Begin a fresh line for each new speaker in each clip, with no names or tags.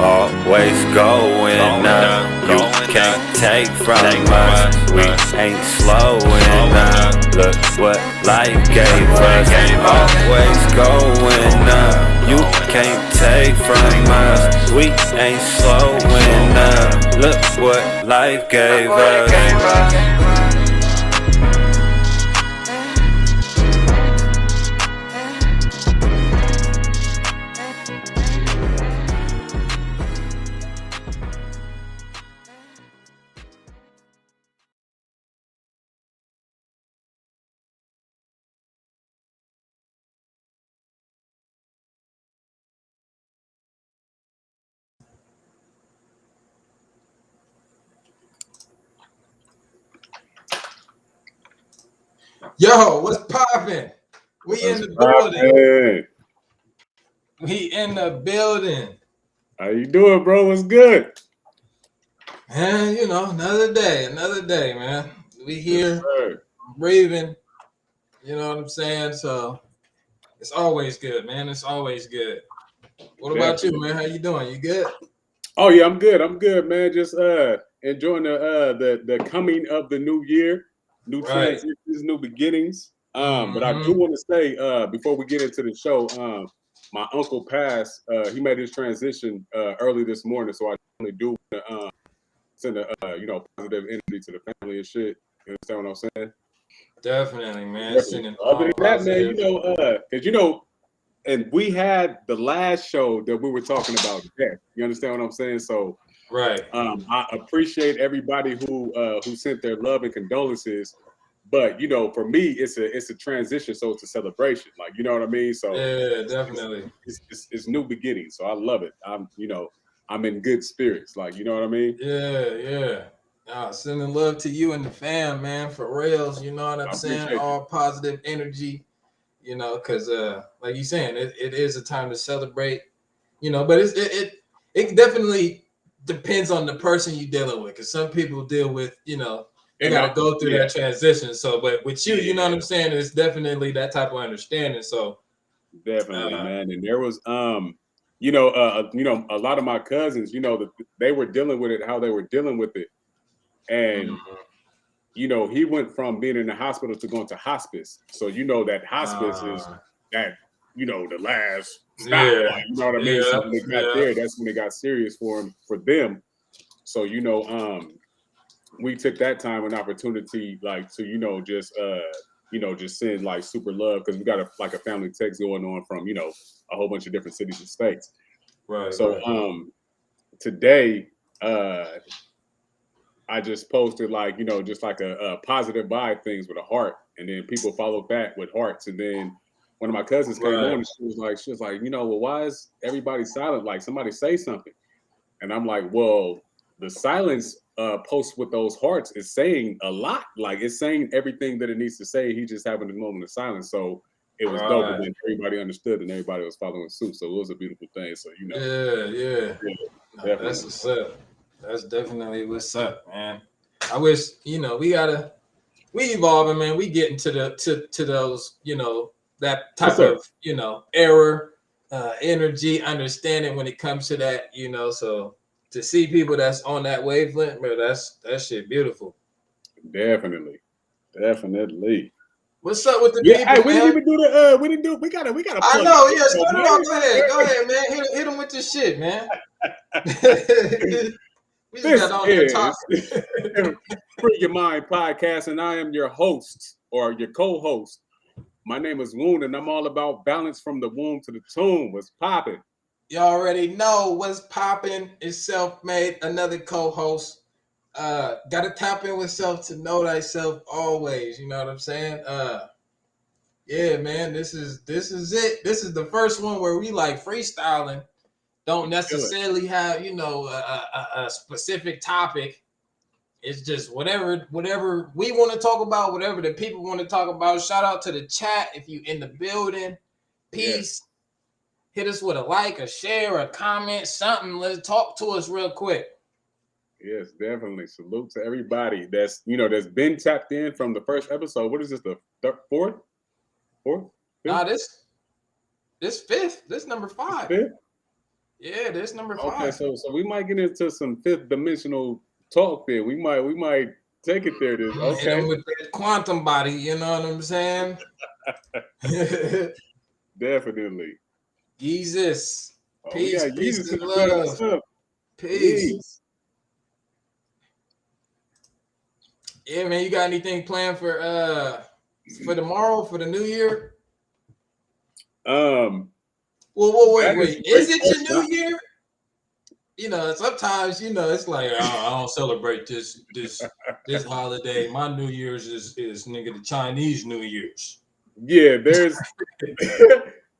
Always going up, you can't take from us. We ain't slowing up, look what life gave us. Always going up, you can't take from us. We ain't slowing up, look what life gave us.
Yo, what's poppin'? We in the building. We in the building.
How you doing, bro? What's good?
Man, you know, another day, man. We here, breathing. You know what I'm saying? So it's always good, man. It's always good. What about you, man? How you doing? You good?
Oh yeah, I'm good. I'm good, man. Just enjoying the coming of the new year, new transitions, new beginnings. But I do want to say before we get into the show, my uncle passed. He made his transition early this morning, so I definitely do send a positive energy to the family and shit. You understand what I'm saying?
Definitely, man.
Definitely. Other than that, man, because and we had the last show that we were talking about death. You understand what I'm saying? So, I appreciate everybody who sent their love and condolences. But for me, it's a transition, so it's a celebration. Like, you know what I mean? So
yeah, definitely.
It's new beginnings. So I love it. I'm in good spirits. Like, you know what I mean?
Yeah. Sending love to you and the fam, man, for reals. You know what I'm saying? All positive energy. Because like you're saying, it is a time to celebrate. But it definitely depends on the person you're dealing with. Because some people deal with, they gotta go through that transition. So, but with you, you know what I'm saying? It's definitely that type of understanding. So,
definitely, man. And there was, a lot of my cousins, they were dealing with it, how they were dealing with it, and you know, he went from being in the hospital to going to hospice. So you know that hospice is that, you know, the last stop.
Yeah,
Like, you know what I mean? So when they got there, that's when it got serious for them. So, you know, we took that time and opportunity, like, to, you know, just send like super love, because we got a family text going on from, you know, a whole bunch of different cities and states.
Right.
So today, I just posted, like, you know, just like a positive vibe things with a heart, and then people followed back with hearts, and then one of my cousins came on and she was like, you know, well, why is everybody silent? Like, somebody say something. And I'm like, well, the silence post with those hearts is saying a lot. Like, it's saying everything that it needs to say. He just having a moment of silence. So it was dope. And then everybody understood and everybody was following suit. So it was a beautiful thing. So, you know.
Yeah. No, that's what's up. That's definitely what's up, man. I wish, you know, we evolving, man. We getting to those, you know, that type of, you know, error, energy, understanding when it comes to that, you know. So to see people that's on that wavelength, man, that shit beautiful.
Definitely.
What's up with the people?
Hey, we didn't even do the we gotta
I know, yeah, start it off. Go ahead, man. Hit them with this shit, man. We just got on here talking.
Free Your Mind podcast, and I am your host, or your co-host. My name is Woon, and I'm all about balance from the womb to the tomb. What's popping?
You already know what's popping. It's Selfmade, another co-host. Gotta tap in with self to know thyself always. You know what I'm saying? Yeah, man, this is it. This is the first one where we like freestyling. Don't necessarily have, you know, a specific topic. It's just whatever we want to talk about, whatever the people want to talk about. Shout out to the chat if you in the building. Peace. Hit us with a like, a share, a comment, something. Let's talk to us real quick.
Yes, definitely. Salute to everybody that's been tapped in from the first episode. What is this, the fourth?
Nah, this fifth. This number 5.
Fifth?
Yeah, this number 5.
Okay, so we might get into some fifth dimensional talk there. We might take it there. Okay.
With that quantum body, you know what I'm saying?
Definitely.
Jesus.
Peace,
peace and love. Peace. Yeah, man, you got anything planned for tomorrow, for the new year? Well, wait. Is it your new year? You know, sometimes, you know, it's like, I don't celebrate this holiday. My New Year's is nigga the Chinese New Year's.
Yeah, there's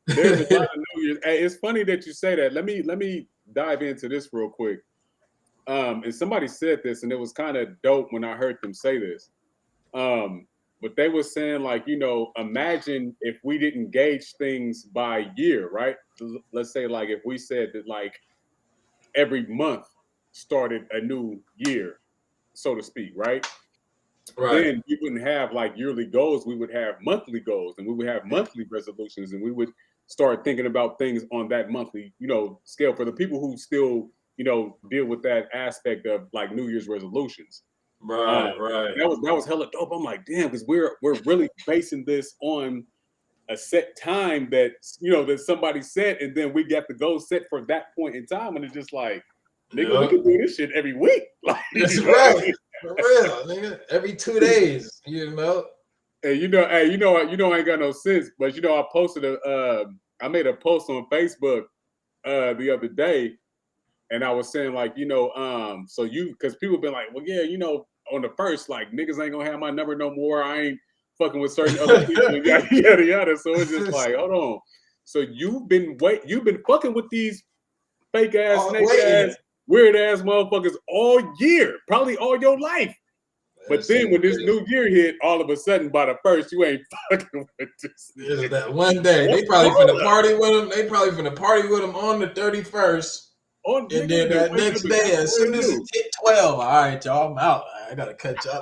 a lot of New Year's. Hey, it's funny that you say that. Let me dive into this real quick. And somebody said this, and it was kind of dope when I heard them say this. But they were saying, like, you know, imagine if we didn't gauge things by year, right? Let's say, like, if we said that, like, every month started a new year, so to speak, right? Then we wouldn't have like yearly goals. We would have monthly goals, and we would have monthly resolutions, and we would start thinking about things on that monthly, you know, scale for the people who still, you know, deal with that aspect of like New Year's resolutions.
Right.
That was hella dope. I'm like, damn, because we're really basing this on a set time that, you know, that somebody set, and then we got the goal set for that point in time, and it's just like, nigga, we can do this shit every week. Like,
that's right. For real, nigga. Every 2 days, you know.
And you know, I ain't got no sense, but you know, I posted I made a post on Facebook the other day, and I was saying, like, you know, so because people been like, well, yeah, you know, on the first, like, niggas ain't gonna have my number no more. I ain't fucking with certain other people, yada yada. So it's just like, hold on. So you've been fucking with these fake ass, snake ass, weird ass motherfuckers all year, probably all your life. But then when this new year hit, all of a sudden by the first, you ain't fucking with this.
There's that one day. They probably finna party with them. They probably finna party with them on the 31st. And then that next day, as soon as it hit 12, all right, y'all, I'm out. I gotta cut y'all.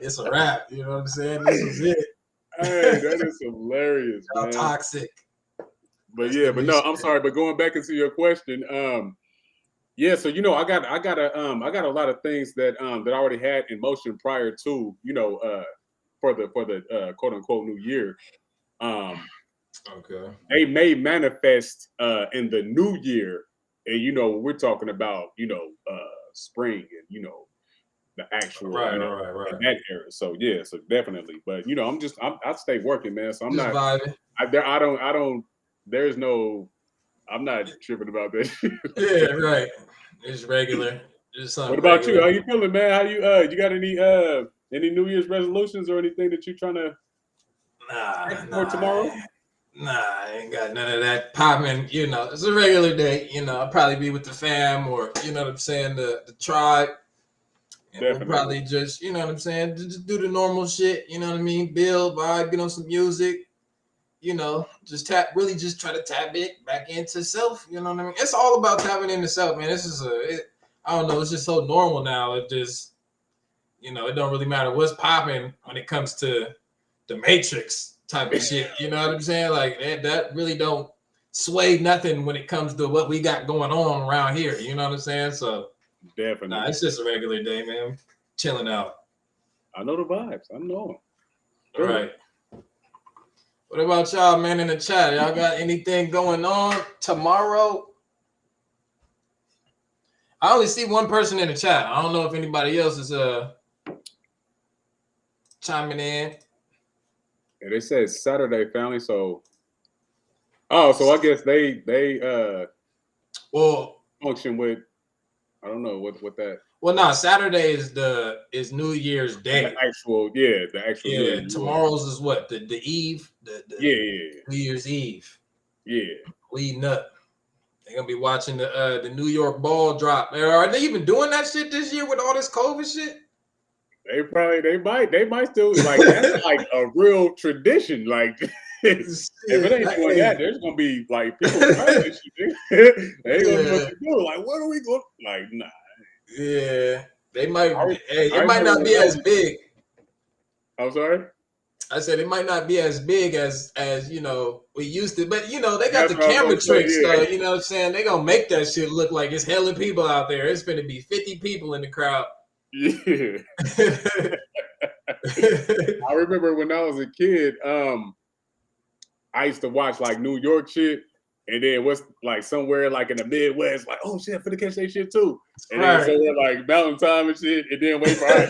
It's a wrap. You know what I'm saying? This is it.
Hey, that is hilarious, man.
Toxic.
But yeah, but no, I'm sorry. But going back into your question, Yeah, so I got a lot of things that that I already had in motion prior to for the quote unquote new year.
Okay.
They may manifest in the new year, and we're talking about spring and the actual
Right.
in that era. So yeah, so definitely. But I stay working, man. So I'm
Just
not
vibing.
I don't there's no I'm not tripping about that.
Yeah, right. It's regular. Just
What
something
about you?
regular.
How you feeling, man? How you got any New Year's resolutions or anything that you trying to for tomorrow?
Nah, I ain't got none of that popping. It's a regular day. I'll probably be with the fam or what I'm saying, the tribe. And we'll
Definitely.
probably just, just do the normal shit, you know what I mean? Build, vibe, get on some music, just just try to tap it back into self, you know what I mean? It's all about tapping into self, man. This is I don't know, it's just so normal now. It just, it don't really matter what's popping when it comes to the Matrix type of shit. You know what I'm saying? Like that really don't sway nothing when it comes to what we got going on around here. You know what I'm saying? So
definitely.
nah, it's just a regular day, man. Chilling out.
I know the vibes. I know
All right. What about y'all, man, in the chat? Y'all got anything going on tomorrow? I only see one person in the chat. I don't know if anybody else is chiming in.
Yeah, they said Saturday family, so so I guess they
well
function with I don't know what that.
Well, no, Saturday is New Year's Day.
The actual New Year's
tomorrow's is what? The eve? The
yeah.
New Year's Eve.
Yeah.
Leading up. They're gonna be watching the New York ball drop. Are they even doing that shit this year with all this COVID shit?
They might still like that's like a real tradition. Like if it ain't doing that, there's gonna be like people trying this shit. They ain't gonna know what to do. Like, what are we going? Like, nah.
Yeah, they might. It might not be as big.
I'm sorry.
I said it might not be as big as we used to, but they got the camera tricks though. You know what I'm saying? They gonna make that shit look like it's hella people out there. It's gonna be 50 people in the crowd.
Yeah. I remember when I was a kid, I used to watch like New York shit, and then what's like somewhere like in the Midwest, like, oh shit, I'm finna catch that shit too. And then somewhere like Mountain Time and shit, and then wait for our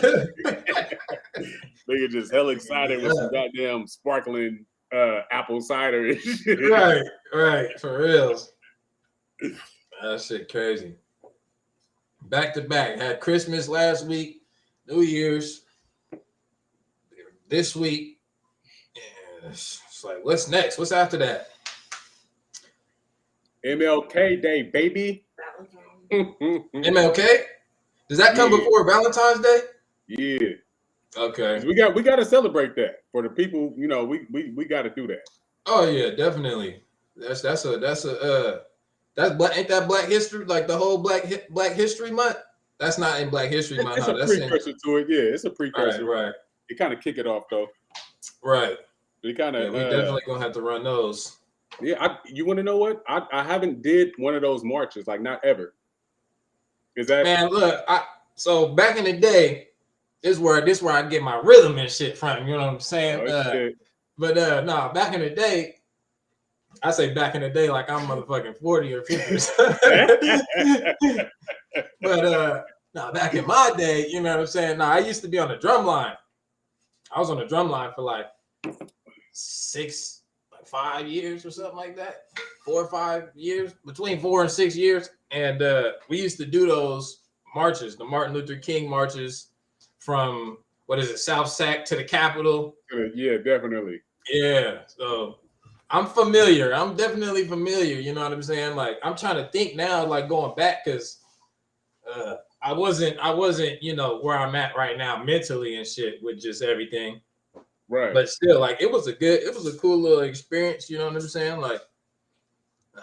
nigga just hella excited with some goddamn sparkling apple cider and shit.
Right, for real. That shit crazy. Back to back. Had Christmas last week, New Year's this week. And it's like, what's next? What's after that?
MLK Day, baby.
MLK? Does that come before Valentine's Day?
Yeah.
Okay.
We got to celebrate that for the people. We got to do that.
Oh yeah, definitely. That's ain't that Black History, like the whole Black History Month? That's not in Black History Month.
It's a precursor to it. Yeah, it's a precursor.
Right.
It kind of kick it off though.
Right.
We kind of.
we definitely gonna have to run those.
Yeah, you want to know what? I haven't did one of those marches, like not ever. Is that
man? Look, so back in the day, this is where I get my rhythm and shit from. You know what I'm saying? But no, back in the day, I say back in the day like I'm motherfucking 40 or 50. But no, back in my day, you know what I'm saying? No, I used to be on the drum line. I was on the drum line for like 5 years or something like that. 4 or 5 years, between 4 and 6 years. And we used to do those marches, the Martin Luther King marches from South Sac to the Capitol.
Yeah, definitely.
Yeah. So I'm familiar. I'm definitely familiar. You know what I'm saying? Like I'm trying to think now, like going back, because I wasn't, where I'm at right now mentally and shit with just everything.
Right.
But still, like it was a cool little experience. You know what I'm saying? Like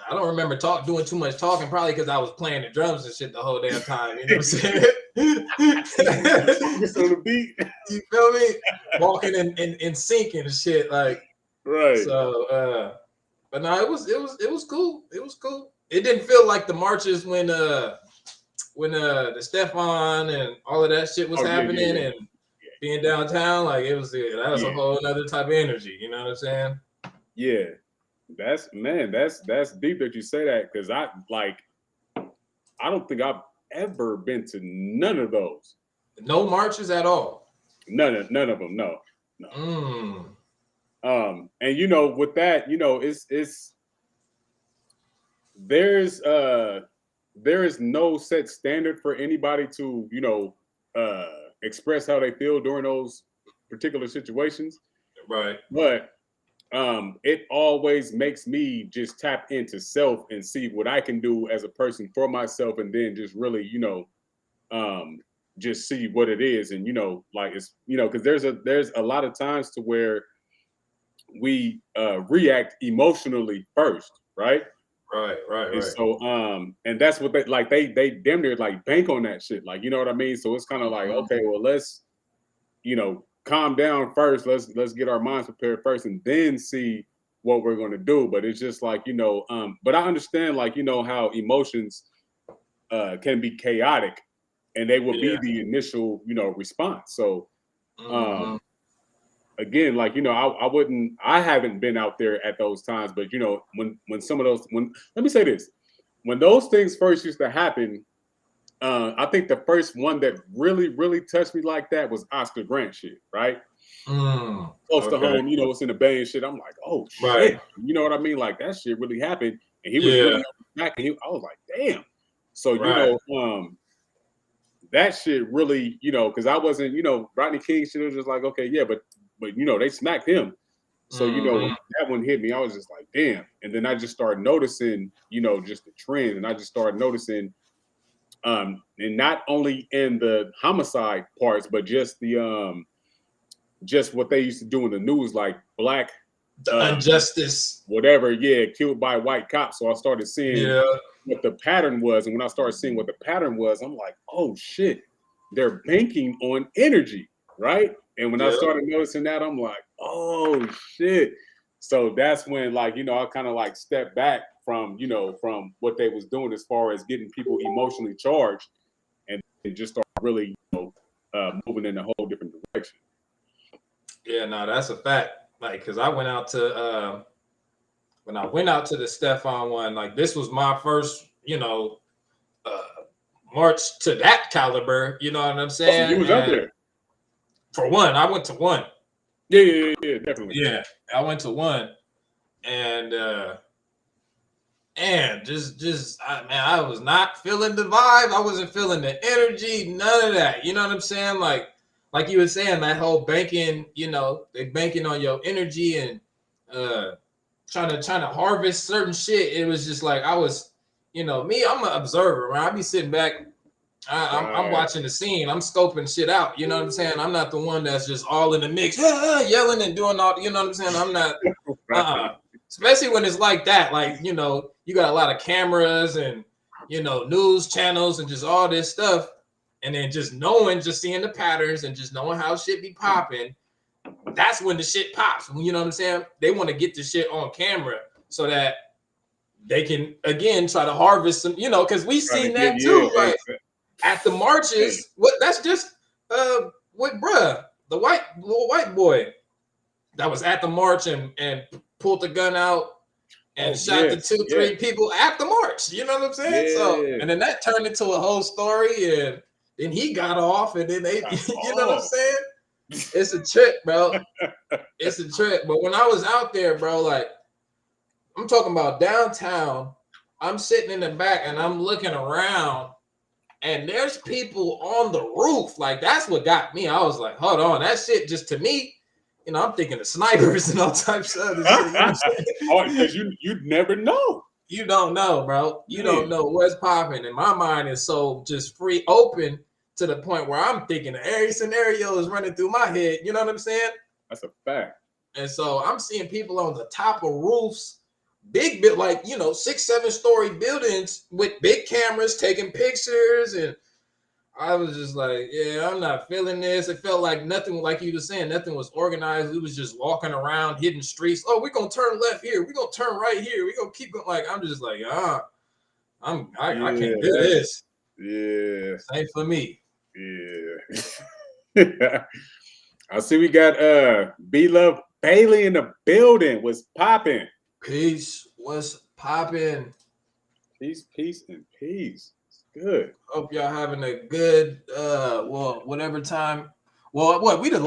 I don't remember doing too much talking, probably because I was playing the drums and shit the whole damn time. You know what I'm saying?
Focus on the beat.
You feel me? Walking in sync and shit, like
right.
So, but no, it was cool. It was cool. It didn't feel like the marches when when the Stefan and all of that shit was happening and being downtown, like that was a whole other type of energy. You know what I'm saying?
Yeah, that's deep that you say that, because I don't think I've ever been to none of those.
No marches at all.
None of them. No. And you know, with that, you know, there is no set standard for anybody to, you know, express how they feel during those particular situations.
Right.
But it always makes me just tap into self and see what I can do as a person for myself, and then just really, you know, just see what it is. And, you know, like, it's, you know, because there's a lot of times to where we react emotionally first, right? And so and that's what they damn near like bank on that shit, like, you know what I mean? So it's kind of like, okay, well, let's, you know, calm down first, let's get our minds prepared first, and then see what we're going to do. But it's just like, you know, but I understand, like, you know, how emotions can be chaotic, and they will be the initial, you know, response. So again, like, you know, I haven't been out there at those times, but, you know, when some of those, let me say this, when those things first used to happen, I think the first one that really, really touched me like that was Oscar Grant shit, right? Close to home, you know, it's in the Bay and shit. I'm like, oh shit, you know what I mean? Like, that shit really happened, and he was really back, and I was like, damn. So you know, that shit really, you know, because I wasn't, you know, Rodney King shit was just like, okay, yeah, but you know, they smacked him. So, you know, when that one hit me, I was just like, damn. And then I just started noticing, you know, just the trend. And I just started noticing, and not only in the homicide parts, but just the just what they used to do in the news, like black
injustice,
whatever, killed by white cops. So I started seeing what the pattern was. And when I started seeing what the pattern was, I'm like, oh shit, they're banking on energy, right? And when I started noticing that, I'm like, oh shit. So that's when, like, you know, I kind of like stepped back from, you know, from what they was doing as far as getting people emotionally charged, and just start really, you know, moving in a whole different direction.
Yeah, no, that's a fact. Like, cause I went out to when I went out to the Stefan one, like, this was my first, you know, march to that caliber. You know what I'm saying?
Oh, you was out there.
For one, I went to one.
Yeah, definitely.
Yeah, I went to one, and I was not feeling the vibe. I wasn't feeling the energy, none of that. You know what I'm saying? Like you were saying, that whole banking, you know, they banking on your energy and trying to harvest certain shit. It was just like, I was, you know, me, I'm an observer, right? I be sitting back. I'm watching the scene. I'm scoping shit out. You know what I'm saying? I'm not the one that's just all in the mix, yelling and doing all. You know what I'm saying? I'm not. Especially when it's like that. Like, you know, you got a lot of cameras and, you know, news channels and just all this stuff, and then just seeing the patterns and just knowing how shit be popping. That's when the shit pops. You know what I'm saying? They want to get the shit on camera so that they can again try to harvest some. You know, because we seen that too. Like, at the marches, that's just what bruh, the little white boy that was at the march and pulled the gun out and shot the 2-3 people at the march. You know what I'm saying? So, and then that turned into a whole story, and then he got off, and then they, you know what I'm saying? It's a trip, bro. It's a trip. But when I was out there, bro, like, I'm talking about downtown, I'm sitting in the back and I'm looking around, and there's people on the roof. Like, that's what got me. I was like, hold on, that shit just, to me, you know, I'm thinking of snipers and all types of other shit.
Because you'd never know.
You don't know, bro. You don't know what's popping. And my mind is so just free, open, to the point where I'm thinking every scenario is running through my head. You know what I'm saying?
That's a fact.
And so I'm seeing people on the top of roofs, big, like, you know, 6-7 story buildings with big cameras taking pictures. And I was just like, yeah, I'm not feeling this. It felt like nothing, like you were saying, nothing was organized. We was just walking around hidden streets. Oh, we're going to turn left here. We're going to turn right here. We're going to keep going. Like, I'm just like, I can't do this.
Yeah.
Same for me.
Yeah. I see we got B Love Bailey in the building. What's popping?
Peace. What's popping?
Peace, and peace. It's good.
Hope y'all having a good whatever time. Well, what we like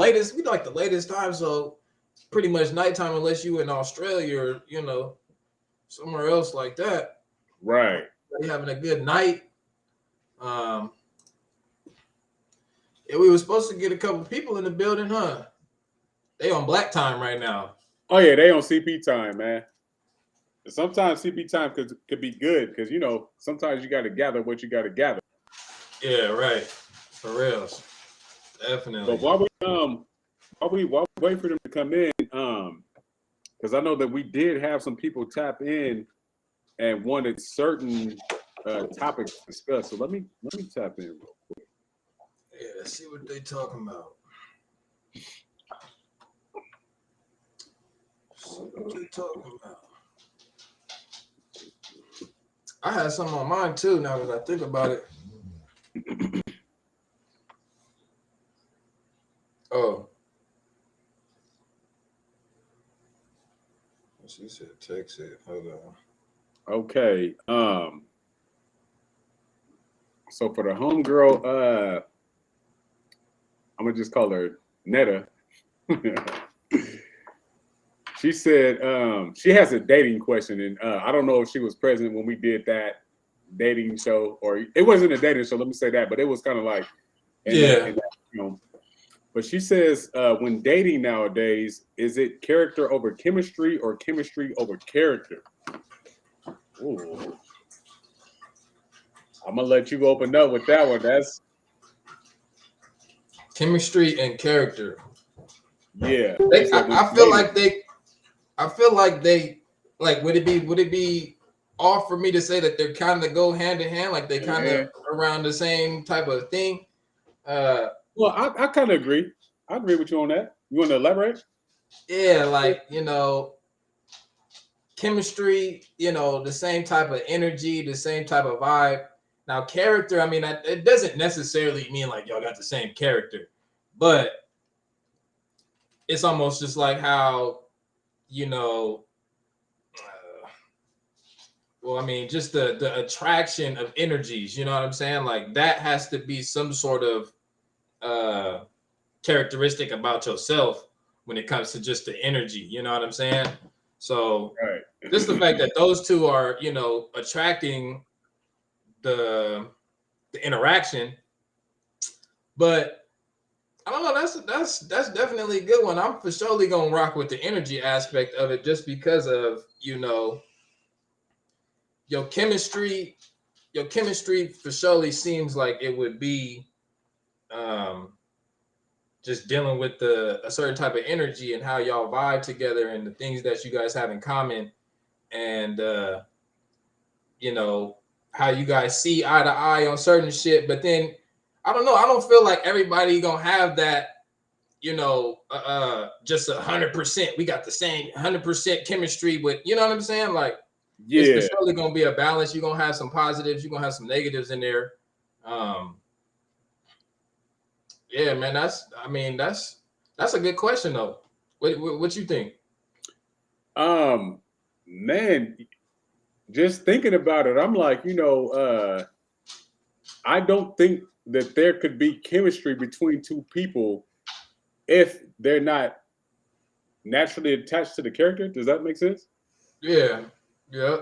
the latest time, so pretty much nighttime unless you in Australia or somewhere else like that.
Right.
You having a good night. Yeah, we were supposed to get a couple people in the building, huh? They on black time right now.
Oh yeah, they on CP time, man. Sometimes CP time could be good because sometimes you got to gather what you got to gather.
Yeah, right. For real, definitely.
But while we wait for them to come in, because I know that we did have some people tap in and wanted certain topics discussed. So let me tap in real quick.
Yeah, let's see what they talking about. I had something on mine too. Now that I think about it. Oh, she said text it. Hold on.
Okay. So for the homegirl, I'm gonna just call her Netta. She said she has a dating question, and I don't know if she was present when we did that dating show, or it wasn't a dating show. Let me say that, but it was kind of like, But she says when dating nowadays, is it character over chemistry or chemistry over character? Ooh. I'm gonna let you open up with that one. That's
chemistry and character.
Yeah.
I feel like they would it be off for me to say that they're kind of go hand in hand, like they kind of around the same type of thing?
Well, I kind of agree. I agree with you on that. You want to elaborate?
Yeah, chemistry, the same type of energy, the same type of vibe. Now, character, I mean, it doesn't necessarily mean like y'all got the same character, but it's almost just like how, just the attraction of energies, you know what I'm saying? Like that has to be some sort of characteristic about yourself when it comes to just the energy, you know what I'm saying? So just the fact that those two are, attracting the interaction, but I don't know. That's definitely a good one. I'm for surely gonna rock with the energy aspect of it, just because of your chemistry. Your chemistry for surely seems like it would be just dealing with a certain type of energy and how y'all vibe together and the things that you guys have in common, and how you guys see eye to eye on certain shit. But then I don't know. I don't feel like everybody gonna have that. Just 100%. We got the same 100% chemistry with, you know what I'm saying? Like, it's for surely gonna be a balance. You're gonna have some positives. You're gonna have some negatives in there. Yeah, man. That's a good question though. What you think?
Man, just thinking about it, I'm like, I don't think that there could be chemistry between two people if they're not naturally attached to the character. Does that make sense?
Yeah.
Yeah,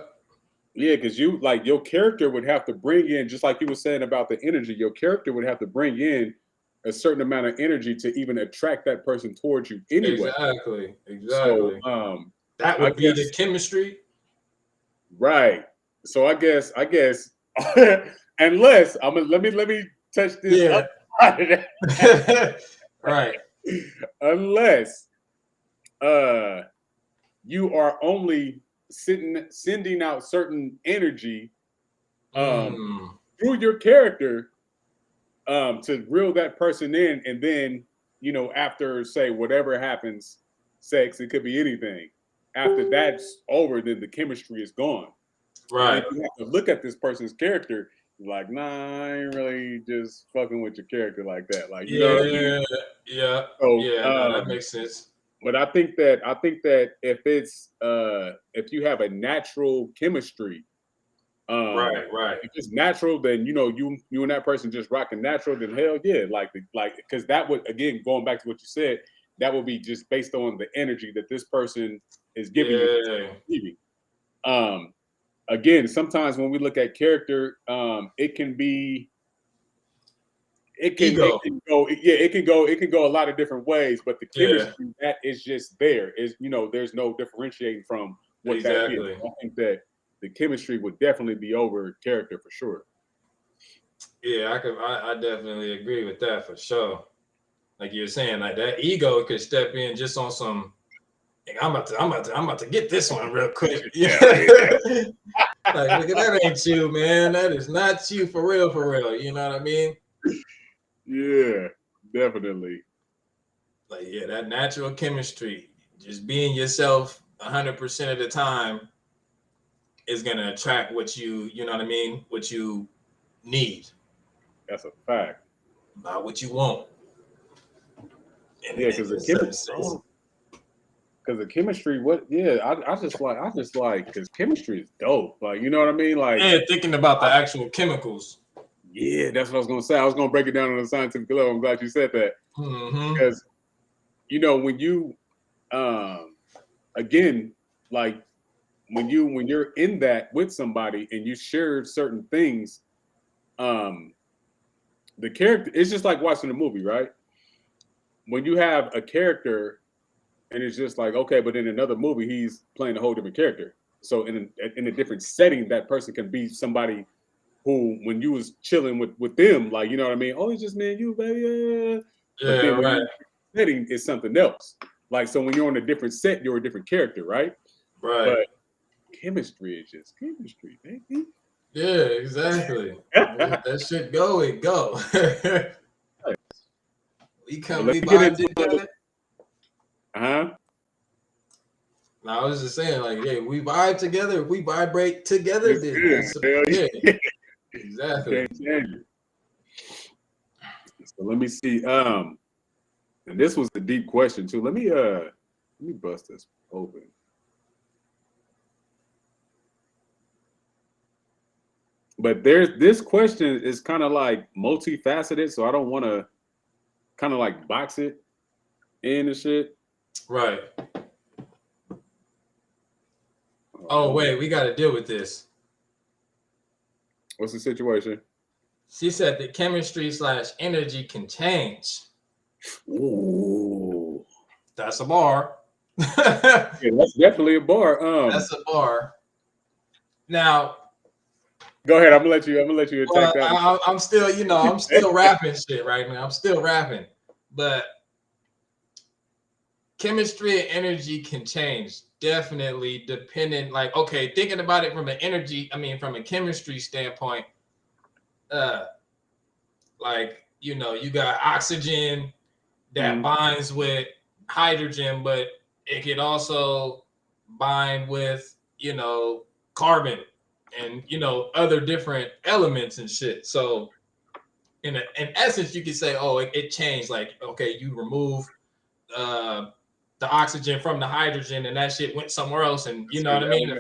because your character would have to bring in, just like you were saying about the energy, your character would have to bring in a certain amount of energy to even attract that person towards you anyway.
Exactly.
So
that would be the chemistry.
Right. So I guess unless let me touch this up.
Right.
Unless you are only sending out certain energy through your character to reel that person in, and then after, say, whatever happens, sex, it could be anything. After that's over, then the chemistry is gone.
Right.
You have to look at this person's character Like, nah, I ain't really just fucking with your character like that. Like, you know what I mean?
Yeah,
So,
no, that makes sense.
but I think that if you have a natural chemistry,
Right.
if it's natural, then you and that person just rocking natural, then hell yeah, like because that would, again, going back to what you said, that would be just based on the energy that this person is giving you. Again, sometimes when we look at character, it can be
Ego.
it can go a lot of different ways, but the
Yeah,
chemistry that is just there is, there's no differentiating from what that is.
exactly.
I think that the chemistry would definitely be over character for sure.
Yeah, I definitely agree with that for sure. Like you're saying, like that ego could step in just on some. Like, I'm about to get this one real quick.
Yeah.
Like, nigga, that ain't you, man. That is not you for real, for real. You know what I mean?
Yeah, definitely.
Like, yeah, that natural chemistry, just being yourself 100% of the time is gonna attract what you know what I mean, what you need.
That's a fact.
Not what you want.
Yeah, because the chemistry. Because the chemistry, I just like because chemistry is dope. Like, you know what I mean? Like,
yeah, thinking about the actual chemicals.
Yeah, that's what I was gonna say. I was gonna break it down on a scientific level. I'm glad you said that. Because when you again, like when you're in that with somebody and you share certain things, the character, it's just like watching a movie, right? When you have a character and it's just like, okay, but in another movie he's playing a whole different character. So in a different setting, that person can be somebody who, when you was chilling with them, like, you know what I mean? Oh, it's just me and you, baby. But then when you're setting, it's something else. Like, so when you're on a different set, you're a different character, right?
Right.
But chemistry is just chemistry, baby.
Yeah, exactly. That shit go, it go. We vibe together.
Uh-huh.
No, I was just saying, like, yeah, we vibe together. If we vibrate together, yeah. Exactly.
So let me see. And this was a deep question too. Let me bust this open. But this question is kind of like multifaceted, so I don't want to kind of like box it in and shit.
Right. Oh wait, we got to deal with this.
What's the situation?
She said that chemistry / energy can change.
Ooh,
that's a bar.
Yeah, that's definitely a bar.
That's a bar. Now,
go ahead. I'm gonna let you attack that.
I'm still, I'm still rapping shit right now. I'm still rapping, but chemistry and energy can change. Definitely dependent. Like, okay, thinking about it from from a chemistry standpoint, like, you got oxygen that binds with hydrogen, but it could also bind with, carbon and, other different elements and shit. So in essence, you could say, oh, it changed. Like, okay, you remove the oxygen from the hydrogen and that shit went somewhere else. And you know what I mean?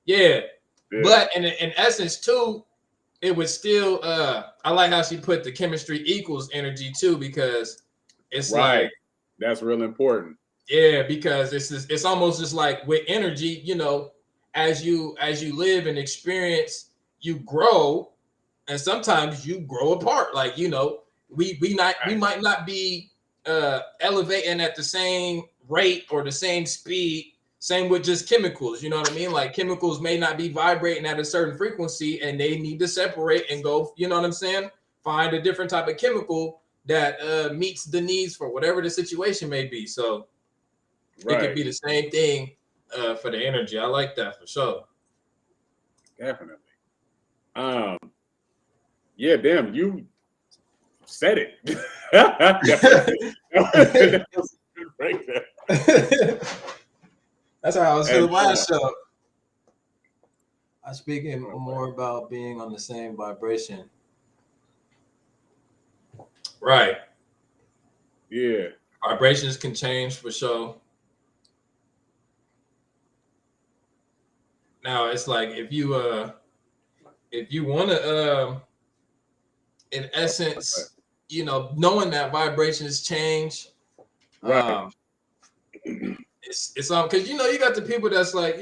Yeah. But in essence too, it was still, I like how she put the chemistry equals energy too, because it's right. Like,
that's real important.
Yeah, because it's almost just like with energy, as you live and experience, you grow, and sometimes you grow apart. Like, we might not be elevating at the same rate or the same speed. Same with just chemicals, you know what I mean? Like, chemicals may not be vibrating at a certain frequency and they need to separate and go, you know what I'm saying? Find a different type of chemical that meets the needs for whatever the situation may be. So it could be the same thing for the energy. I like that for sure.
Definitely. Yeah, damn, you said it.
That's how I was feeling last show. I'm speaking more about being on the same vibration. Right.
Yeah.
Vibrations can change for sure. Now it's like if you want to in essence, knowing that vibrations change,
Right.
it's because you got the people that's like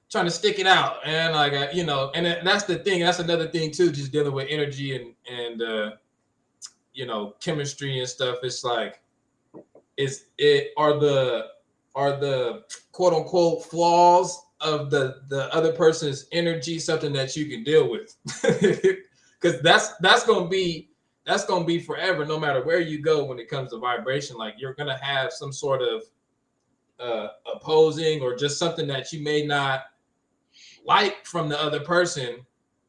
trying to stick it out and like and that's the thing. That's another thing too, just dealing with energy and chemistry and stuff. It's like are the quote unquote flaws of the other person's energy something that you can deal with, because that's gonna be forever, no matter where you go when it comes to vibration. Like you're gonna have some sort of opposing or just something that you may not like from the other person,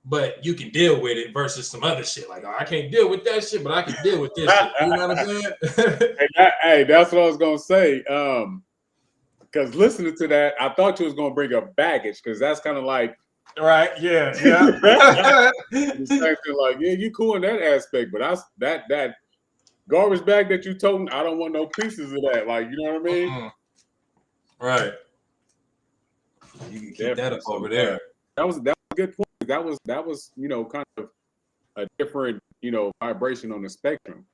but you can deal with it versus some other shit. Like, oh, I can't deal with that shit, but I can deal with this shit. You know what I'm saying?
Hey, that's what I was gonna say. Because listening to that, I thought you was gonna bring up baggage, because that's kind of like
right, yeah.
The same thing, like, yeah, you cool in that aspect, but that garbage bag that you toting, I don't want no pieces of that. Like, you know what I mean?
Mm-hmm. Right. You can keep that up over there.
That was a good point. That was kind of a different vibration on the spectrum,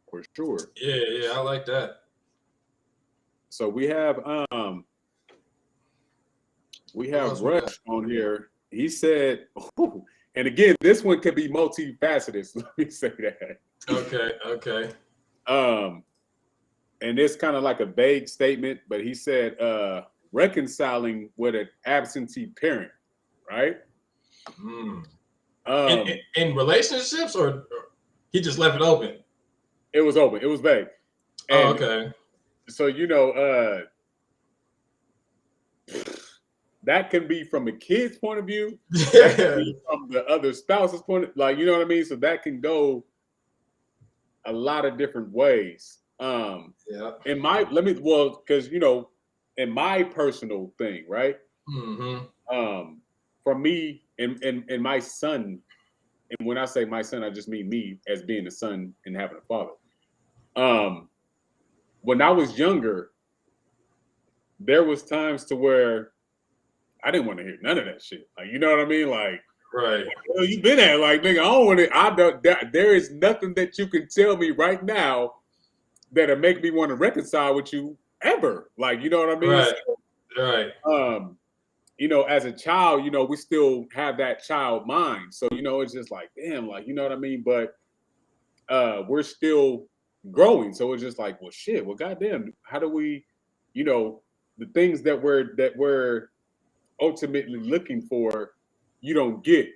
for sure.
Yeah, I like that.
So we have Rush on here. He said, and again, this one could be multifaceted. So let me say that.
Okay.
And it's kind of like a vague statement, but he said reconciling with an absentee parent, right?
In relationships, or he just left it open?
It was open. It was vague. And
okay.
So that can be from a kid's point of view. That can be from the other spouse's point. Like, you know what I mean? So that can go a lot of different ways.
Yeah.
Because in my personal thing, right?
Mm-hmm.
For me and my son, and when I say my son, I just mean me as being a son and having a father. When I was younger, there was times to where I didn't want to hear none of that shit. Like, you know what I mean? Like,
right.
Well, you been at like, nigga, I don't want to. There is nothing that you can tell me right now that'll make me want to reconcile with you ever. Like, you know what I mean?
Right.
So, as a child, we still have that child mind. So, it's just like, damn, like, you know what I mean? But we're still growing. So it's just like, well, shit, well, goddamn, how do we, the things that we're ultimately looking for, you don't get.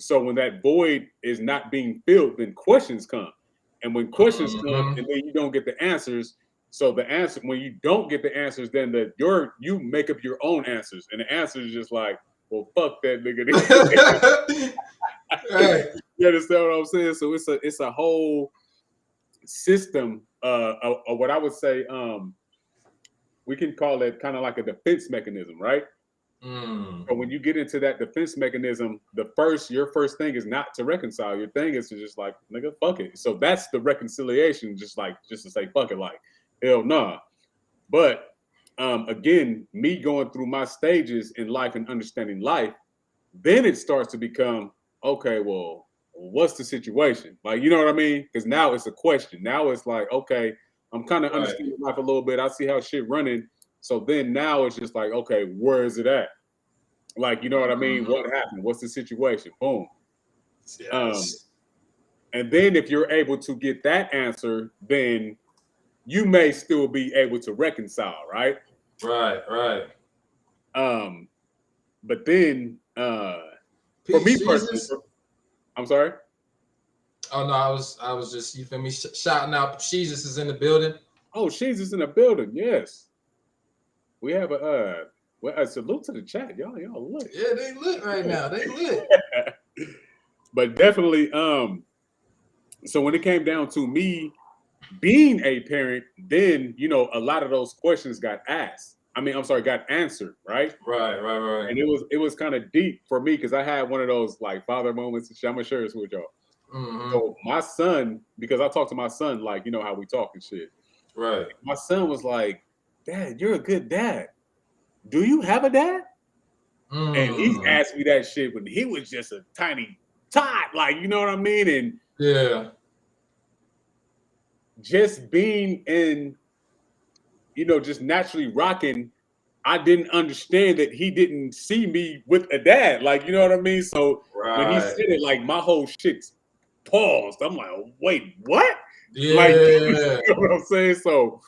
So when that void is not being filled, then questions come. And when questions come and then you don't get the answers, so the answer, when you don't get the answers, then you make up your own answers. And the answer is just like, well, fuck that nigga. Right. You understand what I'm saying? So it's a whole system of what I would say, we can call it kind of like a defense mechanism, right? So when you get into that defense mechanism, your first thing is not to reconcile. Your thing is to just like, nigga, fuck it. So that's the reconciliation, just to say fuck it, like, hell nah. But again, me going through my stages in life and understanding life, then it starts to become, okay, well, what's the situation? Like, you know what I mean? Because now it's a question. Now it's like, okay, I'm kind of understanding life a little bit. I see how shit running. So then now it's just like, okay, where is it at? Like, you know what I mean? What happened? What's the situation? Boom. Yes. And then if you're able to get that answer, then you may still be able to reconcile, right?
Right.
But then for me personally, I'm sorry.
Oh no, I was just, you feel me, shouting out. Jesus is in the building.
Oh, Jesus in the building. Yes. We have a salute to the chat, y'all lit.
Yeah, they lit right now. They lit.
But definitely, so when it came down to me being a parent, then a lot of those questions got asked. got answered, right?
Right.
And it was kind of deep for me because I had one of those like father moments and shit. I'm gonna share this with y'all. So my son, because I talk to my son like, you know how we talk and shit.
Right.
My son was like, "Dad, you're a good dad. Do you have a dad?" And he asked me that shit when he was just a tiny tot, like, you know what I mean? And
yeah,
just being in, you know, just naturally rocking, I didn't understand that he didn't see me with a dad. Like, you know what I mean? So when he said it, like my whole shit paused. I'm like, oh, wait, what?
Yeah.
Like, you know what I'm saying? So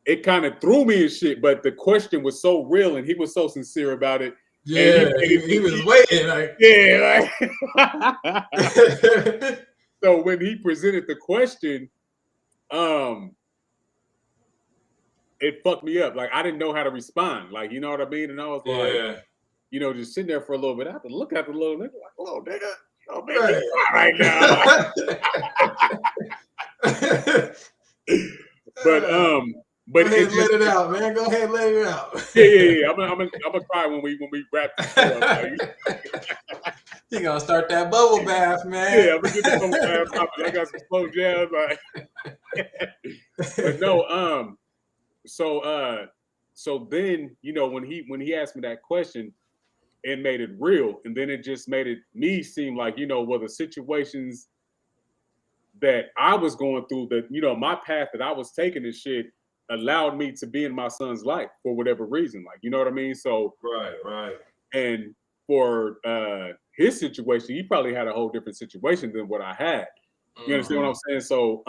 it kind of threw me and shit, but the question was so real and he was so sincere about it.
Yeah,
and
he was waiting. Like,
yeah, like so when he presented the question, it fucked me up. Like I didn't know how to respond. Like, you know what I mean? And I was like, you know, just sitting there for a little bit. I had to look at the little nigga like, "Hello, nigga, don't make me cry right now." But
go ahead, let it out, man. Go ahead, let it out.
Yeah. I'm gonna cry when we wrap this up. Like,
you gonna start that bubble bath, man.
Yeah, I'm gonna get the bubble bath popping. I got some slow jazz, like. But no, so then, you know, when he asked me that question, it made it real, and then it just made me seem like, you know, well, the situations that I was going through, that, you know, my path that I was taking and shit allowed me to be in my son's life for whatever reason, like, you know what I mean? So
right.
And for his situation, he probably had a whole different situation than what I had. You understand what I'm saying? So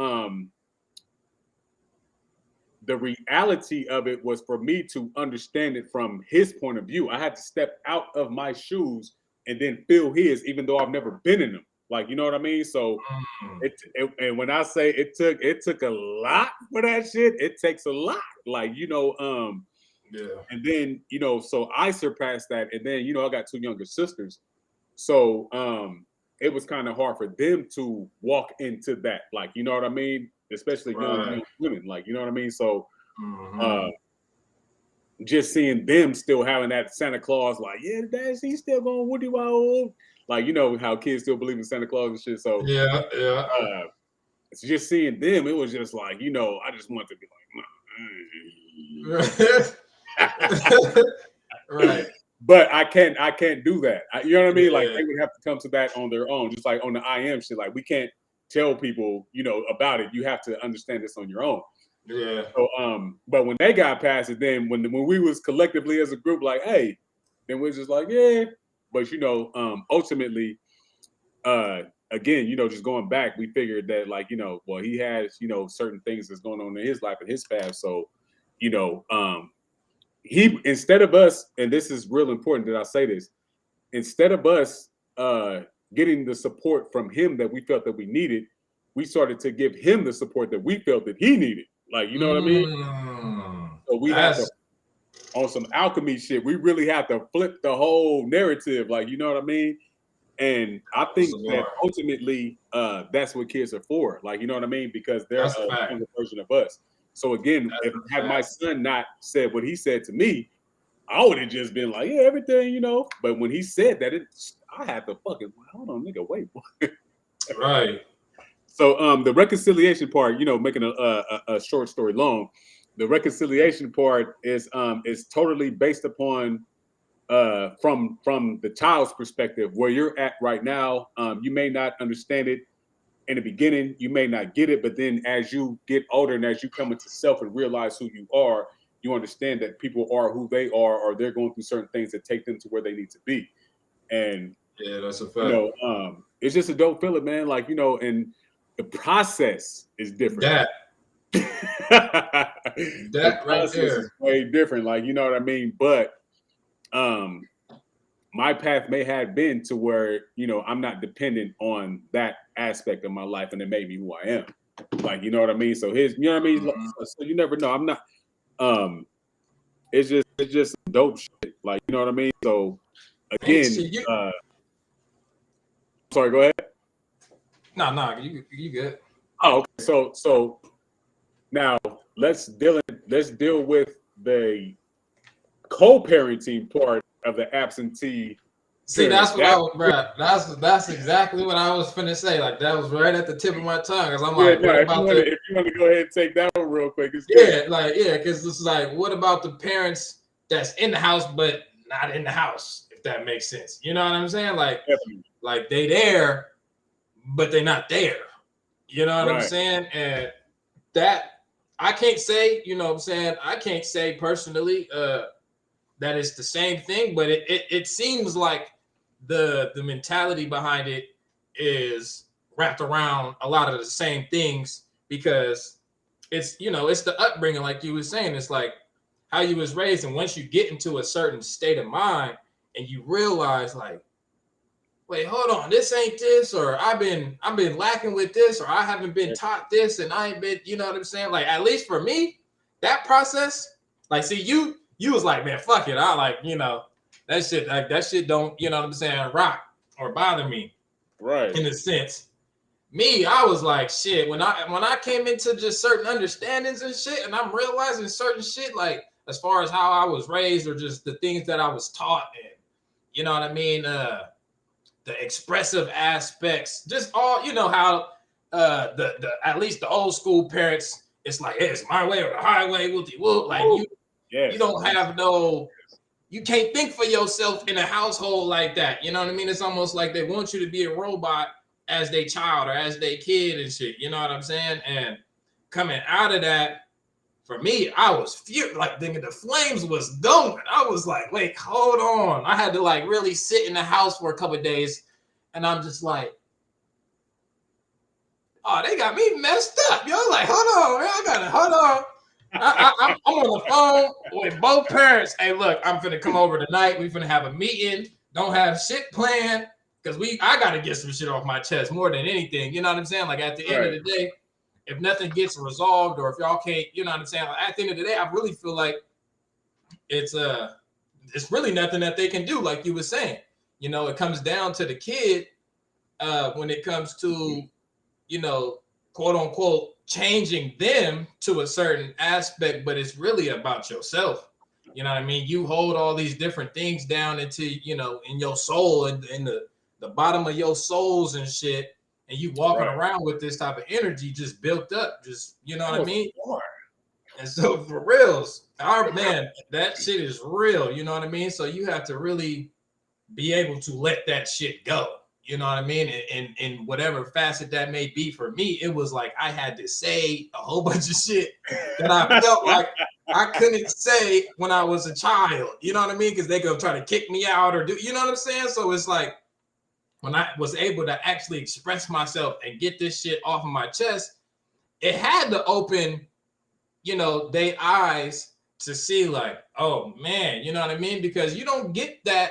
the reality of it was for me to understand it from his point of view. I had to step out of my shoes and then feel his, even though I've never been in them. Like, you know what I mean? So and when I say it took a lot for that shit, it takes a lot. Like, you know, and then, you know, so I surpassed that. And then, you know, I got 2 younger sisters. So it was kind of hard for them to walk into that. Like, you know what I mean? Especially young women. Like, you know what I mean? So just seeing them still having that Santa Claus, like, yeah, dad, he's still going Woody Wild. Like, you know how kids still believe in Santa Claus and shit. So it's just seeing them, it was just like, you know, I just wanted to be like, right. But I can't do that. You know what I mean? Like they would have to come to that on their own, just like on the I am shit. Like we can't tell people, you know, about it. You have to understand this on your own.
Yeah.
So, but when they got past it, then when we was collectively as a group, like, hey, then we're just like, yeah. But you know, ultimately, again, you know, just going back, we figured that, like, you know, well, he has, you know, certain things that's going on in his life and his past. So, you know, he, instead of us, and this is real important that I say this, instead of us getting the support from him that we felt that we needed, we started to give him the support that we felt that he needed. Like, you know what I mean? So we had to, on some alchemy shit, we really had to flip the whole narrative. Like, you know what I mean? And I think that ultimately that's what kids are for. Like, you know what I mean? Because they're a younger version of us. So again, if had my son not said what he said to me, I would have just been like, yeah, everything, you know. But when he said that, I had to fucking, hold on, nigga, wait.
Right.
So the reconciliation part, you know, making a short story long, the reconciliation part is totally based upon from the child's perspective, where you're at right now. You may not understand it in the beginning, you may not get it, but then as you get older and as you come into self and realize who you are, you understand that people are who they are, or they're going through certain things that take them to where they need to be. And
yeah, that's a fact.
You know, it's just a dope feeling, man. Like, you know, and the process is different.
That right there
is way different. Like, you know what I mean? But my path may have been to where, you know, I'm not dependent on that aspect of my life, and it made me who I am. Like, you know what I mean? So you know what I mean? So you never know. I'm not it's just dope shit. Like, you know what I mean? So again, sorry, go ahead.
No, you good.
Oh, okay. So now let's deal with the co-parenting part of the absentee.
See, that's what I was, bro. That's exactly what I was finna say. Like that was right at the tip of my tongue. Cause I'm like, what about
if you want to go ahead and take that one real quick, it's
good. Because it's like, what about the parents that's in the house but not in the house? If that makes sense, you know what I'm saying? Like they there, but they not there. You know what I'm saying? And that I can't say, you know what I'm saying? I can't say personally that it's the same thing, but it seems like the mentality behind it is wrapped around a lot of the same things because it's it's the upbringing, like you were saying. It's like how you was raised, and once you get into a certain state of mind and you realize like, wait, hold on, this ain't this, or I've been lacking with this, or I haven't been taught this, and I ain't been, you know what I'm saying? Like at least for me, that process, like see you was like, man, fuck it, I like that shit don't, you know what I'm saying, rock or bother me,
right?
In a sense, me, I was like, shit, when I came into just certain understandings and shit, and I'm realizing certain shit, like as far as how I was raised or just the things that I was taught, and you know what I mean, the expressive aspects, just all, you know how the at least the old school parents, it's like, hey, it's my way or the highway, like you don't have no. You can't think for yourself in a household like that. You know what I mean? It's almost like they want you to be a robot as their child or as their kid and shit. You know what I'm saying? And coming out of that, for me, I was furious. Like thinking the flames was going. I was like, wait, hold on. I had to like really sit in the house for a couple of days. And I'm just like, oh, they got me messed up. Yo, like, hold on, man. Hold on. I'm on the phone with both parents. Hey, look, I'm finna come over tonight. We finna have a meeting. Don't have shit planned because I gotta get some shit off my chest more than anything. You know what I'm saying? Like at the end of the day, if nothing gets resolved or if y'all can't, you know what I'm saying? Like, at the end of the day, I really feel like it's really nothing that they can do. Like you were saying, you know, it comes down to the kid when it comes to, you know, quote unquote, changing them to a certain aspect, but it's really about yourself. You know what I mean? You hold all these different things down into, you know, in your soul and in the bottom of your souls and shit. And you walking around with this type of energy just built up, just, you know what I mean? And so for reals, our man, that shit is real. You know what I mean? So you have to really be able to let that shit go. You know what I mean? And in whatever facet that may be. For me, it was like I had to say a whole bunch of shit that I felt like I couldn't say when I was a child. You know what I mean? Because they go try to kick me out or do, you know what I'm saying? So it's like when I was able to actually express myself and get this shit off of my chest, it had to open, you know, their eyes to see like, oh man, you know what I mean? Because you don't get that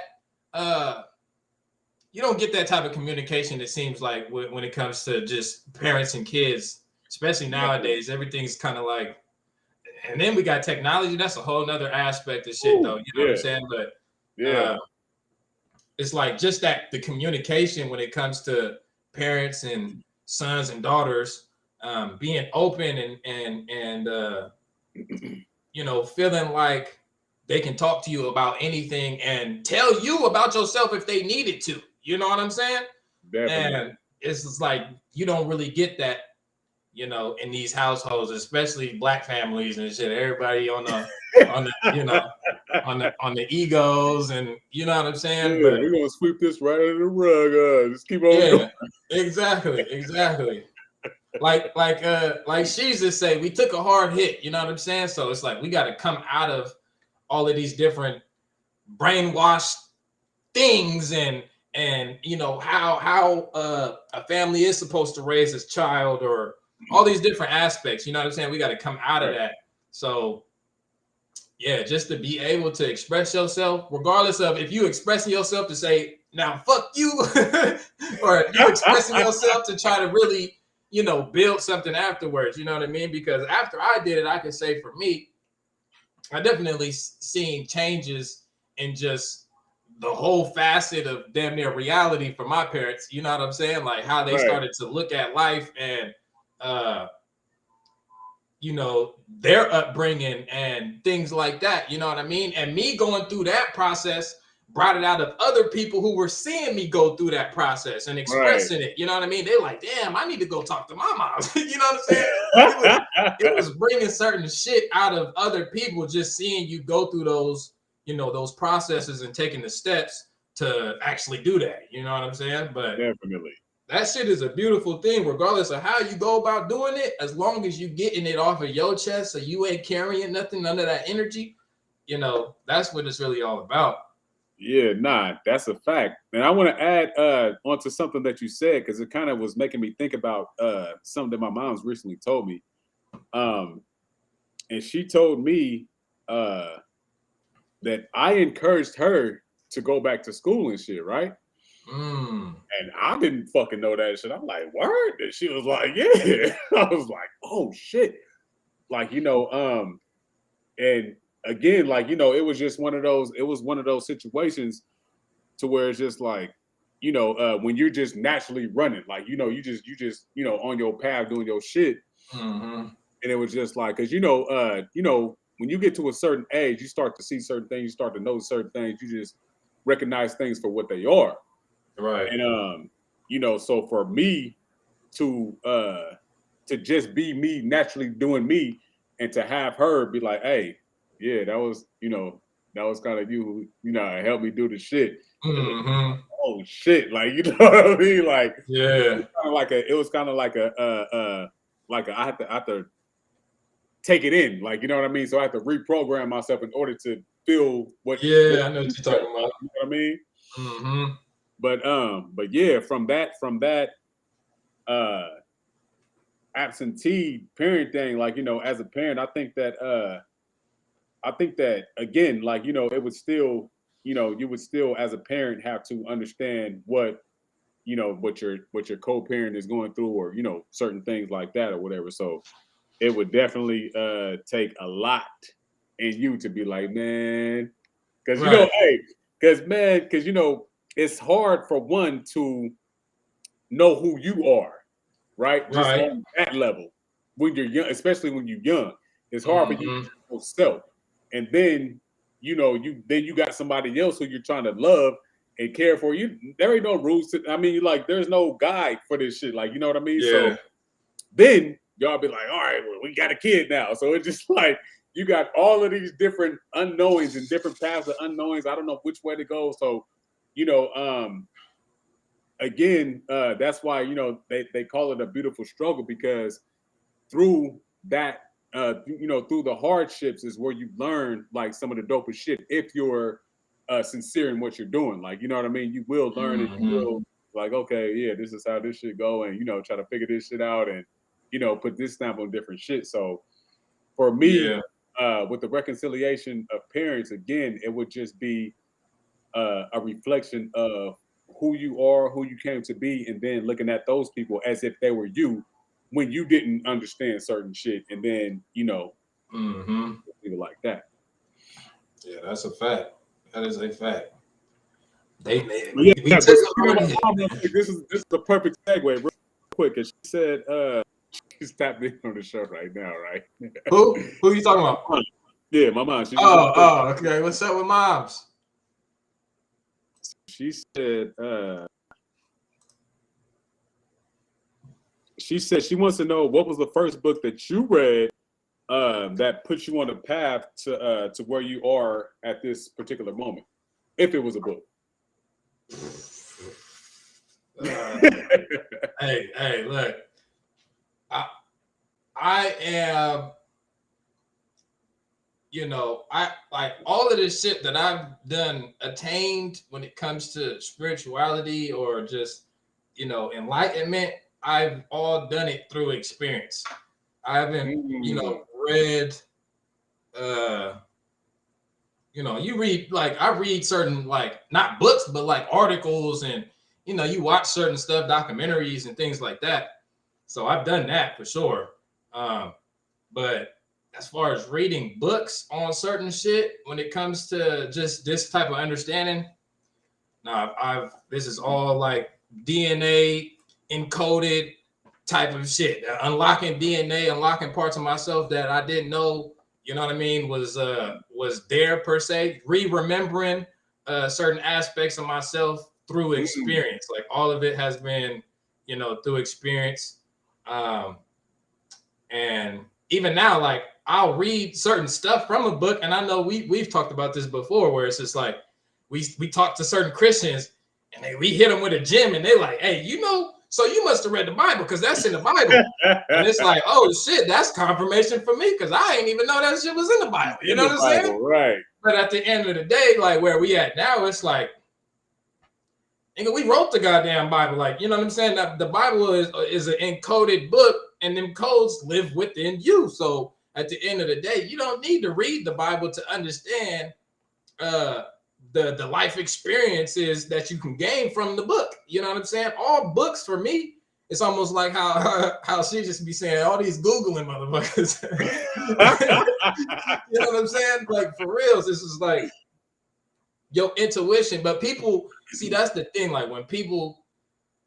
type of communication, it seems like, when it comes to just parents and kids, especially nowadays. Everything's kind of like, and then we got technology. That's a whole nother aspect of shit, though. You know what I'm saying? But it's like just that the communication when it comes to parents and sons and daughters, being open and you know, feeling like they can talk to you about anything and tell you about yourself if they needed to. You know what I'm saying? Definitely. And it's just like you don't really get that, you know, in these households, especially Black families and shit. Everybody on the you know, on the egos, and you know what I'm saying.
Yeah, but we're gonna sweep this right under the rug. Just keep on.
Yeah, exactly. Like she's just say, we took a hard hit. You know what I'm saying? So it's like we got to come out of all of these different brainwashed things and you know how a family is supposed to raise its child, or all these different aspects. You know what I'm saying? We got to come out of that. So yeah, just to be able to express yourself, regardless of if you expressing yourself to say now fuck you, or if you expressing yourself to try to really, you know, build something afterwards. You know what I mean? Because after I did it, I can say for me, I definitely seen changes in just the whole facet of damn near reality for my parents. You know what I'm saying? Like how they started to look at life and you know, their upbringing and things like that. You know what I mean? And me going through that process brought it out of other people who were seeing me go through that process and expressing it. You know what I mean? They're like, damn, I need to go talk to my mom. You know what I'm saying? It was bringing certain shit out of other people, just seeing you go through those, you know, those processes and taking the steps to actually do that. You know what I'm saying? But
definitely.
That shit is a beautiful thing, regardless of how you go about doing it. As long as you getting it off of your chest, so you ain't carrying nothing, none of that energy. You know, that's what it's really all about.
Yeah, nah, that's a fact. And I want to add onto something that you said, because it kind of was making me think about something that my mom's recently told me. And she told me that I encouraged her to go back to school and shit, right? And I didn't fucking know that shit. I'm like, word? And she was like, yeah. I was like, oh shit. Like, you know, and again, like, you know, it was one of those situations to where it's just like, you know, when you're just naturally running, like, you know, you just, you know, on your path doing your shit. And it was just like, cause you know, when you get to a certain age, you start to see certain things, you start to know certain things, you just recognize things for what they are.
Right.
And you know, so for me to just be me, naturally doing me, and to have her be like, hey, yeah, that was, you know, that was kind of you who, you know, helped me do the shit. Oh shit, like, you know what I mean? Like,
yeah,
it was kind of like I have to take it in, like, you know what I mean? So I have to reprogram myself in order to feel what.
Yeah, I know what you're talking about.
You know what I mean? But yeah, from that absentee parent thing, like, you know, as a parent, I think that again, like, you know, it would still, you know, you would still as a parent have to understand what, you know, what your co-parent is going through, or, you know, certain things like that or whatever. So it would definitely take a lot in you to be like, man, because you know, hey, because you know, it's hard for one to know who you are, right? Just on that level when you're young, especially when you're young. It's hard for you to know yourself. And then, you know, you got somebody else who you're trying to love and care for. You there ain't no rules to, I mean, like, there's no guide for this shit. Like, you know what I mean?
Yeah.
So then y'all be like, all right, well, we got a kid now. So it's just like you got all of these different unknowings and different paths of unknowings. I don't know which way to go. So, you know, again, that's why, you know, they call it a beautiful struggle, because through that, you know, through the hardships is where you learn like some of the dopest shit. If you're sincere in what you're doing, like, you know what I mean, you will learn it. You will like, okay, yeah, this is how this shit go, and, you know, try to figure this shit out, and, you know, put this stamp on different shit. So for me, with the reconciliation of parents, again, it would just be a reflection of who you are, who you came to be, and then looking at those people as if they were you when you didn't understand certain shit, and then, you know, people like that.
Yeah, that's a fact. That is a fact.
This is a perfect segue, real quick. And she said she's tapped in on the show right now, right?
Who are you talking about?
Yeah, my mom.
Okay. What's up with moms?
She said she wants to know what was the first book that you read that put you on the path to where you are at this particular moment, if it was a book.
Hey, look, I am, you know, I like all of this shit that I've done attained when it comes to spirituality or just, you know, enlightenment. I've all done it through experience. I haven't, you know, read, you know, you read, like, I read certain, like, not books, but like articles, and, you know, you watch certain stuff, documentaries and things like that. So I've done that for sure. But as far as reading books on certain shit, when it comes to just this type of understanding, this is all like DNA encoded, type of shit, unlocking DNA, unlocking parts of myself that I didn't know, you know what I mean, was there per se, remembering certain aspects of myself through experience. Like all of it has been, you know, through experience. And even now, like I'll read certain stuff from a book, and I know we've talked about this before, where it's just like we talk to certain Christians, and we hit them with a gem, and they like, hey, you know, so you must have read the Bible because that's in the Bible, and it's like, oh shit, that's confirmation for me because I ain't even know that shit was in the Bible. You know what I'm saying?
Right.
But at the end of the day, like where we at now, it's like, nigga, we wrote the goddamn Bible. Like, you know what I'm saying? That the Bible is an encoded book, and them codes live within you. So at the end of the day, you don't need to read the Bible to understand the life experiences that you can gain from the book. You know what I'm saying? All books for me, it's almost like how she just be saying all these Googling motherfuckers. You know what I'm saying? Like for real, this is like your intuition. But people see, that's the thing. Like when people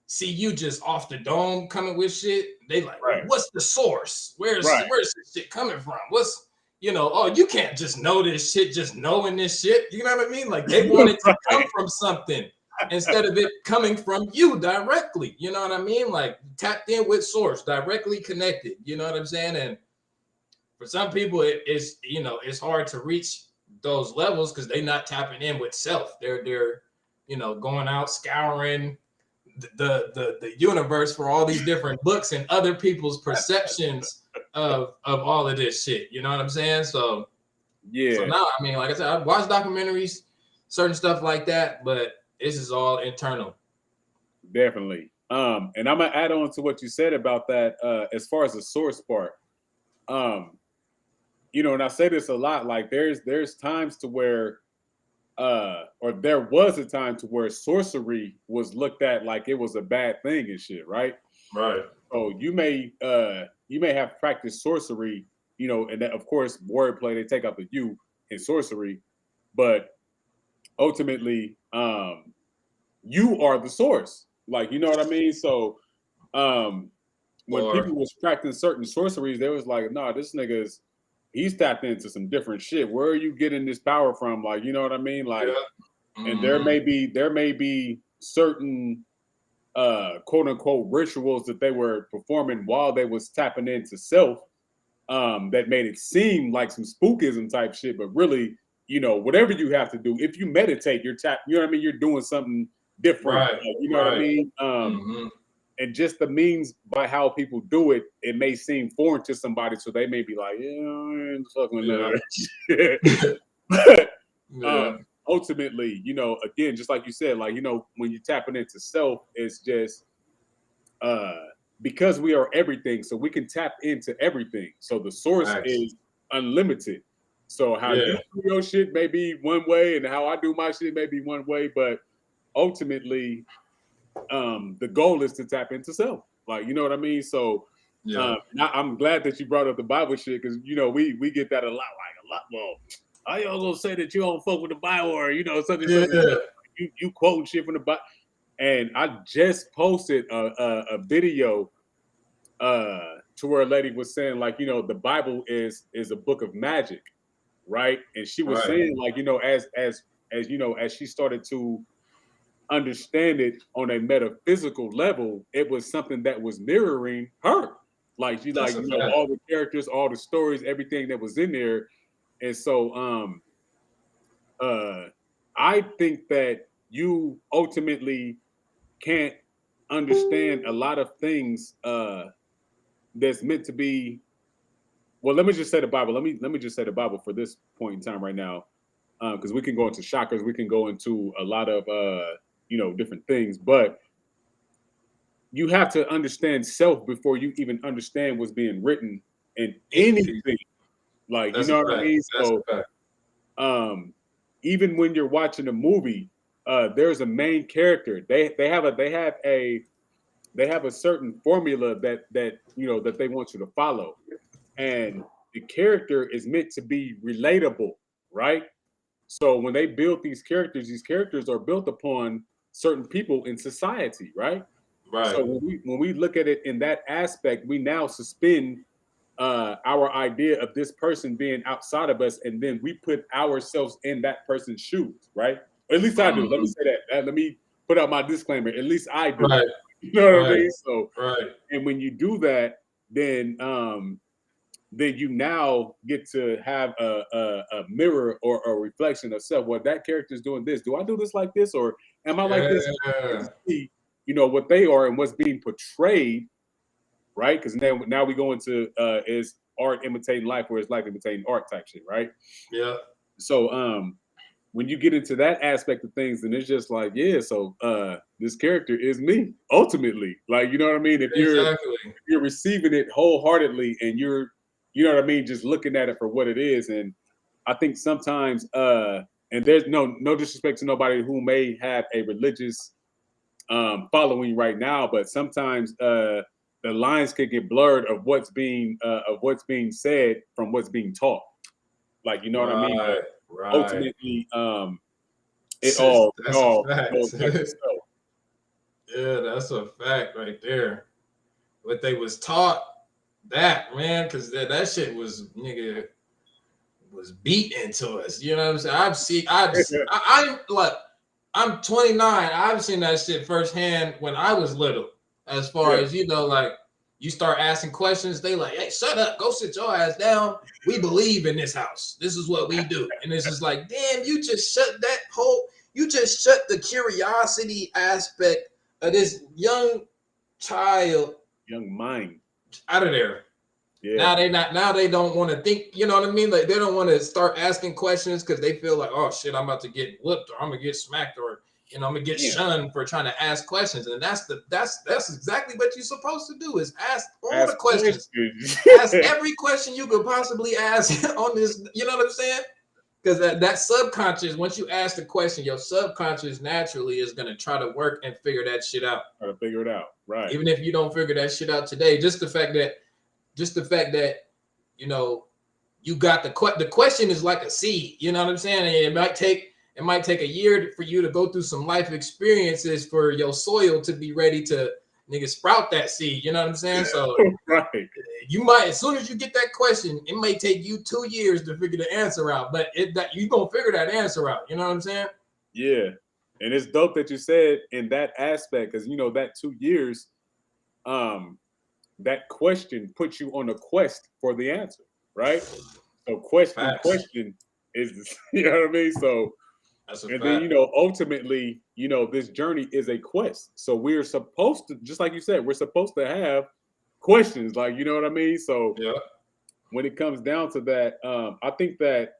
see you just off the dome coming with shit, they like,
right.
What's the source? Where's this shit coming from? What's, you know, oh, you can't just know this shit just knowing this shit. You know what I mean? Like they want it to come from something instead of it coming from you directly. You know what I mean? Like tapped in with source, directly connected. You know what I'm saying? And for some people, it's, you know, it's hard to reach those levels because they're not tapping in with self. They're you know, going out scouring the universe for all these different books and other people's perceptions of all of this shit. You know what I'm saying? So
yeah.
So now, I mean, like I said, I watch documentaries, certain stuff like that, but this is all internal.
Definitely. And I'm gonna add on to what you said about that as far as the source part. You know, and I say this a lot, like there's times to where or there was a time to where sorcery was looked at like it was a bad thing and shit, right?
Right.
So you may have practiced sorcery, you know, and that, of course, wordplay, they take out the you in sorcery, but ultimately, you are the source. Like, you know what I mean? So when people was practicing certain sorceries, they was like, nah, this nigga's he's tapped into some different shit. Where are you getting this power from? Like, you know what I mean? Like, and there may be certain quote unquote rituals that they were performing while they was tapping into self that made it seem like some spookism type shit, but really, you know, whatever you have to do, if you meditate, you know what I mean? You're doing something different.
Right.
Like, you know what I mean? And just the means by how people do it, it may seem foreign to somebody, so they may be like, yeah, I ain't fucking with none of that shit. But ultimately, you know, again, just like you said, like, you know, when you're tapping into self, it's just because we are everything, so we can tap into everything. So the source is unlimited. So how you do your shit may be one way, and how I do my shit may be one way, but ultimately, the goal is to tap into self. Like, you know what I mean? So I'm glad that you brought up the Bible shit, because, you know, we get that a lot. Well, how y'all gonna say that you don't fuck with the Bible, or, you know, something. You quoting shit from the Bible. And I just posted a video to where a lady was saying, like, you know, the Bible is a book of magic, right? And she was saying, like, you know, as you know, as she started to understand it on a metaphysical level, it was something that was mirroring her. Like, she, like, you know, all the characters, all the stories, everything that was in there. And so I think that you ultimately can't understand a lot of things that's meant to be. Well, let me just say the Bible. Let me just say the Bible for this point in time right now, because we can go into chakras, we can go into a lot of you know, different things, but you have to understand self before you even understand what's being written in anything. Like, you know what I mean? So even when you're watching a movie, there's a main character. They have a certain formula that you know that they want you to follow, and the character is meant to be relatable, right? So when they build these characters are built upon certain people in society, right?
Right.
So when we look at it in that aspect, we now suspend our idea of this person being outside of us, and then we put ourselves in that person's shoes, right? Or at least I do. Let me say that. Let me put out my disclaimer. At least I do.
Right.
You know what I
Right.
mean? So,
Right.
and when you do that, then you now get to have a mirror or a reflection of self. Well, that character is doing this. Do I do this like this, or am I like this?
Yeah.
See, you know what they are and what's being portrayed, right? Because now we go into is art imitating life or is life imitating art type shit, right?
Yeah.
So when you get into that aspect of things, then it's just like, yeah, so this character is me ultimately. Like, you know what I mean? If you're receiving it wholeheartedly and you're, you know what I mean, just looking at it for what it is. And I think sometimes and there's no disrespect to nobody who may have a religious following right now, but sometimes the lines can get blurred of what's being said from what's being taught. Like, you know what I mean? But ultimately, it all goes back to self.
Yeah, that's a fact right there. What they was taught, that man, because that shit was nigga was beat into us. You know what I'm saying? I'm like, I'm 29. I've seen that shit firsthand when I was little. As far as, you know, like, you start asking questions, they like, hey, shut up, go sit your ass down. We believe in this house. This is what we do. And it's just like, damn, you just shut the curiosity aspect of this young
mind
out of there.
Yeah.
Now they don't want to think, you know what I mean? Like, they don't want to start asking questions because they feel like, oh shit, I'm about to get whooped, or I'm gonna get smacked, or, you know, I'm gonna get shunned for trying to ask questions. And that's exactly what you're supposed to do, is ask all the questions. Ask every question you could possibly ask on this, you know what I'm saying? Because that subconscious, once you ask the question, your subconscious naturally is gonna try to work and figure that shit out.
Try to figure it out, right?
Even if you don't figure that shit out today, just the fact that, you know, you got the question is like a seed, you know what I'm saying? And it might take a year for you to go through some life experiences for your soil to be ready to nigga sprout that seed, you know what I'm saying? So
right.
You might, as soon as you get that question, it may take you 2 years to figure the answer out, but you gonna figure that answer out, you know what I'm saying?
Yeah. And it's dope that you said in that aspect, because, you know, that 2 years, that question puts you on a quest for the answer, right? So question is, you know what I mean? So, and then, you know, ultimately, you know, this journey is a quest. So we're supposed to, just like you said, we're supposed to have questions, like, you know what I mean? So when it comes down to that, I think that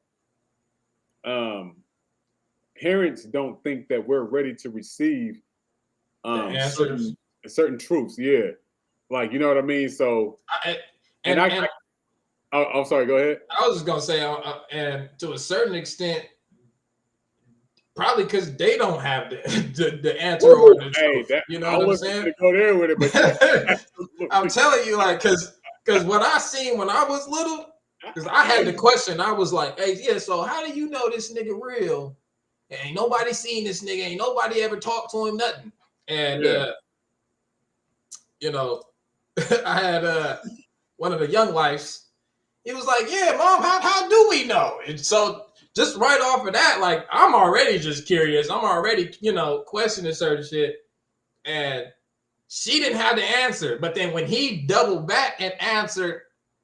parents don't think that we're ready to receive certain truths. Yeah. Like, you know what I mean? So, I'm sorry, go ahead.
I was just gonna say, and to a certain extent, probably because they don't have the answer or the truth. You know what I'm saying?
To go there with it, but
I'm telling you, like, because what I seen when I was little, because I had the question, I was like, hey, yeah, so how do you know this nigga real? Ain't nobody seen this nigga, ain't nobody ever talked to him, nothing. And you know, I had one of the young lives. He was like, yeah, mom, how do we know? And so just right off of that, like, I'm already just curious. I'm already, you know, questioning certain shit. And she didn't have the answer. But then when he doubled back and answered,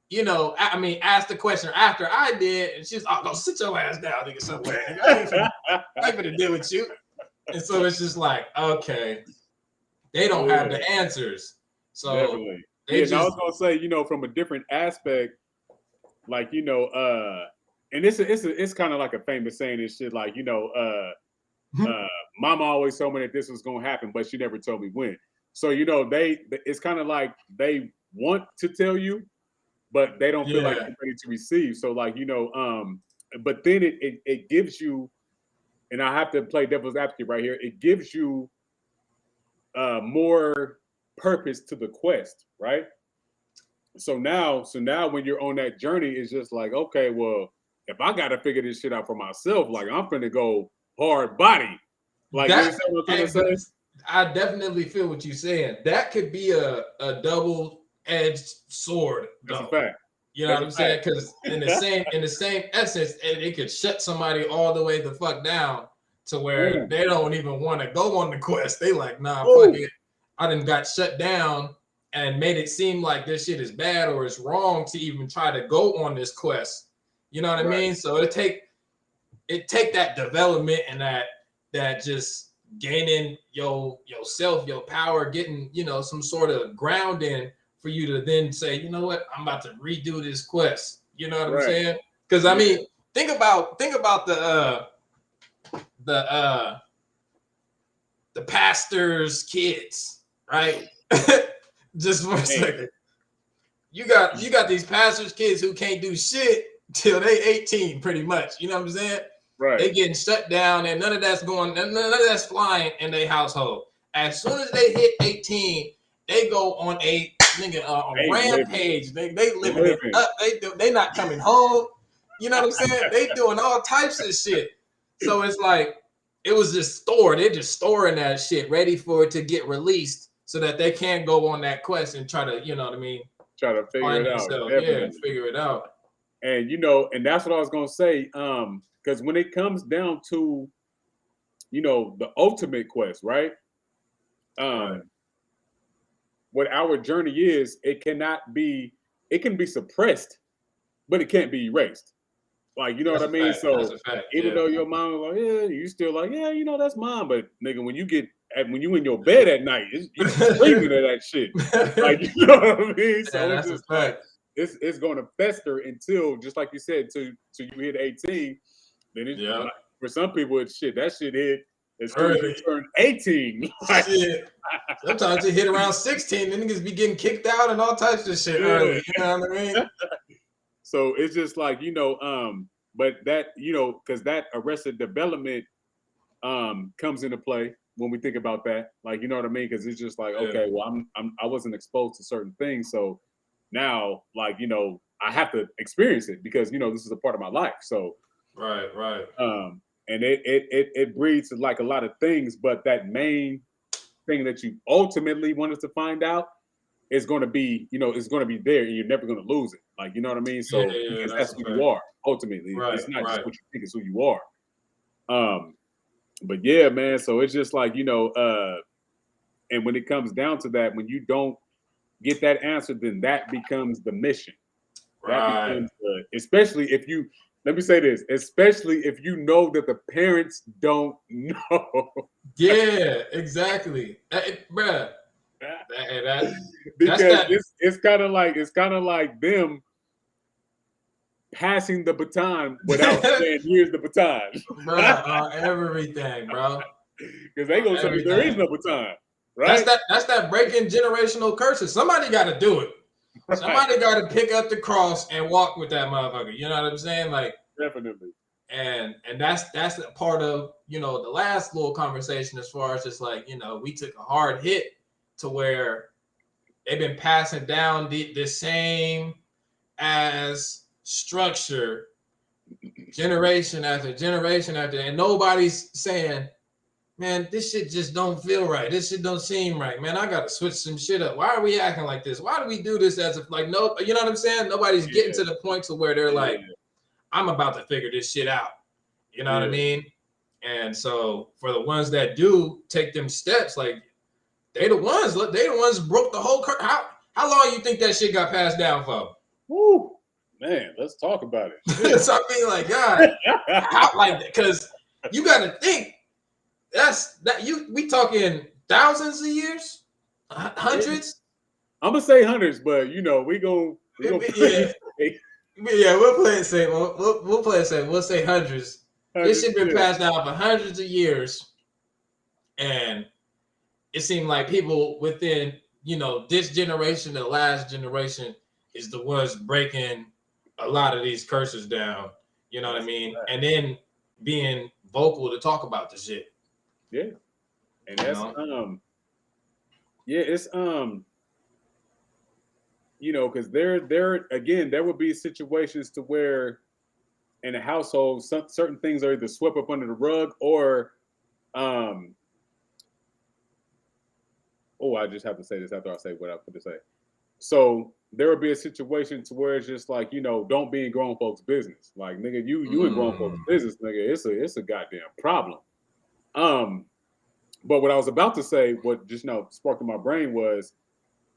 you know, I mean, asked the question after I did, and she's, oh, go sit your ass down, nigga, somewhere. I ain't gonna deal with you. And so it's just like, okay, they don't have the answers. So
definitely. I was gonna say, you know, from a different aspect, like, you know, and it's kind of like a famous saying and shit, like, you know, mama always told me that this was gonna happen, but she never told me when. So, you know, it's kind of like they want to tell you, but they don't feel like you're ready to receive. So, like, you know, but then it gives you, and I have to play devil's advocate right here, it gives you more purpose to the quest, right? So now when you're on that journey, it's just like, okay, well, if I got to figure this shit out for myself, like, I'm finna go hard body. Like, you understand what I'm trying to say?
I definitely feel what you're saying. That could be a double-edged sword,
That's a
though.
fact.
You know
That's
what I'm saying? Because in the same essence, it could shut somebody all the way the fuck down to where they don't even want to go on the quest. They like, nah, fuck it. I done got shut down and made it seem like this shit is bad or it's wrong to even try to go on this quest. You know what I mean? So it take that development and that just gaining yourself, your power, getting some sort of grounding for you to then say, you know what, I'm about to redo this quest. You know what I'm saying? Because I mean, think about the pastor's kids, right? Just for a second. You got these pastors' kids who can't do shit till they 18, pretty much. You know what I'm saying?
Right.
They getting shut down, and none of that's flying in their household. As soon as they hit 18, they go on a rampage. They living it up. They not coming home. You know what I'm saying? They doing all types of shit. So it's like it was just stored. They're just storing that shit, ready for it to get released, so that they can go on that quest and try to,
try to figure it out.
Yeah, figure it out.
And and that's what I was gonna say. Because when it comes down to, the ultimate quest, right? What our journey is, it can be suppressed, but it can't be erased. Like, you know what I mean? So even though your mom was like, yeah, you still like, yeah, that's mom. But nigga, when you in your bed at night, you screaming at that shit. Like, you know what I mean? So it's just like it's going to fester until, just like you said, till you hit 18. Then for some people, it's shit. That shit hit as soon as you turn 18. Like,
shit. Sometimes it hit around 16, then niggas be getting kicked out and all types of shit early. You know what I mean?
So it's just like, but that, because that arrested development comes into play when we think about that. Like, you know what I mean? Because it's just like, okay, well, I wasn't exposed to certain things. So now, like, I have to experience it because, this is a part of my life. So
right.
And it breeds like a lot of things, but that main thing that you ultimately wanted to find out is going to be, it's going to be there, and you're never going to lose it. Like, you know what I mean? So because that's who you are ultimately. It's not just what you think; it's who you are. But yeah, man. So it's just like, and when it comes down to that, when you don't get that answer, then that becomes the mission. That becomes especially if you. Let me say this, especially if you know that the parents don't know.
Yeah, exactly, bruh.
Because it's kind of like them passing the baton without saying, "Here's the baton."
Bro, everything, bro.
Because they gonna say there is no baton, right?
That's that breaking generational curses. Somebody got to do it. Right. Somebody got to pick up the cross and walk with that motherfucker. You know what I'm saying? Like,
definitely.
And that's a part of, the last little conversation, as far as just like, we took a hard hit to where they've been passing down the same as structure generation after generation after, and nobody's saying, man, this shit just don't feel right. This shit don't seem right, man. I gotta switch some shit up. Why are we acting like this? Why do we do this as if like, no, you know what I'm saying? Nobody's getting to the point to where they're like, I'm about to figure this shit out. You know what I mean? And so for the ones that do take them steps, like they the ones broke the whole curse. How long you think that shit got passed down for?
Woo, man, let's talk about it.
So I mean, like, God, because you got to think we talking thousands of years, hundreds.
I'm gonna say hundreds, but we gonna
we'll play it safe. We'll play it safe. We'll say hundreds. This shit been passed down for hundreds of years, and it seemed like people within, this generation, the last generation, is the ones breaking a lot of these curses down. You know what I mean? And then being vocal to talk about the shit.
Yeah, and that's it's because there would be situations to where in a household, certain things are either swept up under the rug or oh, I just have to say this after I say what I put to say. So there would be a situation to where it's just like, don't be in grown folks' business. Like, nigga, you in grown folks' business, nigga. It's a goddamn problem. But what I was about to say, what just now sparked in my brain was,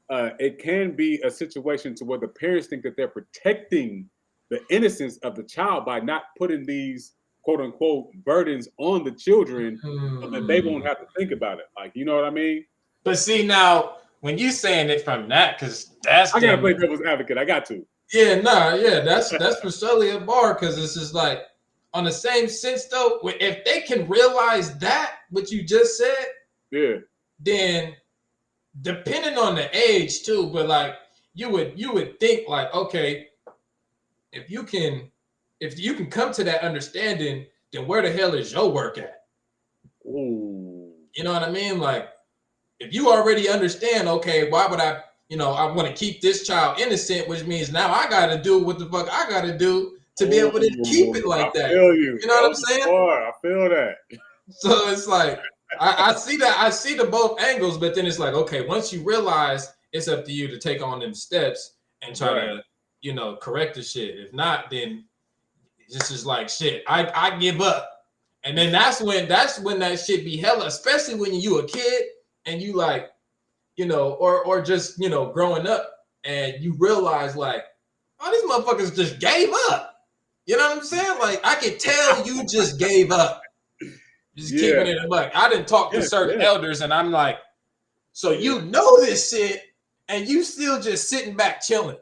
it can be a situation to where the parents think that they're protecting the innocence of the child by not putting these quote unquote burdens on the children so that they won't have to think about it. Like, you know what I mean?
But see, now when you saying it from that, because that's
I gotta play devil's advocate. I got to.
Yeah, that's for surely a bar, because it's just like on the same sense though. If they can realize that what you just said,
yeah,
then depending on the age too, but like you would think like, okay, if you can come to that understanding, then where the hell is your work at?
Ooh.
You know what I mean? Like, if you already understand, okay, why would I want to keep this child innocent, which means now I got to do what the fuck I got to do to be able to keep it like that.
I feel you.
You know what I'm saying?
I feel that.
So it's like, I see that. I see the both angles, but then it's like, okay, once you realize, it's up to you to take on them steps and try to, correct the shit. If not, then this is like shit. I give up. And then that's when that shit be hella, especially when you a kid and you like, or just, growing up and you realize like, oh, these motherfuckers just gave up. You know what I'm saying? Like, I can tell you just gave up. Just keeping it like, I didn't talk to certain elders and I'm like, so you know this shit and you still just sitting back chilling.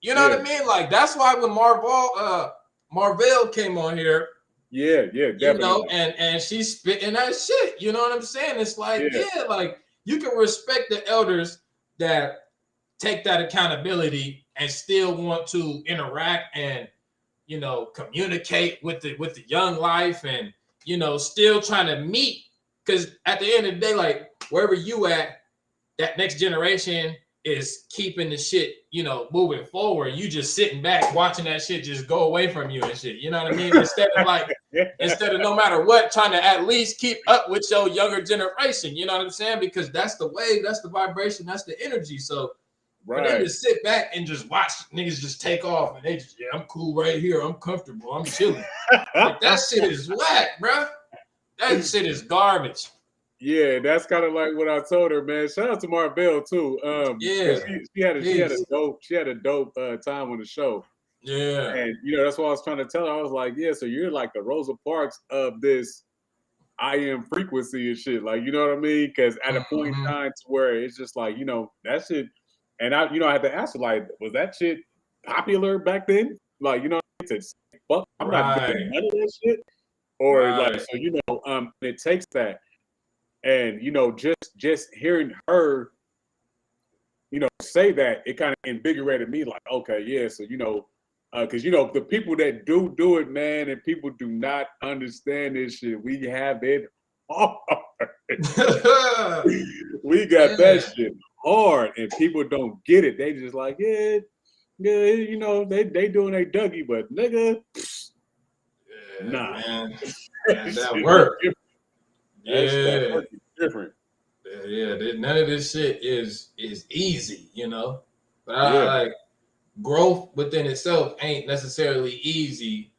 You know what I mean? Like, that's why when Marvell came on here, definitely. And she's spitting that shit. You know what I'm saying? It's like, like you can respect the elders that take that accountability and still want to interact and communicate with the young life and still trying to meet, because at the end of the day, like wherever you at, that next generation is keeping the shit, moving forward. You just sitting back watching that shit just go away from you and shit. You know what I mean? Instead of no matter what, trying to at least keep up with your younger generation. You know what I'm saying? Because that's the wave, that's the vibration, that's the energy. So for them to sit back and just watch niggas just take off and they just, I'm cool right here, I'm comfortable, I'm chilling. Like, that shit is whack, bro. That shit is garbage.
Yeah, that's kind of like what I told her, man. Shout out to Marvell too. She had a dope time on the show.
Yeah,
and that's what I was trying to tell her. I was like, so you're like the Rosa Parks of this I am frequency and shit. Like, you know what I mean? Because at a point in time to where it's just like, that shit. And I had to ask her, like, was that shit popular back then? Like, to fuck, I'm not doing none of that shit. Or like, so it takes that. And just hearing her, say that, it kind of invigorated me. Like, okay, so because the people that do it, man, and people do not understand this shit. We have it hard. We got that shit hard, and people don't get it. They just like, they doing a Dougie, but nigga, nah,
man, that work.
That different.
None of this shit is easy, But I like growth within itself ain't necessarily easy,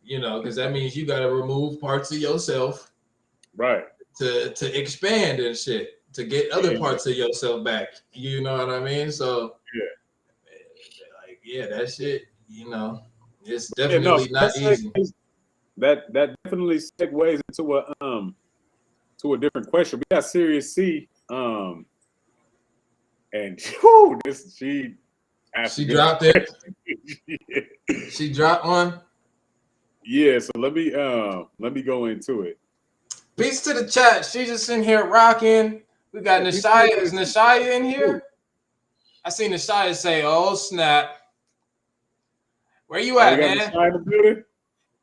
because that means you got to remove parts of yourself,
right,
to expand and shit, to get other parts of yourself back. You know what I mean? So that shit, it's definitely not easy.
That definitely segues into a different question. We got Serious C, and she
dropped it. She dropped one.
Yeah, so let me go into it.
Peace to the chat. She's just in here rocking. We got Nashaya. Is Nashaya in here? I seen Nashaya say, "Oh snap! Where you at, man?"
Nashaya in the building?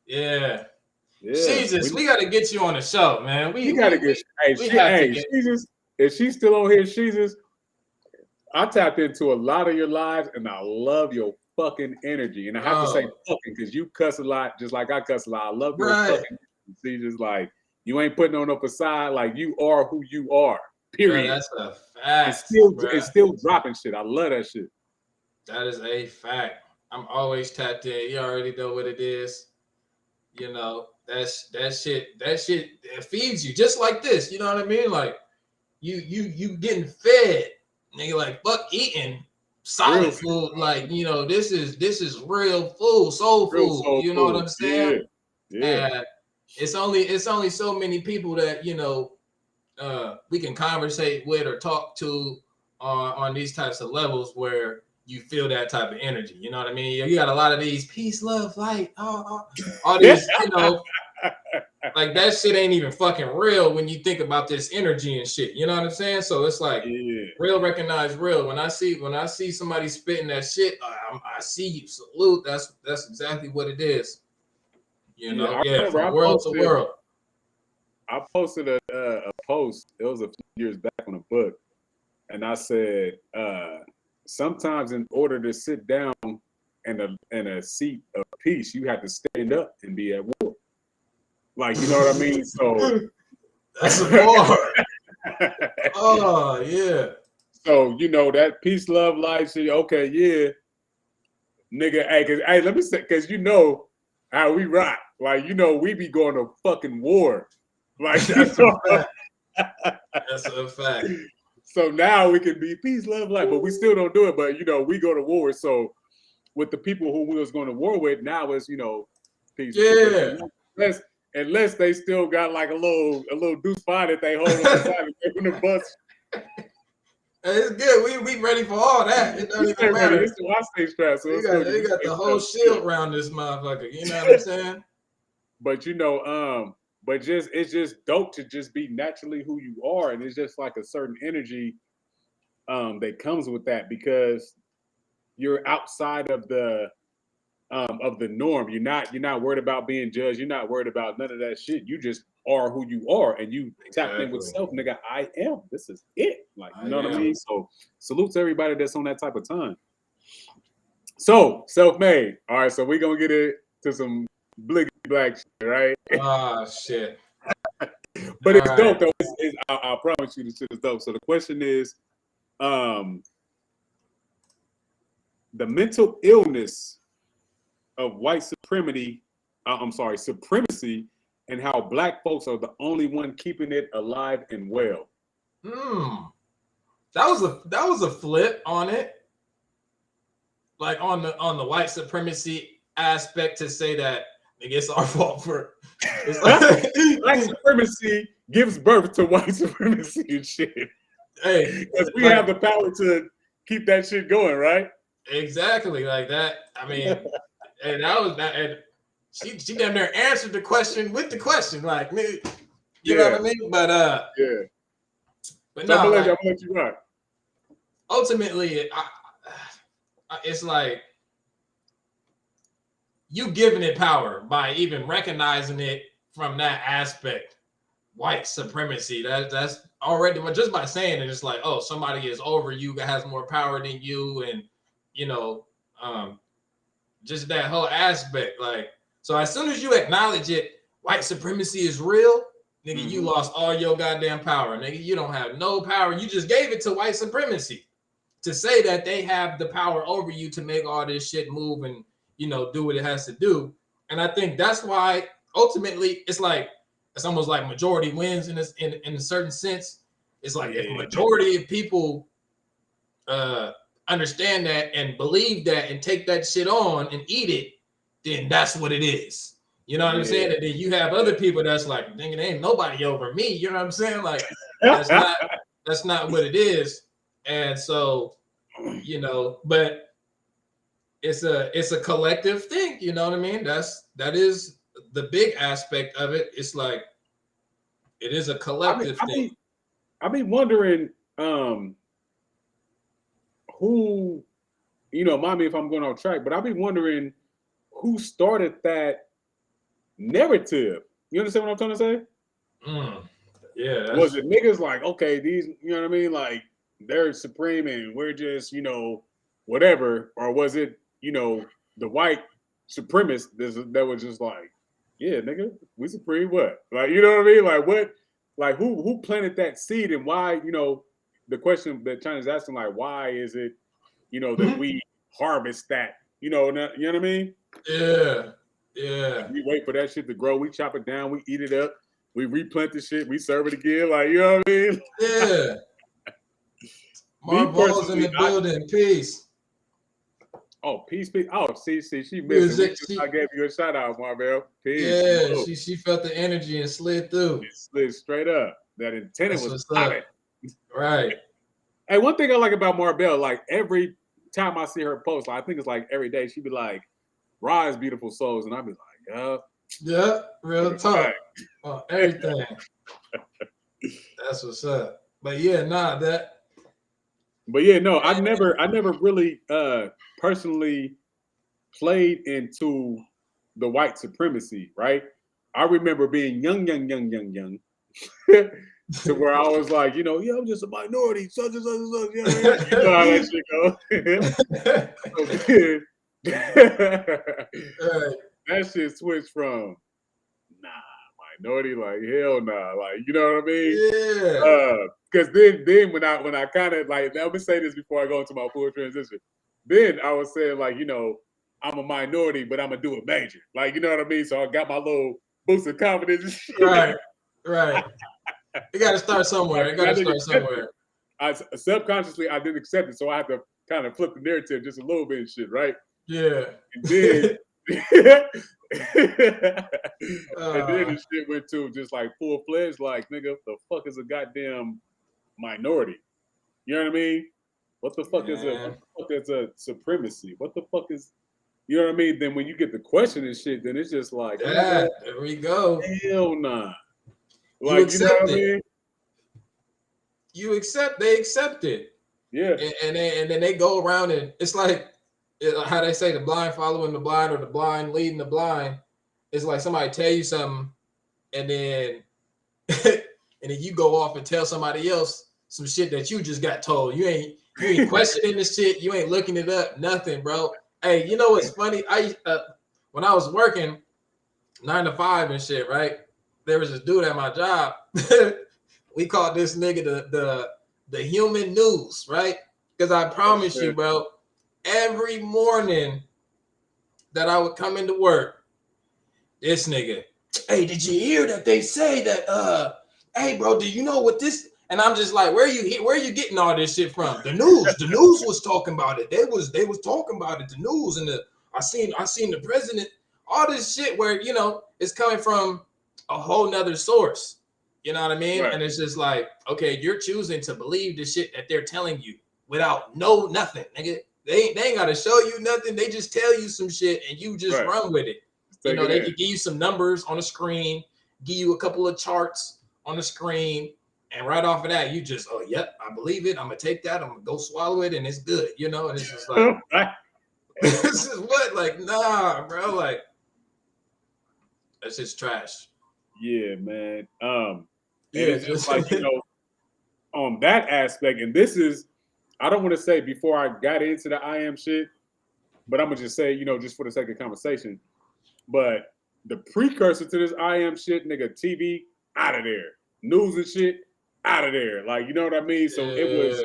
Yeah. Jesus, we got to get you on the show, man. We got to get.
Jesus, if she's still on here, Jesus, I tapped into a lot of your lives, and I love your fucking energy. And I have to say fucking because you cuss a lot, just like I cuss a lot. I love your fucking energy. See, just like you ain't putting on a facade, like you are who you are. Period.
Yeah, that's a fact.
It's still dropping shit. I love that shit.
That is a fact. I'm always tapped in. You already know what it is. You know, that shit it feeds you just like this. You know what I mean? Like you getting fed. Nigga, like fuck eating solid food. Like, you know, this is real food, soul food. You know what I'm saying?
Yeah.
And it's only so many people that, you know, we can conversate with or talk to on these types of levels where you feel that type of energy. You know what I mean? You got a lot of these peace, love, light, all these, you know, like that shit ain't even fucking real when you think about this energy and shit. You know what I'm saying? So it's like real recognize real. When I see somebody spitting that shit, I see you. Salute. That's exactly what it is. You know, from world to world.
I posted a post. It was a few years back on a book, and I said, sometimes in order to sit down in a seat of peace, you have to stand up and be at war. Like, you know what I mean? So
that's a bar. Oh yeah.
So you know that peace, love, life. Shit, okay, yeah, nigga. Hey, let me say, cause you know how we rock. Like, you know, we be going to fucking war. Like that's a fact.
That's a fact.
So now we can be peace, love, life, but we still don't do it. But you know, we go to war. So with the people who we was going to war with, now it's, you know, peace.
Yeah.
Unless they still got like a little deuce fire that they hold on the side and the bus.
It's good. We ready for all that. It don't even matter.
It's the stay strapped. So
you got the whole shield around this motherfucker. You know what I'm saying?
But you know, but it's just dope to just be naturally who you are, and it's just like a certain energy that comes with that because you're outside of the norm. You're not worried about being judged. You're not worried about none of that shit. You just are who you are, and you tap in with self, nigga. I am. This is it. Like, you know what I mean? So salute to everybody that's on that type of time. So self-made. All right, so we're gonna get into some bliggy black shit, right?
Oh shit.
But it's dope though. I promise you this shit is dope. So the question is, the mental illness of white supremacy, and how black folks are the only one keeping it alive and well.
That was a flip on it. Like on the white supremacy aspect, to say that it's our fault for it's like,
black supremacy gives birth to white supremacy and shit.
Hey,
because we have the power to keep that shit going, right?
Exactly, like that. I mean, and that was that. And she damn near answered the question with the question, like, you know what I mean? But
yeah.
But
so
no,
I'm
like,
gonna let you rock.
Ultimately, it's like you giving it power by even recognizing it from that aspect. White supremacy. That's already, just by saying it, it's like, oh, somebody is over you, that has more power than you, and you know, just that whole aspect. Like, so as soon as you acknowledge it, white supremacy is real, nigga, you lost all your goddamn power, nigga. You don't have no power. You just gave it to white supremacy to say that they have the power over you to make all this shit move and, you know, do what it has to do. And I think that's why ultimately it's like, it's almost like majority wins in a certain sense. It's like if majority of people understand that and believe that and take that shit on and eat it, then that's what it is. You know what I'm saying? And then you have other people that's like, nigga, there ain't nobody over me. You know what I'm saying? Like, that's not what it is. And so, you know, but it's a collective thing. You know what I mean? That is the big aspect of it. It's like it is a collective thing.
I be wondering who, you know, mind me if I'm going off track, but I be wondering who started that narrative. You understand what I'm trying to say?
Yeah.
Was it niggas like, okay, these, you know what I mean? Like, they're supreme and we're just, you know, whatever. Or was it, you know, the white supremacists that was just like, yeah, nigga, we supreme what? Like, you know what I mean? Like, what? like who planted that seed and why, the question that China's asking, like, why is it, that we harvest that, you know what I mean?
Yeah. Yeah.
We wait for that shit to grow, we chop it down, we eat it up, we replant the shit, we serve it again, like, you know what I mean?
Yeah.
Me
Marvel's in
personally,
the building. Peace.
Oh, peace. Oh, see, she
Was
missing.
it,
I gave you a shout out, Marvel. Peace.
yeah, she felt the energy and slid through.
It slid straight up. That antenna
That's
was
what's
popping.
up. Right.
Hey, one thing I like about Marbell, like every time I see her post, I think it's like every day, she be like, "Rise, beautiful souls," and I be like,
Yeah, real talk. Everything. That's what's up. But yeah, nah, that.
But yeah, no, I never really personally played into the white supremacy, right? I remember being young, to where I was like, yeah, I'm just a minority, such and such and such. Yeah. You know how that shit goes.
Right.
That shit switched from minority, like hell nah, like you know what I mean?
Yeah.
Because then when I kind of like, let me say this before I go into my full transition. Then I was saying like, I'm a minority, but I'm gonna do it major, like you know what I mean. So I got my little boost of confidence.
Right. You got to start somewhere. You got to start somewhere.
Subconsciously I didn't accept it, so I had to kind of flip the narrative just a little bit and shit, right?
Yeah.
And then and then the shit went to just like full fledged, like nigga, the fuck is a goddamn minority? You know what I mean? What the fuck is a supremacy? What the fuck is, you know what I mean? Then when you get the question and shit, then it's just like,
there we go.
Hell nah.
Like, you accept
know what I mean?
They accept it.
Yeah.
And then they go around and it's like how they say the blind following the blind or the blind leading the blind. It's like somebody tell you something and then you go off and tell somebody else some shit that you just got told. You ain't questioning the shit. You ain't looking it up. Nothing, bro. Hey, you know what's funny? When I was working 9 to 5 and shit, right? There was this dude at my job. We called this nigga the human news, right? Because I promise you, bro, every morning that I would come into work, this nigga, hey, did you hear that they say that hey bro, do you know what this? And I'm just like, where are you getting all this shit from? The news was talking about it. They was talking about it. The news and I seen the president, all this shit where it's coming from a whole nother source. You know what I mean? Right. And it's just like, okay, you're choosing to believe the shit that they're telling you without nothing, nigga. They ain't gotta show you nothing. They just tell you some shit and you just run with it. They could give you some numbers on the screen, give you a couple of charts on the screen, and right off of that, you just, oh, yep, I believe it. I'm gonna take that. I'm gonna go swallow it, and it's good, And it's just like, this is what, like, nah, bro, like, that's just trash.
Yeah, man. And it's just like on that aspect, and this is, I don't want to say before I got into the I am shit, but I'm gonna just say, just for the sake of conversation. But the precursor to this I am shit, nigga, TV out of there, news and shit out of there. Like, you know what I mean? So it was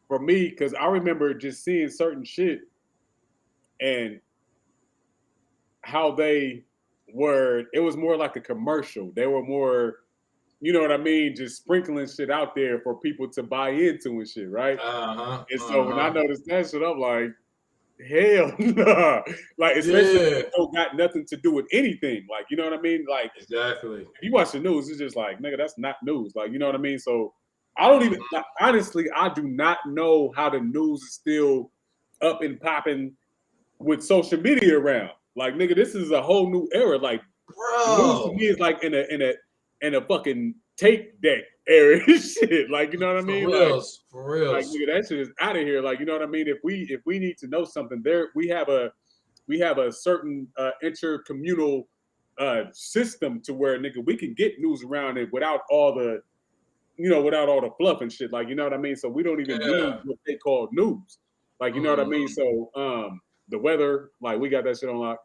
for me because I remember just seeing certain shit and how they were. It was more like a commercial. They were more, you know what I mean, just sprinkling shit out there for people to buy into and shit, right? And so when I noticed that shit, I'm like, hell nah. Like, especially if it don't got nothing to do with anything. Like, you know what I mean? Like,
exactly.
If you watch the news, it's just like, nigga, that's not news. Like, you know what I mean? So I don't even, honestly, I do not know how the news is still up and popping with social media around. Like, nigga, this is a whole new era. Like, news to me is like in a fucking tape deck era shit. Like, you know what I mean?
For real.
Like, nigga, that shit is out of here. Like, you know what I mean? If we need to know something, we have a certain intercommunal system to where, nigga, we can get news around it without all the fluff and shit. Like, you know what I mean? So we don't even need what they call news. Like, you know what I mean? So the weather, like, we got that shit on lock.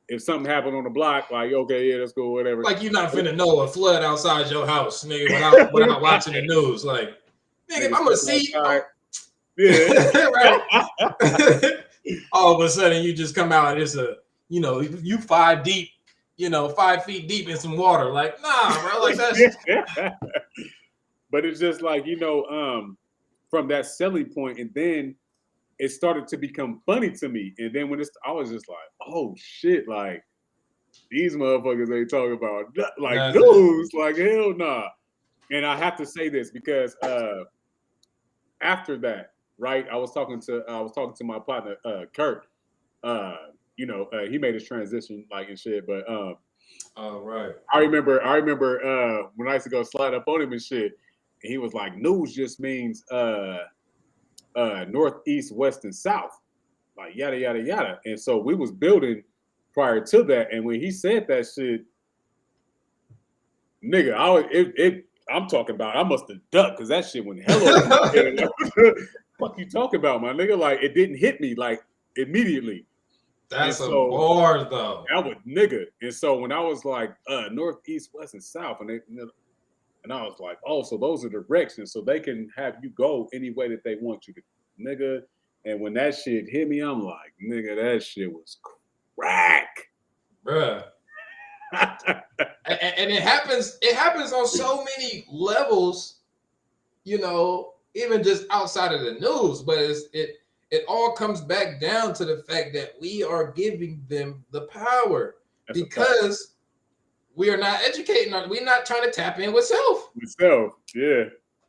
if something happened on the block, like, okay, yeah, let's go, whatever.
Like you're not finna know a flood outside your house, nigga, without watching the news. Like, nigga, if I'm gonna see,
yeah,
right. All of a sudden, you just come out. It's you 5 deep, 5 feet deep in some water. Like, nah, bro. Like that's.
But it's just like from that selling point, and then it started to become funny to me. And then I was just like, oh shit, like these motherfuckers ain't talking about like news, like hell nah. And I have to say this because after that, right, I was talking to my partner Kurt. He made his transition like and shit, but
right.
I remember when I used to go slide up on him and shit, and he was like, news just means north, east, west, and south, like yada yada yada. And so we was building prior to that, and when he said that shit, nigga, I'm talking about I must have ducked because that shit went hell over my head. Like, fuck you talking about, my nigga? Like it didn't hit me like immediately.
That's a bar though.
That was nigga. And so when I was like north, east, west, and south, and I was like, oh, so those are directions, so they can have you go any way that they want you to, nigga. And when that shit hit me, I'm like, nigga, that shit was crack,
bruh. and it happens on so many levels, even just outside of the news. But it all comes back down to the fact that we are giving them the power. That's because we are not educating. We're not trying to tap in with self.
Yeah.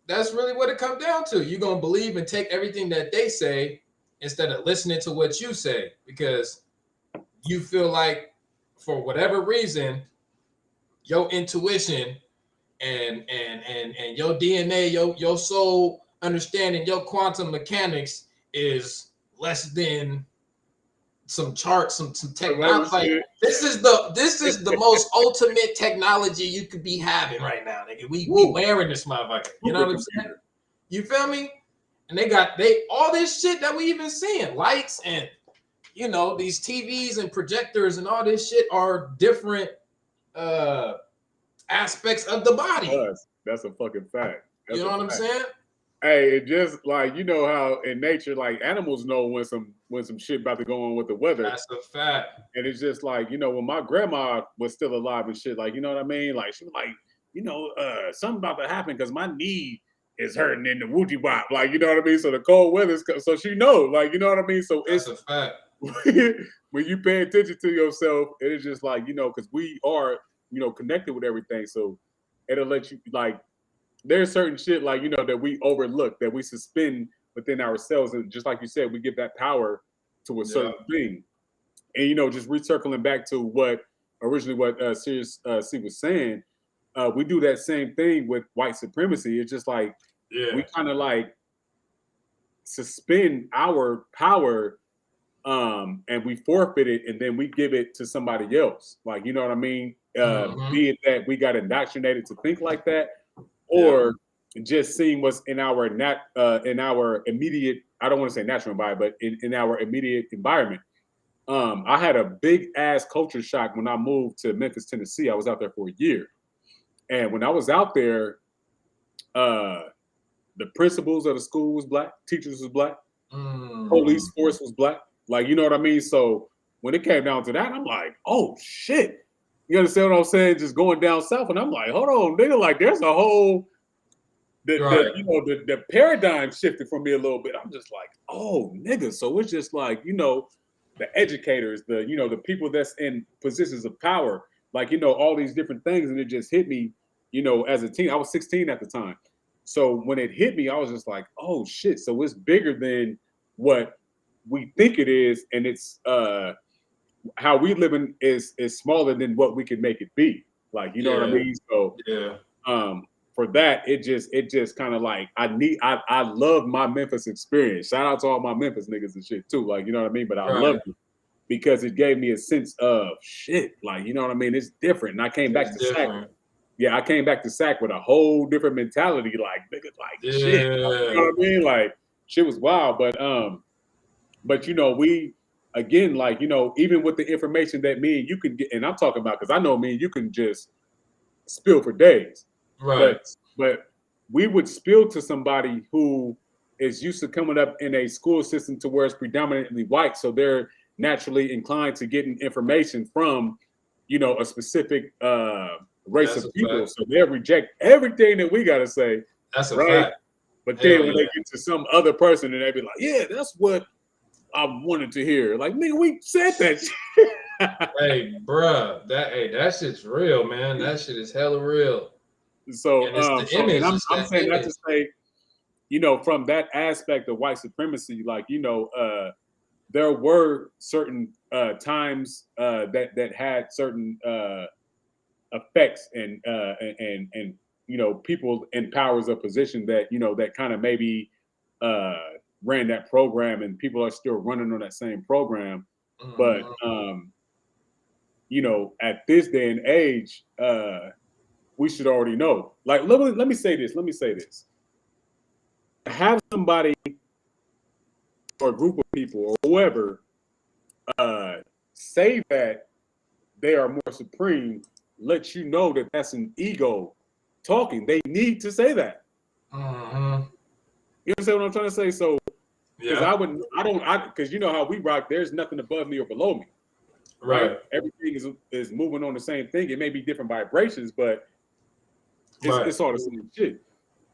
That's really what it comes down to. You're going to believe and take everything that they say instead of listening to what you say, because you feel like for whatever reason, your intuition and your DNA, your soul understanding, your quantum mechanics is less than some charts, some technology. Like this is the most ultimate technology you could be having right now, nigga. We wearing this motherfucker. You know what I'm saying? You feel me? And they all this shit that we even seeing, lights and these TVs and projectors and all this shit are different aspects of the body.
That's a fucking fact.
You know what I'm saying?
Hey, it just like how in nature, like animals know when some shit about to go on with the weather.
That's a fact.
And it's just like, when my grandma was still alive and shit, like, you know what I mean? Like she was like, something about to happen because my knee is hurting in the Wooty Wop. Like, you know what I mean? So the cold weather's so she knows, like, you know what I mean? So
that's a fact.
When you pay attention to yourself, it is just like, because we are, connected with everything. So it'll let you like. There's certain shit like, that we overlook, that we suspend within ourselves. And just like you said, we give that power to a certain thing. And, just recircling back to what Sirius C was saying, we do that same thing with white supremacy. It's just like, we kind of like suspend our power and we forfeit it, and then we give it to somebody else. Like, you know what I mean? Be it that we got indoctrinated to think like that, or just seeing what's in our immediate, I don't want to say natural environment, but in our immediate environment. I had a big ass culture shock when I moved to Memphis, Tennessee. I was out there for a year. And when I was out there, the principals of the school was black, teachers was black, police force was black. Like, you know what I mean? So when it came down to that, I'm like, oh shit. You understand what I'm saying? Just going down south, and I'm like, hold on, nigga, like there's a whole the paradigm shifted for me a little bit. I'm just like, oh nigga. So it's just like, the educators, the people that's in positions of power, like, all these different things. And it just hit me, as a teen. I was 16 at the time. So when it hit me, I was just like, oh shit. So it's bigger than what we think it is, and it's how we live in is smaller than what we can make it be. Like, you know what I mean? So for that, it just kind of like I love my Memphis experience. Shout out to all my Memphis niggas and shit too. Like, you know what I mean? But I loved it because it gave me a sense of shit. Like, you know what I mean? It's different. And I came back to SAC. Yeah, I came back to SAC with a whole different mentality. Like, niggas, like shit. You know what I mean? Like, shit was wild. But we again, like, you know, even with the information that me and you can get, and I'm talking about, because I know me and you can just spill for days.
Right.
But we would spill to somebody who is used to coming up in a school system to where it's predominantly white, so they're naturally inclined to getting information from, you know, a specific race of people. So they'll reject everything that we gotta say.
That's a
right?
fact.
But then when they get to some other person and they be like, yeah, that's what I wanted to hear. Like, nigga, we said that shit.
Hey, bruh, that shit's real, man. That shit is hella real.
So,
and it's the image.
I'm saying that to say, you know, from that aspect of white supremacy, like, you know, there were certain times that had certain effects and you know, people in powers of position that, you know, that kind of maybe ran that program, and people are still running on that same program. But you know, at this day and age, we should already know. Like, let me say this. Let me say this. Have somebody or a group of people or whoever say that they are more supreme, let you know that that's an ego talking. They need to say that. You understand what I'm trying to say? So, because because you know how we rock. There's nothing above me or below me. Right. Everything is moving on the same thing. It may be different vibrations, but it's all the same shit.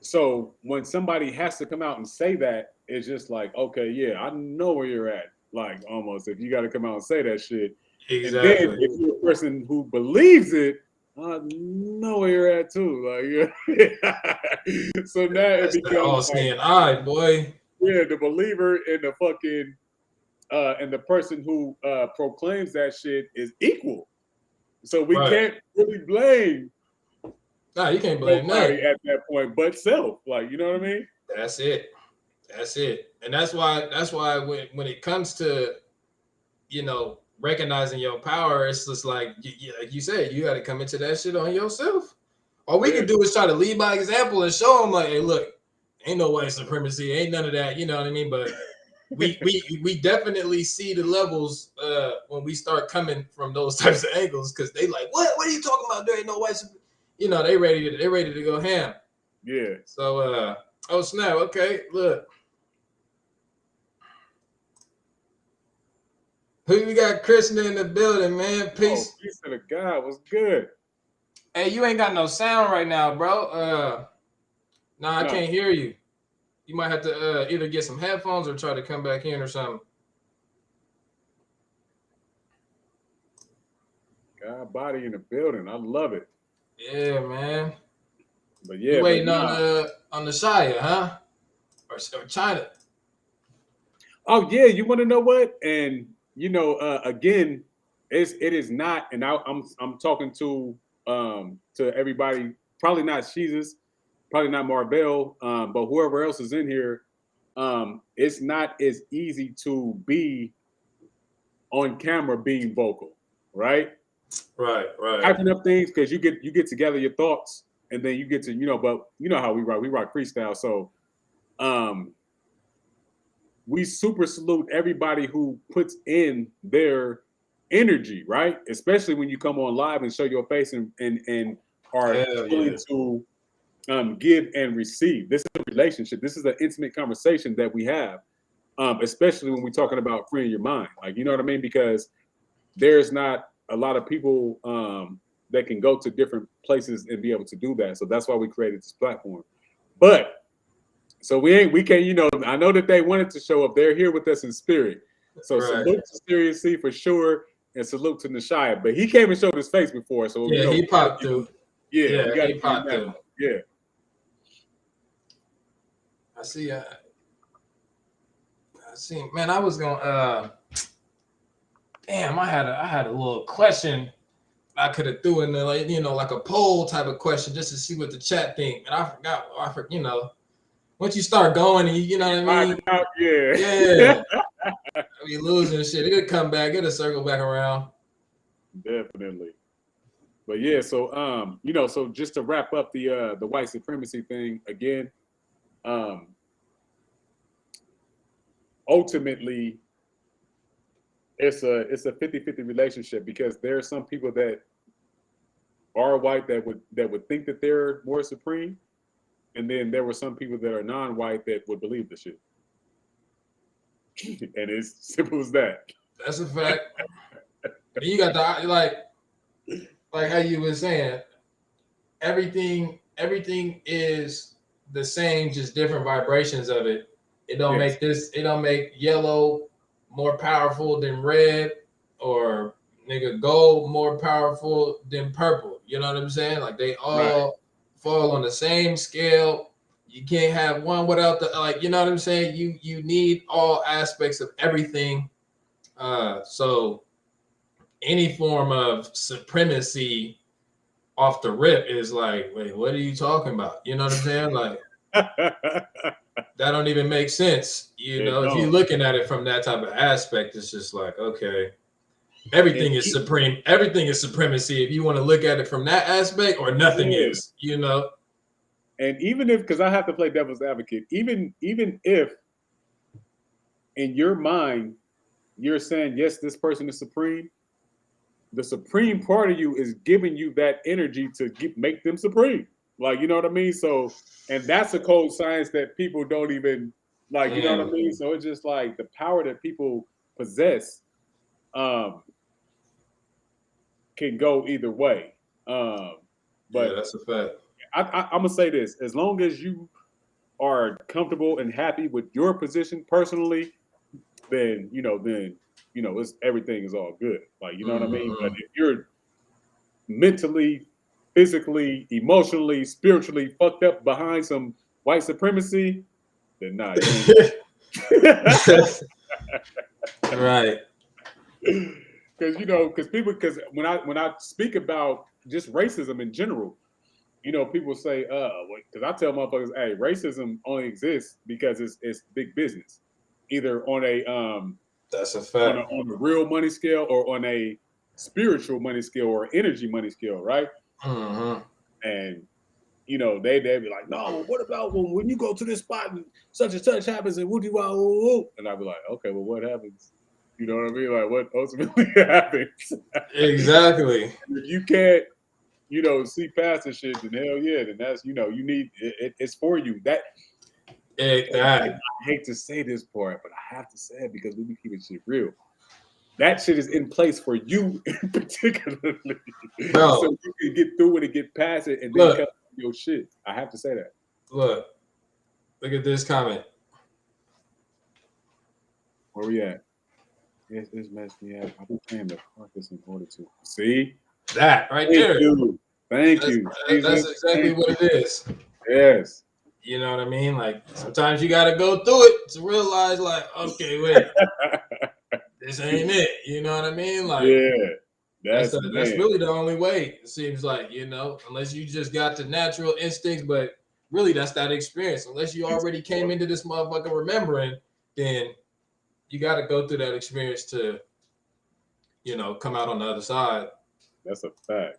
So when somebody has to come out and say that, it's just like, okay, yeah, I know where you're at. Like, almost, if you got to come out and say that shit. Exactly. And then if you're a person who believes it, I know where you're at too. Like, yeah. So now it becomes all seeing eye, boy. Yeah, the believer and the fucking and the person who proclaims that shit is equal. So we can't really blame.
No, you can't blame nobody
at that point, but self. Like, you know what I mean?
That's it. That's it. And that's why when it comes to, you know, recognizing your power, it's just like you said, you got to come into that shit on yourself. All we can do is try to lead by example and show them, like, hey, look, ain't no white supremacy, ain't none of that. You know what I mean? But we definitely see the levels when we start coming from those types of angles, because they like, what are you talking about? There ain't no white supremacy. You know, they ready to go ham.
Yeah.
So oh snap, okay, look. Who we got? Krishna in the building, man. Peace.
Oh, peace to the God. What's good?
Hey, you ain't got no sound right now, bro. Nah, I can't hear you. You might have to either get some headphones or try to come back in or something.
God body in the building. I love it.
Yeah, man.
But yeah,
you waiting on the Shia, huh? Or China?
Oh yeah, you want to know what? And you know, again, it is not. And I'm talking to everybody. Probably not Jesus, probably not Marvell, but whoever else is in here. It's not as easy to be on camera being vocal, right?
Right.
Typing up things, because you get together your thoughts, and then you get to, you know, but you know how we rock freestyle. So we super salute everybody who puts in their energy, right? Especially when you come on live and show your face and are willing to give and receive. This is a relationship. This is an intimate conversation that we have, especially when we're talking about freeing your mind. Like, you know what I mean? Because there's not a lot of people that can go to different places and be able to do that. So that's why we created this platform. But so we can't, you know, I know that they wanted to show up. They're here with us in spirit. So salute to Serious C for sure, and salute to Nashia. But he came and showed his face before, so
yeah,
you know,
he popped through.
Yeah, we got
he popped through.
Yeah,
I see. Man, I was gonna. Damn, I had a little question I could have threw in there, like, you know, like a poll type of question, just to see what the chat think. And I forgot. You know, once you start going, and you know what I mean? Yeah. I be losing shit. It'll come back. It'll circle back around.
Definitely. But yeah, so you know, so just to wrap up the white supremacy thing again, ultimately, it's a 50-50 relationship, because there are some people that are white that would think that they're more supreme, and then there were some people that are non-white that would believe the shit. And it's simple as that.
That's a fact. You got the like how you were saying, everything is the same, just different vibrations of it. It don't make yellow more powerful than red, or nigga gold more powerful than purple. You know what I'm saying? Like they all fall on the same scale. You can't have one without the, like, you know what I'm saying? You need all aspects of everything. So any form of supremacy off the rip is like, wait, what are you talking about? You know what I'm saying? Like that don't even make sense. You know, if you're looking at it from that type of aspect, it's just like, okay, everything is supreme. Everything is supremacy. If you want to look at it from that aspect, or nothing is, you know.
And even if, because I have to play devil's advocate, even if in your mind you're saying, yes, this person is supreme, the supreme part of you is giving you that energy to make them supreme. Like, you know what I mean? So, and that's a cold science that people don't even, like, you know what I mean? So it's just like the power that people possess can go either way. But
yeah, that's a fact. I'm
gonna say this: as long as you are comfortable and happy with your position personally, then it's everything is all good. Like, you know what I mean? But if you're mentally, physically, emotionally, spiritually fucked up behind some white supremacy, then nah.
Right.
Because when I speak about just racism in general, people say, because I tell motherfuckers, hey, racism only exists because it's big business, either on a
that's a fact,
on a real money scale, or on a spiritual money scale, or energy money scale, right?
Mm-hmm.
And they'd be like, no, what about when you go to this spot and such happens and woody wow, and I'd be like, okay, well, what happens? You know what I mean? Like, what ultimately happens?
Exactly.
If you can't, see past the shit, then hell yeah, then that's, you need it's for you. That I hate to say this part, but I have to say it because we be keeping shit real. That shit is in place for you particularly, so you can get through it and get past it, and then cut your shit. I have to say that.
Look at this comment.
Where we at? Yes, this messed me up. I became the carcass in order to see
that right there.
Thank you.
That's exactly what it is.
Yes.
You know what I mean? Like, sometimes you got to go through it to realize, like, okay, wait, this ain't it. You know what I mean? Like,
yeah,
that's really the only way. It seems like, unless you just got the natural instincts, but really that's that experience. Unless you already came into this motherfucker remembering, then you got to go through that experience to, come out on the other side.
That's a fact.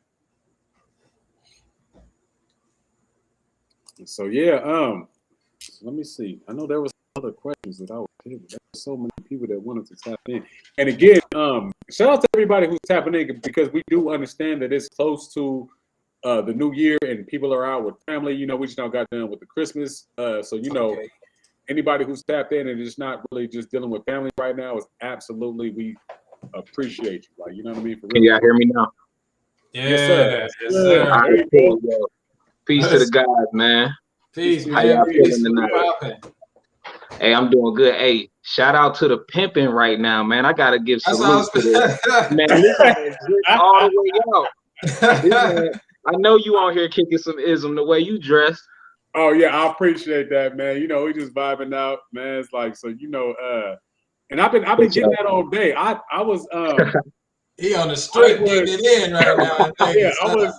So yeah, let me see. I know there was other questions that I was hitting. There were so many people that wanted to tap in. And again, shout out to everybody who's tapping in, because we do understand that it's close to the new year and people are out with family. We just now got done with the Christmas. Anybody who's tapped in and is not really just dealing with family right now, is absolutely, we appreciate you. Like, you know what I mean? For real.
Can y'all hear me now?
Yeah, yes, sir. Yes, sir.
All right, cool, yo. Peace to the guys, man.
Peace,
How y'all feeling tonight? Hey, I'm doing good. Hey, shout out to the pimping right now, man. I gotta give salute to this. Man, this man all the way out. I know you on here kicking some ism the way you dress.
Oh yeah, I appreciate that, man. We just vibing out, man. It's like, so and I've been getting that all day. I was
he on the street getting it in right now.
Yeah, I was.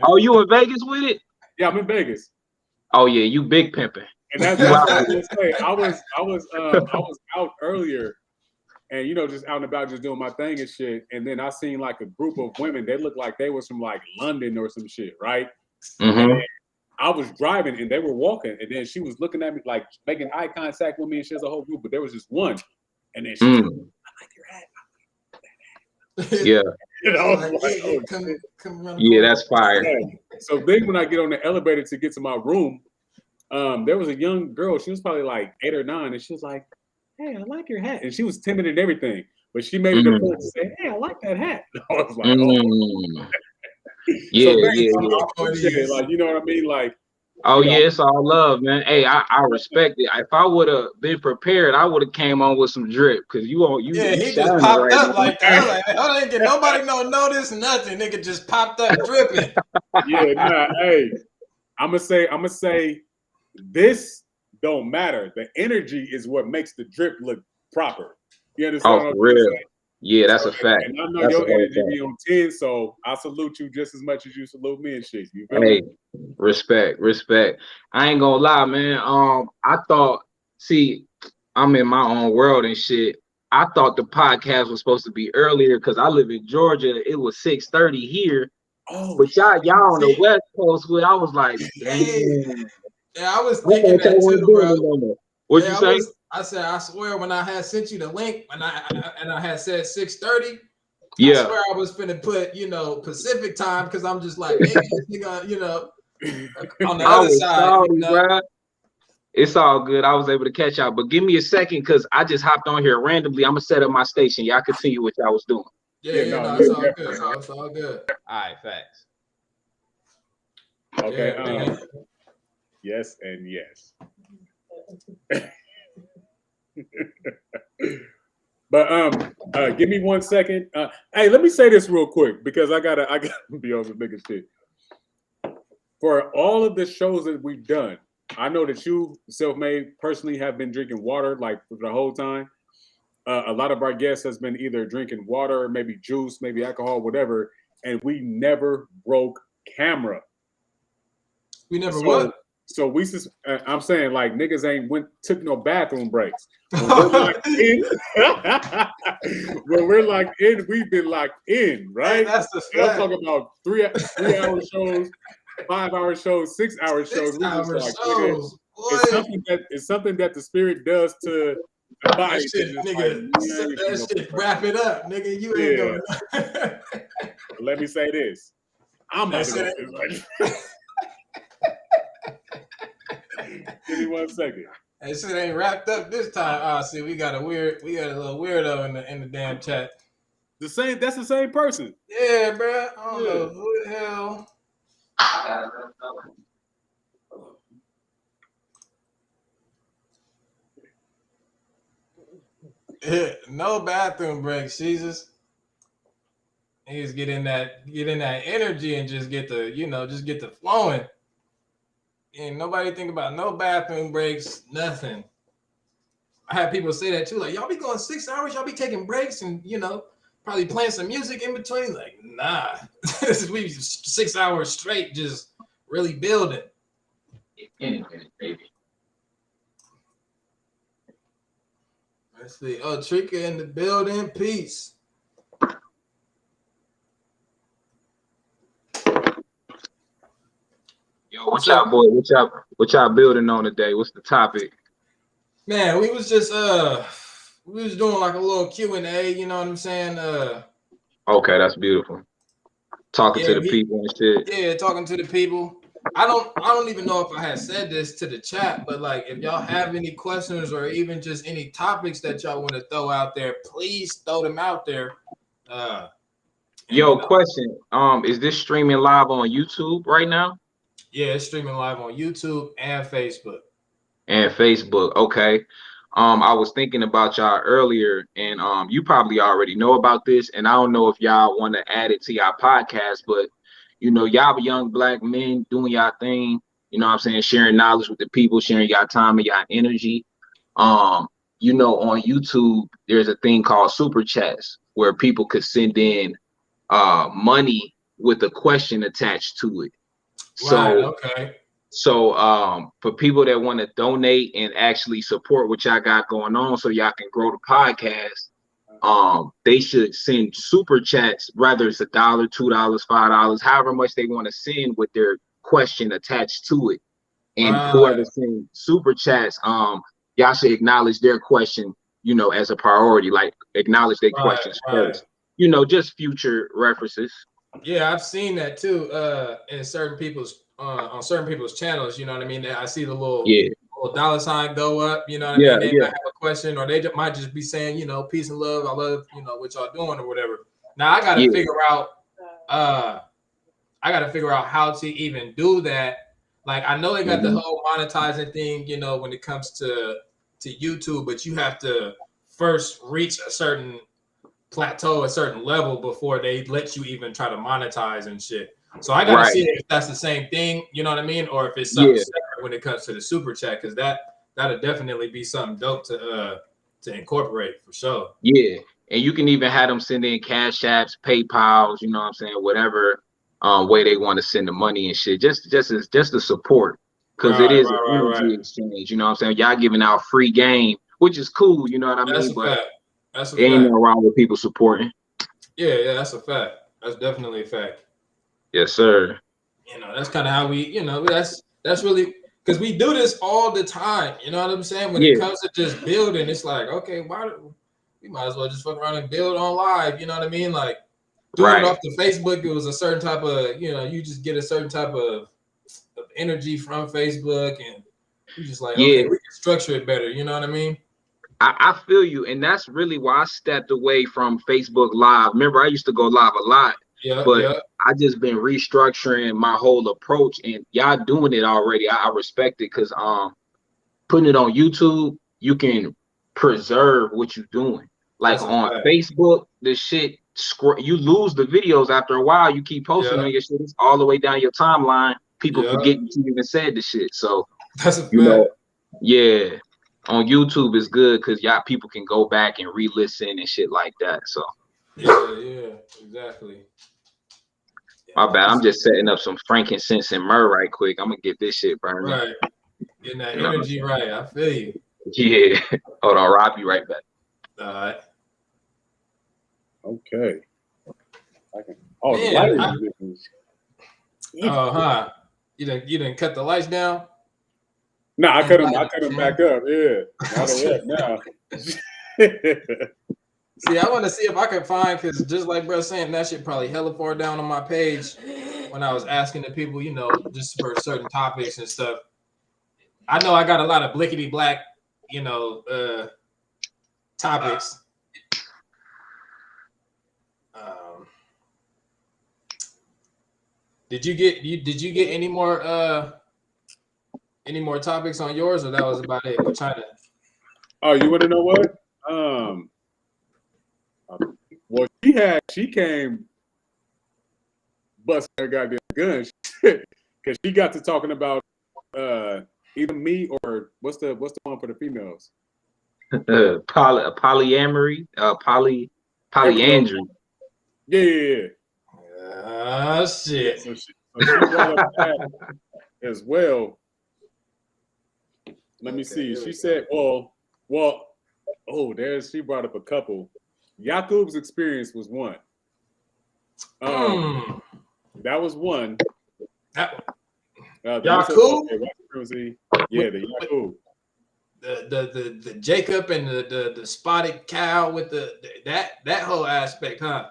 Oh, you in Vegas with it?
Yeah, I'm in Vegas.
Oh yeah, you big pimping.
And that's what I was gonna say. I was out earlier, and just out and about, just doing my thing and shit. And then I seen like a group of women. They looked like they was from like London or some shit, right?
Mm-hmm.
And I was driving, and they were walking, and then she was looking at me, like making eye contact with me, and she has a whole group, but there was just one. And then she was like, I like your hat.
Yeah.
And I was like, oh,
come
yeah, that's fire.
So then when I get on the elevator to get to my room, there was a young girl. She was probably like 8 or 9, and she was like, "Hey, I like your hat." And she was timid and everything, but she made it a point to say, "Hey, I like that hat." I was like, "Oh."
Yeah,
So
yeah.
like, you know what I mean? Like,
oh yeah, it's all love, man. Hey, I respect it. If I would have been prepared, I would have came on with some drip because you
he just
shining
popped
right
up
now.
like that. I was like, oh, I didn't get nobody no notice, nothing. Nigga just popped up dripping.
Yeah, nah, hey, I'm gonna say this don't matter. The energy is what makes the drip look proper. You understand what I'm
For real?
saying?
Yeah, that's a fact.
And I know
That's
your energy be on 10, so I salute you just as much as you salute me and shit. You feel me?
Respect. I ain't gonna lie, man. I thought, see, I'm in my own world and shit. I thought the podcast was supposed to be earlier because I live in Georgia. It was 6:30 here.
Oh,
but y'all on the West Coast, where I was like,
damn. Yeah, I was thinking that too, bro.
What'd you say?
I said, I swear, when I had sent you the link, and I had said 6:30.
Yeah,
I swear I was finna put, Pacific time because I'm just like, maybe this nigga, on the other side.
Sorry, bro. It's all good. I was able to catch y'all, but give me a second because I just hopped on here randomly. I'm gonna set up my station. Y'all continue what y'all was doing.
No, it's all good. Bro. It's all good. All right, facts.
Okay. Yes and yes. But give me 1 second. Hey, let me say this real quick because I gotta be on the biggest shit. For all of the shows that we've done, I know that you, Selfmade, personally have been drinking water like for the whole time. A lot of our guests has been either drinking water, maybe juice, maybe alcohol, whatever, and we never broke camera.
We never what?
So I'm saying like niggas ain't took no bathroom breaks. When we're locked in, when we're locked in, we've been locked in, right?
Hey, that's the fact.
I'm talking about 3-hour shows, 5-hour shows, 6-hour shows. We just like shows. It's something that the spirit does to the body.
That shit, nigga, that shit wrap it up, nigga. You ain't going.
Let me say this. I'm about to go. Give me 1 second.
That shit ain't wrapped up this time. See, we got a little weirdo in the damn chat.
That's the same person.
Yeah, bro. I don't know who the hell. No bathroom breaks, Jesus. He just get in that energy and just get the flowing. And nobody think about no bathroom breaks, nothing. I had people say that too, like, y'all be going 6 hours, y'all be taking breaks and probably playing some music in between. Like, nah. We 6 hours straight just really building.
Baby.
Let's see. Oh, Trika in the building. Peace.
Yo, what y'all building on today? What's the topic?
Man, we was just doing like a little Q&A, you know what I'm saying?
Okay, that's beautiful. Talking to the people and shit.
Yeah, talking to the people. I don't even know if I had said this to the chat, but like if y'all have any questions or even just any topics that y'all want to throw out there, please throw them out there.
Question. Is this streaming live on YouTube right now?
Yeah, it's streaming live on YouTube and Facebook.
Okay. I was thinking about y'all earlier, and you probably already know about this, and I don't know if y'all want to add it to y'all podcast, but y'all young Black men doing y'all thing, you know what I'm saying, sharing knowledge with the people, sharing y'all time and y'all energy. On YouTube, there's a thing called super chats where people could send in money with a question attached to it. So for people that want to donate and actually support what y'all got going on so y'all can grow the podcast, they should send super chats, whether it's $1, $2, $5, however much they want to send with their question attached to it. And whoever sends super chats, y'all should acknowledge their question, as a priority, like acknowledge their questions first. you know, just future references.
Yeah, I've seen that too. In certain people's on certain people's channels, you know what I mean. I see the little dollar sign go up. You know what I mean. They might have a question, or they might just be saying, you know, peace and love. I love, you know, what y'all doing or whatever. Now I got to figure out. I got to figure out how to even do that. Like I know they got the whole monetizing thing, you know, when it comes to YouTube, but you have to first reach a certain plateau, a certain level before they let you even try to monetize and shit. So I gotta see if that's the same thing, you know what I mean, or if it's something separate when it comes to the super chat, because that'll definitely be something dope to incorporate for sure.
Yeah, and you can even have them send in Cash Apps, PayPal's, you know what I'm saying, whatever way they want to send the money and shit, just the support, because it is an energy exchange, you know what I'm saying. Y'all giving out free game, which is cool, you know what I mean, but
that's a
fact. Ain't nothing wrong with people supporting.
Yeah, that's a fact. That's definitely a fact.
Yes, sir.
You know, that's kind of how we, you know, that's really, because we do this all the time. You know what I'm saying? When it comes to just building, it's like, okay, we might as well just fuck around and build on live. You know what I mean? Like doing it off the Facebook, it was a certain type of, you know, you just get a certain type of energy from Facebook, and you just like, okay, we can structure it better. You know what I mean?
I feel you, and that's really why I stepped away from Facebook Live. Remember, I used to go live a lot, but I just been restructuring my whole approach, and y'all doing it already. I respect it, because putting it on YouTube, you can preserve what you're doing. Like on Facebook, the shit, you lose the videos after a while. You keep posting on your shit, it's all the way down your timeline. People forget you even said the shit. So
that's a fact.
Know, on YouTube is good because y'all people can go back and re-listen and shit like that. So
yeah, exactly.
My bad. I'm just setting up some frankincense and myrrh right quick. I'm gonna get this shit burning.
Right. Getting that energy right. I feel you.
Yeah. Hold on, Rob, be right back.
All right.
Okay. The lighting.
You didn't cut the lights down?
No, I cut them back up. Yeah. Now they up now.
See, I want to see if I can find, because just like bro saying, that shit probably hella far down on my page when I was asking the people, you know, just for certain topics and stuff. I know I got a lot of blickety black, you know, topics. Did you get any more topics on yours, or that was about it with China?
Oh, you want to know what? Well, she came busting her goddamn gun because she got to talking about either me or what's the one for the females?
Polyamory, polyandry.
Yeah.
Shit.
So she brought up that as well. Let me see. She said, well, she brought up a couple. Yakub's experience was one. That was one.
Yakub?
Yeah, the Yakub.
The Jacob and the spotted cow with that whole aspect, huh?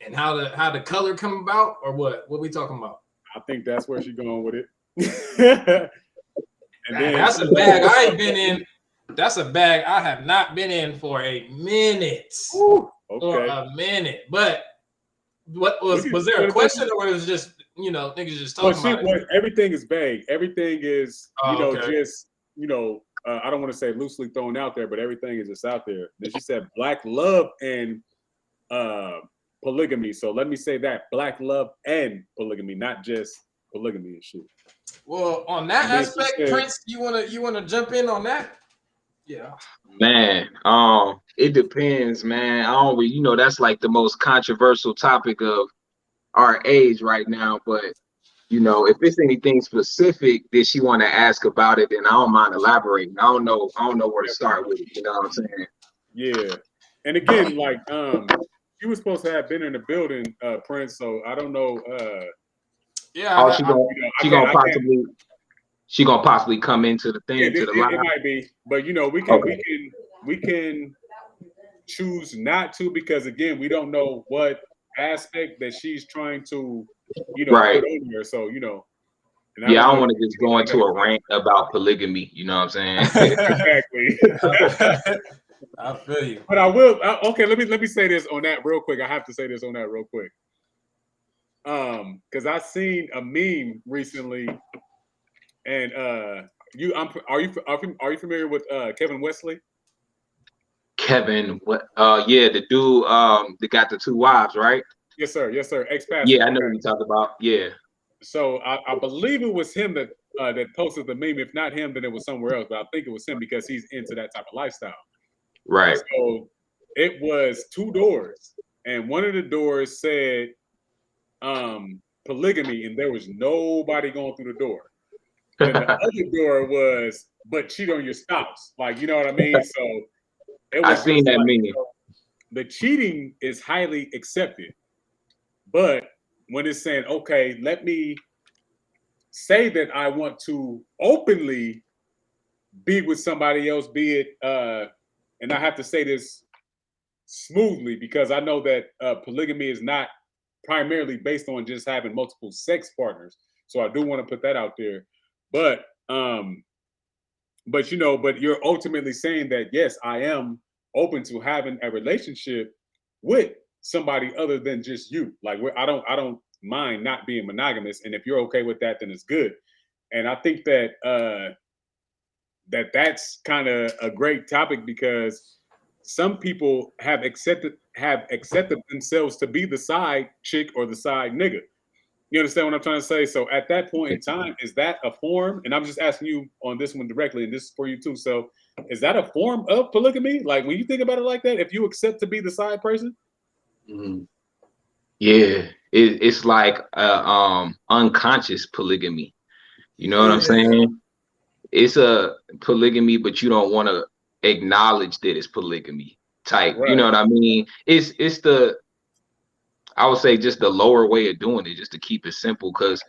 And how the color come about, or what we talking about?
I think that's where she's going with it. And then
that's a bag I ain't been in. That's a bag I have not been in for a minute.
Ooh, okay.
For a minute. But what was there a question, or was it just, you know, niggas just talking about it?
Everything is vague. Everything is, just, I don't want to say loosely thrown out there, but everything is just out there. Then she said black love and polygamy. So let me say that black love and polygamy, not just polygamy and shit.
Well, on that aspect, Prince, you wanna jump in on that? Yeah.
Man, it depends, man. I don't really, that's like the most controversial topic of our age right now. But if it's anything specific that she want to ask about it, then I don't mind elaborating. I don't know where to start with it. You know what I'm saying?
Yeah. And again, like she was supposed to have been in the building, Prince. So I don't know.
Yeah.
She gonna possibly come into the thing to the live.
It might be, but we can choose not to, because again, we don't know what aspect that she's trying to, put on there. So, and
I don't want to just go into a rant about polygamy. You know what I'm saying?
Exactly.
I feel you.
But I will. Okay, let me say this on that real quick. I have to say this on that real quick. Because I seen a meme recently, and are you familiar with Kevin Wesley?
Kevin, what? Yeah, the dude that got the 2 wives, right?
Yes, sir. Yes, sir. Ex-pastor.
Yeah, I know what you talked about. Yeah.
So I believe it was him that posted the meme. If not him, then it was somewhere else. But I think it was him because he's into that type of lifestyle.
Right.
So it was 2 doors, and one of the doors said polygamy, and there was nobody going through the door. And the other door was, but cheat on your spouse. Like, you know what I mean? So it was
I seen that meme.
The cheating is highly accepted. But when it's saying, okay, let me say that I want to openly be with somebody else, be it, and I have to say this smoothly because I know that polygamy is not primarily based on just having multiple sex partners. So I do want to put that out there. But you're ultimately saying that, yes, I am open to having a relationship with somebody other than just you. Like, I don't mind not being monogamous, and if you're okay with that, then it's good. And I think that that's kind of a great topic because some people have accepted themselves to be the side chick or the side nigga. You understand what I'm trying to say? So at that point in time, is that a form? And I'm just asking you on this one directly, and this is for you too. So is that a form of polygamy? Like when you think about it like that, if you accept to be the side person?
Mm-hmm. Yeah, it's like unconscious polygamy. You know what I'm saying? It's a polygamy, but you don't want to acknowledge that it's polygamy type. Right. You know what I mean? It's I would say just the lower way of doing it, just to keep it simple. Because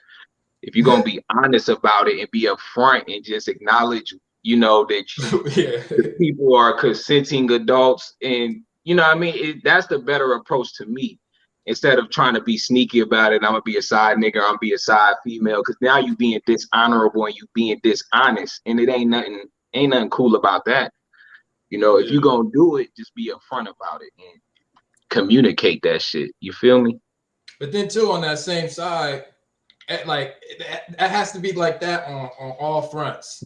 if you're gonna be honest about it and be upfront and just acknowledge, that people are consenting adults, and you know what I mean, that's the better approach to me. Instead of trying to be sneaky about it, I'm gonna be a side nigga, I'm gonna be a side female, because now you being dishonorable and you being dishonest, and it ain't nothing cool about that. If you gonna do it, just be upfront about it and communicate that shit. You feel me?
But then too, on that same side, like that has to be like that on all fronts.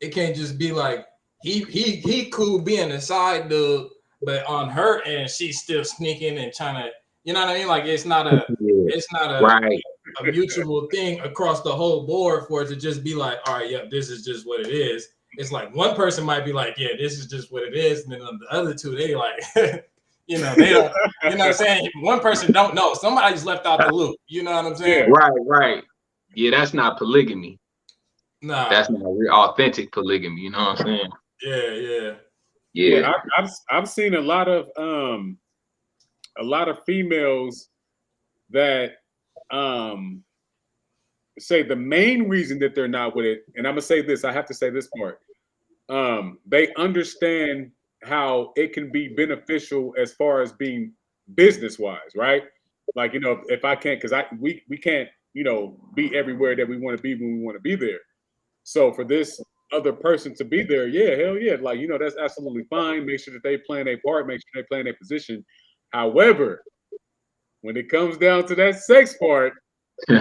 It can't just be like he cool being a side dude, but on her end she's still sneaking and trying to, you know what I mean? Like it's not a
right.
a mutual thing across the whole board for it to just be like, all right, yeah, this is just what it is. It's like one person might be like, yeah, this is just what it is, and then the other two, they like they don't, you know what I'm saying? One person don't know. Somebody's left out the loop. You know what I'm saying?
Right. Yeah, that's not polygamy.
Nah.
That's not real authentic polygamy. You know what I'm
saying?
Yeah.
I've seen a lot of females that say the main reason that they're not with it, and I'm gonna say this, I have to say this part. They understand how it can be beneficial as far as being business wise, right? Like, if I can't, because we can't, be everywhere that we want to be when we want to be there. So for this other person to be there, yeah, hell yeah, like, that's absolutely fine. Make sure that they playing their part, make sure they playing their position. However, when it comes down to that sex part,
yeah,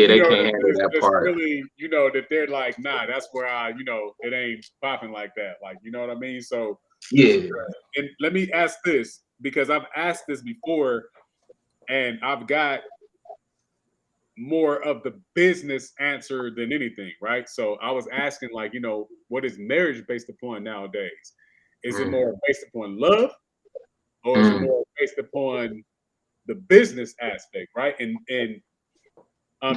they can't handle that part.
Really, that they're like, nah, that's where it ain't popping like that. Like, you know what I mean? So
yeah.
And let me ask this, because I've asked this before, and I've got more of the business answer than anything, right? So I was asking, like, what is marriage based upon nowadays? Is it more based upon love, or is it more based upon the business aspect, right? And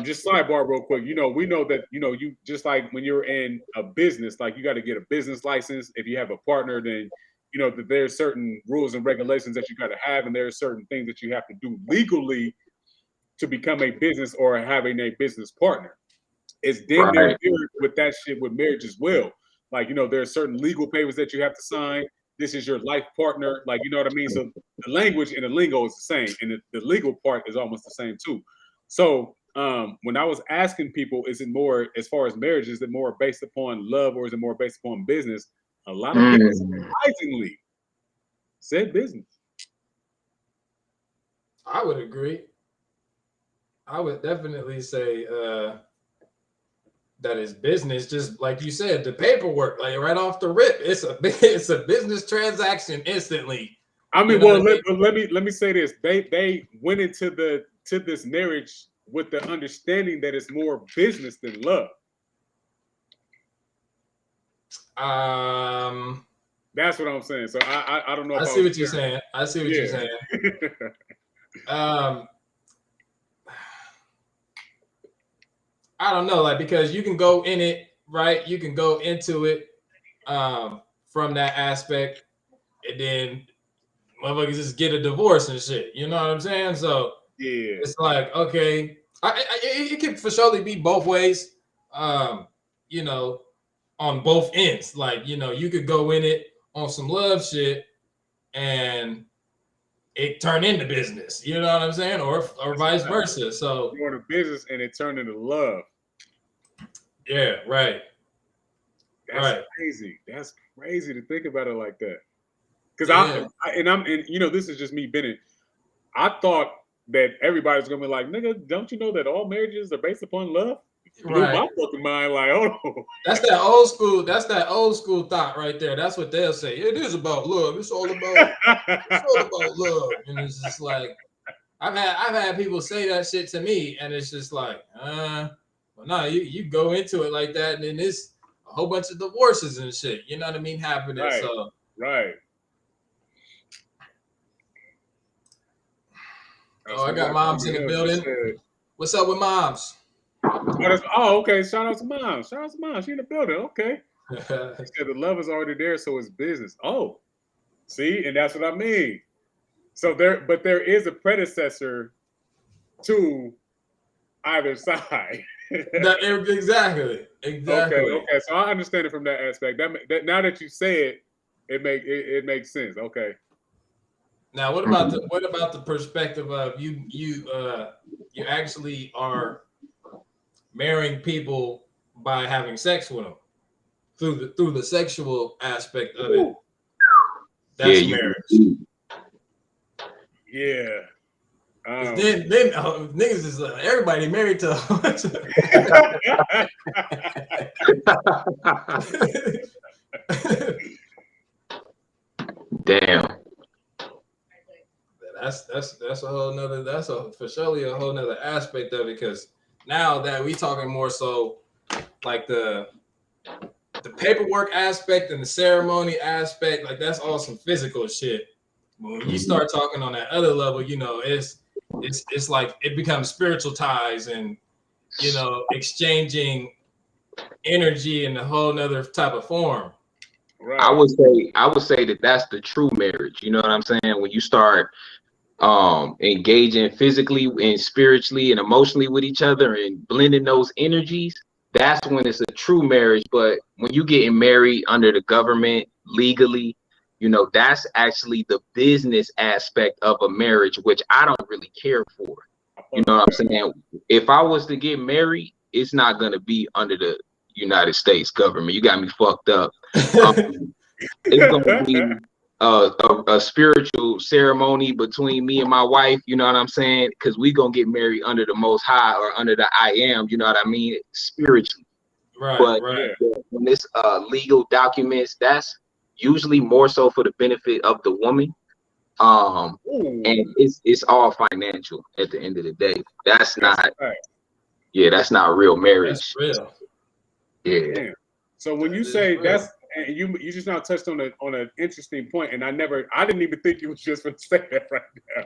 just sidebar real quick, we know that, you just like when you're in a business, like you got to get a business license. If you have a partner, then that there's certain rules and regulations that you got to have, and there are certain things that you have to do legally to become a business or having a business partner. It's damn near with that shit with marriage as well. like, you know, there are certain legal papers that you have to sign. This is your life partner, like, you know what I mean? So the language and the lingo is the same, and the legal part is almost the same too. So when I was asking people, is it more, as far as marriage, is it more based upon love or is it more based upon business? A lot of people surprisingly said business.
I would agree. I would definitely say that is business. Just like you said, the paperwork, like right off the rip, it's a business transaction instantly.
I mean, well, let me say this: they went into this marriage with the understanding that it's more business than love. That's what I'm saying. So I don't know.
I see what you're saying. I see what you're saying. I don't know, like, because you can go in it, right? You can go into it from that aspect, and then motherfuckers just get a divorce and shit. You know what I'm saying? So
yeah,
it's like, okay, it can for surely be both ways. You know, on both ends. Like, you know, you could go in it on some love shit and it turn into business. You know what I'm saying? Or vice versa. So
going to business and it turned into love.
Yeah, right.
That's crazy. That's crazy to think about it like that. Because you know, this is just me, Bennett. I thought that everybody's gonna be like, nigga, don't you know that all marriages are based upon love? Blew my fucking mind, like, oh.
That's that old school. That's that old school thought right there. That's what they'll say. It is about love. It's all about love. And it's just like I've had people say that shit to me, and it's just like, well, no, you go into it like that, and then it's a whole bunch of divorces and shit. You know what I mean? Happening.
Right.
So
right.
Oh, I got moms in the building. What's up with moms?
Okay. Shout out to mom. Shout out to mom. She in the building. Okay. She said the love is already there, so it's business. Oh, see, and that's what I mean. So there is a predecessor to either side.
Exactly.
Okay. So I understand it from that aspect. That now that you say it makes sense. Okay.
Now, what about the perspective of you actually are marrying people by having sex with them through the sexual aspect of it? That's marriage.
Yeah.
Then niggas is like, everybody married to
Damn.
That's a whole nother, for surely a whole nother aspect of it, because now that we talking more so like the paperwork aspect and the ceremony aspect, like that's all some physical shit. When you start talking on that other level, you know, it's like it becomes spiritual ties and, you know, exchanging energy in a whole nother type of form.
Right. I would say that that's the true marriage. You know what I'm saying? When you start engaging physically and spiritually and emotionally with each other and blending those energies, that's when it's a true marriage. But when you getting married under the government legally, you know, that's actually the business aspect of a marriage, which I don't really care for. You know what I'm saying? If I was to get married, it's not going to be under the United States government. You got me fucked up. It's going to be a spiritual ceremony between me and my wife. You know what I'm saying? Because we going to get married under the Most High or under the I Am. You know what I mean? Spiritually. But when this legal documents, that's usually more so for the benefit of the woman. And it's all financial at the end of the day. That's not real marriage.
That's real.
Yeah.
Damn. So when you say that's, and you just now touched on an interesting point, and I didn't even think you was just going to say that right now.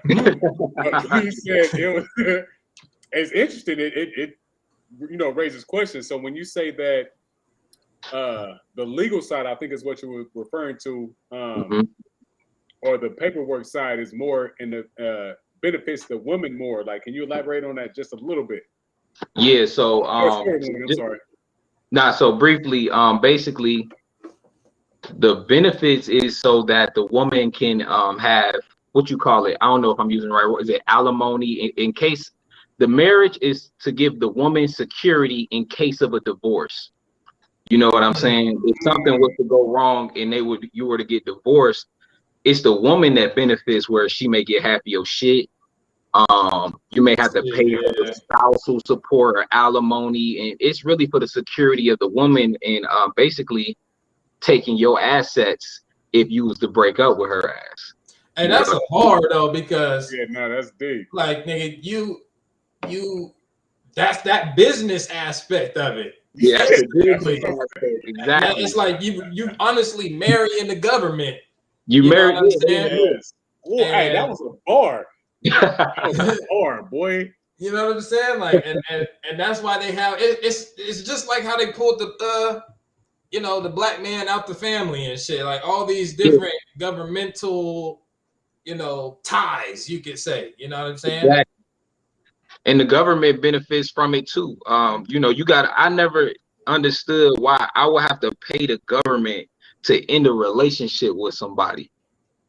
But you said it was. It's interesting. It you know raises questions. So when you say that the legal side, I think is what you were referring to, or the paperwork side is more in the benefits the women more. Like, can you elaborate on that just a little bit?
Yeah. So
I'm sorry.
So briefly, basically, The benefits is so that the woman can have what you call it. I don't know if I'm using the right word. Is it alimony in case the marriage is to give the woman security in case of a divorce. You know what I'm saying? If something was to go wrong and you were to get divorced, it's the woman that benefits where she may get half your shit. You may have to pay for the spousal support or alimony, and it's really for the security of the woman and basically taking your assets if you was to break up with her ass.
And that's a hard though, because
that's deep.
Like, nigga, you that's that business aspect of it.
Yeah, that's the business aspect. Exactly.
It's like you honestly marrying the government.
You married.
Yes. Oh, hey, that was a bar. That was a bar, boy.
You know what I'm saying? Like, and that's why they have it's just like how they pulled the the black man out the family and shit. Like all these different governmental, ties, you could say. You know what I'm saying?
Exactly. And the government benefits from it too. I never understood why I would have to pay the government to end a relationship with somebody.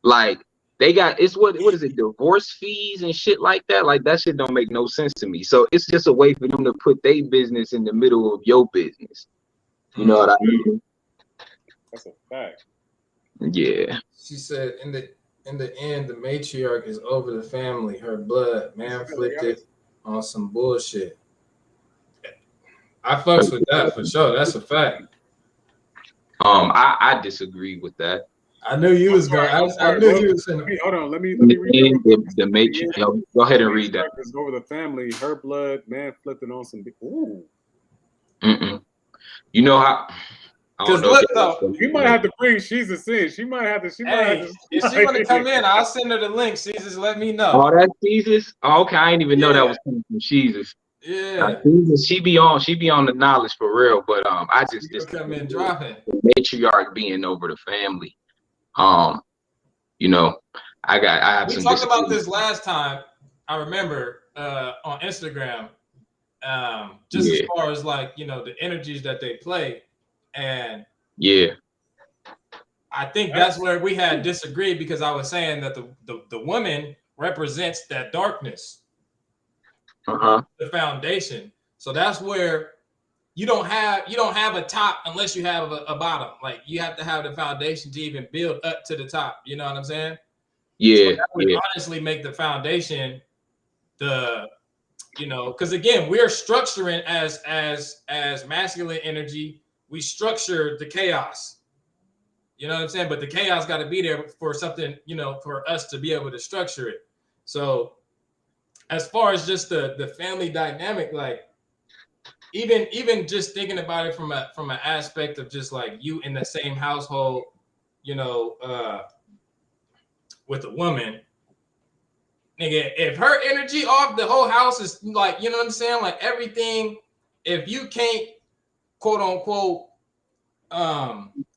Like they got what is it, divorce fees and shit like that? Like that shit don't make no sense to me. So it's just a way for them to put their business in the middle of your business. You know what I mean?
That's a fact.
Yeah. She said in the end, the matriarch is over the family. Her blood, man, flipped on some bullshit. I fucks with that for sure. That's a fact.
I disagree with that.
I knew you was going. I knew you was saying.
Hold on. Let me read
the matrix. Go ahead and read that.
Is over the family. Her blood, man, flipping on some. Ooh.
You know how?
Because look though,
you might have to bring She's a Sin. She might have to. If
she want to come in, I'll send her the link. Jesus, let me know.
Oh, that's Jesus. Oh, okay, I didn't even know that was coming from Jesus.
Yeah,
she be on the knowledge for real. But I just
come in dropping
the matriarch being over the family. I have
we
some.
We talked about this last time. I remember on Instagram. Just as far as like the energies that they play. And I think that's where we had disagreed, because I was saying that the woman represents that darkness, the foundation. So that's where you don't have a top unless you have a bottom. Like you have to have the foundation to even build up to the top. You know what I'm saying?
Yeah.
So that would honestly make the foundation because again, we're structuring as masculine energy. We structure the chaos. You know what I'm saying? But the chaos got to be there for something, for us to be able to structure it. So as far as just the family dynamic, like even just thinking about it from an aspect of just like you in the same household, with a woman, nigga, if her energy off, the whole house is like, you know what I'm saying? Like everything, if you can't quote unquote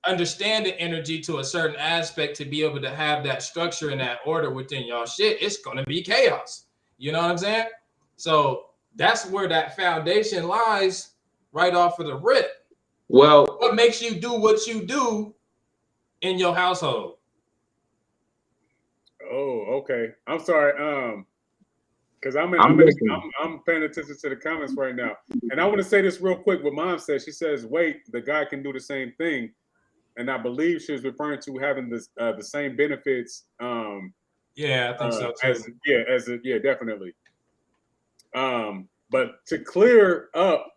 understand the energy to a certain aspect to be able to have that structure and that order within y'all shit, it's gonna be chaos. You know what I'm saying? So that's where that foundation lies, right off of the rip.
Well,
what makes you do what you do in your household?
Oh, okay. I'm sorry. Because I'm paying attention to the comments right now, and I want to say this real quick. What Mom said, she says, "Wait, the guy can do the same thing," and I believe she was referring to having this the same benefits.
Yeah, I think so too.
Definitely. But to clear up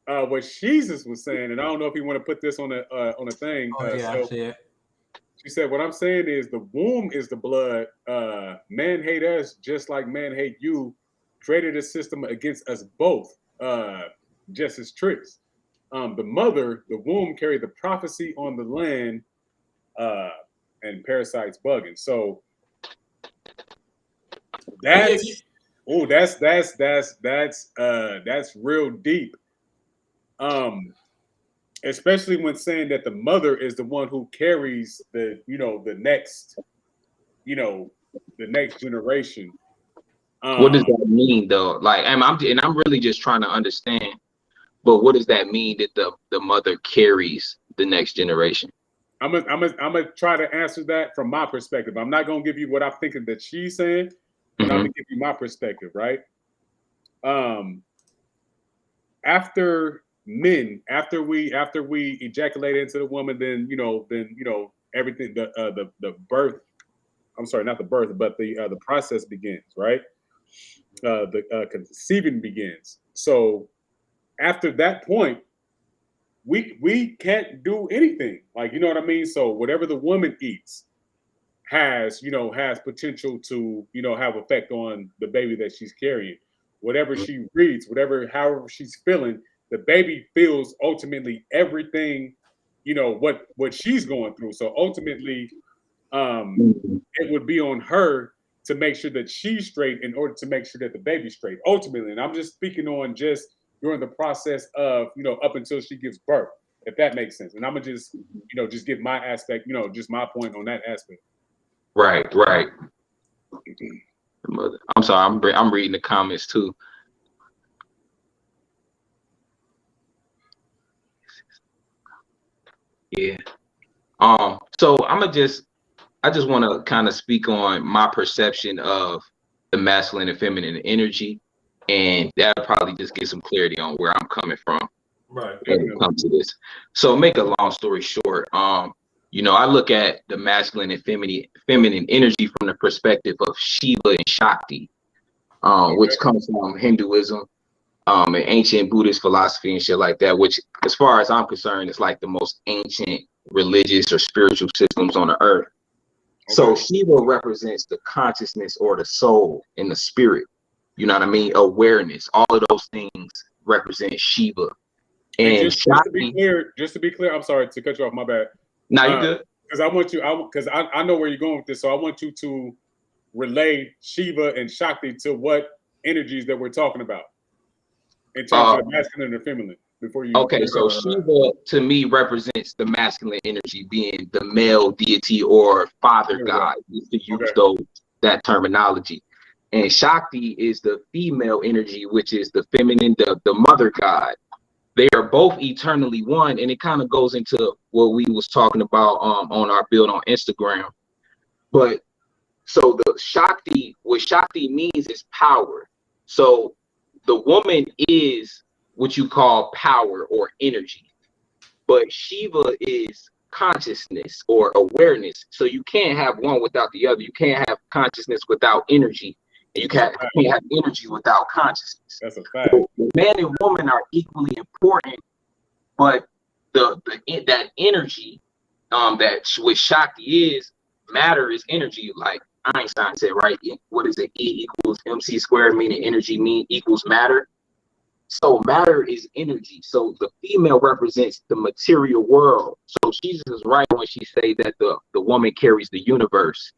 what Jesus was saying, and I don't know if you want to put this on a thing.
I see it.
She said, what I'm saying is the womb is the blood. Man hate us just like man hate you. Created a system against us both, just as tricks. The mother, the womb, carried the prophecy on the land, and parasites bugging. So that's real deep. Especially when saying that the mother is the one who carries the next generation.
What does that mean though? Like, I'm really just trying to understand. But what does that mean that the mother carries the next generation?
I'm gonna try to answer that from my perspective. I'm not gonna give you what I'm thinking that she's saying, but I'm gonna give you my perspective, right? After we ejaculate into the woman, then everything, the birth. I'm sorry, not the birth, but the process begins, right? The conceiving begins. So after that point, we can't do anything. Like, you know what I mean? So whatever the woman eats has potential to, have effect on the baby that she's carrying. Whatever she reads, however she's feeling, the baby feels ultimately everything, what she's going through. So ultimately, it would be on her to make sure that she's straight in order to make sure that the baby's straight. Ultimately, and I'm just speaking on just during the process of, up until she gives birth, if that makes sense. And I'm gonna just, just give my aspect, just my point on that aspect.
Right. I'm sorry, I'm reading the comments too. Yeah. So I just want to kind of speak on my perception of the masculine and feminine energy, and that'll probably just get some clarity on where I'm coming from.
Right.
When it comes to this. So make a long story short, I look at the masculine and feminine energy from the perspective of Shiva and Shakti, which comes from Hinduism, and ancient Buddhist philosophy and shit like that, which, as far as I'm concerned, is like the most ancient religious or spiritual systems on the earth. Okay. So Shiva represents the consciousness or the soul and the spirit. You know what I mean? Awareness. All of those things represent Shiva. And
just to be clear, I'm sorry to cut you off. My bad.
No, you good.
Because I know where you're going with this, so I want you to relay Shiva and Shakti to what energies that we're talking about in terms of the masculine and feminine. Before you.
Okay, so Shiva to me represents the masculine energy, being the male deity or father god, to use that terminology. And Shakti is the female energy, which is the feminine, the mother god. They are both eternally one, and it kind of goes into what we was talking about on our build on Instagram. But so what Shakti means is power. So the woman is what you call power or energy, but Shiva is consciousness or awareness. So you can't have one without the other. You can't have consciousness without energy. And you can't have energy without consciousness.
That's a fact.
So the man and woman are equally important, but that energy, that what Shakti is, matter is energy. Like Einstein said, right? What is it? E equals mc squared, meaning energy equals matter. So matter is energy. So the female represents the material world. So Jesus is right when she say that the woman carries the universe,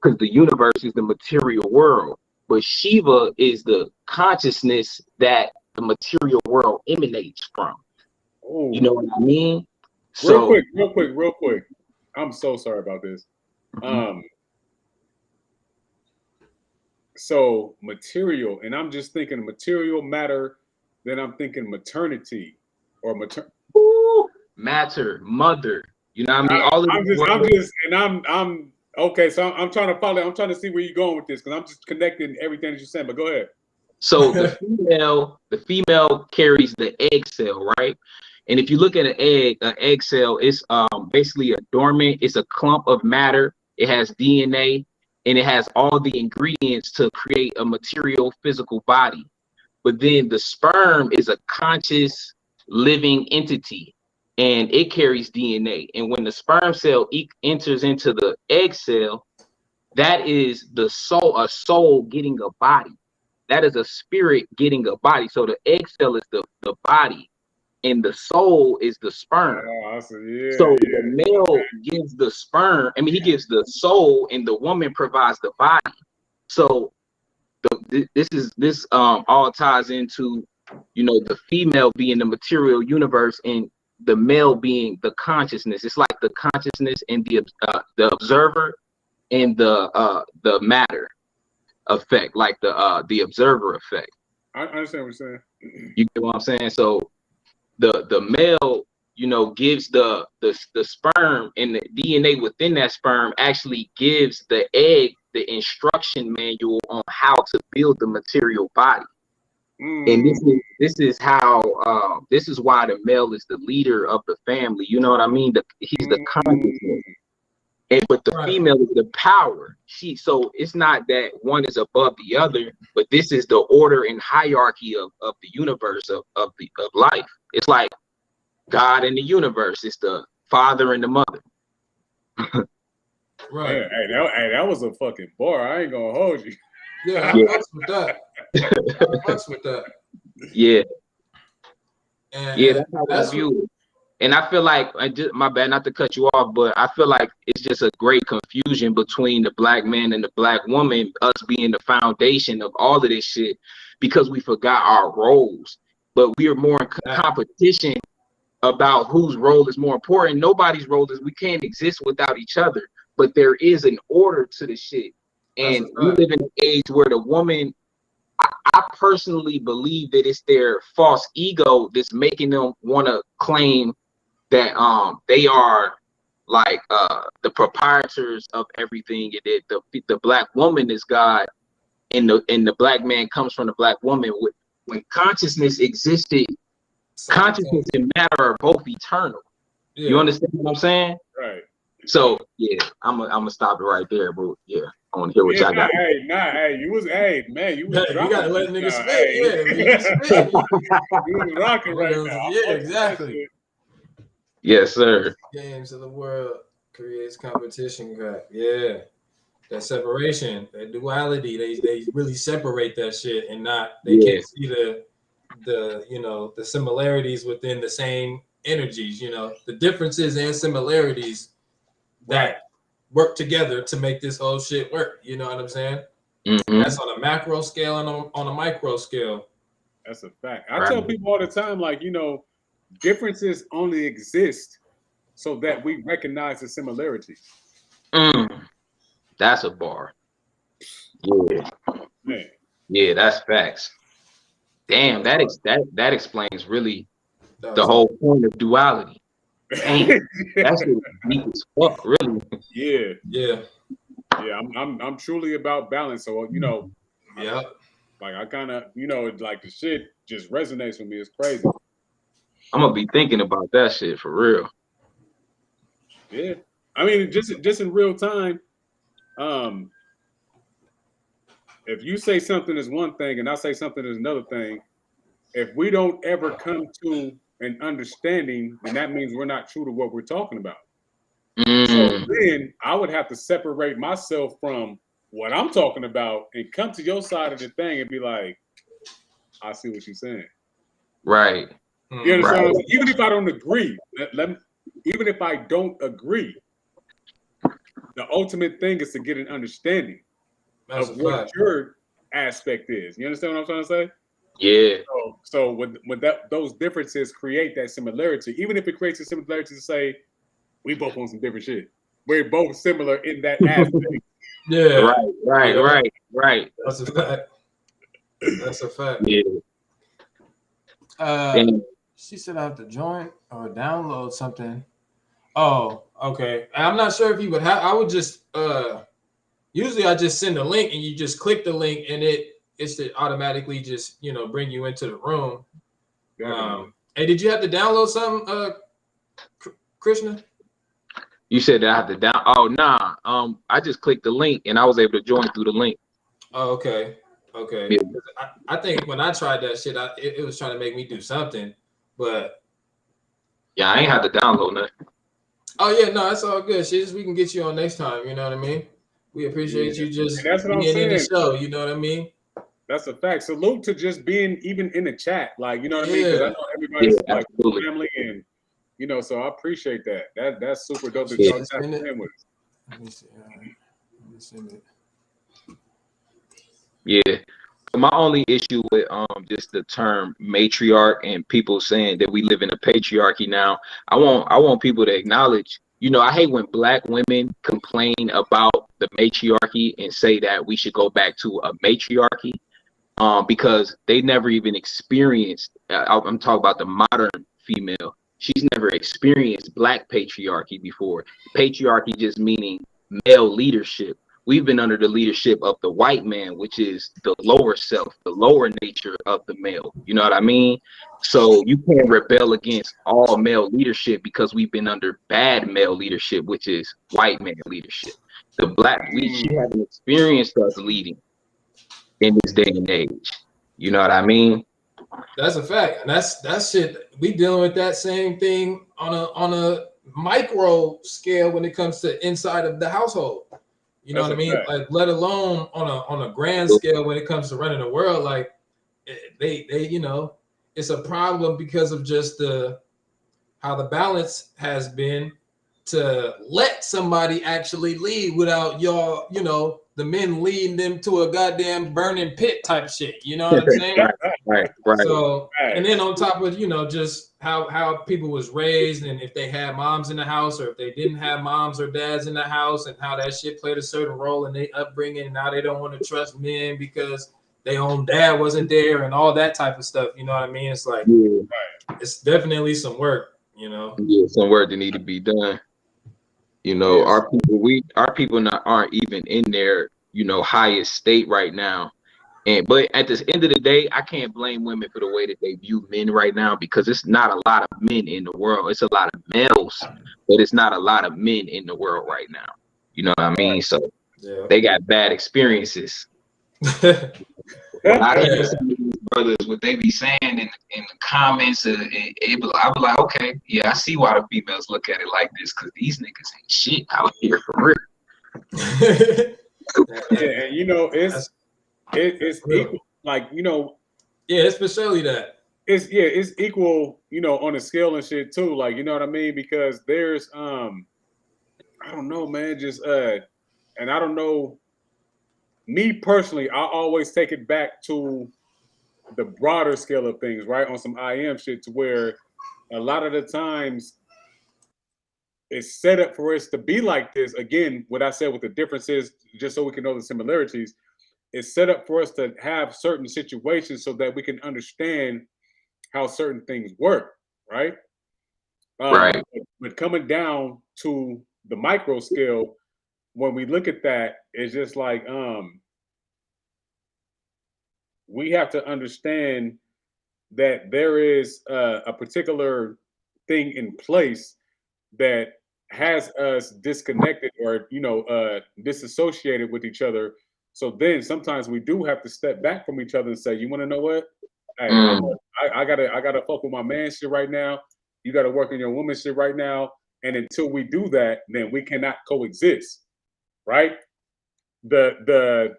because the universe is the material world. But Shiva is the consciousness that the material world emanates from.
Ooh.
You know what I mean?
Real quick. I'm so sorry about this. So material, and I'm just thinking material matter, then I'm thinking maternity or
matter, mother. You know what I mean?
I'm okay, so I'm trying to follow. I'm trying to see where you're going with this, because I'm just connecting everything that you're saying. But go ahead.
So the female carries the egg cell, right? And if you look at an egg cell, it's basically a dormant. It's a clump of matter. It has DNA, and it has all the ingredients to create a material, physical body. But then the sperm is a conscious, living entity, and it carries DNA. And when the sperm cell enters into the egg cell, that is the soul, a soul getting a body. That is a spirit getting a body. So the egg cell is the body, and the soul is the sperm. The male gives the sperm. I mean, he gives the soul, and the woman provides the body. So this all ties into, the female being the material universe and the male being the consciousness. It's like the consciousness and the observer and the matter effect, like the observer effect.
I understand what you're saying.
You get what I'm saying? So the male you know, gives the sperm, and the DNA within that sperm actually gives the egg the instruction manual on how to build the material body. And this is how this is why the male is the leader of the family. You know what I mean? He's the consciousness. And but the female is the power. So it's not that one is above the other, but this is the order and hierarchy of the universe of life. It's like God in the universe. It's the father and the mother.
Right. Hey, that was a fucking bar. I ain't gonna hold you.
Yeah, I fucks with that. I fucks with that.
Yeah.
And
that's how I view it. And I feel like, my bad, not to cut you off, but I feel like it's just a great confusion between the black man and the black woman, us being the foundation of all of this shit, because we forgot our roles. But we are more in competition about whose role is more important. Nobody's role is, we can't exist without each other, but there is an order to the shit. And we live in an age where the woman, I personally believe that it's their false ego that's making them want to claim that they are like the proprietors of everything, and that the black woman is God, and the black man comes from the black woman. When consciousness existed, consciousness and matter are both eternal. Yeah. You understand what I'm saying?
Right.
So yeah, I'm gonna stop it right there, but yeah, I want to hear what y'all got.
You was man, you was
you gotta let niggas spit.
You was rocking right now.
Yeah, exactly.
Yes, sir.
Games of the world creates competition. Yeah, that separation, that duality. They really separate that shit, and they can't see the you know, the similarities within the same energies. You know, the differences and similarities that work together to make this whole shit work. You know what I'm saying? Mm-hmm. That's on a macro scale and on a micro scale.
That's a fact. I tell people all the time, like, you know, differences only exist so that we recognize the similarity.
That's a bar. Yeah.
Man.
Yeah, that's facts. Damn, that explains really the whole point of duality. Damn, that's deep as fuck, really.
Yeah. I'm truly about balance. So, you know, I kind of, you know, like the shit just resonates with me. It's crazy.
I'm gonna be thinking about that shit for real.
Yeah, I mean, just in real time. If you say something is one thing and I say something is another thing, if we don't ever come to an understanding, then that means we're not true to what we're talking about. So then I would have to separate myself from what I'm talking about and come to your side of the thing and be like, I see what you're saying.
Right.
You understand? Right. Even if I don't agree, even if I don't agree, the ultimate thing is to get an understanding of what your aspect is. You understand what I'm trying to say?
Yeah.
So when those differences create that similarity, even if it creates a similarity to say we both want some different shit, we're both similar in that aspect.
Yeah.
Right.
That's a fact. That's a fact.
Yeah.
She said I have to join or download something. Oh, okay. I'm not sure if you would have. I would just usually I just send a link and you just click the link and it's to automatically just, you know, bring you into the room. Hey, did you have to download something, Krishna?
You said that I have to down. Oh, nah. I just clicked the link and I was able to join through the link.
Oh, okay. Yeah. I think when I tried that shit, it was trying to make me do something, but
yeah, I ain't had to download nothing.
Oh yeah, no, that's all good. Shit, we can get you on next time. You know what I mean? We appreciate you just being in the show. You know what I mean?
That's a fact. Salute to just being even in the chat, like, you know what I mean? Because I know everybody's like family, and you know, so I appreciate that. That's super dope that y'all tapping in with us.
Let me see it.
Yeah. My only issue with just the term matriarch and people saying that we live in a patriarchy now, I want people to acknowledge, you know, I hate when black women complain about the matriarchy and say that we should go back to a matriarchy because they never even experienced, I'm talking about the modern female, she's never experienced Black patriarchy before. Patriarchy just meaning male leadership. We've been under the leadership of the white man, which is the lower self, the lower nature of the male. You know what I mean? So you can't rebel against all male leadership because we've been under bad male leadership, which is white man leadership. The Black, she haven't experienced us leading in this day and age. You know what I mean?
That's a fact. And that's shit. We dealing with that same thing on a micro scale when it comes to inside of the household. You know what I mean? Fact. Like, let alone on a grand scale when it comes to running the world. Like, they you know, it's a problem because of just how the balance has been to let somebody actually lead without y'all, you know, the men leading them to a goddamn burning pit type shit. You know what I'm saying?
Right.
So, and then on top of, you know, just how people was raised, and if they had moms in the house or if they didn't have moms or dads in the house, and how that shit played a certain role in their upbringing. Now they don't want to trust men because their own dad wasn't there and all that type of stuff. You know what I mean? It's like, it's definitely some work, you know?
Yeah, some work that need to be done. You know, our people aren't even in their, you know, highest state right now. But at the end of the day, I can't blame women for the way that they view men right now, because it's not a lot of men in the world. It's a lot of males, but it's not a lot of men in the world right now. You know what I mean? So they got bad experiences. When I hear some of these brothers, what they be saying in the comments, I be like, okay, yeah, I see why the females look at it like this, because these niggas ain't shit out here for real.
Yeah, and you know, it's equal, like, you know.
Yeah, it's for surely that.
It's equal, you know, on a scale and shit too. Like, you know what I mean? Because there's I don't know, man, just and I don't know. Me personally, I always take it back to the broader scale of things, right? On some IM shit, to where a lot of the times it's set up for us to be like this. Again, what I said with the differences, just so we can know the similarities, it's set up for us to have certain situations so that we can understand how certain things work, right?
Right.
But coming down to the micro scale, when we look at that, it's just like we have to understand that there is a particular thing in place that has us disconnected, or, you know, disassociated with each other. So then sometimes we do have to step back from each other and say, you want to know what? Hey, I gotta fuck with my man shit right now. You gotta work on your woman shit right now. And until we do that, then we cannot coexist, right? The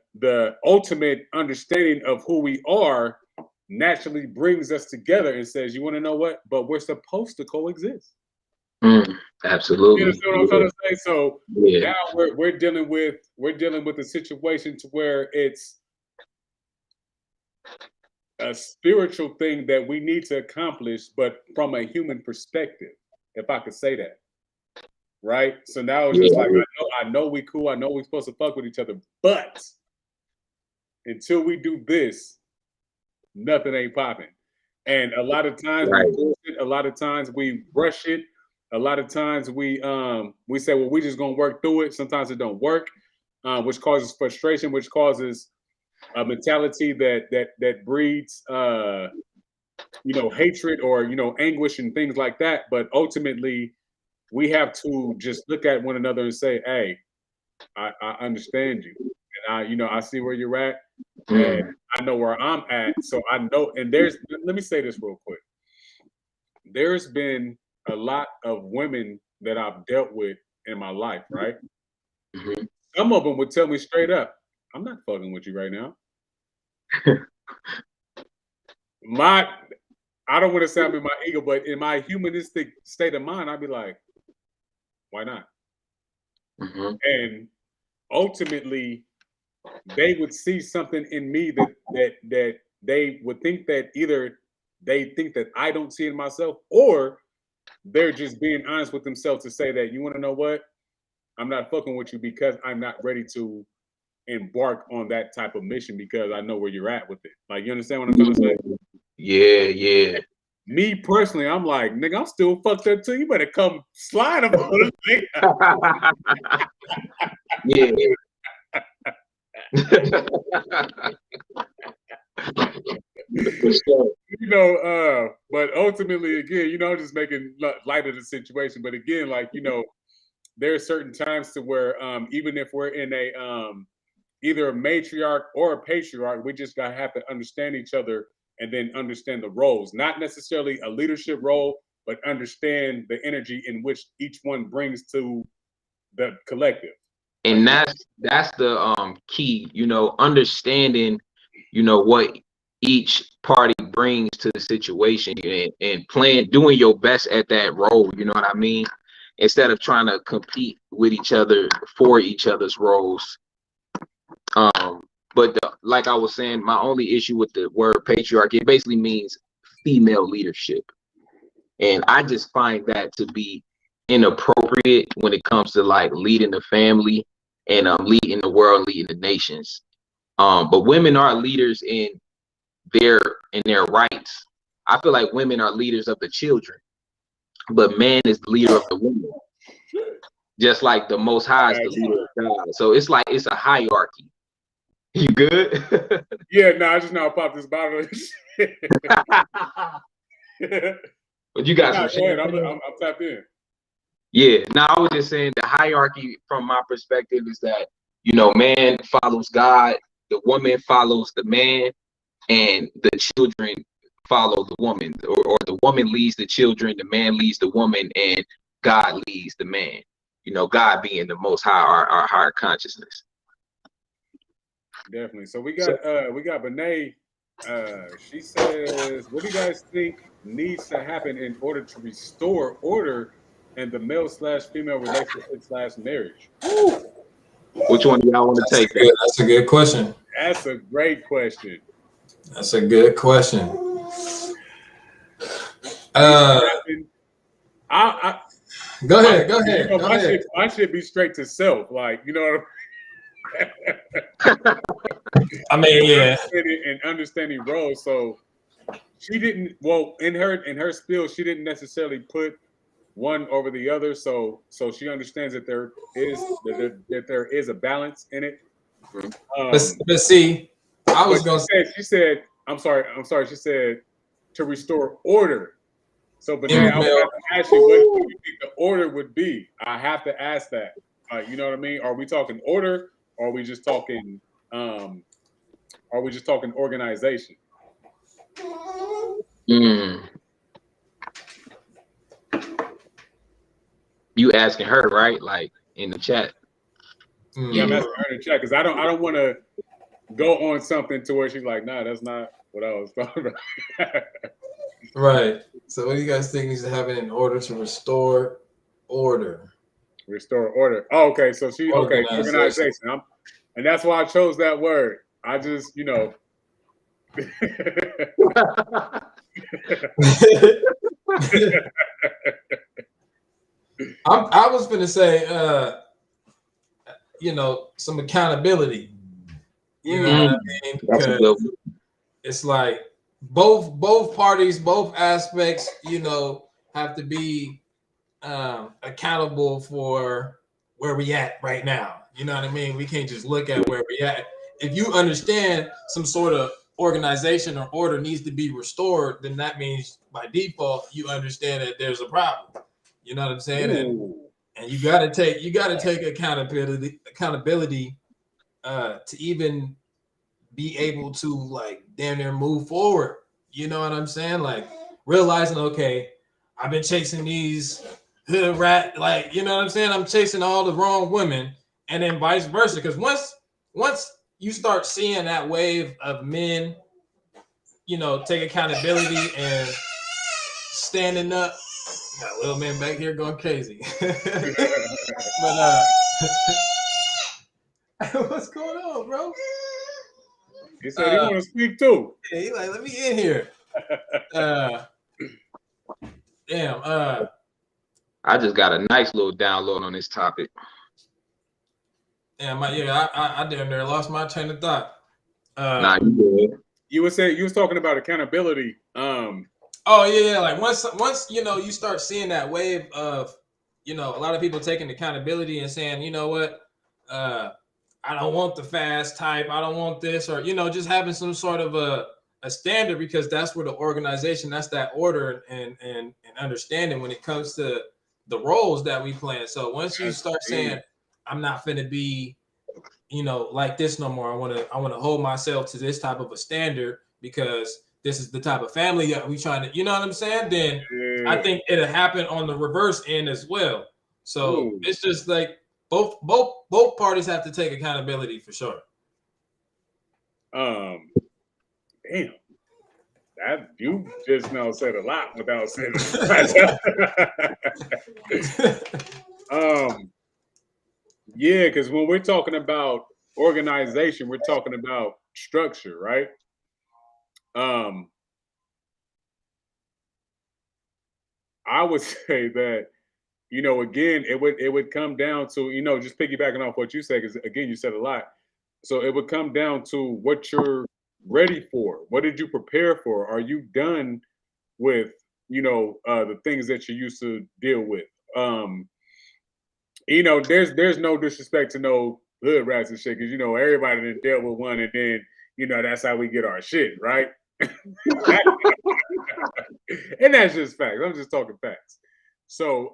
ultimate understanding of who we are naturally brings us together and says, you want to know what? But we're supposed to coexist.
Absolutely.
You understand what I'm trying to say? So now we're dealing with a situation to where it's a spiritual thing that we need to accomplish, but from a human perspective, if I could say that. Right? So now it's just like, I know we cool, I know we're supposed to fuck with each other, but until we do this, nothing ain't popping. And a lot of times we force it, a lot of times we rush it, a lot of times we say, well, we just gonna work through it. Sometimes it don't work, which causes frustration, which causes a mentality that breeds you know, hatred, or, you know, anguish and things like that. But ultimately, we have to just look at one another and say, hey, I understand you, and you know, I see where you're at, and I know where I'm at. So I know, and let me say this real quick. There's been a lot of women that I've dealt with in my life, right? Some of them would tell me straight up, I'm not fucking with you right now. I don't want to sound in my ego, but in my humanistic state of mind, I'd be like, why not? And ultimately, they would see something in me that they would think that either they think that I don't see in myself, or they're just being honest with themselves to say that, you want to know what? I'm not fucking with you because I'm not ready to embark on that type of mission, because I know where you're at with it. Like, you understand what I'm trying to say?
Yeah.
me personally, I'm like, nigga, I'm still fucked up too. You better come slide up on this nigga.
Yeah.
You know, but ultimately, again, you know, I'm just making light of the situation. But again, like, you know, there are certain times to where even if we're in a either a matriarch or a patriarch, we just gotta have to understand each other and then understand the roles, not necessarily a leadership role, but understand the energy in which each one brings to the collective.
And that's the key, you know, understanding, you know, what each party brings to the situation and doing your best at that role, you know what I mean? Instead of trying to compete with each other for each other's roles. But like I was saying, my only issue with the word patriarchy, it basically means female leadership. And I just find that to be inappropriate when it comes to like leading the family and leading the world, leading the nations. But women are leaders in their rights. I feel like women are leaders of the children, but man is the leader of the woman. Just like the Most High is the leader of God. So it's like it's a hierarchy. You good?
Yeah, no, I just now popped this bottle of shit.
But you got some shit.
I'm tapped in.
Yeah, now I was just saying the hierarchy from my perspective is that, you know, man follows God, the woman follows the man, and the children follow the woman, or the woman leads the children, the man leads the woman, and God leads the man. You know, God being the Most High, our higher consciousness.
Definitely. So we got Benet. She says, what do you guys think needs to happen in order to restore order in the male/female relationship/marriage?
Which one do y'all want to take?
That's a good question.
That's a great question.
That's a good question. Go ahead.
I should be straight to self, like, you know what
I mean, yeah.
And understanding roles. So she didn't, well, in her spiel, she didn't necessarily put one over the other. So she understands that there is a balance in it.
But see, I was gonna say,
she said, I'm sorry, she said to restore order. So, but now I would have to ask you, what do you think the order would be? I have to ask that. You know what I mean? Are we talking order, or are we just talking organization?
You asking her, right? Like in the chat.
Yeah, I'm asking her in the chat because I don't want to go on something to where she's like, nah, that's not what I was talking about.
Right. So what do you guys think needs to happen in order to restore order?
Restore order. Oh, okay. So organization. And that's why I chose that word. I just, you know.
I was gonna say, you know, some accountability. You know what I mean? Because it's like both parties, both aspects, you know, have to be accountable for where we at right now. You know what I mean? We can't just look at where we at. If you understand some sort of organization or order needs to be restored, then that means by default you understand that there's a problem. You know what I'm saying? And you gotta take accountability to even be able to like damn near move forward. You know what I'm saying? Like realizing, okay, I've been chasing these hood rat, like, you know what I'm saying? I'm chasing all the wrong women, and then vice versa. Because once you start seeing that wave of men, you know, take accountability and standing up. Got a little man back here going crazy. But what's going on, bro?
He said he want to speak too.
Yeah, he like, let me in here. Damn.
I just got a nice little download on this topic.
Yeah, I damn near lost my train of thought.
Nah, you good.
You was talking about accountability.
Oh yeah, like once you know you start seeing that wave of, you know, a lot of people taking accountability and saying, you know what, I don't want the fast type, I don't want this, or you know, just having some sort of a standard, because that's where the organization, that's that order and understanding when it comes to the roles that we play. So once you start saying, I'm not finna be, you know, like this no more. I want to hold myself to this type of a standard because this is the type of family that we trying to, you know what I'm saying? Then I think it'll happen on the reverse end as well. So it's just like both parties have to take accountability for sure.
Damn. That you just now said a lot without saying it. Yeah, because when we're talking about organization, we're talking about structure, right? I would say that, you know, again, it would come down to, you know, just piggybacking off what you said, because again, you said a lot. So it would come down to what you're ready for. What did you prepare for? Are you done with, you know, the things that you used to deal with? You know, there's no disrespect to no hood rats and shit, because you know everybody done dealt with one, and then you know that's how we get our shit, right? And that's just facts. I'm just talking facts. So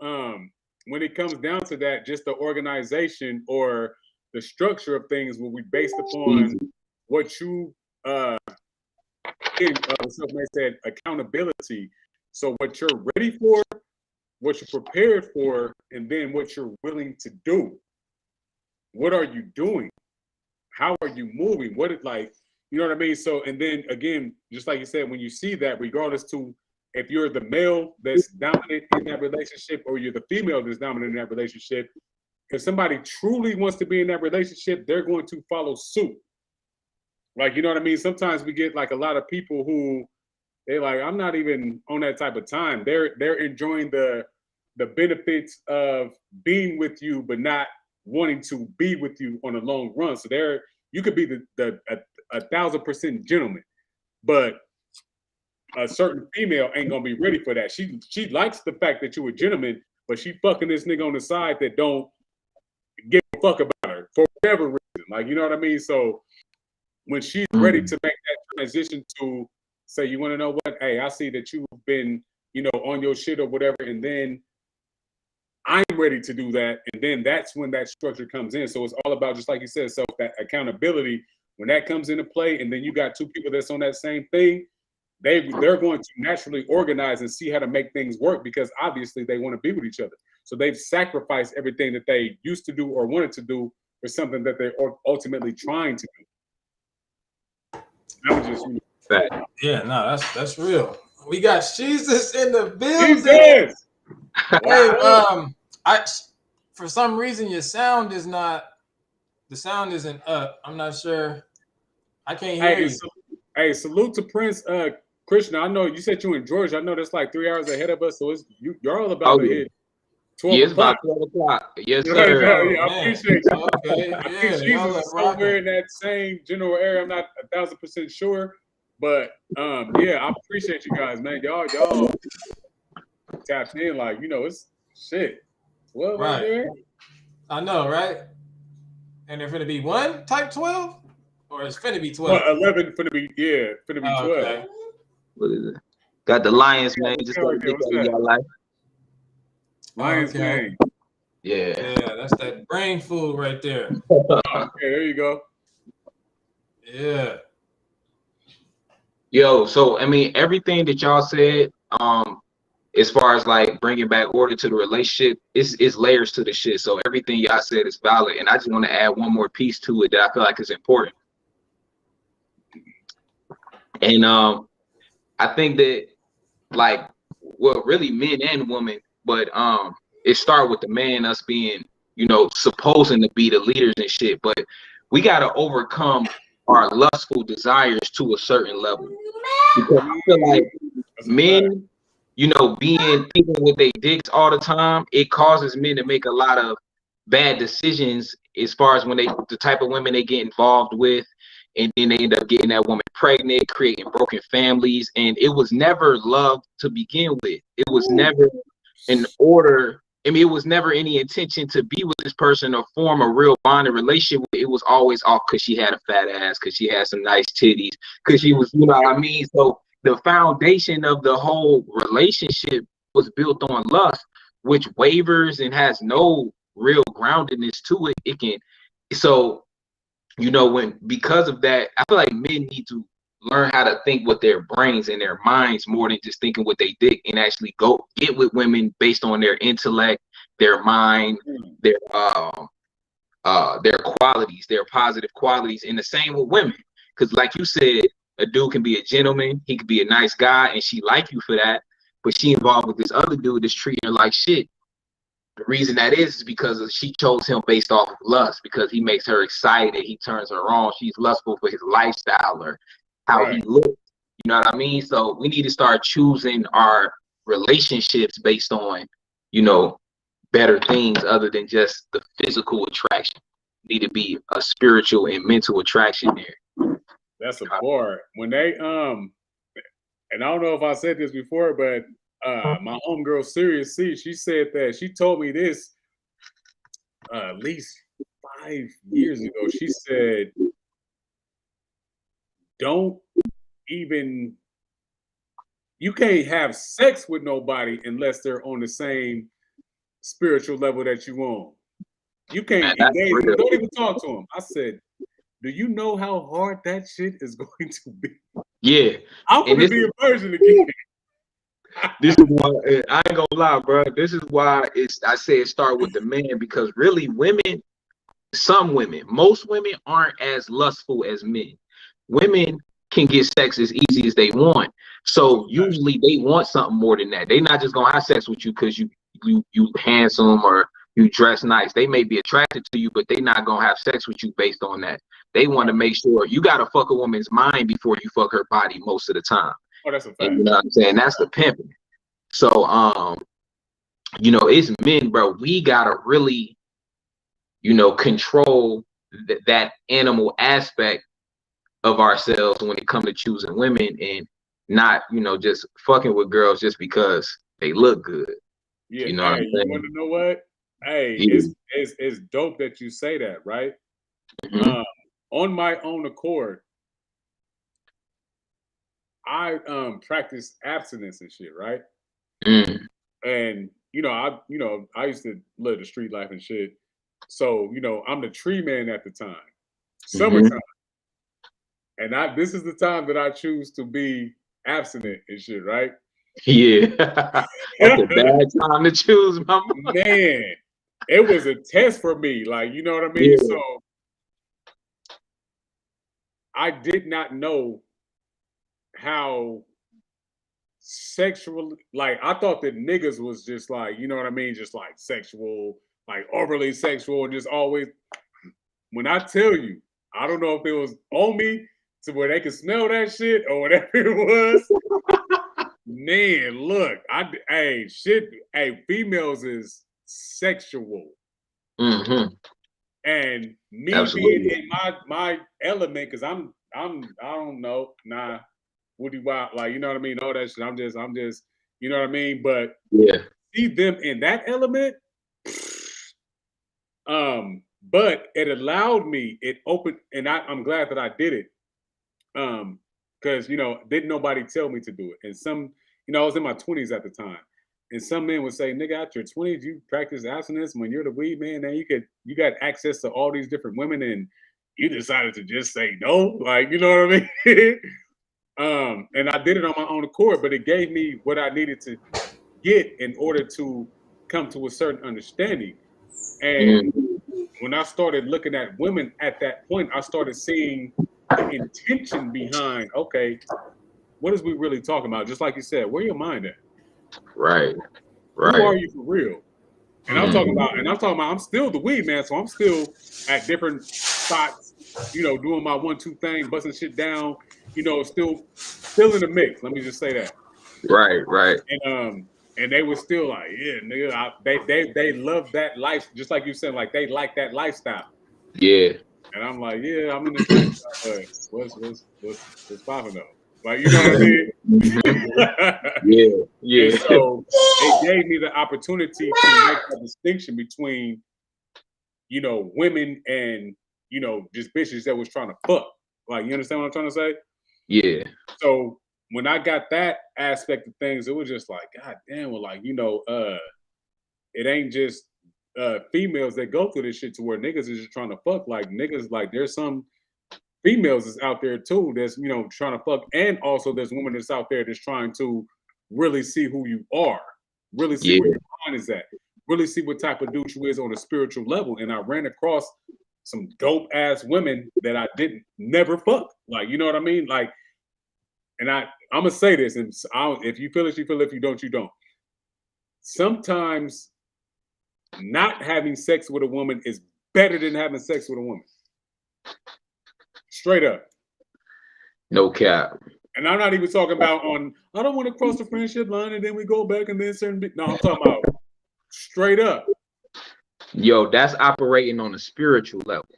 when it comes down to that, just the organization or the structure of things will be based upon what you Selfmade said, accountability. So what you're ready for, what you're prepared for, and then what you're willing to do. What are you doing? How are you moving? What it like, you know what I mean? So, and then again, just like you said, when you see that, regardless to if you're the male that's dominant in that relationship or you're the female that's dominant in that relationship, if somebody truly wants to be in that relationship, they're going to follow suit. Like, you know what I mean? Sometimes we get like a lot of people who they're like, I'm not even on that type of time. They're enjoying the benefits of being with you, but not wanting to be with you on a long run. So you could be the 1,000% gentleman, but a certain female ain't gonna be ready for that. She likes the fact that you're a gentleman, but she fucking this nigga on the side that don't give a fuck about her for whatever reason. Like, you know what I mean? So when she's ready to make that transition to say, you want to know what? Hey, I see that you've been, you know, on your shit or whatever, and then I'm ready to do that, and then that's when that structure comes in. So it's all about, just like you said, so that accountability, when that comes into play, and then you got two people that's on that same thing, they're going to naturally organize and see how to make things work, because obviously they want to be with each other. So they've sacrificed everything that they used to do or wanted to do for something that they're ultimately trying to do. That was just
yeah, no, that's real. We got Jesus in the building.
Jesus!
Hey, I for some reason your sound is not. The sound isn't up. I'm not sure. I can't hear you.
Hey, salute to Prince Krishna. I know you said you in Georgia. I know that's like 3 hours ahead of us, so you're all about to hit 12
it's
o'clock.
about 12 o'clock. Yes, sir.
Yeah, I appreciate you.
Okay,
I think Jesus is somewhere in that same general area. I'm not 1,000% sure, but yeah, I appreciate you guys, man. Y'all tapped in, like, you know, it's shit. Well, right there.
I know, right? And they're finna be one type 12, or it's finna be 12.
Well, 11 finna be 12.
Okay.
What is it? Got the Lions, man. Just got to get that in your life.
Lions game.
Yeah.
Yeah, that's that brain food right there.
Okay, there you go.
Yeah.
Yo, so I mean, everything that y'all said, as far as like bringing back order to the relationship, it's layers to the shit. So everything y'all said is valid, and I just want to add one more piece to it that I feel like is important. And I think that, like, well, really men and women, but it started with the man, us being, you know, supposing to be the leaders and shit, but we got to overcome our lustful desires to a certain level, because I feel like men, you know, thinking with their dicks all the time, it causes men to make a lot of bad decisions as far as when the type of women they get involved with, and then they end up getting that woman pregnant, creating broken families. And it was never love to begin with. It was never in order. I mean, it was never any intention to be with this person or form a real bonding relationship. It was always off because she had a fat ass, because she had some nice titties, because she was, you know what I mean? So the foundation of the whole relationship was built on lust, which wavers and has no real groundedness to it. It can, so, you know, because of that, I feel like men need to learn how to think with their brains and their minds more than just thinking with their dick, and actually go get with women based on their intellect, their mind, their qualities, their positive qualities. And the same with women, because like you said, a dude can be a gentleman, he could be a nice guy, and she like you for that, but she involved with this other dude that's treating her like shit. The reason that is because she chose him based off of lust, because he makes her excited, he turns her on, she's lustful for his lifestyle or how he looks, you know what I mean? So we need to start choosing our relationships based on, you know, better things other than just the physical attraction. Need to be a spiritual and mental attraction there.
That's a bar. When they and I don't know if I said this before, but my homegirl Serious C, she said that, she told me this at least 5 years ago. She said, you can't have sex with nobody unless they're on the same spiritual level that you on. You can't engage, don't even talk to them. I said, do you know how hard that shit is going to be?
Yeah.
I'm gonna be a virgin again.
This is why I ain't gonna lie, bro. This is why I say it start with the man, because really women, most women aren't as lustful as men. Women can get sex as easy as they want. So usually they want something more than that. They're not just gonna have sex with you because you handsome or you dress nice. They may be attracted to you, but they're not gonna have sex with you based on that. They want to make sure you gotta fuck a woman's mind before you fuck her body most of the time.
Oh, that's a fact.
And you know what I'm saying? That's the pimping. So you know, it's men, bro. We gotta really, you know, control that animal aspect of ourselves when it comes to choosing women, and not, you know, just fucking with girls just because they look good.
Yeah,
you know what I'm saying?
You want to know what? Hey, it's dope that you say that, right?
Mm-hmm.
On my own accord, I practice abstinence and shit, right? And I used to live the street life and shit. So, I'm the tree man at the time. Summertime. And this is the time that I choose to be abstinent and shit, right?
Yeah. That's a bad time to choose, my
man. It was a test for me, like, you know what I mean? Yeah. So I did not know how sexual, like, I thought that niggas was just like, you know what I mean, just like sexual, like overly sexual, and just always, when I tell you, I don't know if it was on me to where they could smell that shit or whatever it was. Man, look, females is sexual. And me being in my element, because I don't know, Woody Wild, like, you know what I mean, all that shit. I'm just, you know what I mean? But see them in that element, but it allowed me, it opened, and I'm glad that I did it. Because, didn't nobody tell me to do it. And some, I was in my 20s at the time. And some men would say, nigga, out your 20s, you practice abstinence when you're the weed man, then you got access to all these different women, and you decided to just say no. Like, you know what I mean? And I did it on my own accord, but it gave me what I needed to get in order to come to a certain understanding. And when I started looking at women at that point, I started seeing the intention behind, okay, what is we really talking about? Just like you said, where your mind at?
Right.
Who are you for real? And I'm talking about, I'm still the weed man, so I'm still at different spots, doing my 1-2 thing, busting shit down, still in the mix. Let me just say that.
Right.
And they were still like, yeah, nigga, they love that life, just like you said, like they like that lifestyle.
Yeah.
And I'm like, yeah, I'm in this lifestyle, but what's popping though? Like, you know what I mean? Yeah. And so it gave me the opportunity to make a distinction between, you know, women and, you know, just bitches that was trying to fuck. Like, you understand what I'm trying to say?
Yeah.
So when I got that aspect of things, it was just like, God damn, well, like, you know, it ain't just females that go through this shit to where niggas is just trying to fuck. Like niggas, like there's some females that's out there too that's, you know, trying to fuck, and also there's women that's out there that's trying to really see who you are, really see where your mind is at, really see what type of dude you is on a spiritual level. And I ran across some dope ass women that I didn't never fuck. Like, you know what I mean? Like, and I'm gonna say this, and if you feel it, you feel it. If you don't, you don't. Sometimes not having sex with a woman is better than having sex with a woman. Straight up.
No cap.
And I'm not even talking about I don't want to cross the friendship line and then we go back and then no, I'm talking about straight up.
Yo, that's operating on a spiritual level.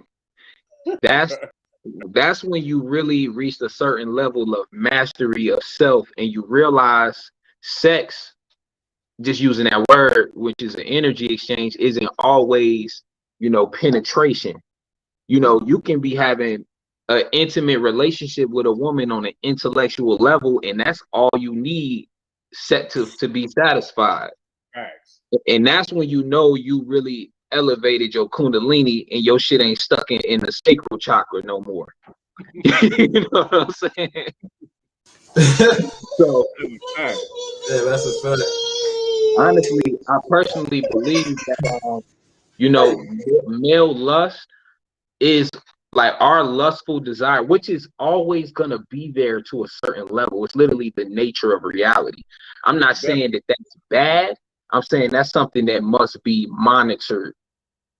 That's when you really reach a certain level of mastery of self, and you realize sex, just using that word, which is an energy exchange, isn't always, you know, penetration. You know, you can be having an intimate relationship with a woman on an intellectual level, and that's all you need set to be satisfied.
Thanks.
And that's when you know you really elevated your kundalini and your shit ain't stuck in the sacral chakra no more. You know what I'm saying? So
yeah, that's a fact.
Honestly, I personally believe that you know, male lust is like our lustful desire, which is always gonna be there to a certain level. It's literally the nature of reality. I'm not saying that that's bad. I'm saying that's something that must be monitored,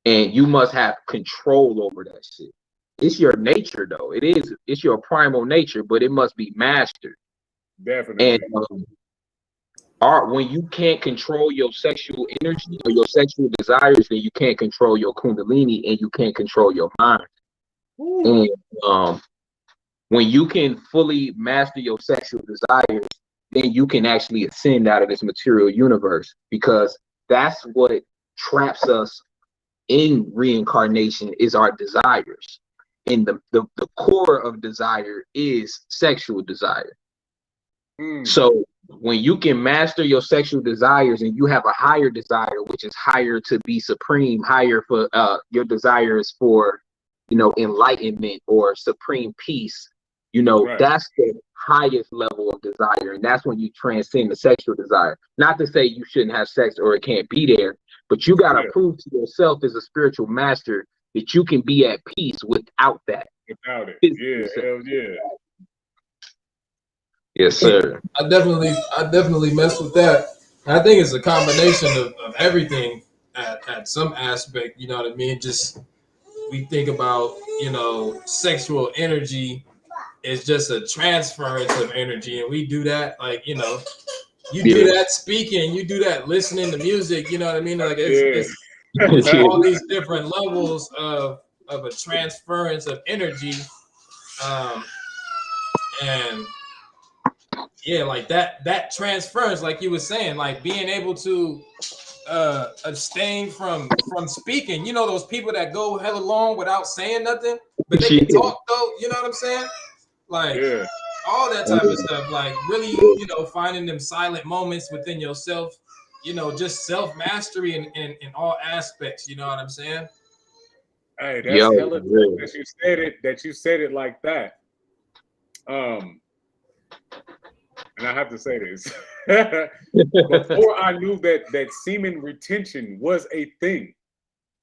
and you must have control over that shit. It's your nature, though. It's your primal nature, but it must be mastered.
Definitely.
And when you can't control your sexual energy or your sexual desires, then you can't control your kundalini and you can't control your mind. Ooh. And when you can fully master your sexual desires, then you can actually ascend out of this material universe, because that's what traps us in reincarnation is our desires. And the core of desire is sexual desire. So when you can master your sexual desires and you have a higher desire, which is higher to be supreme, higher for your desires for, you know, enlightenment or supreme peace, you know, that's the highest level of desire. And that's when you transcend the sexual desire. Not to say you shouldn't have sex or it can't be there, but you got to prove to yourself as a spiritual master that you can be at peace without that.
Without it. Yeah, hell yeah.
Yes, sir.
I definitely mess with that. I think it's a combination of everything at some aspect, you know what I mean? Just we think about, you know, sexual energy is just a transference of energy, and we do that, like, you know, you do that speaking, you do that listening to music, you know what I mean? Like it's all these different levels of a transference of energy, and yeah, like that transference, like you were saying, like being able to abstain from speaking. You know, those people that go hella long without saying nothing, but they can talk though. You know what I'm saying? Like all that type of stuff. Like really, you know, finding them silent moments within yourself. You know, just self mastery in all aspects. You know what I'm saying?
Hey, that's hella dope that you said it. That you said it like that. And I have to say this. Before I knew that semen retention was a thing,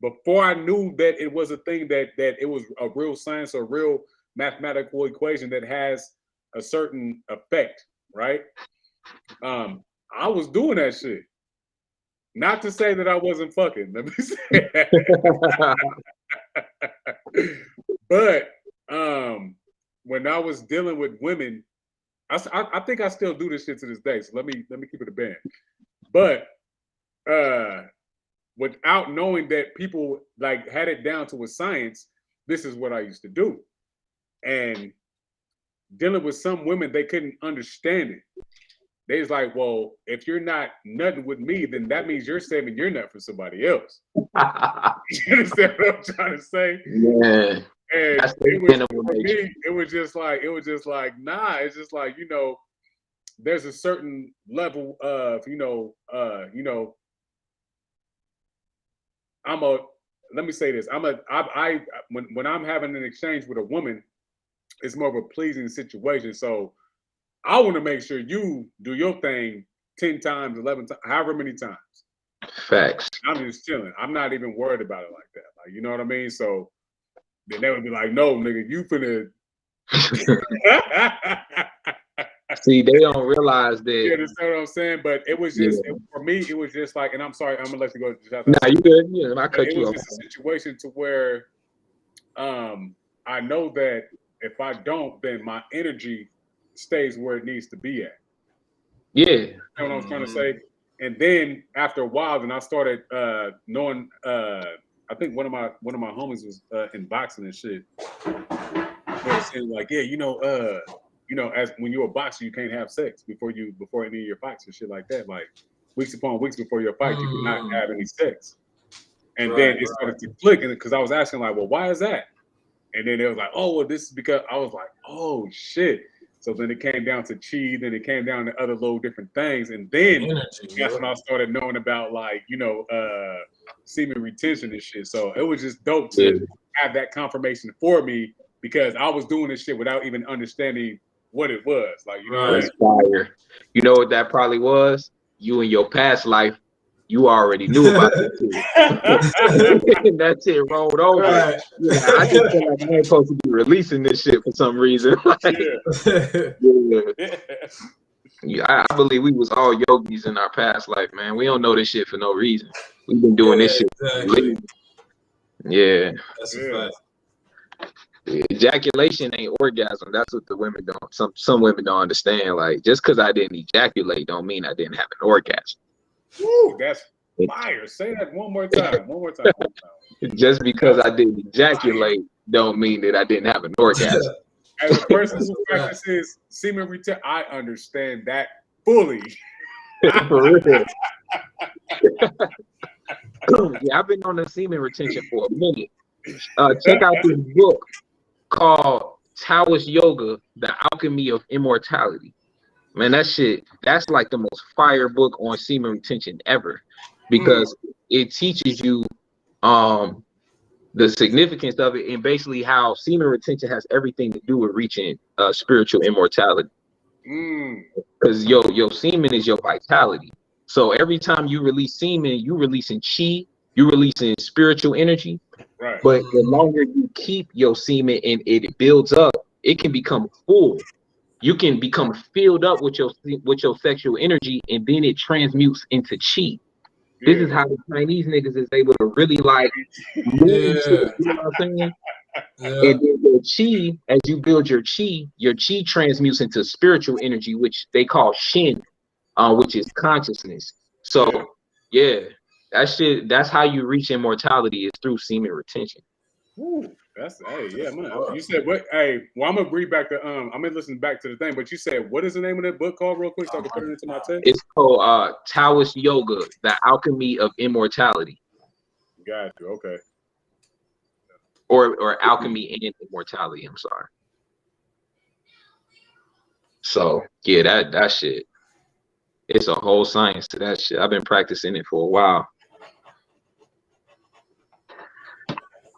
before I knew that it was a thing, that it was a real science, a real mathematical equation that has a certain effect, right? I was doing that shit. Not to say that I wasn't fucking. Let me say that. But when I was dealing with women, I think I still do this shit to this day. So let me keep it a band. But without knowing that people like had it down to a science, this is what I used to do. And dealing with some women, they couldn't understand it. they was like, well, if you're not nutting with me, then that means you're saving your nut for somebody else. You understand what I'm trying to say?
Yeah.
And it was, for me, it was just like, nah, it's just like, you know, there's a certain level of, let me say this. When I'm having an exchange with a woman, it's more of a pleasing situation. So I want to make sure you do your thing 10 times, 11 times, however many times.
Facts.
I'm just chilling. I'm not even worried about it like that. Like, you know what I mean? So then they would be like, no, nigga, you finna.
See, they don't realize that.
You understand what I'm saying? But it was just, for me, it was just like, and I'm sorry, I'm gonna let you go.
Nah, you good. Yeah, I cut you off.
It was just a situation to where I know that if I don't, then my energy stays where it needs to be at.
Yeah.
You know what I'm trying to say? And then after a while, then I started knowing. I think one of my homies was in boxing and shit. They were saying like, yeah, as when you're a boxer, you can't have sex before any of your fights and shit like that. Like weeks upon weeks before your fight, you cannot have any sex. And then it started to click, and because I was asking like, well, why is that? And then it was like, oh, well, this is because I was like, oh shit. So then it came down to chi, then it came down to other little different things. And then that's when I started knowing about like, semen retention and shit. So it was just dope to have that confirmation for me because I was doing this shit without even understanding what it was. Like, you know,
that's fire. You know what that probably was? You in your past life, you already knew about this shit. That shit rolled over. I just feel like I ain't supposed to be releasing this shit for some reason. I believe we was all yogis in our past life, man. We don't know this shit for no reason. We've been doing this shit. Exactly. Yeah.
That's a fact.
Ejaculation ain't orgasm. That's what the women don't. Some women don't understand. Like just because I didn't ejaculate don't mean I didn't have an orgasm.
Woo, that's fire. Say that one more time.
Just because I didn't ejaculate don't mean that I didn't have an orgasm.
As a person who practices semen retention, I understand that fully.
For real. Yeah, I've been on the semen retention for a minute. Check out this book called Taoist Yoga, The Alchemy of Immortality. Man, that's like the most fire book on semen retention ever because it teaches you the significance of it and basically how semen retention has everything to do with reaching spiritual immortality. Because your semen is your vitality. So every time you release semen, you releasing chi, you releasing spiritual energy.
Right.
But the longer you keep your semen and it builds up, it can become full. You can become filled up with your sexual energy, and then it transmutes into chi. This is how the Chinese niggas is able to really like move shit, you know what I'm saying? And then your chi, as you build your chi transmutes into spiritual energy, which they call shin, which is consciousness. So that's how you reach immortality is through semen retention.
Ooh, man. You said what? Hey, well, I'm gonna read back I'm gonna listen back to the thing, but you said what is the name of that book called, real quick, so I can put it into my text?
It's called Taoist Yoga, The Alchemy of Immortality.
Got you. Okay.
Or Alchemy and Immortality. I'm sorry. So yeah, that shit. It's a whole science to that shit. I've been practicing it for a while.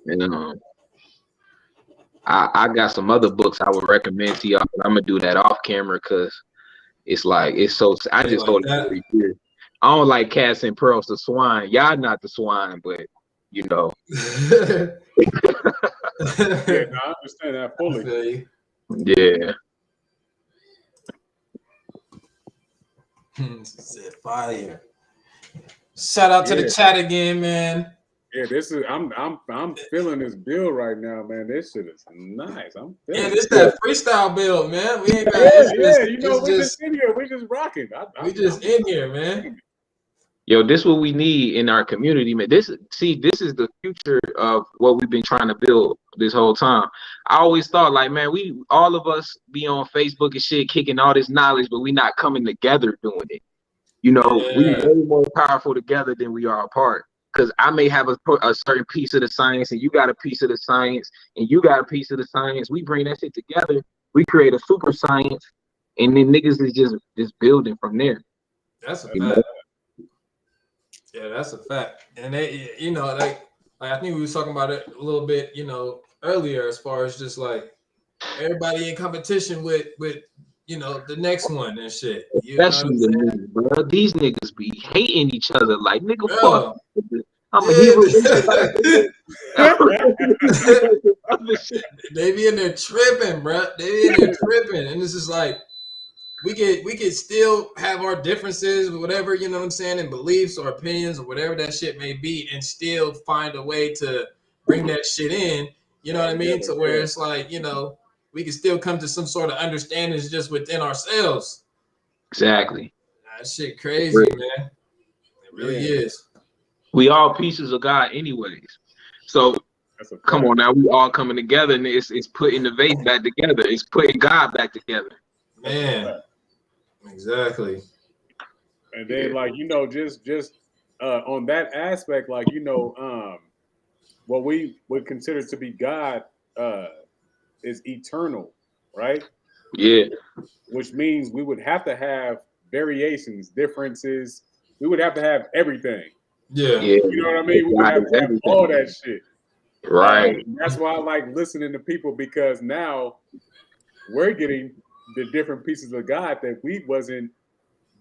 And I got some other books I would recommend to y'all, but I'm gonna do that off camera because it's so. I just hold it every year. I don't like cats and pearls to swine. Y'all not the swine, but you know.
Yeah, no, I understand that fully.
Yeah.
Said fire. Shout out to the chat again, man.
Yeah, this is I'm feeling this build right now, man. This shit is nice. I'm feeling
this that freestyle build, man. We ain't got
we just in here. We just rocking.
We just in here, man.
Yo, this is what we need in our community, man. This is the future of what we've been trying to build this whole time. I always thought, like, man, we all of us be on Facebook and shit, kicking all this knowledge, but we not coming together doing it. You know, we way more powerful together than we are apart. Because I may have a certain piece of the science, and you got a piece of the science, and you got a piece of the science. We bring that shit together. We create a super science, and then niggas is just building from there.
That's a fact. Yeah, that's a fact. And they, you know, like I think we was talking about it a little bit, you know, earlier, as far as just like everybody in competition with you know, the next one and shit.
Especially the niggas, bro. These niggas be hating each other like, nigga, fuck. I'm a Hebrew.
They be in there tripping, bro. They be in there tripping, and this is like we could still have our differences, whatever, you know what I'm saying, and beliefs or opinions or whatever that shit may be, and still find a way to bring that shit in. You know what I mean? To where it's like, you know, we can still come to some sort of understanding just within ourselves.
Exactly.
That shit crazy, man. It really is.
We all pieces of God anyways. So come on now, we all coming together, and it's putting the vase back together. It's putting God back together.
Man. Exactly.
And then like, you know, just on that aspect, like, you know, what we would consider to be God is eternal, right?
Yeah.
Which means we would have to have variations, differences. We would have to have everything.
Yeah.
You know what I mean? We would have to have all that shit.
Right.
That's why I like listening to people, because now we're getting the different pieces of God that we wasn't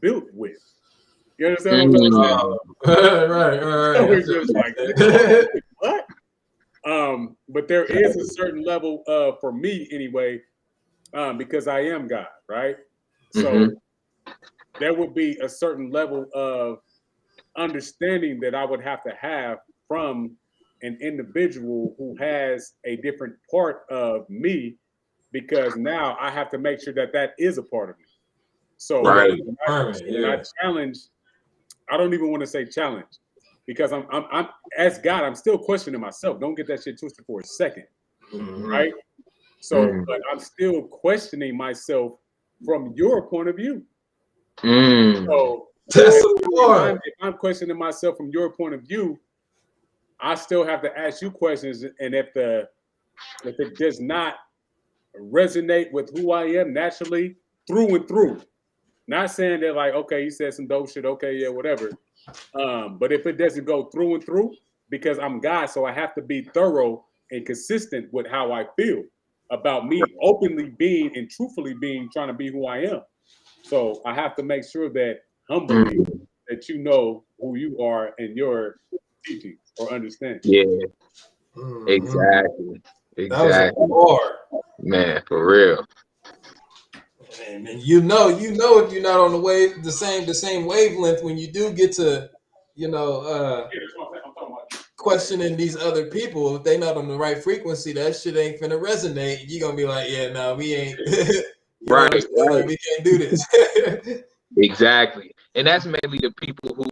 built with. You understand what I'm talking
about? Right.
So it's just like, what? But there is a certain level for me anyway, because I am God, right? So there would be a certain level of understanding that I would have to have from an individual who has a different part of me, because now I have to make sure that that is a part of me. So when I challenge, I don't even want to say challenge, because I'm as God, I'm still questioning myself. Don't get that shit twisted for a second, right? So, but I'm still questioning myself from your point of view. So if I'm questioning myself from your point of view, I still have to ask you questions, and if it does not resonate with who I am naturally through and through, not saying that like, okay, you said some dope shit, okay, yeah, whatever. But if it doesn't go through and through, because I'm God, so I have to be thorough and consistent with how I feel about me openly being and truthfully being, trying to be who I am. So I have to make sure that humbly that you know who you are and your teachings or understanding.
Yeah. Exactly. Man, for real.
And you know if you're not on the same wavelength when you do get to, you know, questioning these other people. If they not on the right frequency, that shit ain't finna resonate. You're gonna be like, yeah, no, we ain't.
Right.
Like, we can't do this.
Exactly. And that's mainly the people who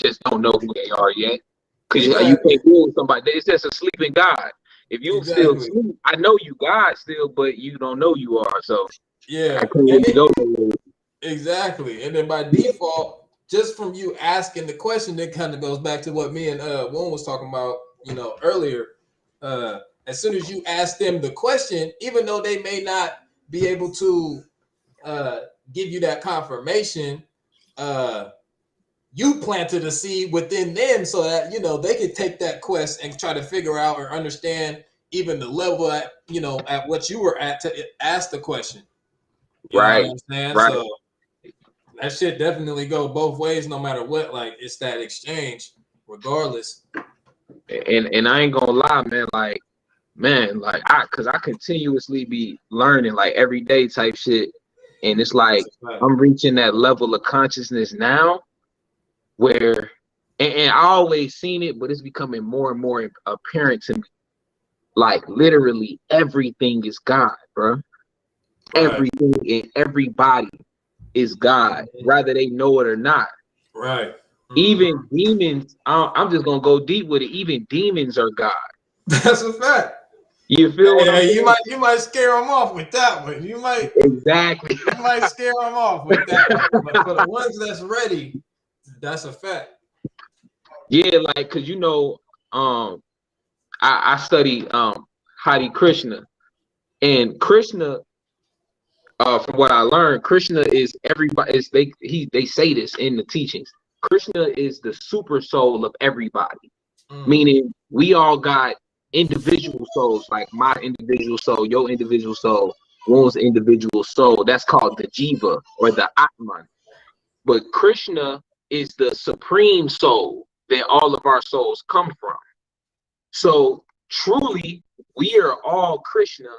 just don't know who they are yet. Because you can't deal with somebody. It's just a sleeping God. If you still sleep, I know you God still, but you don't know you are. So
yeah,
I can't really go nowhere.
Exactly. And then by default, just from you asking the question, that kind of goes back to what me and Woon was talking about, you know, earlier. As soon as you ask them the question, even though they may not be able to give you that confirmation, you planted a seed within them so that, you know, they could take that quest and try to figure out or understand even the level at, you know, at what you were at to ask the question. You know what I'm saying?
Right.
So that shit definitely go both ways, no matter what. Like, it's that exchange, regardless.
And I ain't gonna lie, man, like I continuously be learning like every day type shit. And it's like I'm reaching that level of consciousness now where and I always seen it, but it's becoming more and more apparent to me. Like literally everything is God, bro. Everything and everybody is God, whether they know it or not.
Right.
Even demons, I'm just gonna go deep with it. Even demons are God.
That's a fact.
You feel what I'm saying?
You might scare them off with that one. You might
exactly.
You might scare them off with that one. But for the ones that's ready, that's a fact.
Yeah, like cause I study Hare Krishna, and Krishna, from what I learned, Krishna is everybody. Is they say this in the teachings. Krishna is the super soul of everybody, meaning we all got individual souls, like my individual soul, your individual soul, Woon's individual soul. That's called the Jiva or the Atman. But Krishna is the supreme soul that all of our souls come from. So truly, we are all Krishna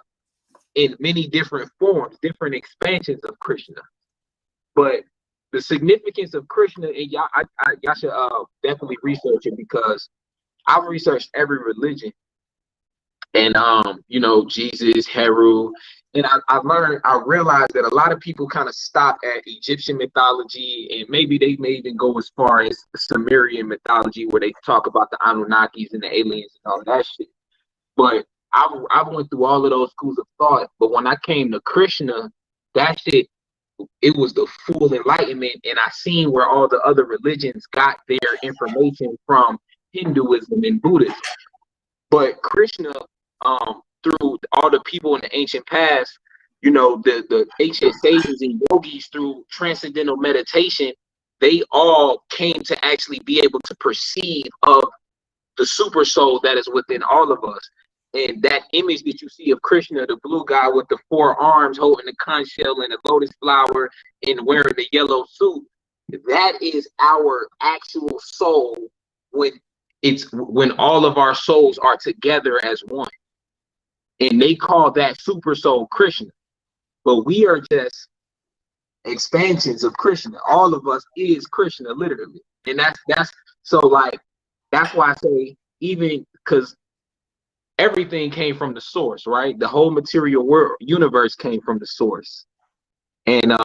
in many different forms, different expansions of Krishna. But the significance of Krishna, and y'all should definitely research it, because I've researched every religion, and Jesus, Heru, and I realized that a lot of people kind of stop at Egyptian mythology, and maybe they may even go as far as Sumerian mythology, where they talk about the Anunnakis and the aliens and all that shit. But I went through all of those schools of thought, but when I came to Krishna, that shit, it was the full enlightenment, and I seen where all the other religions got their information from, Hinduism and Buddhism. But Krishna, through all the people in the ancient past, the ancient sages and yogis, through transcendental meditation, they all came to actually be able to perceive of the super soul that is within all of us. And that image that you see of Krishna, the blue guy with the 4 arms holding the conch shell and the lotus flower and wearing the yellow suit, that is our actual soul when all of our souls are together as one. And they call that super soul Krishna. But we are just expansions of Krishna. All of us is Krishna, literally. And that's so, like, that's why I say, even because everything came from the source, right? The whole material world, universe came from the source. And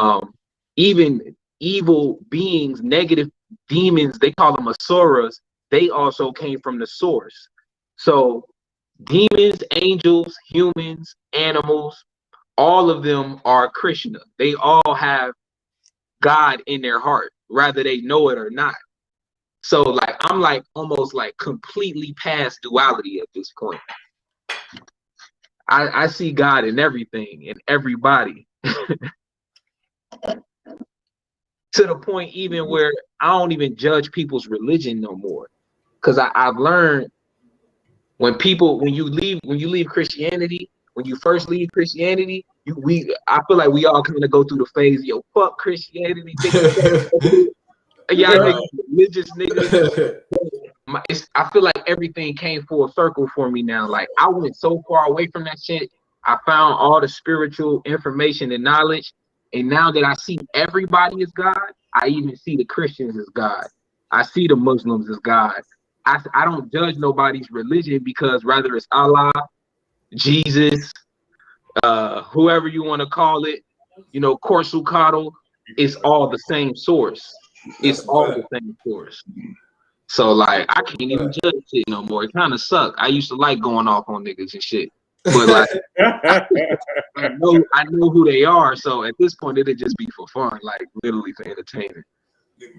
even evil beings, negative demons, they call them asuras, they also came from the source. So demons, angels, humans, animals, all of them are Krishna. They all have God in their heart, whether they know it or not. So like, I'm like almost like completely past duality at this point. I see God in everything, in everybody. To the point even where I don't even judge people's religion no more. Because I've learned when you leave Christianity, when you first leave Christianity, I feel like we all kind of go through the phase, yo, fuck Christianity. Y'all religious niggas. I feel like everything came full circle for me now. Like, I went so far away from that shit. I found all the spiritual information and knowledge. And now that I see everybody as God, I even see the Christians as God. I see the Muslims as God. I don't judge nobody's religion, because whether it's Allah, Jesus, whoever you want to call it, Korsukado, it's all the same source. It's all the same source. So like, I can't even judge shit no more. It kind of sucks. I used to like going off on niggas and shit, but like, I know who they are. So at this point, it'd just be for fun, like literally for entertainment.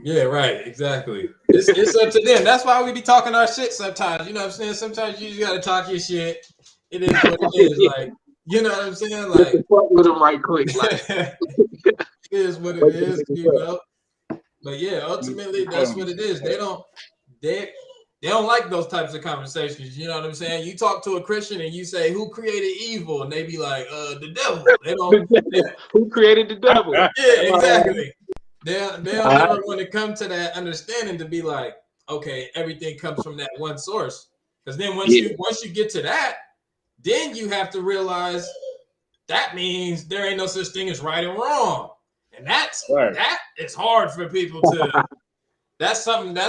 Yeah, right. Exactly. It's up to them. That's why we be talking our shit sometimes. You know what I'm saying? Sometimes you just gotta talk your shit. It is what it is. Like, you know what I'm saying? Like,
fuck with them right quick. Like,
it is what it is. But yeah, ultimately, that's what it is. They don't like those types of conversations. You know what I'm saying? You talk to a Christian and you say, "Who created evil?" and they be like, "The devil." They don't.
Who created the devil?
Yeah, exactly. They'll never want to come to that understanding to be like, okay, everything comes from that one source. Because then once you get to that, then you have to realize that means there ain't no such thing as right and wrong. And that is hard for people to. That's something. Me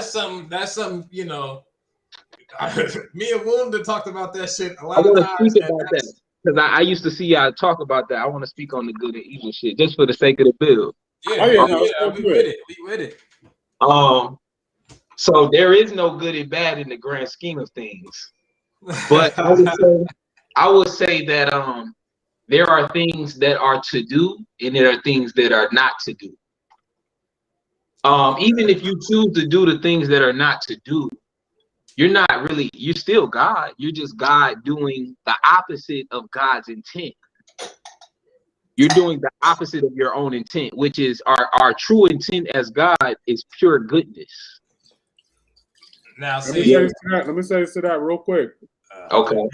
and Woon talked about that shit a lot of times.
Speak about that, because I used to see y'all talk about that. I want to speak on the good and evil shit, just for the sake of the bill.
Yeah, we with it.
So there is no good and bad in the grand scheme of things. But I would say that there are things that are to do and there are things that are not to do. Even if you choose to do the things that are not to do, you're still God. You're just God doing the opposite of God's intent. You're doing the opposite of your own intent, which is our true intent as God is pure goodness.
Now,
let me say this to that real quick.
Okay.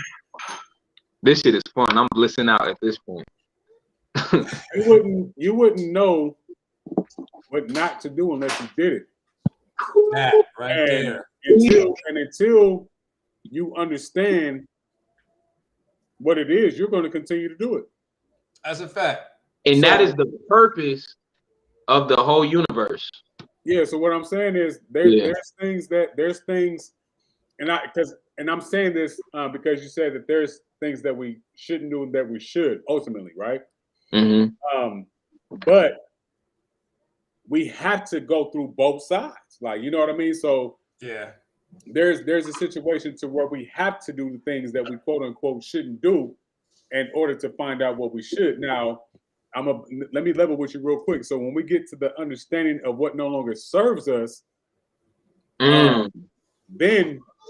This shit is fun. I'm listening out at this point.
You wouldn't know what not to do unless you did it.
That right there.
Until you understand what it is, you're going to continue to do it.
That's a fact.
So,
And that is the purpose of the whole universe.
Yeah. So what I'm saying is there's things, and I'm saying this because you said that there's things that we shouldn't do and that we should ultimately, right?
Mm-hmm.
But we have to go through both sides, like, you know what I mean? So
yeah,
there's a situation to where we have to do the things that we quote unquote shouldn't do in order to find out what we should. Now, let me level with you real quick. So when we get to the understanding of what no longer serves us, then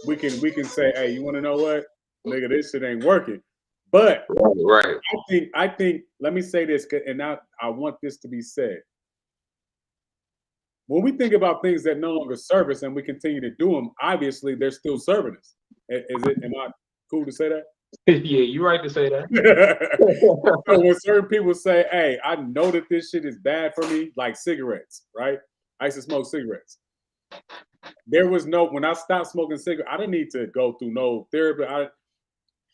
we can say, hey, you want to know what, nigga, this shit ain't working. But
right.
I think let me say this, and now I want this to be said. When we think about things that no longer serve us and we continue to do them, obviously they're still serving us. Am I cool to say that?
Yeah, you're right to say that.
So when certain people say, hey, I know that this shit is bad for me, like cigarettes, right? I used to smoke cigarettes. When I stopped smoking cigarettes, I didn't need to go through no therapy.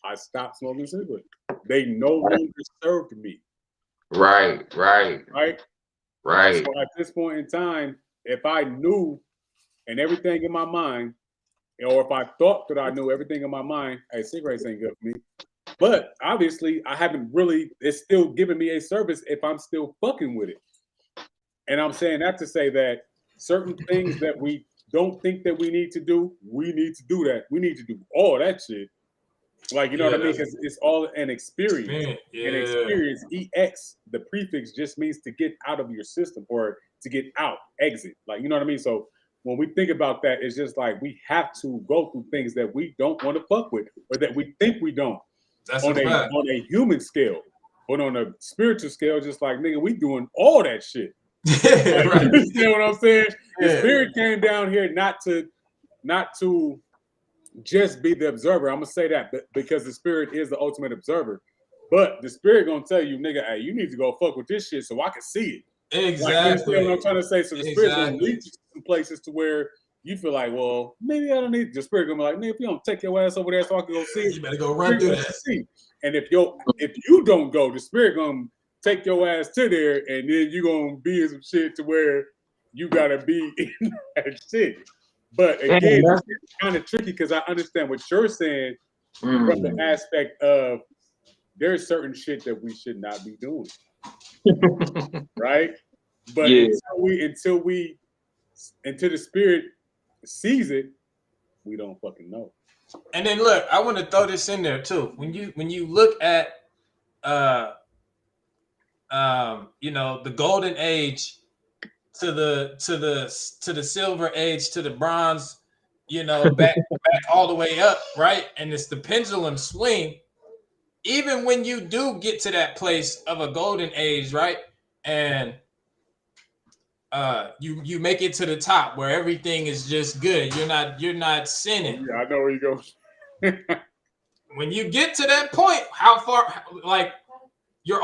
I stopped smoking cigarettes. They no longer served me.
Right.
So at this point in time, if I knew and everything in my mind, or if I thought that I knew everything in my mind, hey, cigarettes ain't good for me. But obviously, I haven't really, it's still giving me a service if I'm still fucking with it. And I'm saying that to say that certain things that we don't think that we need to do that. We need to do all that shit. Like, you know what I mean? Because it's all an experience.
Yeah.
An experience, EX, the prefix just means to get out of your system or to get out, exit. Like, you know what I mean? So when we think about that, it's just like we have to go through things that we don't want to fuck with or that we think we don't.
That's
on a human scale. But on a spiritual scale, just like, nigga, we doing all that shit. Like, right. You know what I'm saying? The spirit came down here not to just be the observer. I'm gonna say that because the spirit is the ultimate observer. But the spirit gonna tell you, nigga, hey, you need to go fuck with this shit so I can see it.
Exactly.
Like, you know what I'm trying to say? So the spirit's gonna lead you to some places to where you feel like, well, maybe I don't need. The spirit gonna be like, man, if you don't take your ass over there so I can go see it,
you better go run through that.
See. And if you don't go, the spirit gonna take your ass to there, and then you gonna be in some shit to where you gotta be in that shit. But again, it's kind of tricky because I understand what you're saying from the aspect of there's certain shit that we should not be doing, right? But until the spirit sees it, we don't fucking know.
And then look, I want to throw this in there too. When you look at the golden age to the silver age to the bronze, back all the way up, right? And it's the pendulum swing. Even when you do get to that place of a golden age, right? And you make it to the top where everything is just good. You're not sinning.
Yeah, I know where you go.
When you get to that point, how far, like, you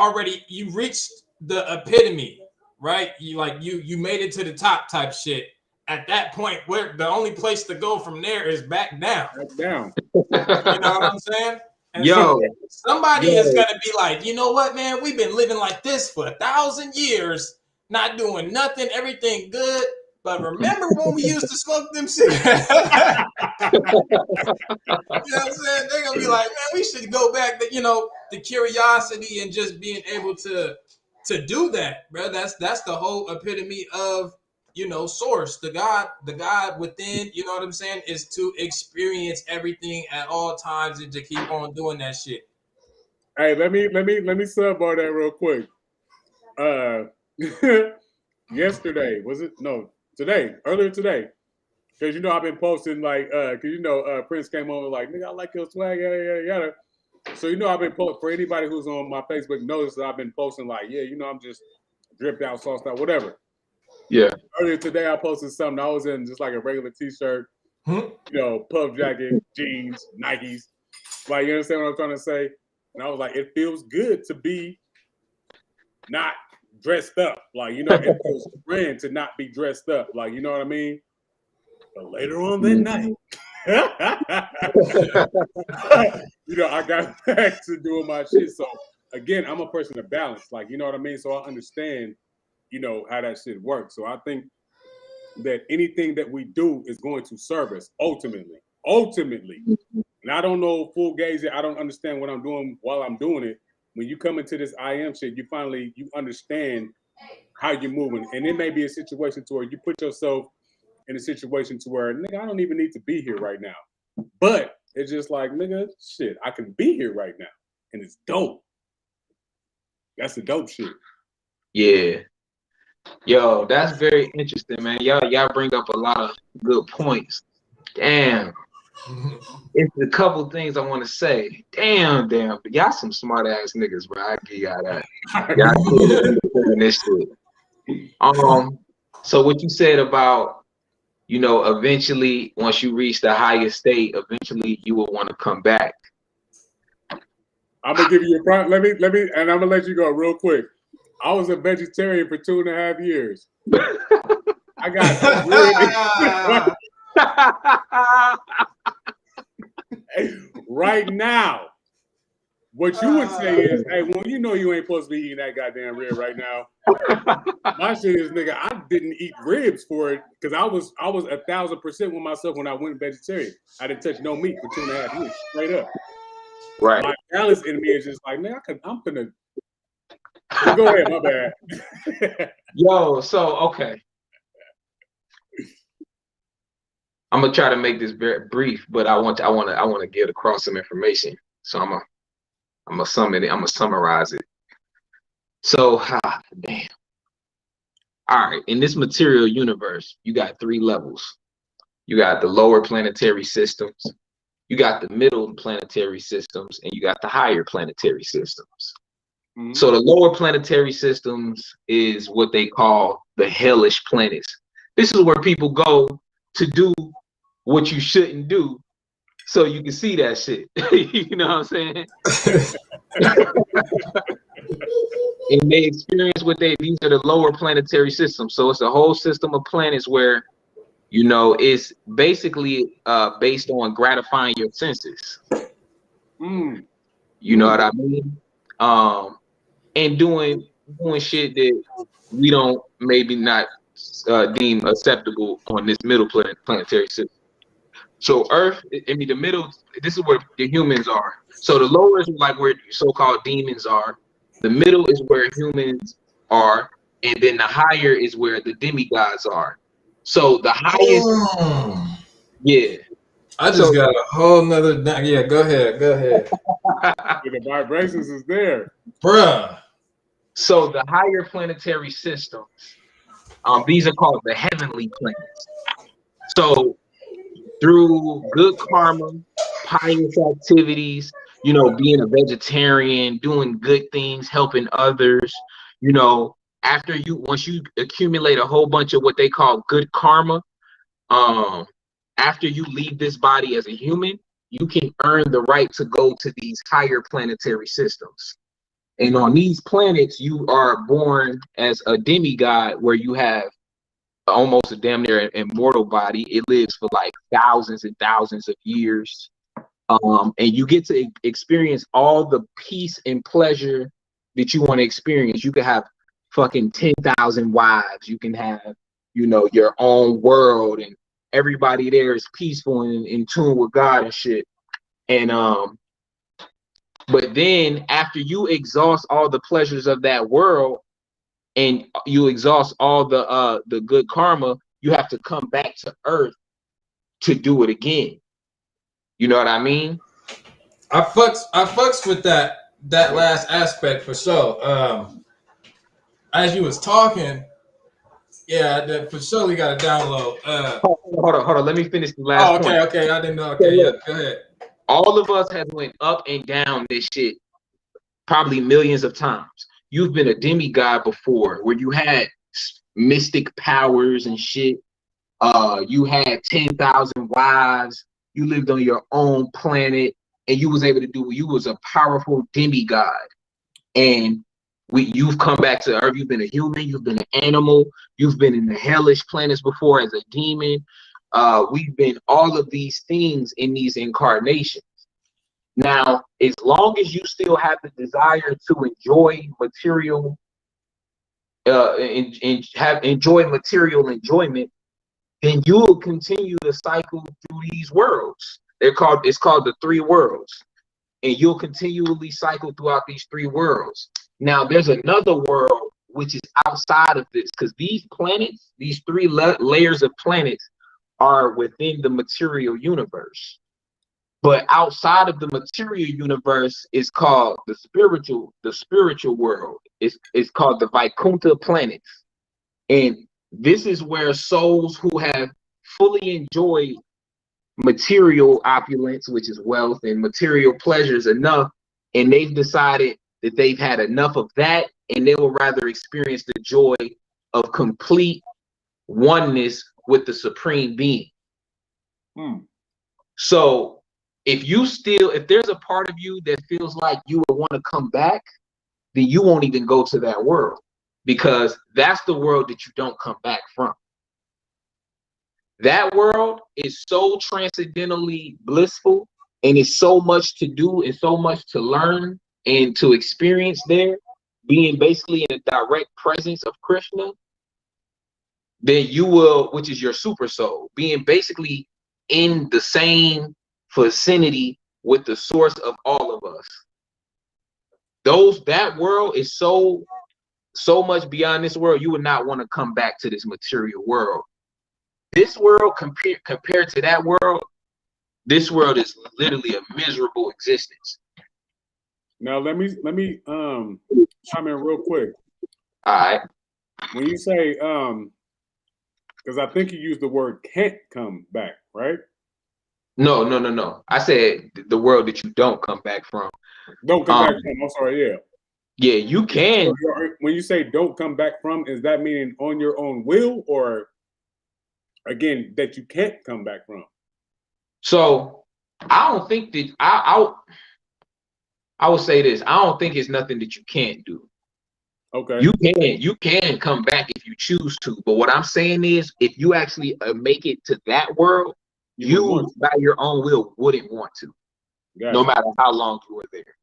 reached the epitome, right? You made it to the top type shit. At that point, where the only place to go from there is back down.
Back down.
You know what I'm saying? And so somebody is gonna be like, you know what, man? We've been living like this for 1,000 years, not doing nothing, everything good. But remember when we used to smoke them cigarettes? You know what I'm saying? They're gonna be like, man, we should go back to, the curiosity and just being able to do that, bro. That's the whole epitome of you know, source, the God within, you know what I'm saying, is to experience everything at all times and to keep on doing that shit.
Hey, let me sidebar that real quick. Yesterday, was it? No, today, earlier today. Because you know I've been posting like, because you know Prince came over like, nigga, I like your swag, yada yada yada. So you know I've been posting, for anybody who's on my Facebook knows that I've been posting like, yeah, you know I'm just dripped out, sauced out, whatever.
Yeah.
Earlier today I posted something. I was in just like a regular t-shirt, you know, puff jacket, jeans, Nikes. Like, you understand what I'm trying to say? And I was like, it feels good to be not dressed up. Like, you know, it feels grand to not be dressed up. Like, you know what I mean? But later on that night, you know, I got back to doing my shit. So again, I'm a person of balance. Like, you know what I mean? So I understand, you know, how that shit works. So I think that anything that we do is going to serve us ultimately. And I don't know full gaze it. I don't understand what I'm doing while I'm doing it. When you come into this I am shit, you understand how you're moving. And it may be a situation to where you put yourself in a situation to where, nigga, I don't even need to be here right now. But it's just like, nigga, shit, I can be here right now. And it's dope. That's the dope shit.
Yeah. Yo, that's very interesting, man. Y'all bring up a lot of good points. Damn. It's a couple things I want to say. Damn. But y'all some smart ass niggas, bro. I give y'all that. Y'all this shit. So what you said about, you know, eventually once you reach the highest state, eventually you will want to come back.
I'm gonna give you a prime. Let me, and I'm gonna let you go real quick. I was a vegetarian for 2.5 years. I got right now. What you would say is, hey, well, you know you ain't supposed to be eating that goddamn rib right now. My shit is, nigga, I didn't eat ribs for it because I was 1,000% with myself when I went vegetarian. I didn't touch no meat for 2.5 years, straight up.
Right.
My balance in me is just like, man, I'm gonna. Go ahead, my bad.
Yo, so okay. I'm gonna try to make this very brief, but I want to get across some information. So I'm gonna summarize it. So, damn. All right, in this material universe, you got 3 levels. You got the lower planetary systems, you got the middle planetary systems, and you got the higher planetary systems. Mm-hmm. So the lower planetary systems is what they call the hellish planets. This is where people go to do what you shouldn't do so you can see that shit. You know what I'm saying? And they experience these are the lower planetary systems. So it's a whole system of planets where, you know, it's basically based on gratifying your senses. You know what I mean? And doing shit that we don't maybe not deem acceptable on this middle planetary system. So Earth, I mean, the middle, this is where the humans are. So the lower is like where so-called demons are. The middle is where humans are. And then the higher is where the demigods are. So the highest, yeah.
I just got a whole nother, yeah, go ahead.
The vibrations is there.
Bruh.
So the higher planetary systems, these are called the heavenly planets. So through good karma, pious activities, you know, being a vegetarian, doing good things, helping others, you know, once you accumulate a whole bunch of what they call good karma, after you leave this body as a human, you can earn the right to go to these higher planetary systems. And on these planets, you are born as a demigod where you have almost a damn near immortal body. It lives for like thousands and thousands of years. And you get to experience all the peace and pleasure that you want to experience. You can have fucking 10,000 wives. You can have, you know, your own world, and everybody there is peaceful and in tune with God and shit. And but then after you exhaust all the pleasures of that world, and you exhaust all the good karma, you have to come back to Earth to do it again. You know what I mean?
I fucks with that last aspect for sure. As you was talking, yeah, for sure we got to download.
Hold on. Let me finish the last point.
Okay. I didn't know. Okay, yeah, go ahead.
All of us have went up and down this shit probably millions of times. You've been a demigod before, where you had mystic powers and shit. You had 10,000 wives. You lived on your own planet, and you was able to do. You was a powerful demigod, and you've come back to Earth. You've been a human. You've been an animal. You've been in the hellish planets before as a demon. We've been all of these things in these incarnations. Now, as long as you still have the desire to enjoy material, enjoy material enjoyment, then you will continue to cycle through these worlds. It's called the three worlds, and you'll continually cycle throughout these three worlds. Now, there's another world which is outside of this, because these planets, these three layers of planets, are within the material universe. But outside of the material universe is called the spiritual world. It's called the Vaikuntha planets. And this is where souls who have fully enjoyed material opulence, which is wealth and material pleasures enough, and they've decided that they've had enough of that, and they will rather experience the joy of complete oneness with the supreme being. So if there's a part of you that feels like you would want to come back, then you won't even go to that world, because that's the world that you don't come back from. That world is so transcendentally blissful, and it's so much to do and so much to learn and to experience there, being basically in a direct presence of Krishna, then you will, which is your super soul, being basically in the same vicinity with the source of all of us. That world is so much beyond this world, you would not want to come back to this material world. This world compared to that world, this world is literally a miserable existence.
Now let me chime in real quick.
All right.
When you say because I think you used the word can't come back, right?
No. I said the world that you don't come back from.
Don't come back from. I'm sorry, yeah.
Yeah, you can.
When you say don't come back from, is that meaning on your own will, or again that you can't come back from?
So I don't think that I would say this. I don't think it's nothing that you can't do.
Okay.
You can come back if you choose to. But what I'm saying is, if you actually make it to that world, you by your own will wouldn't want to. Gotcha. No matter how long you were there.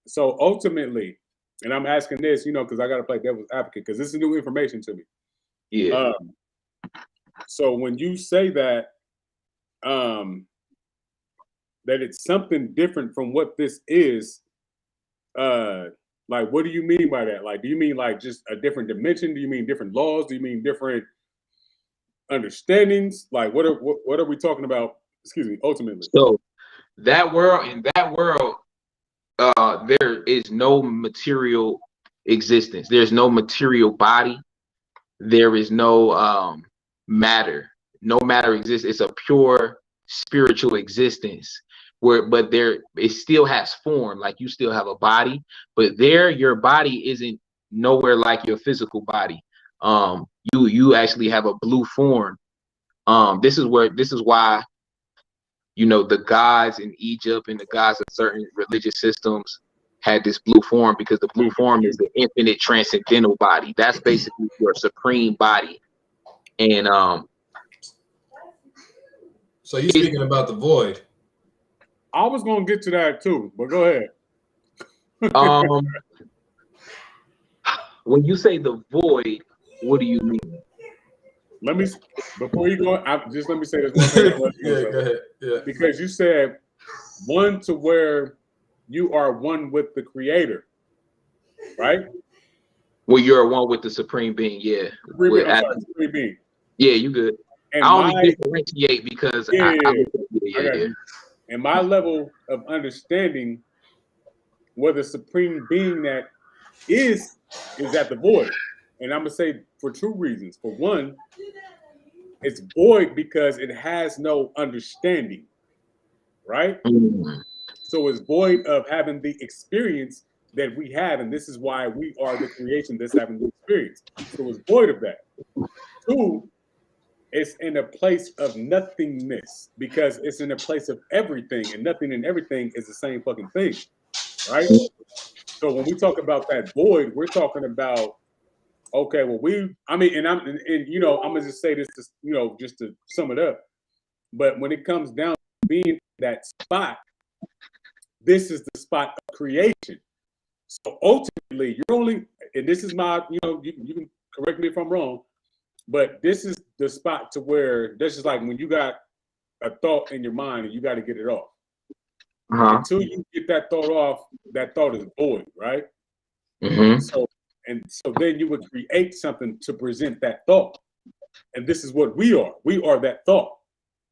So ultimately, and I'm asking this, because I got to play devil's advocate, because this is new information to me.
Yeah.
So when you say that, that it's something different from what this is, like, what do you mean by that? Like, do you mean like just a different dimension? Do you mean different laws? Do you mean different understandings? Like, what are we talking about? Excuse me. Ultimately,
so that world, there is no material existence. There's no material body. There is no matter. No matter exists. It's a pure spiritual existence. But it still has form. Like, you still have a body, but your body isn't nowhere like your physical body. You actually have a blue form. This is why, the gods in Egypt and the gods of certain religious systems had this blue form, because the blue form is the infinite transcendental body. That's basically your supreme body. And
so you're speaking about the void.
I was gonna get to that too, but go ahead.
When you say the void, what do you mean?
Before you go, just let me say this one thing.
Yeah, go ahead. Yeah.
Because you said one to where you are one with the Creator, right?
Well, you're one with the Supreme Being, yeah.
Supreme Being.
Yeah, you good. And I only differentiate because
I and my level of understanding where the Supreme Being that is at the void. And I'm gonna say for two reasons. For one, it's void because it has no understanding, right?
Mm.
So it's void of having the experience that we have, and this is why we are the creation that's having the experience. So it's void of that. Two, it's in a place of nothingness because it's in a place of everything, and nothing and everything is the same fucking thing, right? So when we talk about that void, we're talking about, okay, well, I'm gonna just say this to, just to sum it up. But when it comes down to being that spot, this is the spot of creation. So ultimately, you're only, and this is my, you can correct me if I'm wrong, but this is the spot to where this is like when you got a thought in your mind and you got to get it off. Until you get that thought off, that thought is void, right?
Mm-hmm.
So then you would create something to present that thought. And this is what we are. We are that thought.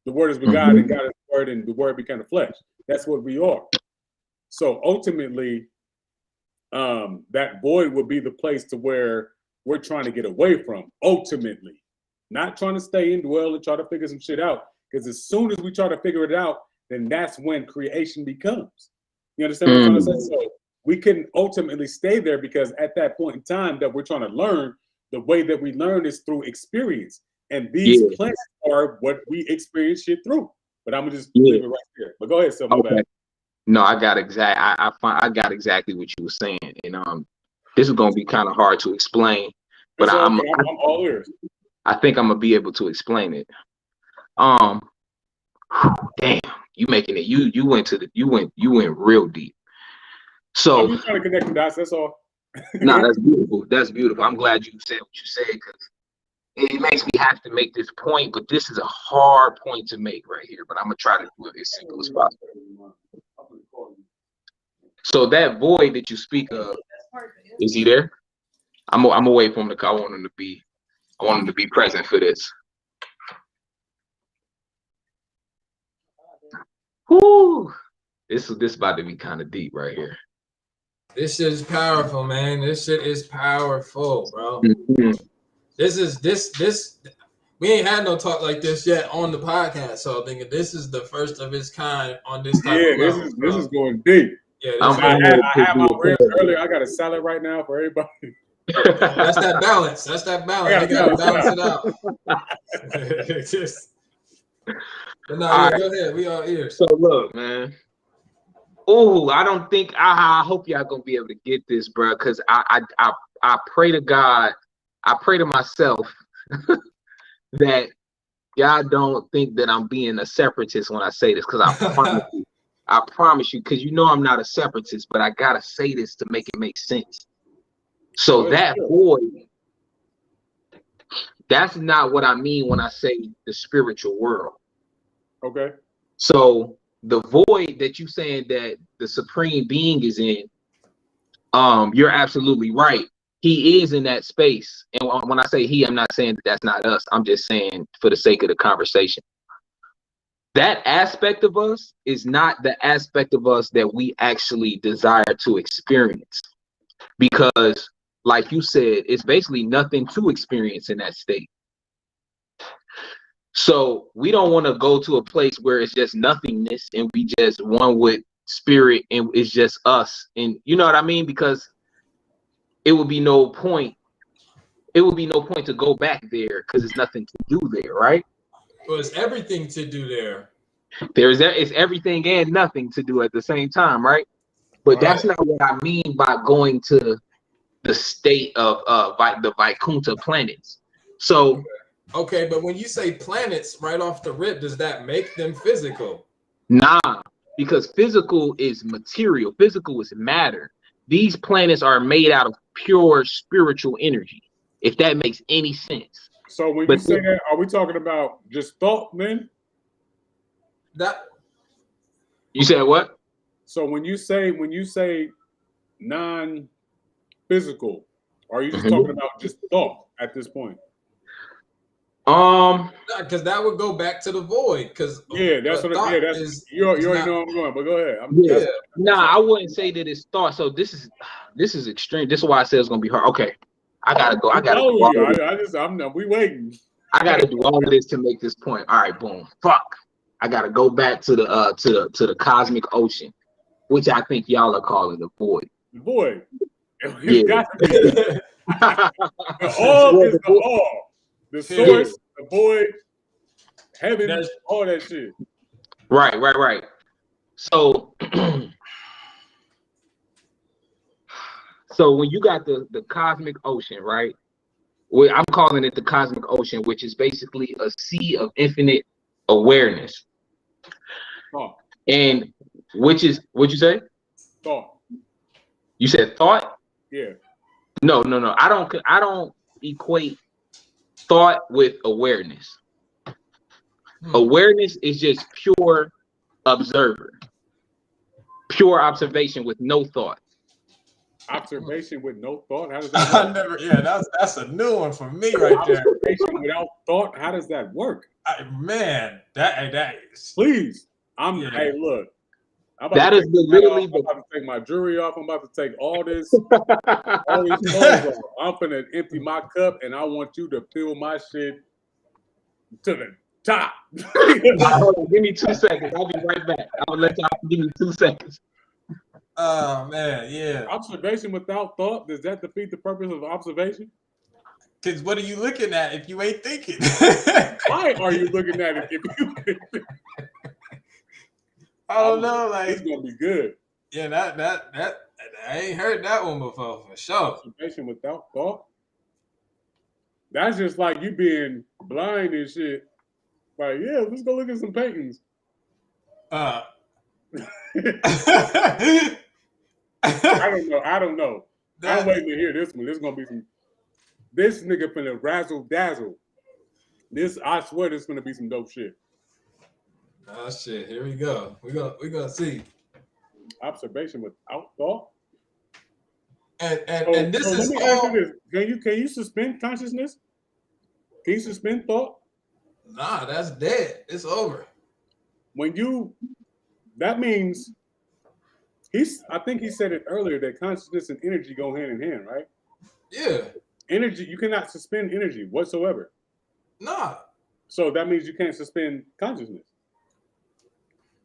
The word is with God, and God is the word, and the word became a flesh. That's what we are. So ultimately, that void would be the place to where we're trying to get away from, ultimately. Not trying to stay in, dwell, and try to figure some shit out. Because as soon as we try to figure it out, then that's when creation becomes. You understand what I'm trying to say? So we can ultimately stay there because at that point in time that we're trying to learn, the way that we learn is through experience. And these plants are what we experience shit through. But I'm gonna just leave it right there. But go ahead, Sel. My bad.
No, I got exactly what you were saying, and this is gonna be kind of hard to explain, but I'm
all ears.
I think I'm gonna be able to explain it. Damn, you making it. You went real deep. So
I'm just trying to connect the dots. That's all.
No, that's beautiful. That's beautiful. I'm glad you said what you said because it makes me have to make this point, but this is a hard point to make right here. But I'm gonna try to do it as simple as possible. So that void that you speak of, is he there? I'm gonna wait for him to call. I want him to be present for this. Whoo! This is about to be kind of deep right here.
This shit is powerful, man. This shit is powerful, bro. This we ain't had no talk like this yet on the podcast, so I think this is the first of its kind on this type of level.
This is going deep.
Yeah,
I have my ribs earlier. I got a salad right now for everybody.
That's that balance. That's that balance. You gotta balance it out. But no, go ahead. We all ears.
So look, man. Oh, I don't think I hope y'all gonna be able to get this, bro. Cause I pray to God, I pray to myself that y'all don't think that I'm being a separatist when I say this, because I promise you, because I'm not a separatist, but I gotta say this to make it make sense. So that void, that's not what I mean when I say the spiritual world.
Okay.
So the void that you saying that the Supreme Being is in, you're absolutely right. He is in that space. And when I say he, I'm not saying that that's not us. I'm just saying for the sake of the conversation. That aspect of us is not the aspect of us that we actually desire to experience. Because, like you said, it's basically nothing to experience in that state. So we don't want to go to a place where it's just nothingness and we just one with spirit and it's just us. And you know what I mean? Because it would be no point. It would be no point to go back there because there's nothing to do there, right?
Well, it's everything to do there.
It's everything and nothing to do at the same time, right? But that's not what I mean by going to the state of the Vaikunta planets. So
okay, but when you say planets right off the rip, does that make them physical?
Nah, because physical is material. Physical is matter. These planets are made out of pure spiritual energy, if that makes any sense.
So when you say that, are we talking about just thought, then?
That
you said what?
So when you say non-physical, Or are you just talking about just thought at this point?
Because that would go back to the void. Because
that's what. Yeah, that's you already know I'm going. But go ahead.
I wouldn't say that it's thought. So this is extreme. This is why I said it's gonna be hard. Okay, I gotta go.
We waiting.
I gotta do all of this to make this point. All right, boom. Fuck. I gotta go back to the cosmic ocean, which I think y'all are calling the void.
The void. It's got to be. The all is the all. The source, the void, heaven, all that shit.
Right. So, so when you got the cosmic ocean, right? Well, I'm calling it the cosmic ocean, which is basically a sea of infinite awareness.
Thought.
And which is what'd you say?
Thought.
You said thought?
Yeah.
No. I don't equate thought with awareness. Awareness is just pure observer, pure observation with no thought.
Observation with no thought? How does that work?
That's a new one for me right there.
Observation without thought, how does that work?
Man, that is.
Please. Hey, look.
That is literally.
I'm about to take my jewelry off. I'm about to take all these clothes off. I'm gonna empty my cup, and I want you to fill my shit to the top.
Hold on, give me 2 seconds. I'll be right back. I will let y'all give me 2 seconds.
Oh man, yeah.
Observation without thought, does that defeat the purpose of observation?
Because what are you looking at if you ain't thinking?
Why are you looking at it if you ain't thinking?
I don't know, like
it's gonna be good.
Yeah, that I ain't heard that one before for sure.
Observation without thought. That's just like you being blind and shit. Like, yeah, let's go look at some paintings. I don't know. I'm waiting to hear this one. This is gonna be some. This nigga finna razzle dazzle. I swear, this is gonna be some dope shit.
Oh shit! Here we go. We gonna see.
Observation without thought.
And this is
let me ask you this. Can you suspend consciousness? Can you suspend thought?
Nah, that's dead. It's over.
That means I think he said it earlier that consciousness and energy go hand in hand, right?
Yeah.
Energy, you cannot suspend energy whatsoever.
Nah.
So that means you can't suspend consciousness.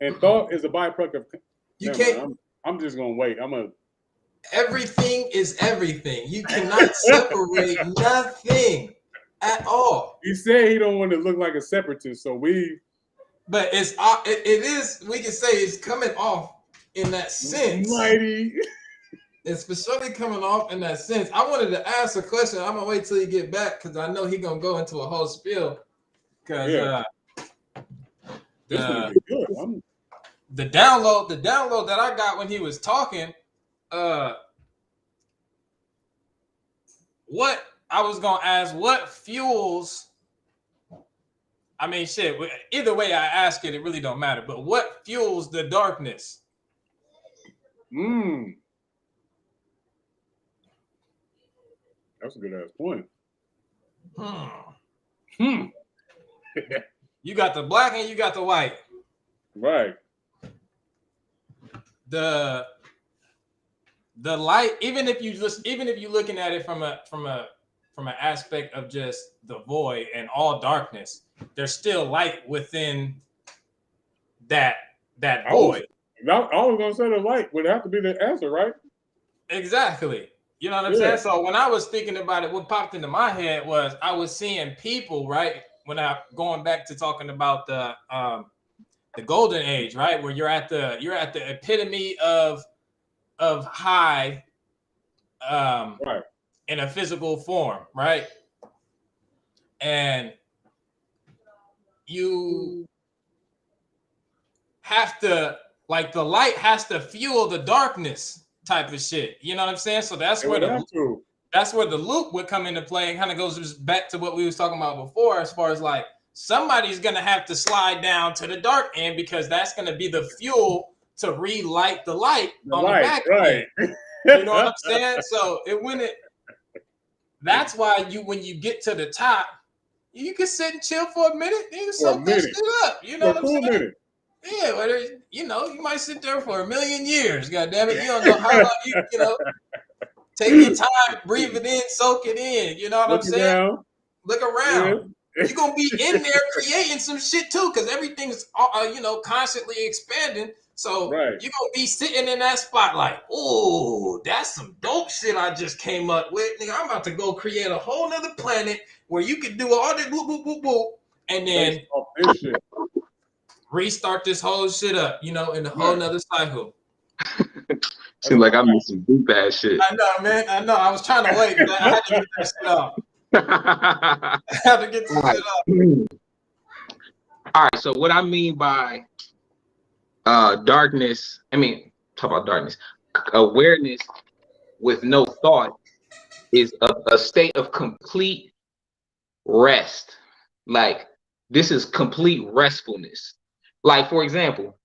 And thought is a byproduct of.
You can't.
I'm just gonna wait.
Everything is everything. You cannot separate nothing at all.
He said he don't want to look like a separatist, so we.
But it is. We can say it's coming off in that sense.
Mighty.
It's for sure coming off in that sense. I wanted to ask a question. I'm gonna wait till you get back because I know he's gonna go into a whole spiel. Because the download that I got when he was talking, what I was gonna ask, what fuels? I mean, shit. Either way I ask it, it really don't matter. But what fuels the darkness?
That's a good ass point.
You got the black and you got the white.
Right.
The light, even if you're looking at it from an aspect of just the void and all darkness, there's still light within that void.
I was gonna say the light would have to be the answer, right?
Exactly. You know what I'm saying? So when I was thinking about it, what popped into my head was I was seeing people, right? When I going back to talking about the golden age, right? Where you're at the epitome of high
right.
in a physical form, right? And you have to, like, the light has to fuel the darkness type of shit. You know what I'm saying? So that's where the loop would come into play, and kind of goes back to what we was talking about before, as far as like somebody's gonna have to slide down to the dark end because that's gonna be the fuel to relight the light on the back end. You know what I'm saying? So That's why when you get to the top, you can sit and chill for a minute. You can soak that shit up. You know what I'm saying? Minute. Yeah, whether you might sit there for a million years. God damn it, you don't know how long you take your time, breathe it in, soak it in. You know what I'm saying? Look around. Yeah. You're gonna be in there creating some shit too, because everything's constantly expanding. So you're gonna be sitting in that spotlight. Oh, that's some dope shit I just came up with. Nigga, I'm about to go create a whole nother planet where you can do all this boop boop boop boop, and then restart this whole shit up, in a whole nother cycle.
Seems like I'm missing deep ass shit.
I know, man. I know. I was trying to wait, but I had to get that shit off. I had to get this shit off.
All right. So what I mean by darkness, talk about darkness. Awareness with no thought is a state of complete rest. Like, this is complete restfulness. Like, for example,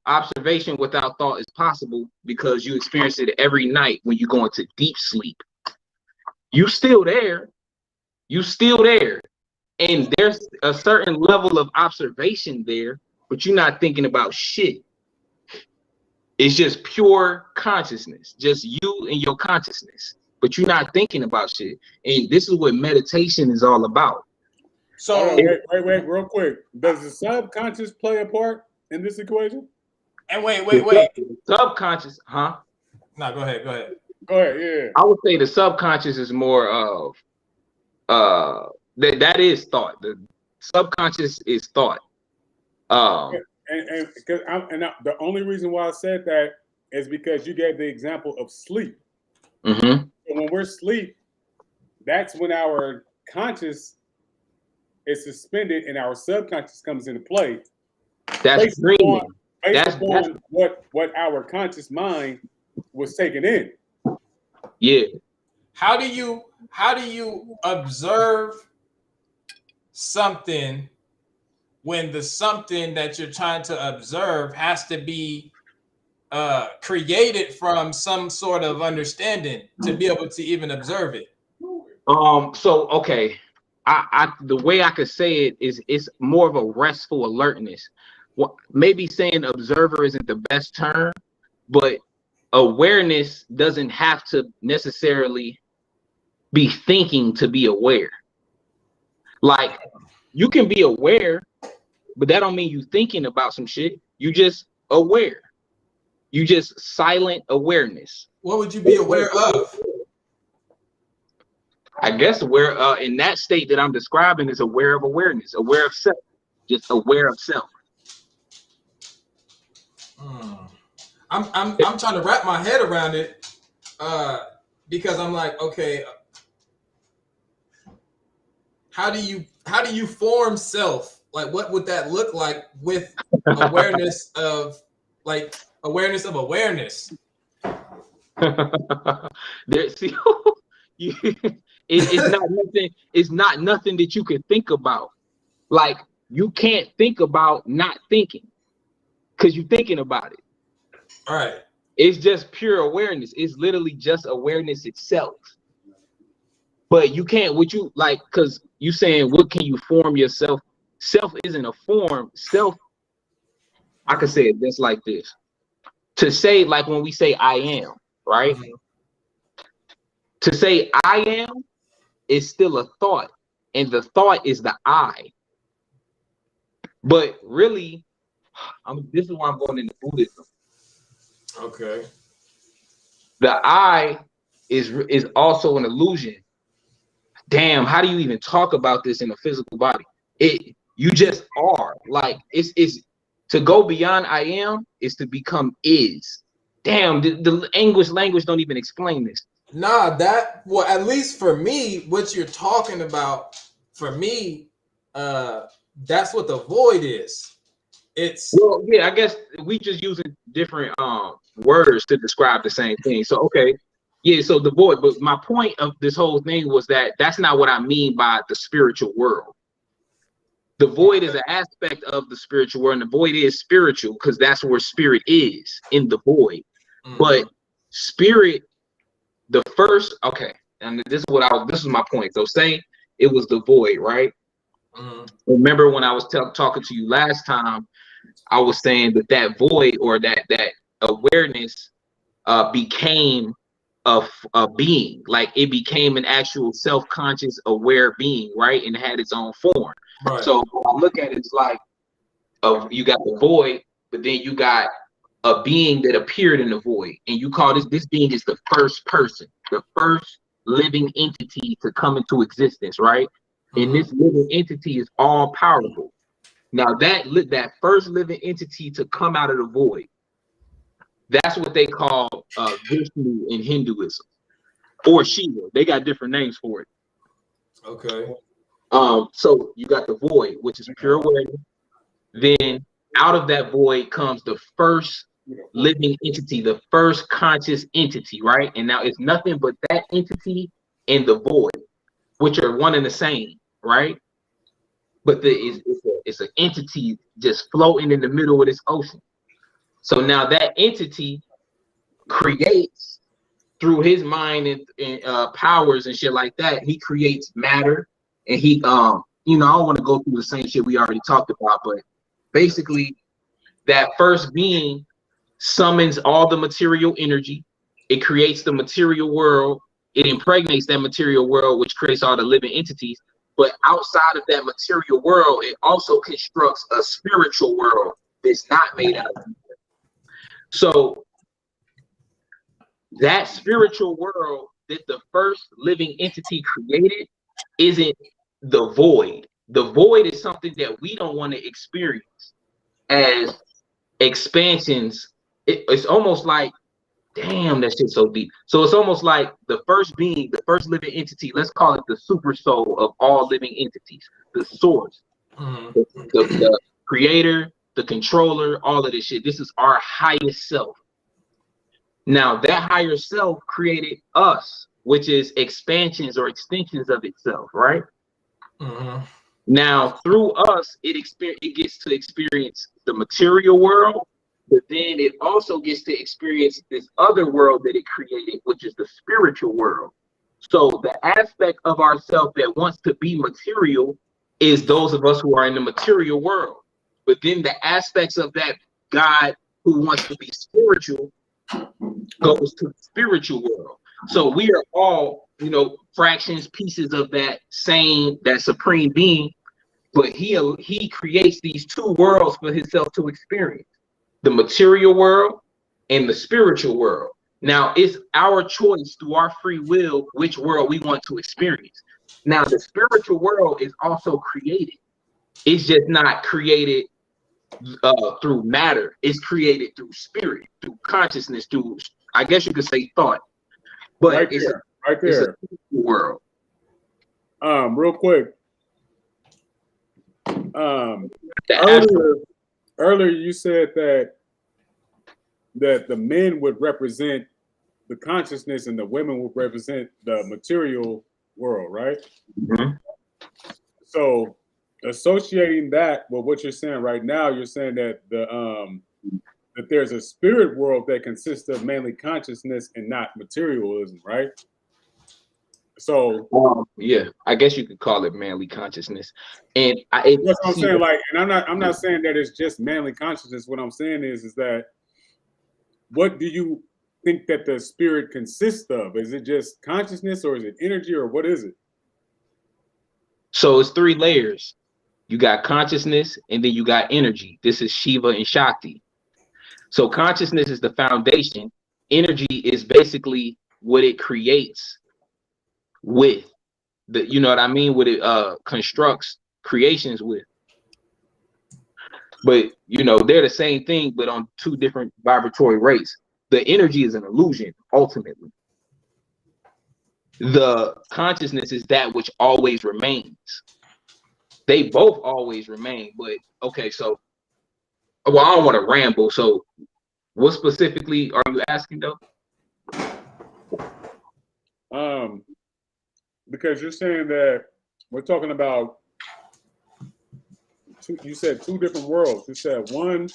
observation without thought is possible because you experience it every night when you go into deep sleep. You still there. And there's a certain level of observation there, but you're not thinking about shit. It's just pure consciousness, just you and your consciousness, but you're not thinking about shit. And this is what meditation is all about.
So wait, real quick. Does the subconscious play a part in this equation?
And wait.
Subconscious, huh?
No, go ahead.
Go ahead, yeah.
I would say the subconscious is more of that is thought. The subconscious is thought.
The only reason why I said that is because you gave the example of sleep.
Mm-hmm.
So when we're asleep, that's when our conscious is suspended and our subconscious comes into play.
That's dreaming.
Based upon what our conscious mind was taking in.
Yeah.
How do you observe something when the something that you're trying to observe has to be created from some sort of understanding to be able to even observe it?
So okay. I the way I could say it is it's more of a restful alertness. Maybe saying observer isn't the best term, but awareness doesn't have to necessarily be thinking to be aware. Like, you can be aware, but that don't mean you thinking about some shit. You just aware. You just silent awareness.
What would you be aware of?
I guess aware in that state that I'm describing is aware of awareness, aware of self, just aware of self.
I'm trying to wrap my head around it because I'm like, okay, how do you form self? Like, what would that look like with awareness of awareness?
There, see, it's not nothing. It's not nothing that you can think about. Like, you can't think about not thinking because you're thinking about it.
All right.
It's just pure awareness. It's literally just awareness itself. But you can't, because you saying, what can you form yourself? Self isn't a form. Self, I could say it just like this. To say, like when we say I am, right? Mm-hmm. To say I am is still a thought. And the thought is the I. But really, this is why I'm going into Buddhism.
Okay.
The I is also an illusion. Damn, how do you even talk about this in a physical body? You just are. Like, it's to go beyond I am is to become is. Damn, the English language don't even explain this.
Nah, at least for me, what you're talking about, for me, that's what the void is.
Well, yeah, I guess we just using different words to describe the same thing. So okay, yeah, so the void. But my point of this whole thing was that that's not what I mean by the spiritual world. The void is an aspect of the spiritual world, and the void is spiritual because that's where spirit is, in the void. Mm-hmm. But spirit, and this is my point. So say it was the void, right? Remember when I was talking to you last time, I was saying that void, or that awareness became a being, like it became an actual self-conscious aware being, right? And it had its own form. Right. So when I look at it, it's like you got the void, but then you got a being that appeared in the void, and you call this being is the first person, the first living entity to come into existence, right? And this living entity is all powerful. Now that first living entity to come out of the void, that's what they call Vishnu in Hinduism, or Shiva. They got different names for it.
Okay.
So you got the void, which is pure awareness. Then out of that void comes the first living entity, the first conscious entity, right? And now it's nothing but that entity and the void, which are one and the same, right? But it's an entity just floating in the middle of this ocean. So now that entity creates through his mind and powers and shit like that. He creates matter, and he I don't want to go through the same shit we already talked about, but basically that first being summons all the material energy. It creates the material world. It impregnates that material world, which creates all the living entities. But outside of that material world, it also constructs a spiritual world that's not made out of matter. So that spiritual world that the first living entity created isn't the void. The void is something that we don't want to experience as expansions. It's almost like, damn, that shit's so deep. So it's almost like the first being, the first living entity, let's call it the super soul of all living entities, the source, the creator, the controller, all of this shit. This is our highest self. Now that higher self created us, which is expansions or extensions of itself, right? Now through us, it gets to experience the material world, but then it also gets to experience this other world that it created, which is the spiritual world. So the aspect of ourself that wants to be material is those of us who are in the material world. But then the aspects of that God who wants to be spiritual goes to the spiritual world. So we are all, fractions, pieces of that supreme being, but he creates these two worlds for himself to experience, the material world and the spiritual world. Now it's our choice through our free will which world we want to experience. Now the spiritual world is also created. It's just not created through matter. It's created through spirit, through consciousness, through, I guess you could say, thought. But
right
it's
there.
A world.
Real quick. Earlier you said that the men would represent the consciousness and the women would represent the material world, right? So associating that with what you're saying right now, you're saying that that there's a spirit world that consists of mainly consciousness and not materialism, right? So
yeah, I guess you could call it manly consciousness, and
that's what I'm saying. Like, and I'm not saying that it's just manly consciousness. What I'm saying is that what do you think that the spirit consists of? Is it just consciousness, or is it energy, or what is it?
So it's three layers. You got consciousness, and then you got energy. This is Shiva and Shakti. So consciousness is the foundation. Energy is basically what it creates with the, you know what I mean? What it constructs creations with. But they're the same thing, but on two different vibratory rates. The energy is an illusion, ultimately. The consciousness is that which always remains. They both always remain, but okay, so I don't want to ramble. So what specifically are you asking though?
Because you're saying that we're talking about you said two different worlds. You said one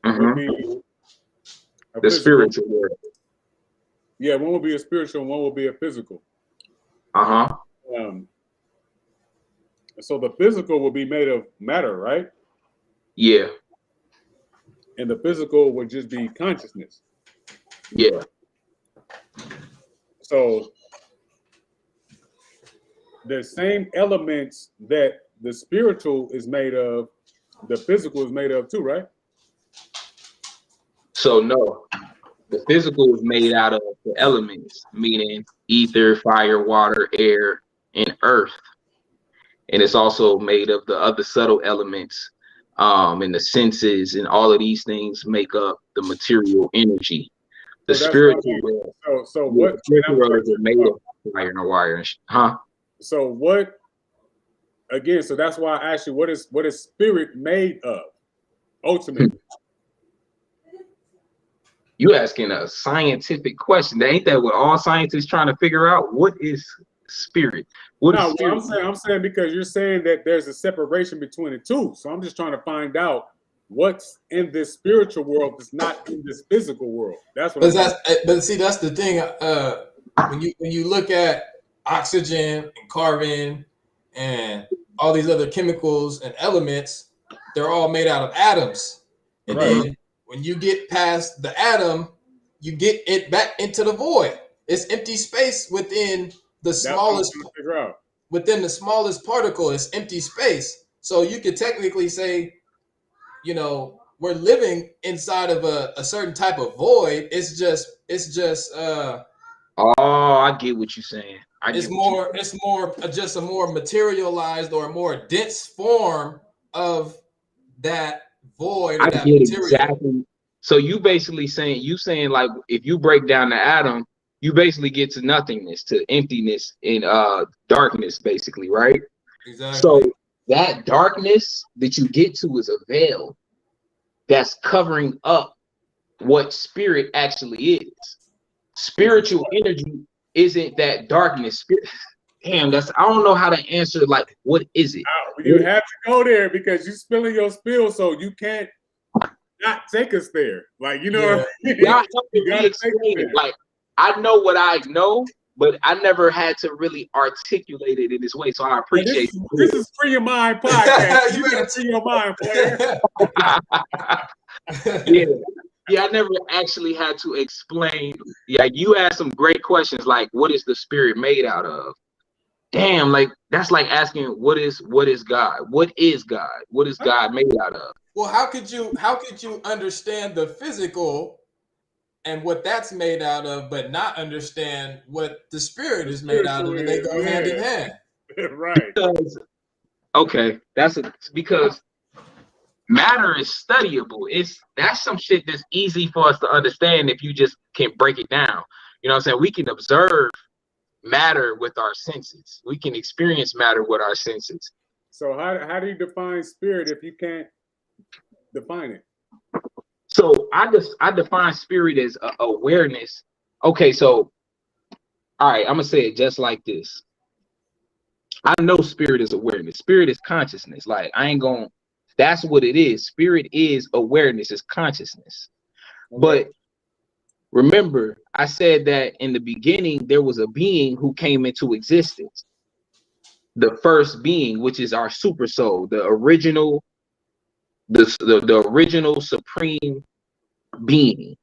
would be
the spiritual world.
Yeah, one will be a spiritual, and one will be a physical. So the physical will be made of matter, right?
Yeah.
And the physical would just be consciousness.
Yeah.
So the same elements that the spiritual is made of, the physical is made of too, right?
So no, the physical is made out of the elements, meaning ether, fire, water, air, and earth. And it's also made of the other subtle elements, and the senses, and all of these things make up the material energy. The spiritual world.
So what?
The spiritual world is made of fire and wire, huh?
So what? Again, so that's why I asked you, what is spirit made of? Ultimately.
You asking a scientific question. Ain't that what all scientists trying to figure out? What is spirit? What is spirit?
I'm saying because you're saying that there's a separation between the two. So I'm just trying to find out what's in this spiritual world that's not in this physical world. That's what.
But see, that's the thing. When you look at oxygen and carbon and all these other chemicals and elements, they're all made out of atoms. And then when you get past the atom, you get it back into the void. It's empty space within the smallest particle. It's empty space. So you could technically say, we're living inside of a certain type of void. It's just
I get what you're saying.
It's more just a more materialized or a more dense form of that void. Or that material.
Exactly. So you basically saying like if you break down the atom, you basically get to nothingness, to emptiness and darkness, basically, right?
Exactly.
So that darkness that you get to is a veil that's covering up what spirit actually is. Spiritual energy isn't that darkness. Damn, I don't know how to answer. Like, what is it?
You have to go there because you're spilling your spill, so you can't not take us there. Like, you know,
you gotta explain it. Like, I know what I know, but I never had to really articulate it in this way. So I appreciate
this is Free Your Mind podcast. You gotta free your mind, player.
Yeah, I never actually had to explain. Yeah, you asked some great questions like, what is the spirit made out of? Damn, like that's like asking what is God? What is God? What is God made out of?
Well, how could you understand the physical and what that's made out of, but not understand what the spirit is made out of, and they go hand in hand?
Right.
Because matter is studyable. That's some shit that's easy for us to understand if you just can break it down. You know what I'm saying? We can observe matter with our senses. We can experience matter with our senses.
So how do you define spirit if you can't define it?
So I define spirit as awareness. Okay, so all right, I'm gonna say it just like this. I know spirit is awareness. Spirit is consciousness. Like that's what it is. Spirit is awareness, is consciousness. Okay. But remember, I said that in the beginning, there was a being who came into existence. The first being, which is our super soul, the original supreme being.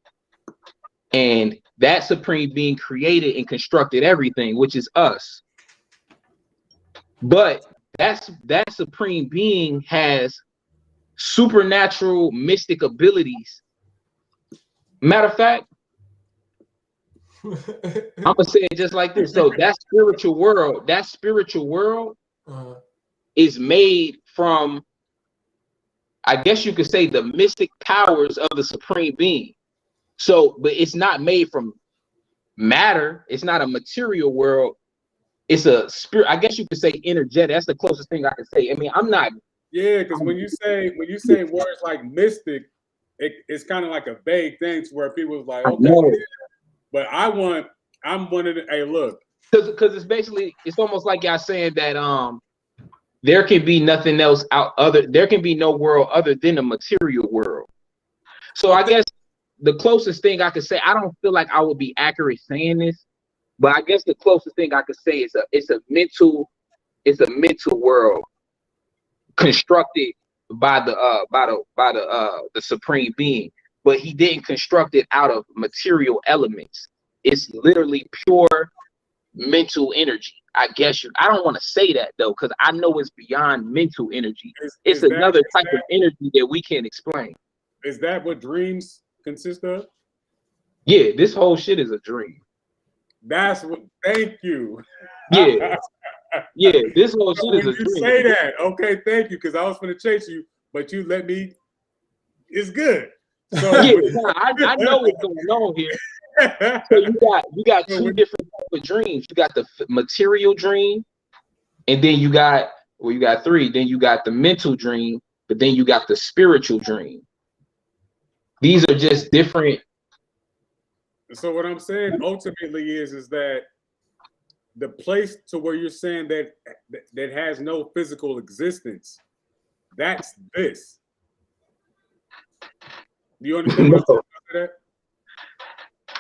And that supreme being created and constructed everything, which is us. But that supreme being has supernatural mystic abilities. Matter of fact, I'm gonna say it just like this. So that spiritual world is made from, I guess you could say, the mystic powers of the supreme being. So, but it's not made from matter. It's not a material world. It's a spirit. I guess you could say energetic. That's the closest thing I can say. I mean, I'm not.
Yeah, because when you say words like mystic, it's kind of like a vague thing to where people's like, okay, but I'm one of the, hey, look,
because it's basically, it's almost like y'all saying that there can be nothing else there can be no world other than the material world. So I guess the closest thing I could say, I don't feel like I would be accurate saying this, But I guess the closest thing I could say is it's a mental world constructed by the supreme being, but he didn't construct it out of material elements. It's literally pure mental energy. I don't want to say that though, because I know it's beyond mental energy. It's another type of energy that we can't explain.
Is that what dreams consist of?
Yeah, this whole shit is a dream.
That's what. Thank you.
Yeah, yeah. This whole shit is a dream.
You say that, okay? Thank you, because I was going to chase you, but you let me. It's good. So
yeah, I know what's going on here. So you got two different types of dreams. You got the material dream, and then you got three. Then you got the mental dream, but then you got the spiritual dream. These are just different.
So what I'm saying ultimately is that the place to where you're saying that has no physical existence, that's this. Do you understand what I'm talking about?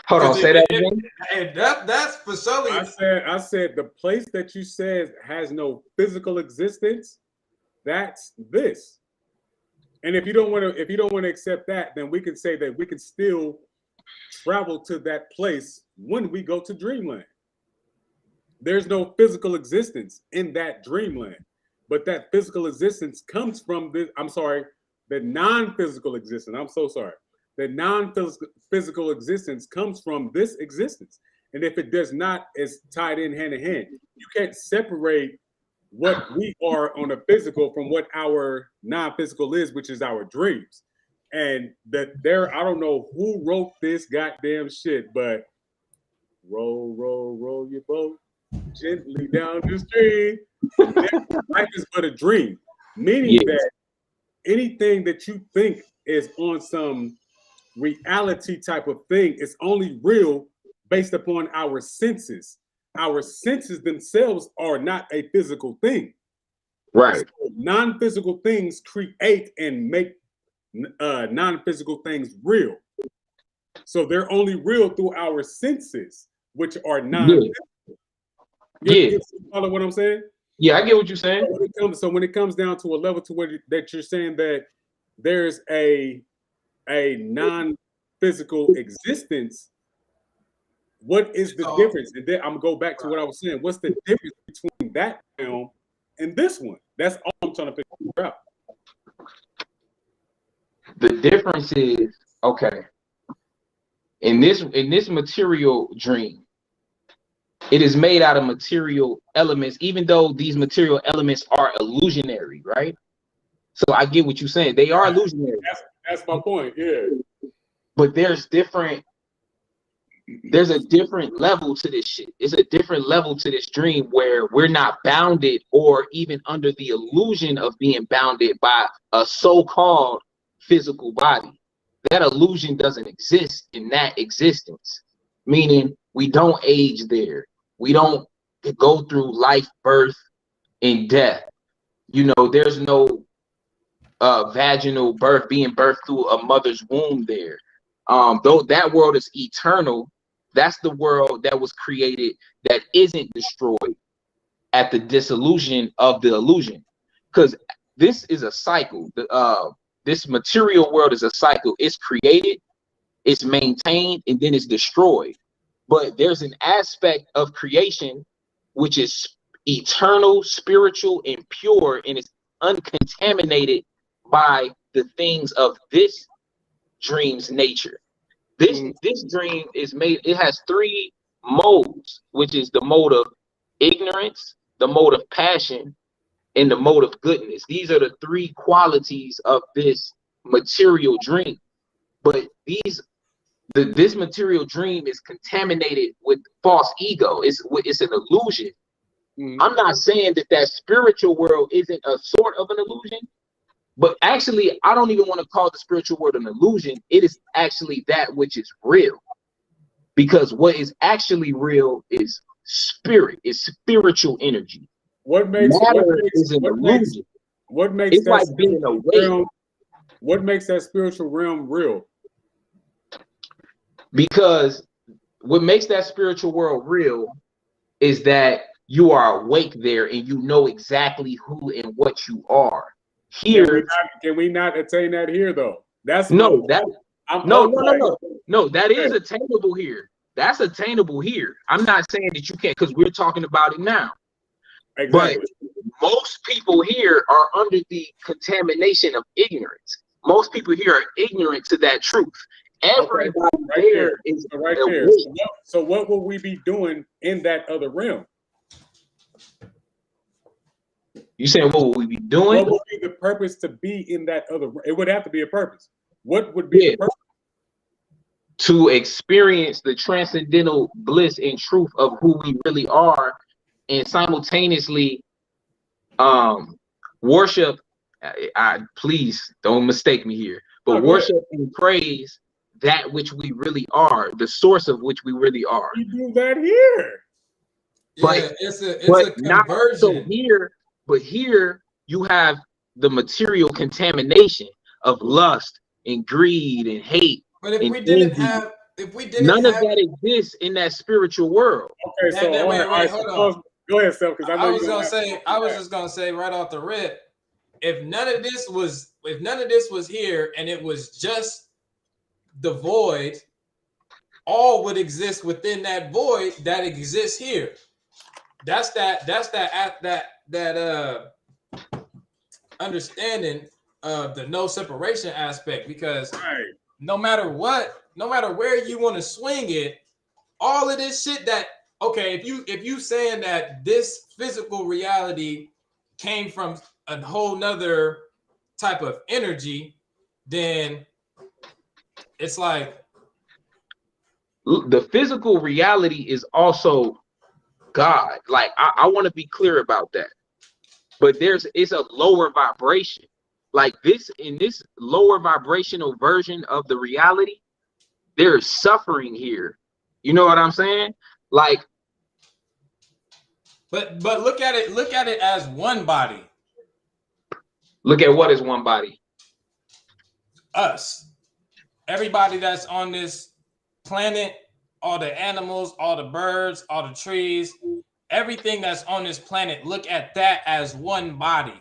Hold on, say that again.
And that's facility.
I said the place that you said has no physical existence, that's this. And if you don't want to accept that, then we can say that we can still travel to that place when we go to dreamland. There's no physical existence in that dreamland, but that physical existence comes from the non-physical existence. I'm so sorry. The non-physical existence comes from this existence. And if it does not, it's tied in hand in hand. You can't separate what we are on a physical from what our non-physical is, which is our dreams. And I don't know who wrote this goddamn shit, but roll, roll, roll your boat gently down the stream. Life is but a dream, meaning that anything that you think is on some reality type of thing is only real based upon our senses. Our senses themselves are not a physical thing.
Right.
So non-physical things create and make non-physical things real. So they're only real through our senses, which are non-physical. You follow what I'm saying?
Yeah, I get what you're saying.
So when it comes down to a level to where that you're saying that there's a non-physical existence, what is the difference? And then I'm gonna go back to what I was saying. What's the difference between that film and this one? That's all I'm trying to figure out.
The difference is, okay, in this material dream, it is made out of material elements, even though these material elements are illusionary, right? So I get what you're saying. They are illusionary.
That's my point, yeah.
But there's a different level to this shit. It's a different level to this dream where we're not bounded or even under the illusion of being bounded by a so-called physical body. That illusion doesn't exist in that existence, meaning we don't age there. We don't go through life, birth, and death. You know, there's no vaginal birth, being birthed through a mother's womb there. Though that world is eternal, that's the world that was created that isn't destroyed at the dissolution of the illusion. Because this is a cycle. This material world is a cycle. It's created, it's maintained, and then it's destroyed. But there's an aspect of creation which is eternal, spiritual, and pure, and it's uncontaminated by the things of this dream's nature. This dream is made, it has three modes, which is the mode of ignorance, the mode of passion, and the mode of goodness. These are the three qualities of this material dream. But this material dream is contaminated with false ego. It's an illusion. I'm not saying that spiritual world isn't a sort of an illusion, but actually, I don't even want to call the spiritual world an illusion. It is actually that which is real. Because what is actually real is spirit, is spiritual energy. What makes that
spiritual realm real?
Because what makes that spiritual world real is that you are awake there and you know exactly who and what you are. Here,
can we not attain that here though? That's
no, that no, that
okay.
is attainable here. That's attainable here. I'm not saying that you can't, because we're talking about it now. Exactly. But most people here are under the contamination of ignorance. Most people here are ignorant to that truth. Everybody there is
right there. So what will we be doing in that other realm?
You saying what will we be doing?
What would be the purpose to be in that other? It would have to be a purpose. What would be the purpose?
To experience the transcendental bliss and truth of who we really are, and simultaneously worship. Please don't mistake me here, but worship and praise that which we really are, the source of which we really are.
We do that here.
But yeah, it's a conversion.
But here you have the material contamination of lust and greed and hate.
But if we didn't have
none of that exists in that spiritual world.
Okay, so
wait, hold on.
Go ahead, Self, because
I was just gonna say right off the rip, if none of this was here and it was just the void, all would exist within that void that exists here. That's that understanding of the no separation aspect, because no matter where you want to swing it, all of this shit that, okay, if you saying that this physical reality came from a whole nother type of energy, then it's like
the physical reality is also God. Like I want to be clear about that. But it's a lower vibration. Like in this lower vibrational version of the reality, there's suffering here. You know what I'm saying? Like,
but look at it as one body.
Look at what is one body?
Us. Everybody that's on this planet, all the animals, all the birds, all the trees, everything that's on this planet, look at that as one body.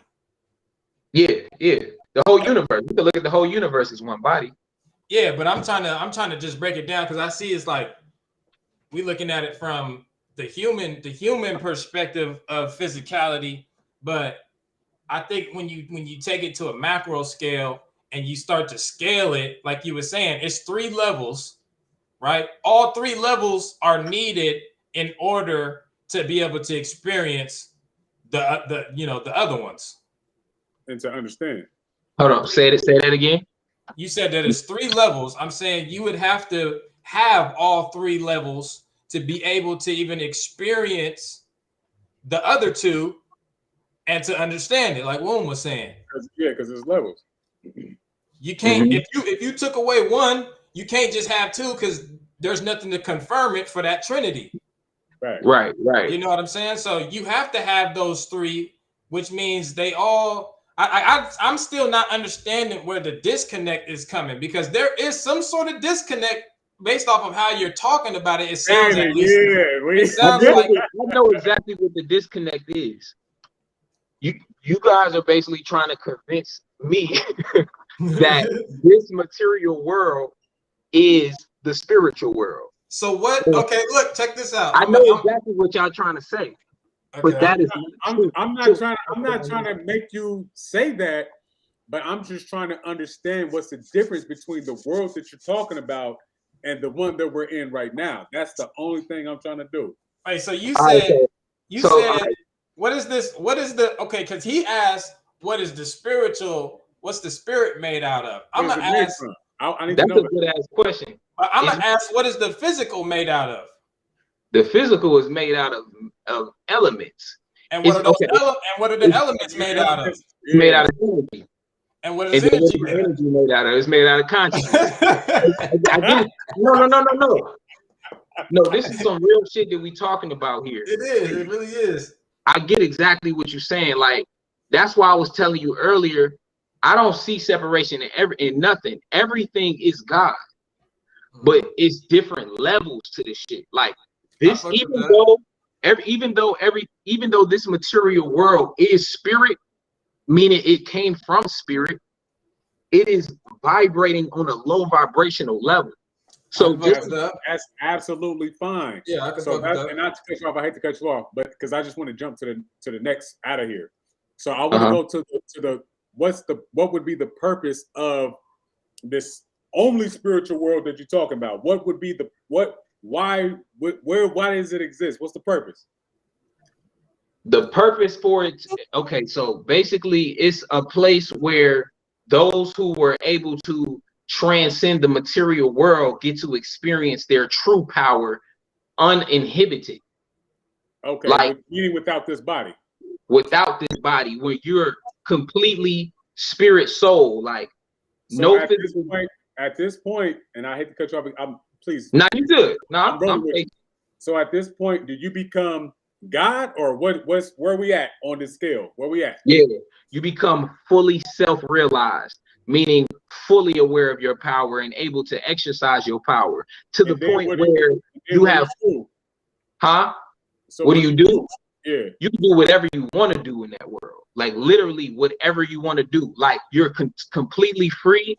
Yeah. The whole universe. You can look at the whole universe as one body.
Yeah, but I'm trying to just break it down, because I see it's like we looking at it from the human perspective of physicality, but I think when you take it to a macro scale and you start to scale it, like you were saying, it's 3 levels, right? All 3 levels are needed in order to be able to experience the other ones.
And to understand.
Hold on, say that again.
You said that it's 3 levels. I'm saying you would have to have all 3 levels to be able to even experience the other 2 and to understand it, like Woon was saying.
Because there's levels.
You can't, if you took away 1, you can't just have 2, because there's nothing to confirm it for that trinity.
Right.
You know what I'm saying? So you have to have those 3, which means they all. I'm still not understanding where the disconnect is coming, because there is some sort of disconnect based off of how you're talking about it. It sounds like
I know exactly what the disconnect is. You guys are basically trying to convince me that this material world is the spiritual world.
So what? Okay, look, check this out.
I know exactly what y'all trying to say. Okay. But that is
I'm not trying to make you say that, but I'm just trying to understand what's the difference between the world that you're talking about and the one that we're in right now. That's the only thing I'm trying to do.
Hey, so you said what is this? What is the because he asked what's the spirit made out of? I'm gonna ask.
I need
that's
to know
a good ass question.
I'm gonna ask, what is the physical made out of?
The physical is made out of elements.
And what are those what are the elements made out of?
It's made out of energy.
And what is energy
made out of? It's made out of consciousness. I get it. No. No, this is some real shit that we talking about here.
It is. It really is.
I get exactly what you're saying. Like, that's why I was telling you earlier, I don't see separation in nothing. Everything is God. but it's different levels to this shit. Like this, even though this material world is spirit, meaning it came from spirit, it is vibrating on a low vibrational level. So
that's absolutely fine.
Yeah, I can
so that's, and not to cut you off, I hate to cut you off, but because I just want to jump to the next out of here. So I want to go to the what would be the purpose of this only spiritual world that you're talking about? What would be why does it exist? What's the purpose?
The purpose for it, okay, so basically it's a place where those who were able to transcend the material world get to experience their true power uninhibited.
Okay, like meaning without this body.
Without this body, where you're completely spirit soul, like
so
no
at
physical.
At this point, and I hate to cut you off, please.
No, you good. No, I'm
so at this point, do you become God, or where we at on this scale? Where we at?
Yeah, you become fully self-realized, meaning fully aware of your power and able to exercise your power to the point where you have, So what do you do?
Yeah,
you can do whatever you want to do in that world, like literally whatever you want to do. Like you're completely free,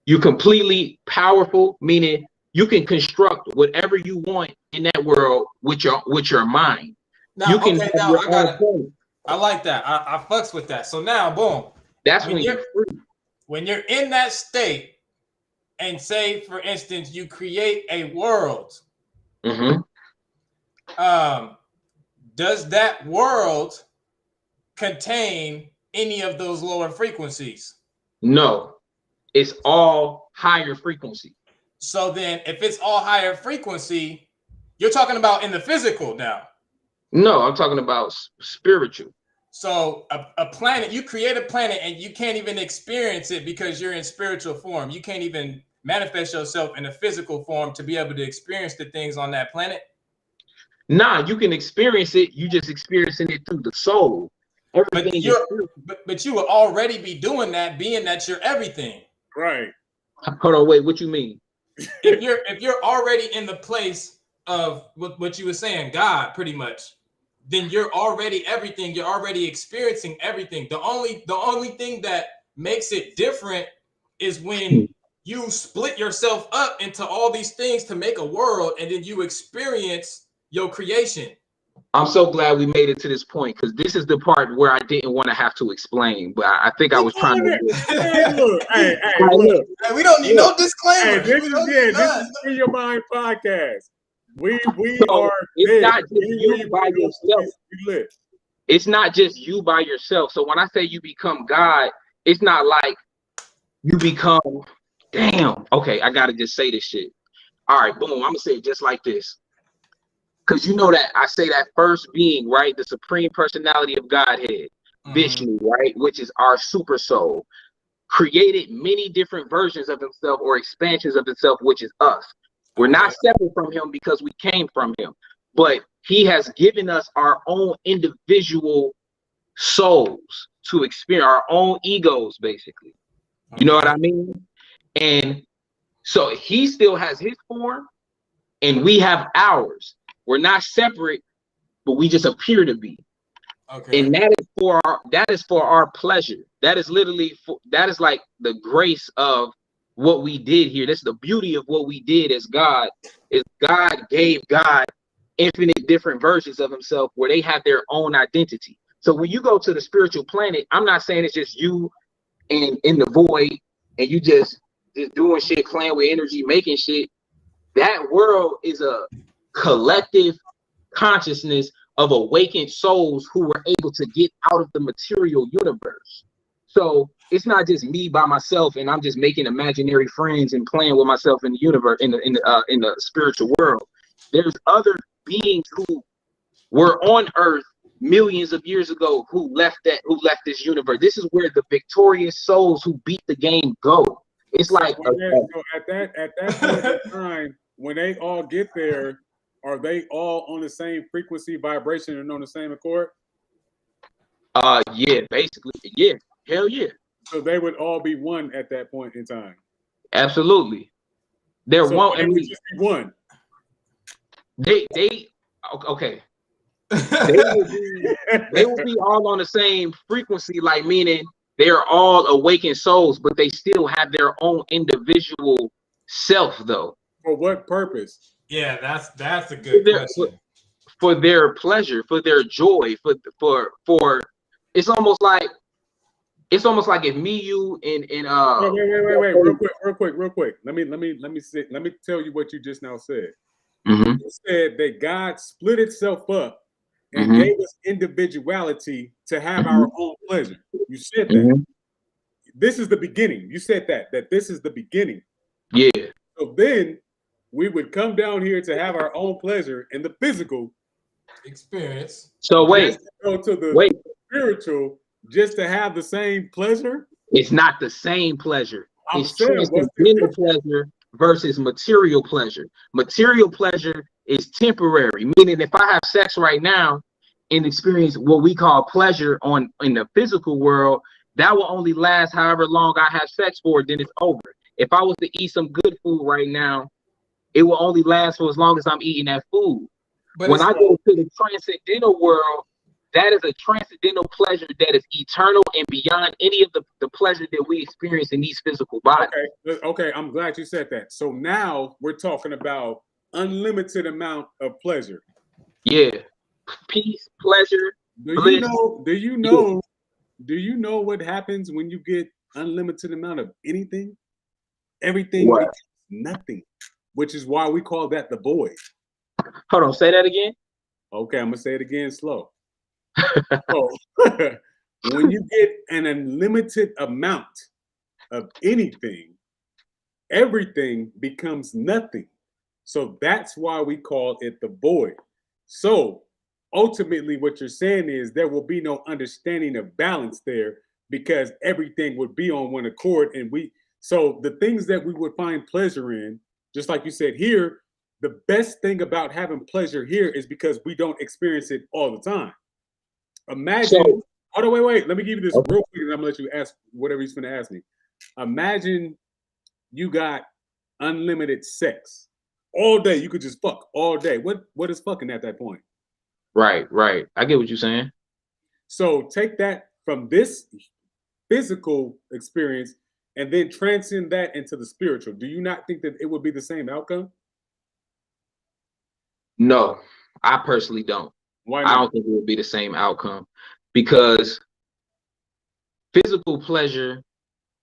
you're completely powerful, meaning you can construct whatever you want in that world with your mind.
Now, I like that. I fucks with that. So now, boom.
That's when you're free.
When you're in that state, and say, for instance, you create a world. Does that world contain any of those lower frequencies?
No, it's all higher frequency.
So then, if it's all higher frequency, you're talking about in the physical now.
No, I'm talking about spiritual.
So a planet, you create a planet and you can't even experience it because you're in spiritual form. You can't even manifest yourself in a physical form to be able to experience the things on that planet.
Nah, you can experience it. You just experiencing it through the soul.
Everything but you will already be doing that, being that you're everything.
Right.
Hold on, wait, what you mean?
If you're already in the place of what you were saying, God, pretty much, then you're already everything. You're already experiencing everything. The only thing that makes it different is when you split yourself up into all these things to make a world, and then you experience your creation.
I'm so glad we made it to this point, because this is the part where I didn't want to have to explain, but I think I was trying to.
Look. Hey, we don't need no disclaimer.
Hey, this is In Your Mind podcast. We
so
are.
It's not just you by yourself. It's not just you by yourself. So when I say you become God, it's not like you become. Damn. Okay, I gotta just say this shit. All right, boom. I'm gonna say it just like this. Because you know that I say that first being, right? The supreme personality of Godhead, Vishnu, right? Which is our super soul, created many different versions of himself or expansions of himself, which is us. We're not separate from him because we came from him, but he has given us our own individual souls to experience, our own egos, basically. You know what I mean? And so he still has his form and we have ours. We're not separate, but we just appear to be. Okay. And that is for our pleasure. That is literally that is like the grace of what we did here. That's the beauty of what we did as God. Is God gave God infinite different versions of himself where they have their own identity. So when you go to the spiritual planet, I'm not saying it's just you and in the void and you just doing shit, playing with energy, making shit. That world is a collective consciousness of awakened souls who were able to get out of the material universe. So it's not just me by myself and I'm just making imaginary friends and playing with myself in the universe, in the spiritual world. There's other beings who were on Earth millions of years ago who left this universe. This is where the victorious souls who beat the game go. It's like
at that point in time, when they all get there, are they all on the same frequency, vibration, and on the same accord?
Yeah, basically, yeah, hell yeah.
So they would all be one at that point in time.
Absolutely. There
so
won't.
it would just be one.
They okay. They will be all on the same frequency, like meaning they're all awakened souls, but they still have their own individual self, though.
For what purpose?
Yeah, that's a good question.
For their pleasure, for their joy, for it's almost like if me, you, and
wait, real quick. Let me tell you what you just now said.
Mm-hmm.
You said that God split itself up and gave us individuality to have our own pleasure. You said that. This is the beginning. You said that this is the beginning.
Yeah.
So then we would come down here to have our own pleasure in the physical
experience.
So wait,
go to the spiritual just to have the same pleasure.
It's not the same pleasure. It's transcendental pleasure versus material pleasure. Material pleasure is temporary, meaning if I have sex right now and experience what we call pleasure in the physical world, that will only last however long I have sex for, then it's over. If I was to eat some good food right now, it will only last for as long as I'm eating that food. But when I go to the transcendental world, that is a transcendental pleasure that is eternal and beyond any of the pleasure that we experience in these physical bodies.
Okay, I'm glad you said that. So now we're talking about unlimited amount of pleasure.
Yeah, peace, pleasure.
Do you know what happens when you get unlimited amount of anything? Everything becomes nothing, which is why we call that the void.
Hold on, say that again.
Okay, I'm gonna say it again slow. So, when you get an unlimited amount of anything, everything becomes nothing. So that's why we call it the void. So ultimately, what you're saying is there will be no understanding of balance there because everything would be on one accord. And so the things that we would find pleasure in, just like you said here, the best thing about having pleasure here is because we don't experience it all the time. Imagine, wait. Let me give you this real quick, and I'm gonna let you ask whatever he's gonna ask me. Imagine you got unlimited sex all day. You could just fuck all day. What is fucking at that point?
Right. I get what you're saying.
So take that from this physical experience and then transcend that into the spiritual. Do you not think that it would be the same outcome?
No, I personally don't.
Why not?
I don't think it would be the same outcome because physical pleasure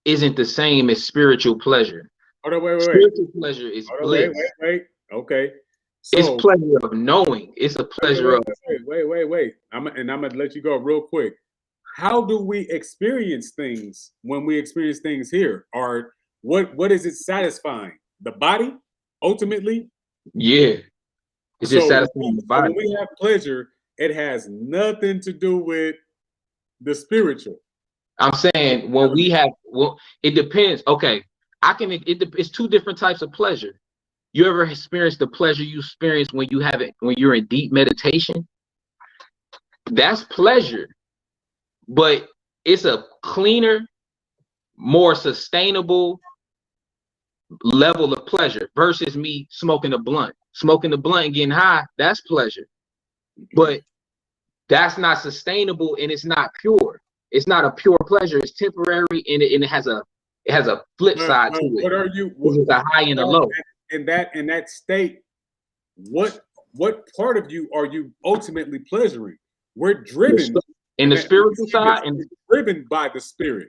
isn't the same as spiritual pleasure.
Wait.
Spiritual pleasure is bliss.
Wait. Okay.
So, it's pleasure of knowing. It's a pleasure of.
Wait. I'm gonna let you go real quick. How do we experience things when we experience things here? Or what is it satisfying? The body, ultimately?
Yeah. It's just satisfying the body.
When we have pleasure, it has nothing to do with the spiritual.
I'm saying it depends. Okay. It's two different types of pleasure. You ever experience the pleasure you experience when you're in deep meditation? That's pleasure, but it's a cleaner, more sustainable level of pleasure versus me smoking a blunt. Smoking the blunt and getting high, that's pleasure. But that's not sustainable and it's not pure. It's not a pure pleasure. It's temporary and it has a flip side to it.
What are you?
It's a high and a low.
In that state, what part of you are you ultimately pleasuring? We're driven
in the spiritual side and
driven by the spirit.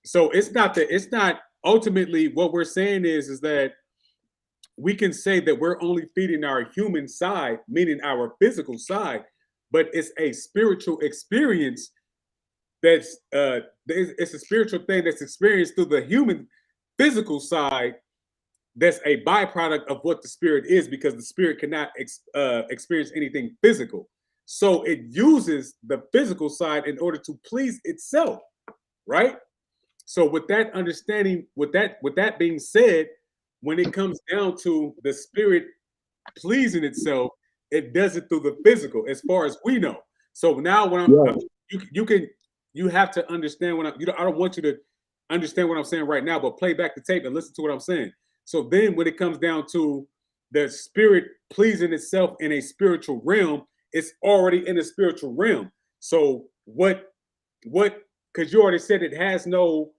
So it's not ultimately what we're saying is that we can say that we're only feeding our human side, meaning our physical side, but it's a spiritual experience it's a spiritual thing that's experienced through the human physical side. That's a byproduct of what the spirit is because the spirit cannot experience anything physical. So it uses the physical side in order to please itself, right? So with that understanding, with that being said, when it comes down to the spirit pleasing itself, it does it through the physical, as far as we know. So now when you have to understand I don't want you to understand what I'm saying right now, but play back the tape and listen to what I'm saying. So then when it comes down to the spirit pleasing itself in a spiritual realm, it's already in the spiritual realm. So what, because you already said it has no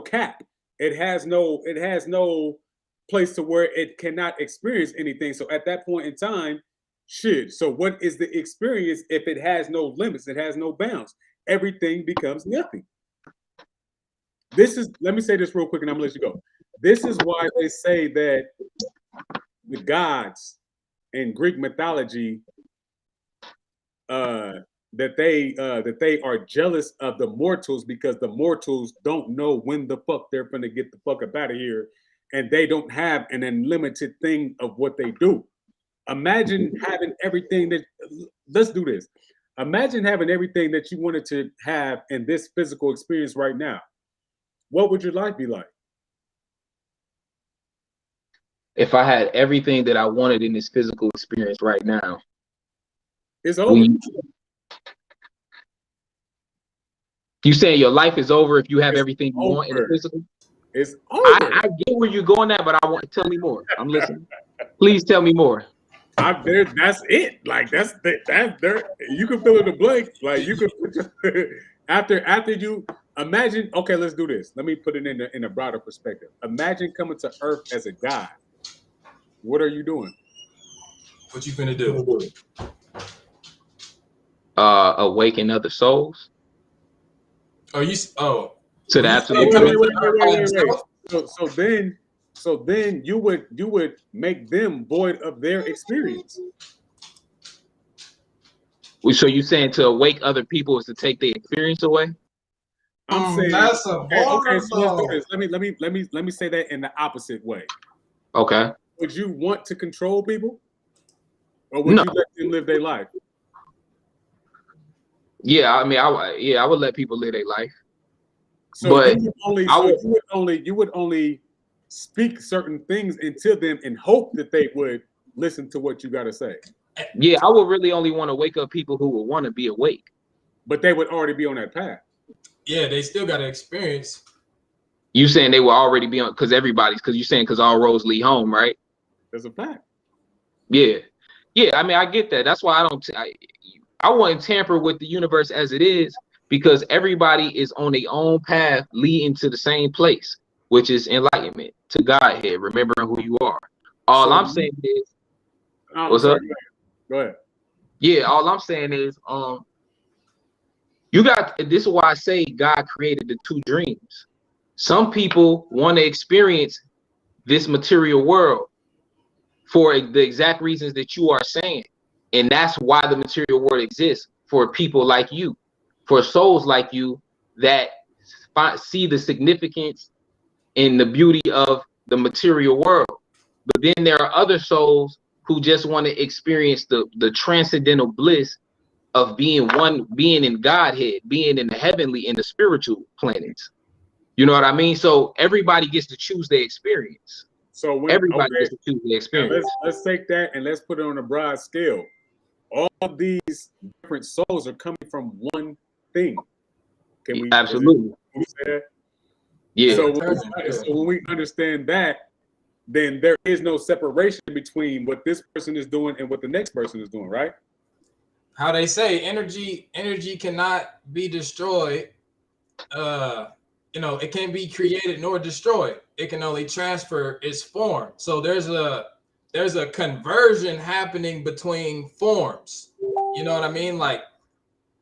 cap. It has no place to where it cannot experience anything. So at that point in time, shit. So what is the experience if it has no limits? It has no bounds. Everything becomes nothing. This is, let me say this real quick and I'm gonna let you go. This is why they say that the gods in Greek mythology, that they are jealous of the mortals because the mortals don't know when the fuck they're gonna get the fuck up out of here, and they don't have an unlimited thing of what they do. Imagine having everything that, let's do this. Imagine having everything that you wanted to have in this physical experience right now. What would your life be like?
If I had everything that I wanted in this physical experience right now,
it's over.
You saying your life is over if you have everything you want in the physical?
It's over.
I get where you're going at, but I want to tell me more. I'm listening. Please tell me more.
That's it. Like that's there. You can fill in the blank. Like you could after you imagine. Okay, let's do this. Let me put it in a broader perspective. Imagine coming to Earth as a god. What are you doing?
What you finna do?
Awaken other souls.
To
the absolute.
Wait. So then you would make them void of their experience.
So you saying to awake other people is to take their experience away?
I'm saying
that's a
okay. So let's do this. Let me say that in the opposite way.
Okay.
Would you want to control people, or would you let them live their life?
Yeah, I mean, I would let people live their life.
So
but
you would only speak certain things into them and hope that they would listen to what you got to say.
Yeah, I would really only want to wake up people who would want to be awake.
But they would already be on that path.
Yeah, they still got to experience.
You saying they will already be on, because you're saying because all roads lead home, right?
That's a fact.
Yeah. Yeah, I mean, I get that. That's why I wouldn't tamper with the universe as it is, because everybody is on their own path leading to the same place, which is enlightenment, to Godhead, remembering who you are. All I'm saying is, what's up?
Go ahead.
Yeah, all I'm saying is, this is why I say God created the two dreams. Some people want to experience this material world for the exact reasons that you are saying. And that's why the material world exists, for people like you, for souls like you that see the significance and the beauty of the material world. But then there are other souls who just want to experience the transcendental bliss of being in Godhead, being in the heavenly and the spiritual planets. You know what I mean? So everybody gets to choose their experience.
So
everybody gets to choose their experience.
Let's take that and let's put it on a broad scale. All of these different souls are coming from one thing. Can we
absolutely
say that?
Yeah.
So when we understand that, then there is no separation between what this person is doing and what the next person is doing, right?
How they say energy cannot be destroyed. It can't be created nor destroyed. It can only transfer its form. So there's a conversion happening between forms. You know what I mean? Like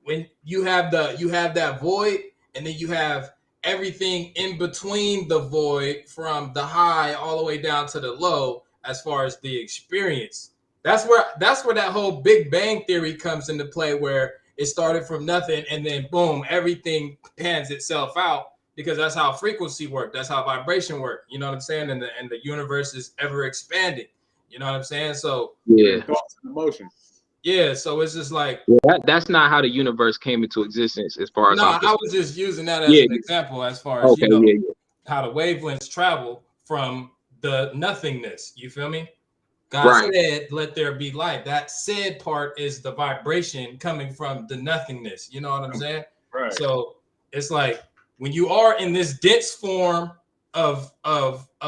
when you have that void, and then you have everything in between the void, from the high all the way down to the low, as far as the experience. That's where that whole Big Bang theory comes into play, where it started from nothing and then boom, everything pans itself out, because that's how frequency works. That's how vibration works. You know what I'm saying? And the universe is ever expanding. You know what I'm saying? So
yeah,
thoughts and emotions.
Yeah, so it's just like
that's not how the universe came into existence, as far as
I was just using that as an example, as far as how the wavelengths travel from the nothingness. You feel me? God said, "Let there be light." That said part is the vibration coming from the nothingness. You know what I'm saying?
Right.
So it's like when you are in this dense form of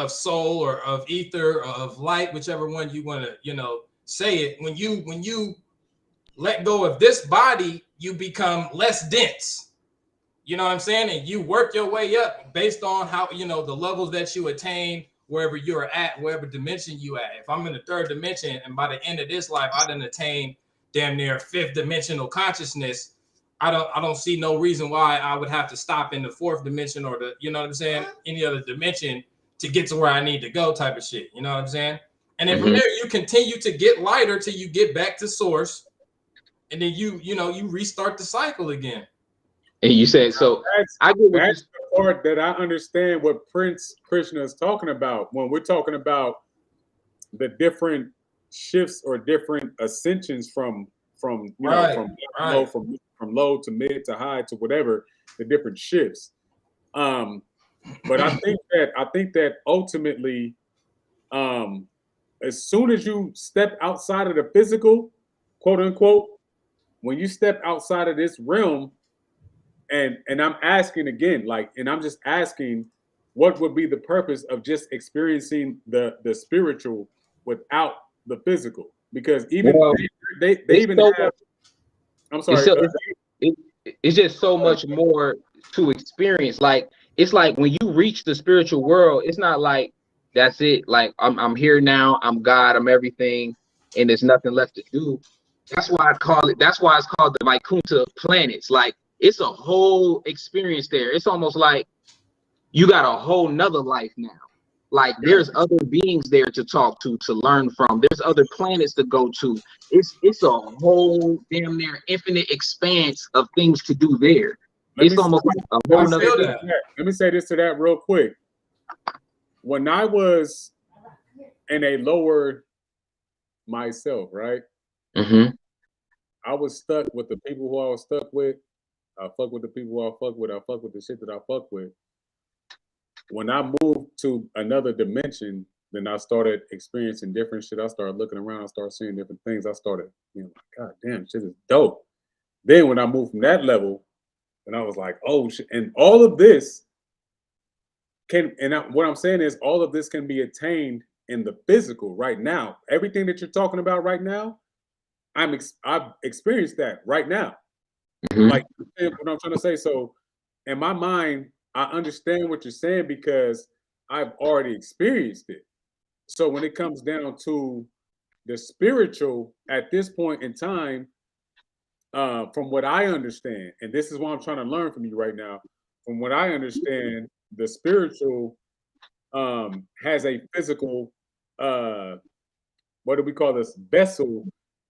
soul or of ether or of light, whichever one you want to, say it. When you let go of this body, you become less dense. You know what I'm saying? And you work your way up based on how, the levels that you attain wherever you're at, wherever dimension you at. If I'm in the third dimension and by the end of this life, I didn't attain damn near fifth dimensional consciousness, I don't see no reason why I would have to stop in the fourth dimension or the, you know what I'm saying, any other dimension to get to where I need to go type of shit. You know what I'm saying? And then from there, you continue to get lighter till you get back to source. And then you restart the cycle again.
And you said, so
that's the part that I understand what Prince Krishna is talking about when we're talking about the different shifts or different ascensions from low to mid to high to whatever, the different shifts. But I think that ultimately, as soon as you step outside of the physical, quote unquote, when you step outside of this realm, and I'm asking again, and I'm just asking, what would be the purpose of just experiencing the spiritual without the physical? Because even they even have. Much, I'm sorry.
It's just so much more to experience. Like, it's like when you reach the spiritual world, it's not like that's it. Like I'm here now. I'm God. I'm everything, and there's nothing left to do. That's why I call it. That's why it's called the Vaikunta planets. Like, it's a whole experience there. It's almost like you got a whole nother life now. Like, there's other beings there to talk to learn from. There's other planets to go to. It's a whole damn near infinite expanse of things to do there. It's almost like a whole nother.
Let me say this to that real quick. When I was in a lower myself, right? I was stuck with the people who I was stuck with. I fuck with the people who I fuck with. I fuck with the shit that I fuck with. When I moved to another dimension, then I started experiencing different shit. I started looking around. I started seeing different things. I started, God damn, shit is dope. Then when I moved from that level, and I was like, oh shit. And all of this what I'm saying is all of this can be attained in the physical right now. Everything that you're talking about right now, I've experienced that right now. Like what I'm trying to say. So in my mind, I understand what you're saying because I've already experienced it. So when it comes down to the spiritual at this point in time, from what I understand, and this is what I'm trying to learn from you right now, from what I understand, the spiritual has a physical, what do we call this, vessel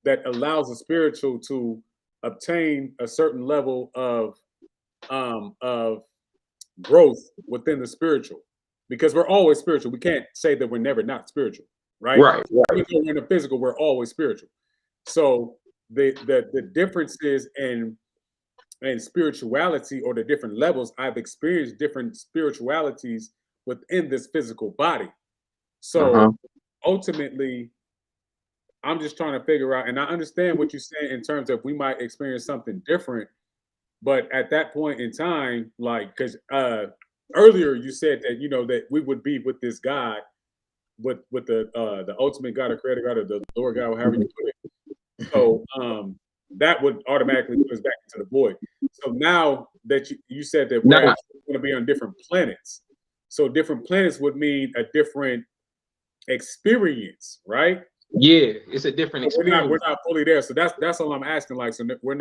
that allows the spiritual to obtain a certain level of growth within the spiritual, because we're always spiritual. We can't say that we're never not spiritual, right?
Right.
Even though we're in the physical, we're always spiritual. So the differences in spirituality, or the different levels, I've experienced different spiritualities within this physical body. So ultimately, I'm just trying to figure out, and I understand what you're saying in terms of we might experience something different, but at that point in time, like, because earlier you said that that we would be with this God, with the ultimate God or creator God or the Lord God, however you put it. So that would automatically put us back into the void. So now that you said that we're going to be on different planets, so different planets would mean a different experience, right?
Yeah, it's a different experience.
We're not fully there, so that's all I'm asking. Like, so we're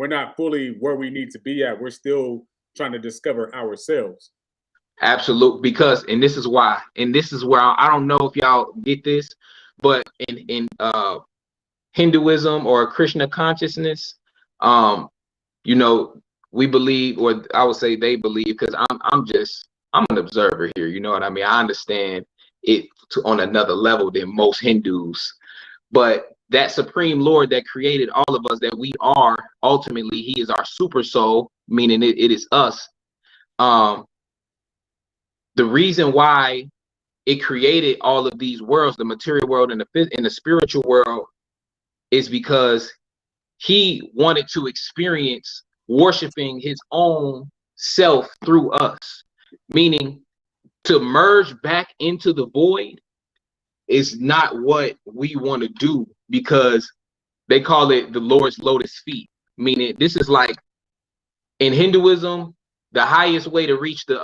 not fully where we need to be at. We're still trying to discover ourselves.
Absolutely, because this is where I don't know if y'all get this, but in Hinduism or Krishna consciousness, we believe, or I would say they believe, because I'm an observer here. You know what I mean? I understand it on another level than most Hindus, but that supreme Lord that created all of us, that we are ultimately, he is our super soul, meaning it is us. The reason why it created all of these worlds, the material world and the spiritual world, is because he wanted to experience worshiping his own self through us. Meaning, to merge back into the void is not what we want to do, because they call it the Lord's lotus feet, meaning this is like in Hinduism, the highest way to reach the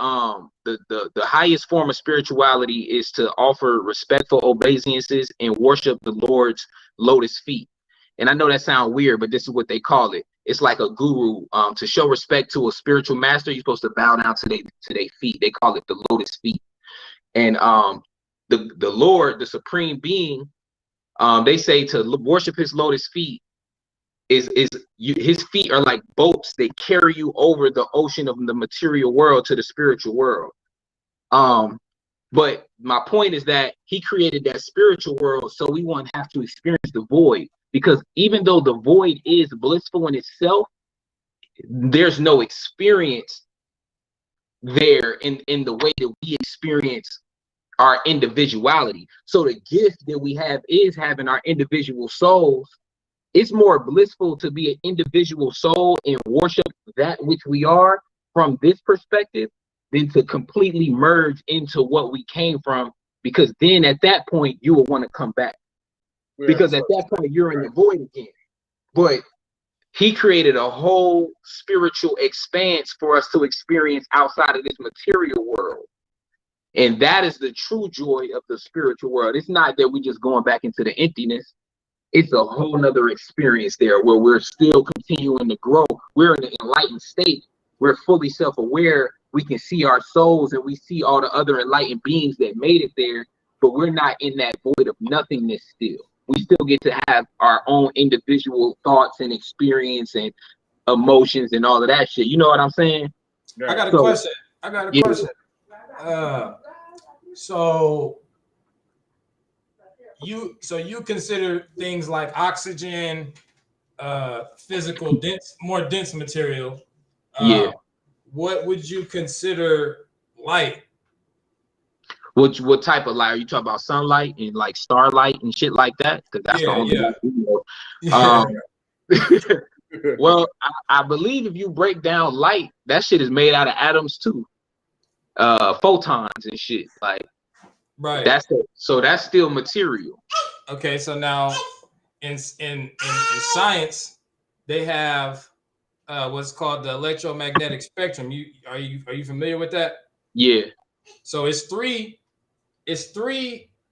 highest form of spirituality is to offer respectful obeisances and worship the Lord's lotus feet. And I know that sounds weird, but this is what they call it. It's like a guru. To show respect to a spiritual master, you're supposed to bow down to their feet. They call it the lotus feet. And the Lord, the supreme being, they say to worship his lotus feet his feet are like boats. They carry you over the ocean of the material world to the spiritual world. But my point is that he created that spiritual world so we won't have to experience the void, because even though the void is blissful in itself, there's no experience there in the way that we experience our individuality. So the gift that we have is having our individual souls. It's more blissful to be an individual soul and worship that which we are from this perspective than to completely merge into what we came from, because then at that point you will want to come back, because at that point you're in the void again. But he created a whole spiritual expanse for us to experience outside of this material world. And that is the true joy of the spiritual world. It's not that we just going back into the emptiness. It's a whole nother experience there where we're still continuing to grow. We're in an enlightened state. We're fully self-aware. We can see our souls and we see all the other enlightened beings that made it there, but we're not in that void of nothingness still. We still get to have our own individual thoughts and experience and emotions and all of that shit. You know what I'm saying?
I got a question. So you consider things like oxygen, physical more dense material.
Yeah.
What would you consider light?
What type of light? Are you talking about sunlight and like starlight and shit like that? Because that's the only light we know. Well, I believe if you break down light, that shit is made out of atoms too. Photons and shit. Like,
right.
That's still material.
Okay, so now in science, they have what's called the electromagnetic spectrum. Are you familiar with that?
Yeah.
So it's three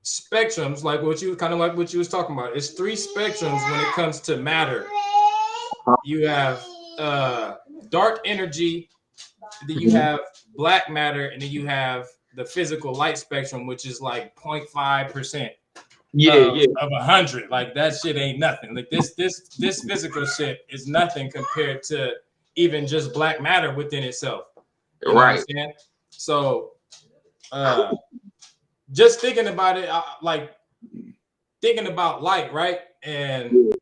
spectrums, like what you was talking about. It's three spectrums when it comes to matter. You have dark energy, then you have black matter, and then you have the physical light spectrum, which is like 0.5%. Of 100. Like that shit ain't nothing. Like this physical shit is nothing compared to even just black matter within itself. You know what I'm saying? So just thinking about it, like thinking about light, right? And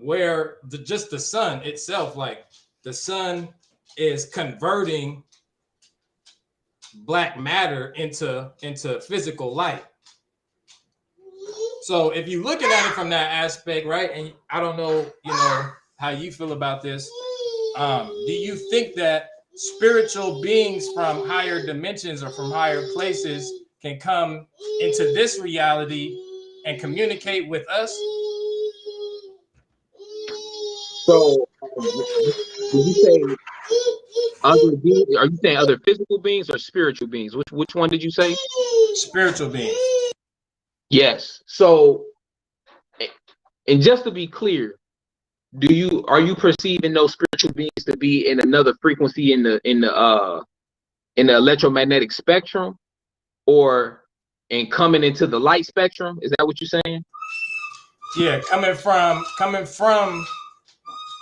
where just the sun itself, like the sun is converting black matter into physical light. So if you're looking at it from that aspect, right? And I don't know, how you feel about this. Do you think that spiritual beings from higher dimensions or from higher places can come into this reality and communicate with us?
So, did you say other beings? Are you saying other physical beings or spiritual beings? Which one did you say?
Spiritual beings.
Yes. So, and just to be clear, are you perceiving those spiritual beings to be in another frequency in the electromagnetic spectrum, or in coming into the light spectrum? Is that what you're saying?
Yeah, coming from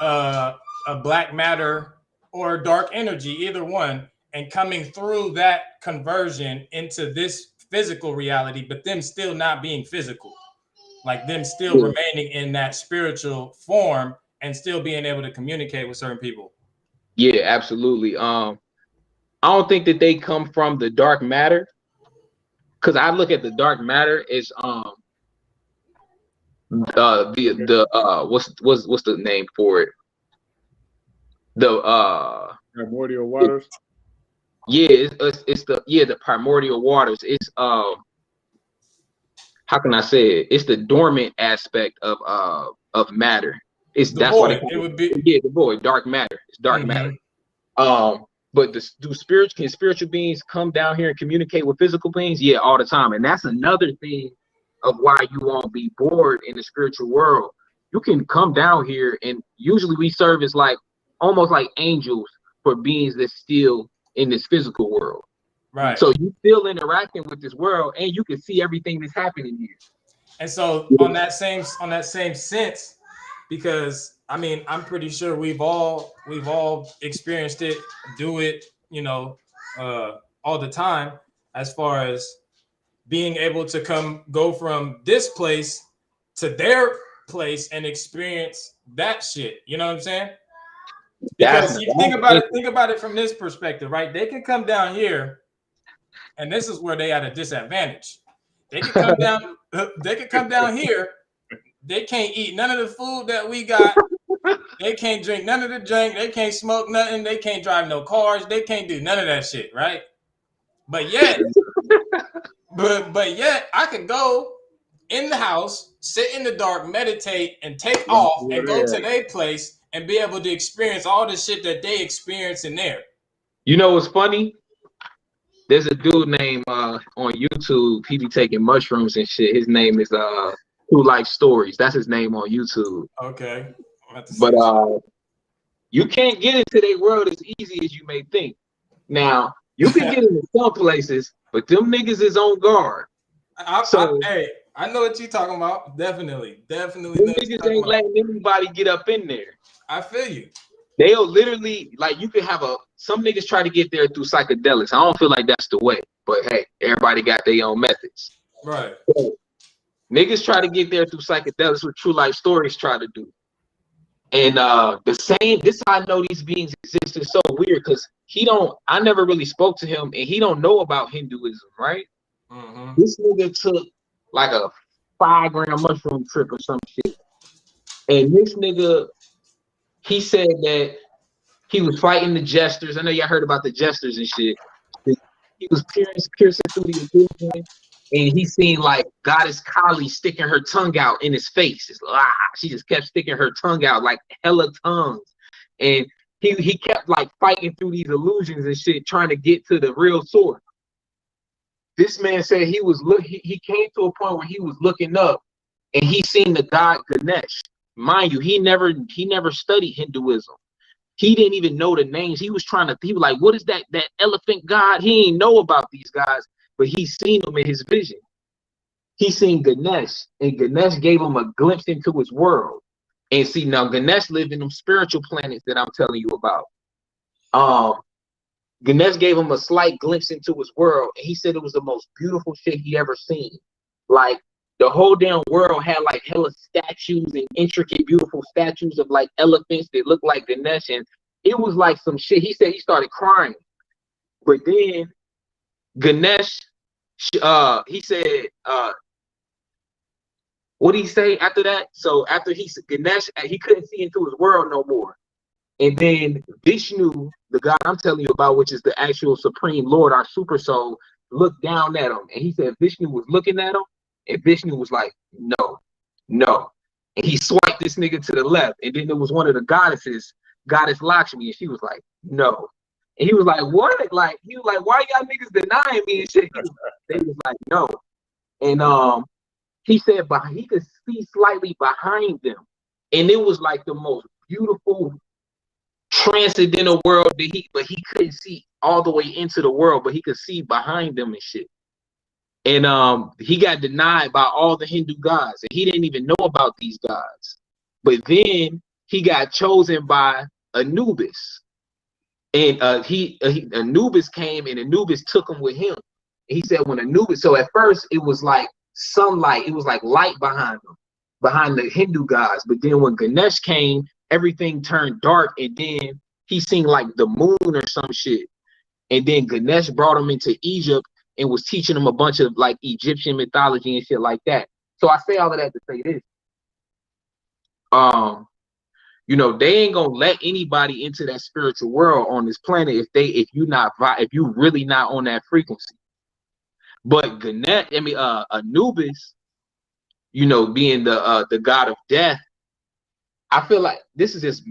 a black matter or dark energy, either one, and coming through that conversion into this physical reality, but them still not being physical, like them still remaining in that spiritual form and still being able to communicate with certain people.
Yeah, absolutely. I don't think that they come from the dark matter, because I look at the dark matter as what's the name for it? The
primordial waters.
Yeah, it's the primordial waters. It's how can I say it? It's the dormant aspect of matter.
The
That's why they
void.
call
It
it,
would be.
yeah, the void, dark matter. It's dark matter. But can spiritual beings come down here and communicate with physical beings? Yeah, all the time. And that's another thing of why you won't be bored in the spiritual world. You can come down here, and usually we serve as like almost like angels for beings that's still in this physical world.
Right.
So you still interacting with this world, and you can see everything that's happening here.
And so on that same sense, because I mean, I'm pretty sure we've all experienced it, do it, all the time, as far as being able to go from this place to their place and experience that shit. You know what I'm saying? Because you think about it from this perspective, right? They can come down here, and this is where they at a disadvantage. They can come down. They can come down here. They can't eat none of the food that we got. They can't drink none of the drink. They can't smoke nothing. They can't drive no cars. They can't do none of that shit, right? But yet, but yet, I could go in the house, sit in the dark, meditate, and take off, and go to their place and be able to experience all the shit that they experience in there.
You know what's funny? There's a dude named on YouTube. He be taking mushrooms and shit. His name is True Life Stories. That's his name on YouTube.
Okay.
But you can't get into their world as easy as you may think. Now, you can get into some places, but them niggas is on guard.
Hey, I know what you're talking about. Definitely.
Them niggas ain't letting anybody get up in there.
I feel you.
They'll literally, like, you could have some niggas try to get there through psychedelics. I don't feel like that's the way, but hey, everybody got their own methods.
Right.
So, niggas try to get there through psychedelics, what True Life Stories try to do. And this how I know these beings exist is so weird, because I never really spoke to him, and he don't know about Hinduism, right?
Mm-hmm.
This nigga took like a 5-gram mushroom trip or some shit. And this nigga, he said that he was fighting the jesters. I know y'all heard about the jesters and shit. He was piercing through the illusion, and he seen like Goddess Kali sticking her tongue out in his face. It's she just kept sticking her tongue out like hella tongues. And he kept like fighting through these illusions and shit, trying to get to the real source. This man said he came to a point where he was looking up, and he seen the god Ganesh. Mind you, he never studied Hinduism. He didn't even know the names. He was like, what is that elephant god? He didn't know about these guys, but he seen them in his vision. He seen Ganesh, and Ganesh gave him a glimpse into his world. And see, now Ganesh lived in them spiritual planets that I'm telling you about. Ganesh gave him a slight glimpse into his world, and he said it was the most beautiful shit he ever seen. Like, the whole damn world had like hella statues and intricate, beautiful statues of like elephants that looked like Ganesh, and it was like some shit. He said he started crying, but then Ganesh, he said, what did he say after that? So after Ganesh, he couldn't see into his world no more, and then Vishnu, the God I'm telling you about, which is the actual Supreme Lord, our super soul, looked down at him, and he said Vishnu was looking at him. And Vishnu was like, no. And he swiped this nigga to the left. And then there was one of the goddesses, Goddess Lakshmi, and she was like, no. And he was like, what? Like, he was like, why y'all niggas denying me and shit? They was like, no. And he said, but he could see slightly behind them. And it was like the most beautiful transcendental world but he couldn't see all the way into the world, but he could see behind them and shit. And he got denied by all the Hindu gods, and he didn't even know about these gods. But then he got chosen by Anubis, and Anubis came, and Anubis took him with him. And he said when Anubis, so at first it was like sunlight, it was like light behind them, behind the Hindu gods. But then when Ganesh came, everything turned dark, and then he seen like the moon or some shit. And then Ganesh brought him into Egypt and was teaching them a bunch of like Egyptian mythology and shit like that. So I say all of that to say this. You know, they ain't gonna let anybody into that spiritual world on this planet if you really not on that frequency. But Anubis, you know, being the god of death, I feel like this is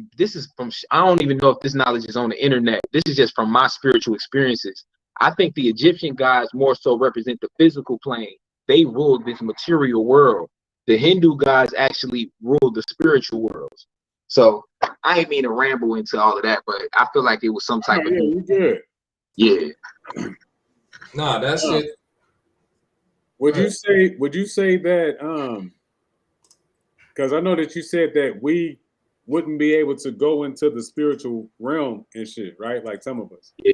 from, I don't even know if this knowledge is on the internet. This is just from my spiritual experiences. I think the Egyptian gods more so represent the physical plane. They ruled this material world. The Hindu gods actually ruled the spiritual worlds. So I ain't mean to ramble into all of that, but I feel like it was some type of
you good.
Yeah.
Nah, that's it.
Would you say that because I know that you said that we wouldn't be able to go into the spiritual realm and shit, right? Like some of us.
Yeah.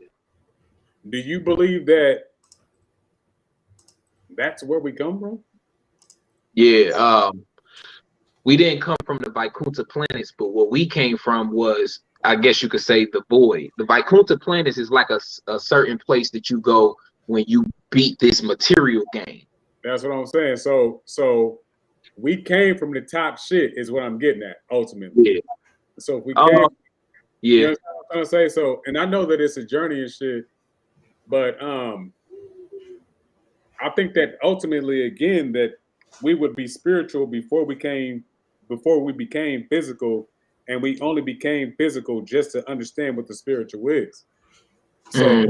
Do you believe that that's where we come from?
Yeah. We didn't come from the Vaikuntha planets, but what we came from was, I guess you could say, the void. The Vaikuntha planets is like a certain place that you go when you beat this material game.
That's what I'm saying. So we came from the top shit is what I'm getting at ultimately.
Yeah.
So if we came,
yeah.
You know what I'm trying to say? So, and I know that it's a journey and shit, but I think that ultimately, again, that we would be spiritual before we became physical, and we only became physical just to understand what the spiritual is. So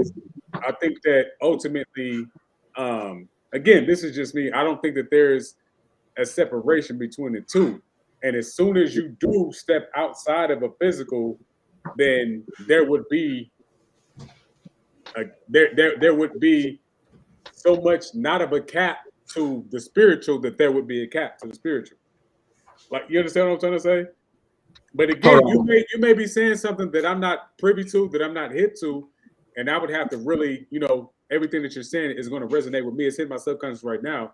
I think that ultimately, again, this is just me. I don't think that there's a separation between the two. And as soon as you do step outside of a physical, then there would be there would be so much not of a cap to the spiritual that there would be a cap to the spiritual. Like, you understand what I'm trying to say? But again, you may be saying something that I'm not privy to, that I'm not hip to, and I would have to really, you know, everything that you're saying is going to resonate with me. It's hitting my subconscious right now,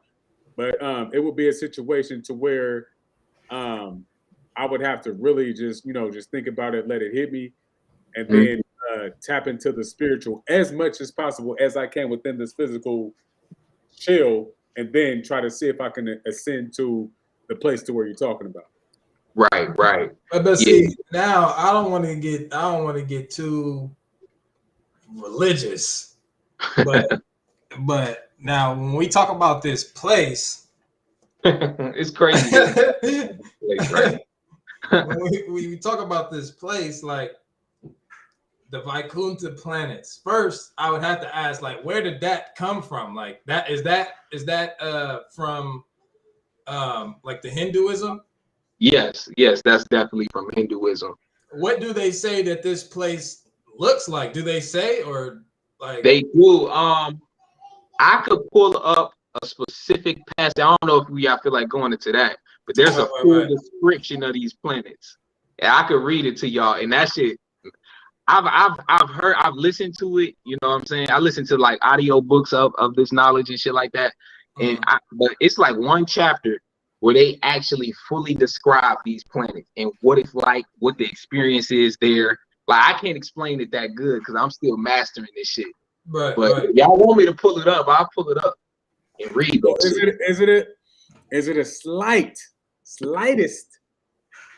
but it would be a situation to where I would have to really just, you know, just think about it, let it hit me, and then tap into the spiritual as much as possible as I can within this physical chill, and then try to see if I can ascend to the place to where you're talking about.
Right.
But see, now I don't want to get too religious, but now when we talk about this place,
it's crazy.
Right? when we talk about this place, like the Vaikuntha planets, first I would have to ask, like, where did that come from? Like, is that from like the Hinduism?
Yes, that's definitely from Hinduism.
What do they say that this place looks like? Do they say, or like
they do? I could pull up a specific passage. I don't know if I feel like going into that, but there's a full description of these planets. And I could read it to y'all, and that shit, I've listened to it, you know what I'm saying? I listen to like audio books of this knowledge and shit like that. And but it's like one chapter where they actually fully describe these planets and what it's like, what the experience is there. Like, I can't explain it that good because I'm still mastering this shit. But if y'all want me to pull it up, I'll pull it up and read it.
Is it a slightest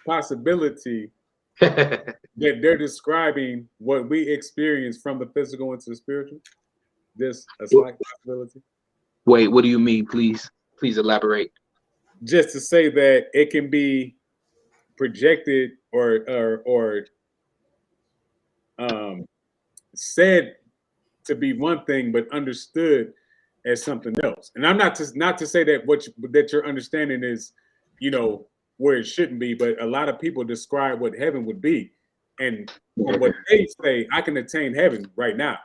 possibility that they're describing what we experience from the physical into the spiritual? Just a slight possibility.
Wait, what do you mean? Please elaborate.
Just to say that it can be projected or said to be one thing, but understood as something else. And I'm not to say that that your understanding is, you know, where it shouldn't be, but a lot of people describe what heaven would be, and what they say, I can attain heaven right now,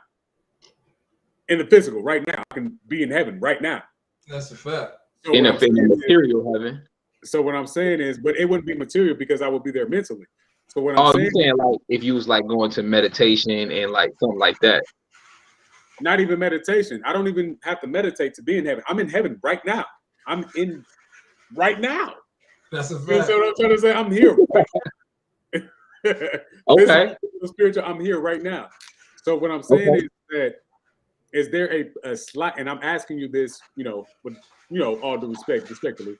in the physical right now. I can be in heaven right now.
That's a fact.
So
in a material heaven.
So what I'm saying is, but it wouldn't be material because I would be there mentally. So what
I'm saying, like, if you was like going to meditation and like something like that.
Not even meditation. I don't even have to meditate to be in heaven. I'm in heaven right now. I'm in right now.
That's a fact.
You know what I'm trying to say? I'm here.
Okay.
Spiritual, I'm here right now. So what I'm saying is that, is there a slight, and I'm asking you this, you know, with, you know, all due respectfully,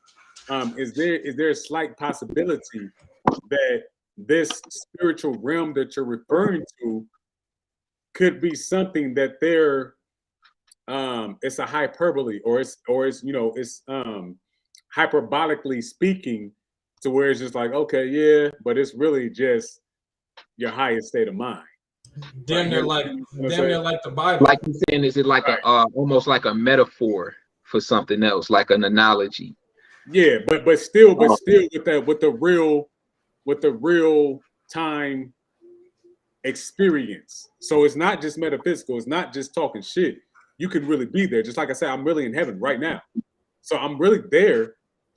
is there a slight possibility that this spiritual realm that you're referring to could be something that they're it's a hyperbole, or it's hyperbolically speaking, to where it's just like, okay, yeah, but it's really just your highest state of mind.
Damn near like the Bible.
Like you're saying, is it like a almost like a metaphor for something else, like an analogy?
Yeah, but still with the real time experience. So it's not just metaphysical. It's not just talking shit. You can really be there. Just like I said, I'm really in heaven right now. So I'm really there,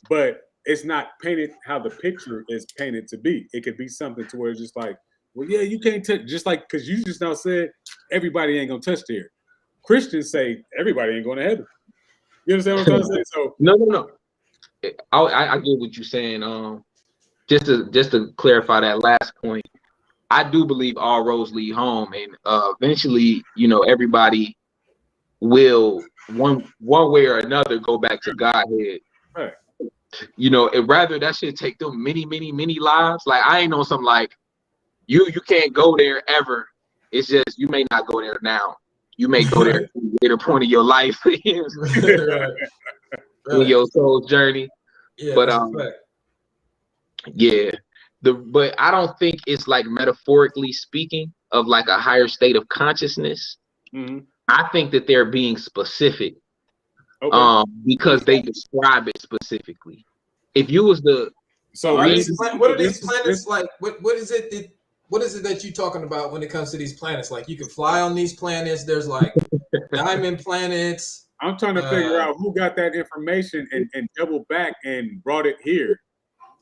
but it's not painted how the picture is painted to be. It could be something to where it's just like, well, yeah, you can't touch. Just like, because you just now said everybody ain't gonna touch there. Christians say everybody ain't going to heaven. You understand what I'm trying to say? So
no. I get what you're saying. Just to clarify that last point, I do believe all roads lead home, and eventually, everybody will one way or another go back to Godhead.
Right.
Rather that shit take them many lives. Like, I ain't on some like you can't go there ever. It's just you may not go there now. You may go there at a later point of your life in your soul journey.
Yeah,
but but I don't think it's like metaphorically speaking of like a higher state of consciousness.
Mm-hmm.
I think that they're being specific, because they describe it specifically. If you was the
what are these planets like? What is it that you're talking about when it comes to these planets? Like, you can fly on these planets. There's like diamond planets.
I'm trying to figure out who got that information and double back and brought it here.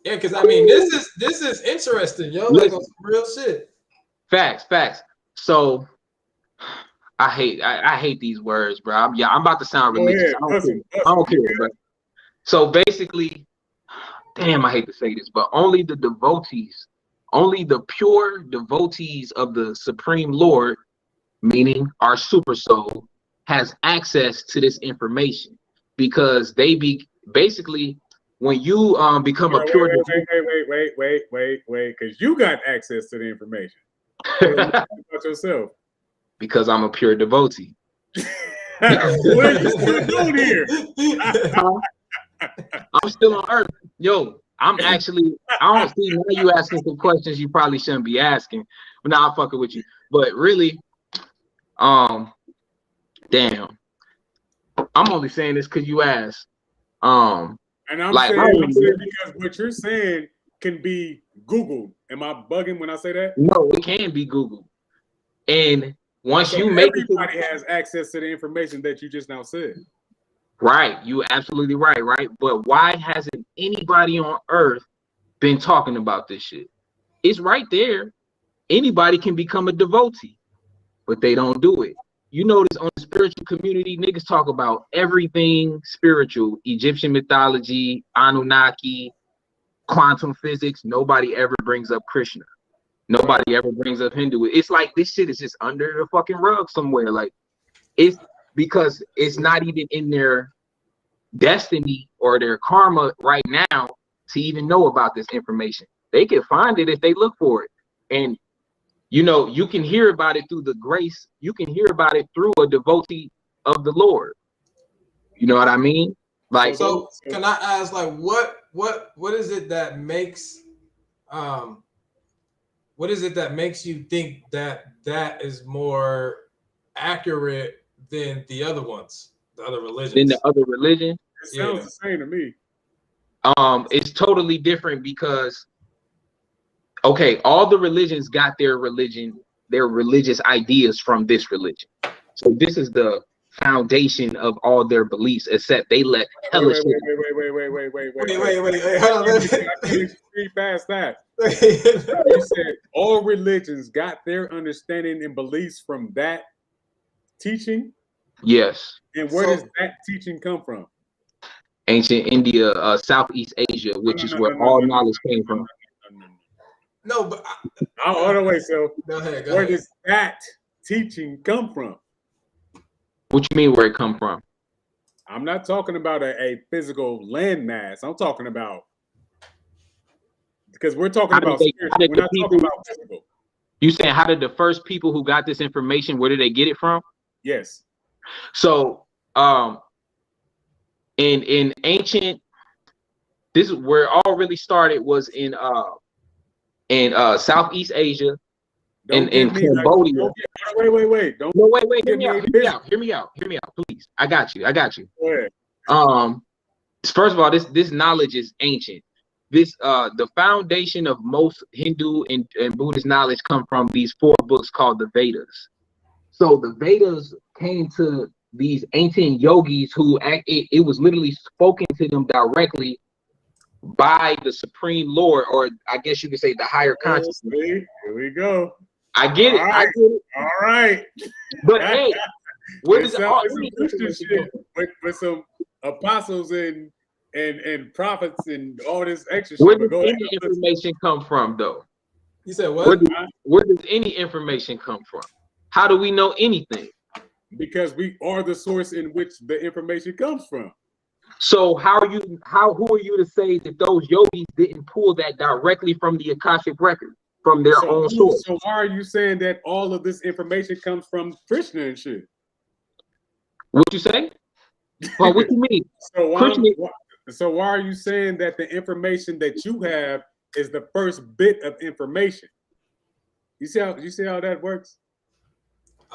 Yeah, because I mean, this is interesting, yo. Like, on some real shit.
Facts. So I hate these words, bro. I'm about to sound religious. I don't care, bro. So basically, damn, I hate to say this, but only the devotees, only the pure devotees of the Supreme Lord, meaning our super soul, has access to this information, because they basically when you become a pure
wait, because you got access to the information. About yourself.
Because I'm a pure devotee.
What are you still doing here?
I'm still on Earth. Yo, I don't see, now you asking some questions you probably shouldn't be asking. But now I'm fucking with you. But really, damn. I'm only saying this because you asked.
And I'm
like,
saying because what you're saying can be Googled. Am I bugging when I say that?
No, it can be Googled. And once
so
you make
everybody has access to the information that you just now said.
Right, you absolutely right. But why hasn't anybody on Earth been talking about this shit? It's right there. Anybody can become a devotee, but they don't do it. You notice on the spiritual community, niggas talk about everything spiritual: Egyptian mythology, Anunnaki, quantum physics. Nobody ever brings up Krishna. Nobody ever brings up Hindu. It's like this shit is just under the fucking rug somewhere. Like, it's because it's not even in their destiny or their karma right now to even know about this information. They can find it if they look for it. And you can hear about it through the grace. You can hear about it through a devotee of the Lord. You know what I mean? Like,
so can I ask, like, what is it that makes what is it that makes you think that is more accurate than the other ones, the other religions?
Than the other religion?
It sounds the same to me.
It's totally different because, okay, all the religions got their religious ideas from this religion. So this is the foundation of all their beliefs, except they let
Wait. Hold on. Read past that. You said all religions got their understanding and beliefs from that teaching?
Yes.
And where does that teaching come from?
Ancient India, Southeast Asia, which is where all knowledge came from.
No, but
hold on, wait. So
go ahead.
Where does that teaching come from?
What you mean, where it come from?
I'm not talking about a physical landmass. I'm talking about because we're talking about spiritual. We're not talking about physical.
You saying how did the first people who got this information, where did they get it from?
Yes.
So in ancient, this is where it all really started, was in Southeast Asia, in Cambodia.
Wait.
Wait. Hear me out, please. I got you.
Go ahead.
First of all, this knowledge is ancient. The foundation of most Hindu and Buddhist knowledge come from these 4 books called the Vedas. So the Vedas came to these ancient yogis who it was literally spoken to them directly by the Supreme Lord, or I guess you could say the higher consciousness.
Here we go.
I get it. I get it.
All right.
But hey, where does
with some apostles and prophets and all this extra
shit? Where
does
any information come from, though?
You said what?
Where does any information come from? How do we know anything?
Because we are the source in which the information comes from.
So who are you to say that those yogis didn't pull that directly from the Akashic record, from their own source?
So why are you saying that all of this information comes from Krishna and shit?
What you say? Well, what you mean?
So why are you saying that the information that you have is the first bit of information? You see how that works?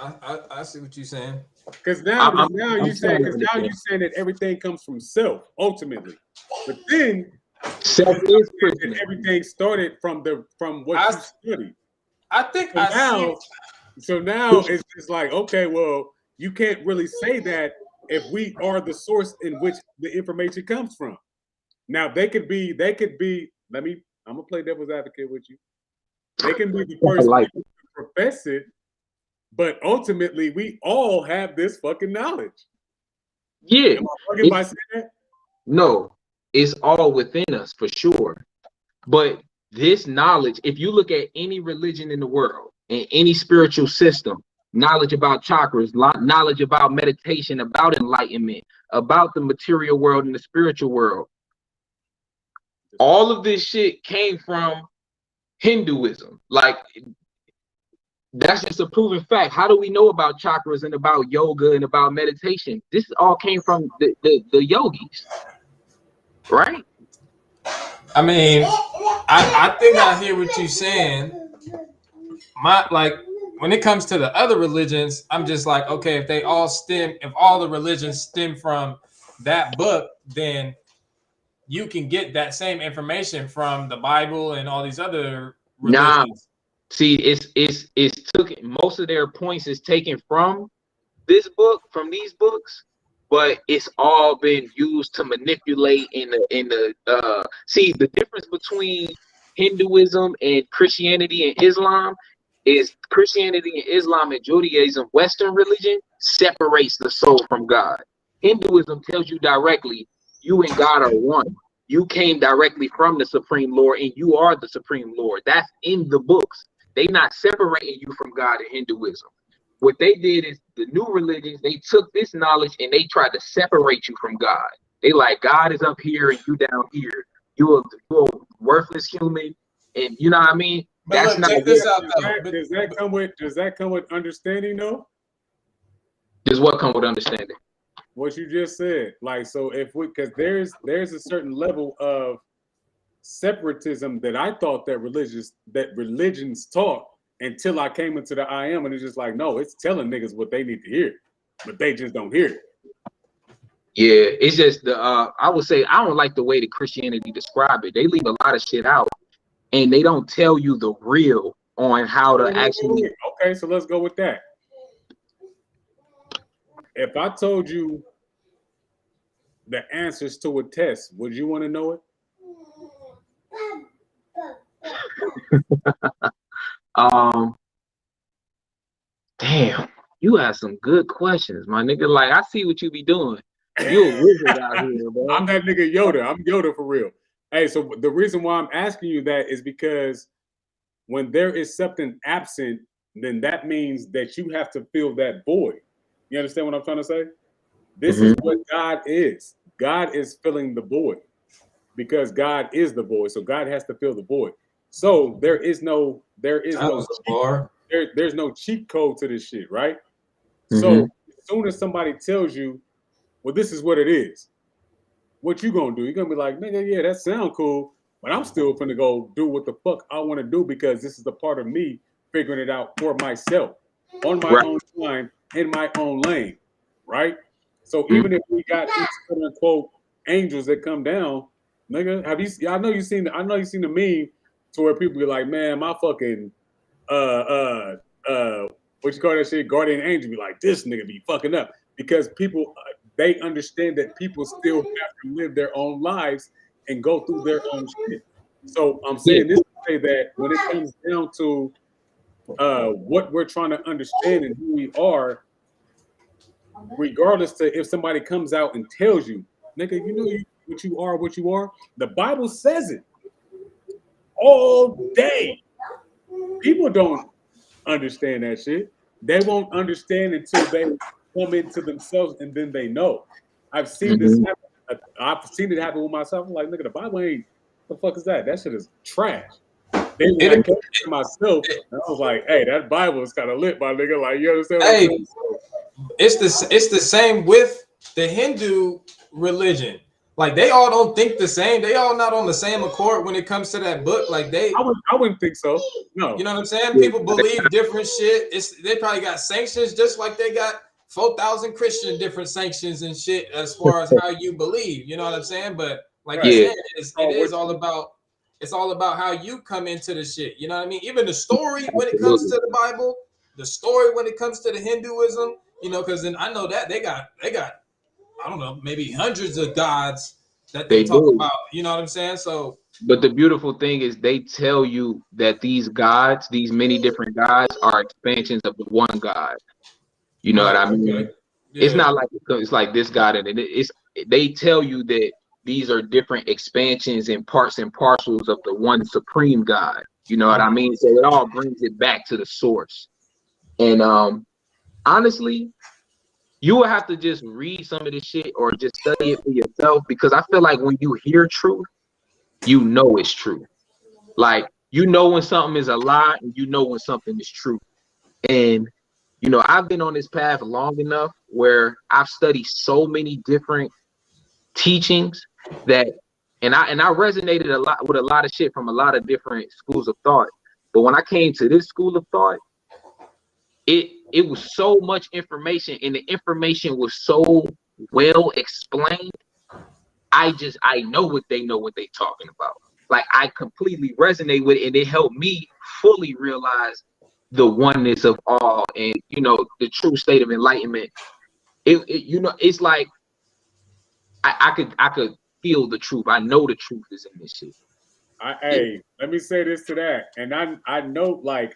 I see what you're saying.
Because now you're saying that everything comes from self ultimately, but then
self is
and everything started from what you studied.
I think
So now it's just like, okay, well, you can't really say that if we are the source in which the information comes from. Now they could be. I'm gonna play devil's advocate with you. They can be the first people to profess it. But ultimately, we all have this fucking knowledge.
Yeah.
Am I fucking by saying that?
No, it's all within us for sure. But this knowledge, if you look at any religion in the world and any spiritual system, knowledge about chakras, knowledge about meditation, about enlightenment, about the material world and the spiritual world, all of this shit came from Hinduism. Like, that's just a proven fact. How do we know about chakras and about yoga and about meditation? This all came from the yogis, right?
I mean, I think I hear what you're saying. When it comes to the other religions, I'm just like, okay, if all the religions stem from that book, then you can get that same information from the Bible and all these other religions.
Nah. See, it's took most of their points is taken from this book, from these books, but it's all been used to manipulate see the difference between Hinduism and Christianity and Islam is Christianity and Islam and Judaism, Western religion, separates the soul from God. Hinduism tells you directly, you and God are one. You came directly from the Supreme Lord and you are the Supreme Lord. That's in the books. They not separating you from God in Hinduism. What they did is the new religions, they took this knowledge and they tried to separate you from God. They like, God is up here and you down here. You're a worthless human, and you know what I mean?
But that's look, not check this out though.
Does that come with understanding though?
Does what come with understanding?
What you just said. Like, so because there's a certain level of separatism that I thought that religions taught until I came into the I am, and it's just like, no, it's telling niggas what they need to hear, but they just don't hear it.
Yeah, it's just I would say I don't like the way that Christianity describe it. They leave a lot of shit out, and they don't tell you the real on how to actually.
Okay, so let's go with that. If I told you the answers to a test, would you want to know it?
Damn, you have some good questions, my nigga. Like, I see what you be doing. You a wizard out here, bro.
I'm that nigga Yoda. I'm Yoda for real. Hey, so the reason why I'm asking you that is because when there is something absent, then that means that you have to fill that void. You understand what I'm trying to say? This is what God is. God is filling the void. because God is the void. So God has to fill the void. So there's no cheat code to this shit, right? So as soon as somebody tells you, well, this is what it is, what you gonna do? You're gonna be like, nigga, yeah, that sound cool, but I'm still finna go do what the fuck I want to do because this is the part of me figuring it out for myself on my own time in my own lane, right? So even if we got these quote unquote angels that come down, nigga, have you? I know you seen the meme to where people be like, man, my fucking what you call that shit, guardian angel, be like, this nigga be fucking up because people they understand that people still have to live their own lives and go through their own shit. So I'm saying this to say that when it comes down to what we're trying to understand and who we are, regardless to if somebody comes out and tells you, nigga, you know what you are. The Bible says it all day. People don't understand that shit. They won't understand until they come into themselves and then they know. I've seen this happen. I've seen it happen with myself. I'm like, nigga, the Bible ain't, what the fuck is that? That shit is trash. Then when I came to myself, and I was like, hey, that Bible is kind of lit, my nigga. Like, you understand what I'm saying?
It's the same with the Hindu religion. Like, they all don't think the same. They all not on the same accord when it comes to that book. Like,
I wouldn't think so. No.
You know what I'm saying? People believe different shit. They probably got sanctions just like they got 4,000 Christian different sanctions and shit as far as how you believe. You know what I'm saying? But like you said, it is all about how you come into the shit. You know what I mean? Even the story when it comes to the Bible, the story when it comes to the Hinduism, you know, because then I know that they got I don't know, maybe hundreds of gods that they talk about. You know what I'm saying? So,
but the beautiful thing is they tell you that these gods, these many different gods, are expansions of the one God. You know what I mean? Okay. Yeah. It's not like it's like this God, and they tell you that these are different expansions and parts and parcels of the one supreme God. You know what I mean? So it all brings it back to the source. And honestly, you will have to just read some of this shit or just study it for yourself, because I feel like when you hear truth, you know it's true. Like, you know when something is a lie and you know when something is true. And, you know, I've been on this path long enough where I've studied so many different teachings that, and I resonated a lot with a lot of shit from a lot of different schools of thought. But when I came to this school of thought, it was so much information, and the information was so well explained. I know what they talking about. Like, I completely resonate with it, and it helped me fully realize the oneness of all, and you know, the true state of enlightenment. You know, it's like I could feel the truth. I know the truth is in this shit.
Hey, let me say this to that, and I know, like,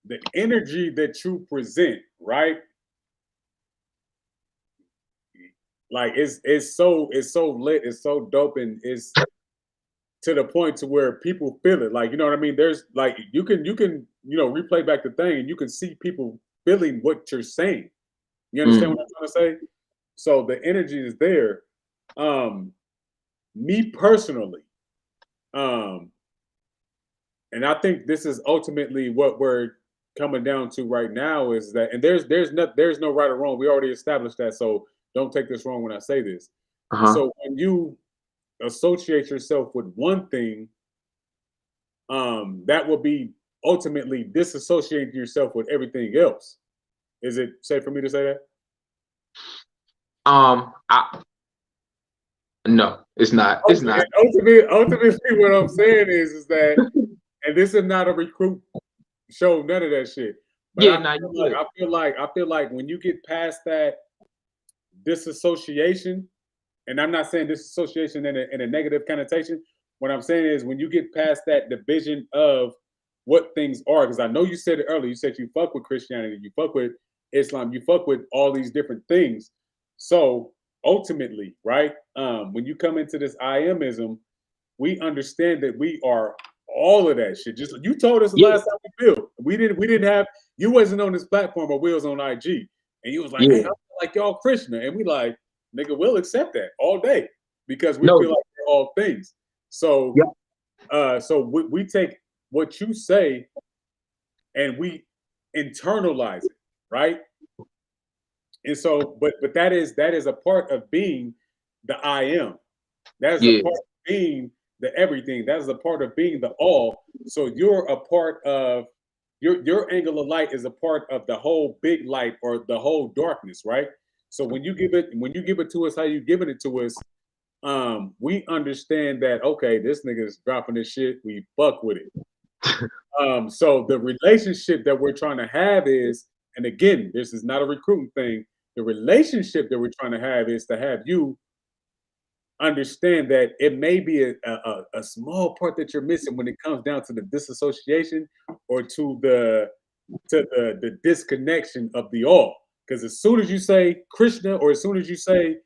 the energy that you present, right? Like, it's so lit, it's so dope, and it's to the point to where people feel it. Like, you know what I mean? There's like, you can you know, replay back the thing and you can see people feeling what you're saying. You understand what I'm trying to say? So the energy is there. Me personally, and I think this is ultimately what we're coming down to right now, is that, and there's no right or wrong. We already established that, so don't take this wrong when I say this. So when you associate yourself with one thing, that will be ultimately disassociating yourself with everything else. Is it safe for me to say that?
No, it's not. It's not.
Ultimately, what I'm saying is that, and this is not a recruit show, none of that shit. But I feel like when you get past that disassociation, and I'm not saying disassociation in a negative connotation. What I'm saying is when you get past that division of what things are, because I know you said it earlier. You said you fuck with Christianity, you fuck with Islam, you fuck with all these different things. So ultimately, right, when you come into this I amism, we understand that we are all of that shit. Just, you told us the last time we built. We didn't have, you wasn't on this platform, but we was on IG, and you was like, hey, I feel like y'all Krishna, and we like, nigga, we'll accept that all day. because we feel like we're all things. So, we take what you say and we internalize it, right? And so, but that is a part of being the I am. That is a part of being the everything. That is a part of being the all. So you're a part of your angle of light is a part of the whole big light or the whole darkness, right? So when you give it to us, how you giving it to us, we understand that okay, this nigga's dropping this shit. We fuck with it. So the relationship that we're trying to have is, and again, this is not a recruiting thing. The relationship that we're trying to have is to have you understand that it may be a small part that you're missing when it comes down to the disassociation or to the disconnection of the all. Because as soon as you say Krishna, or as soon as you say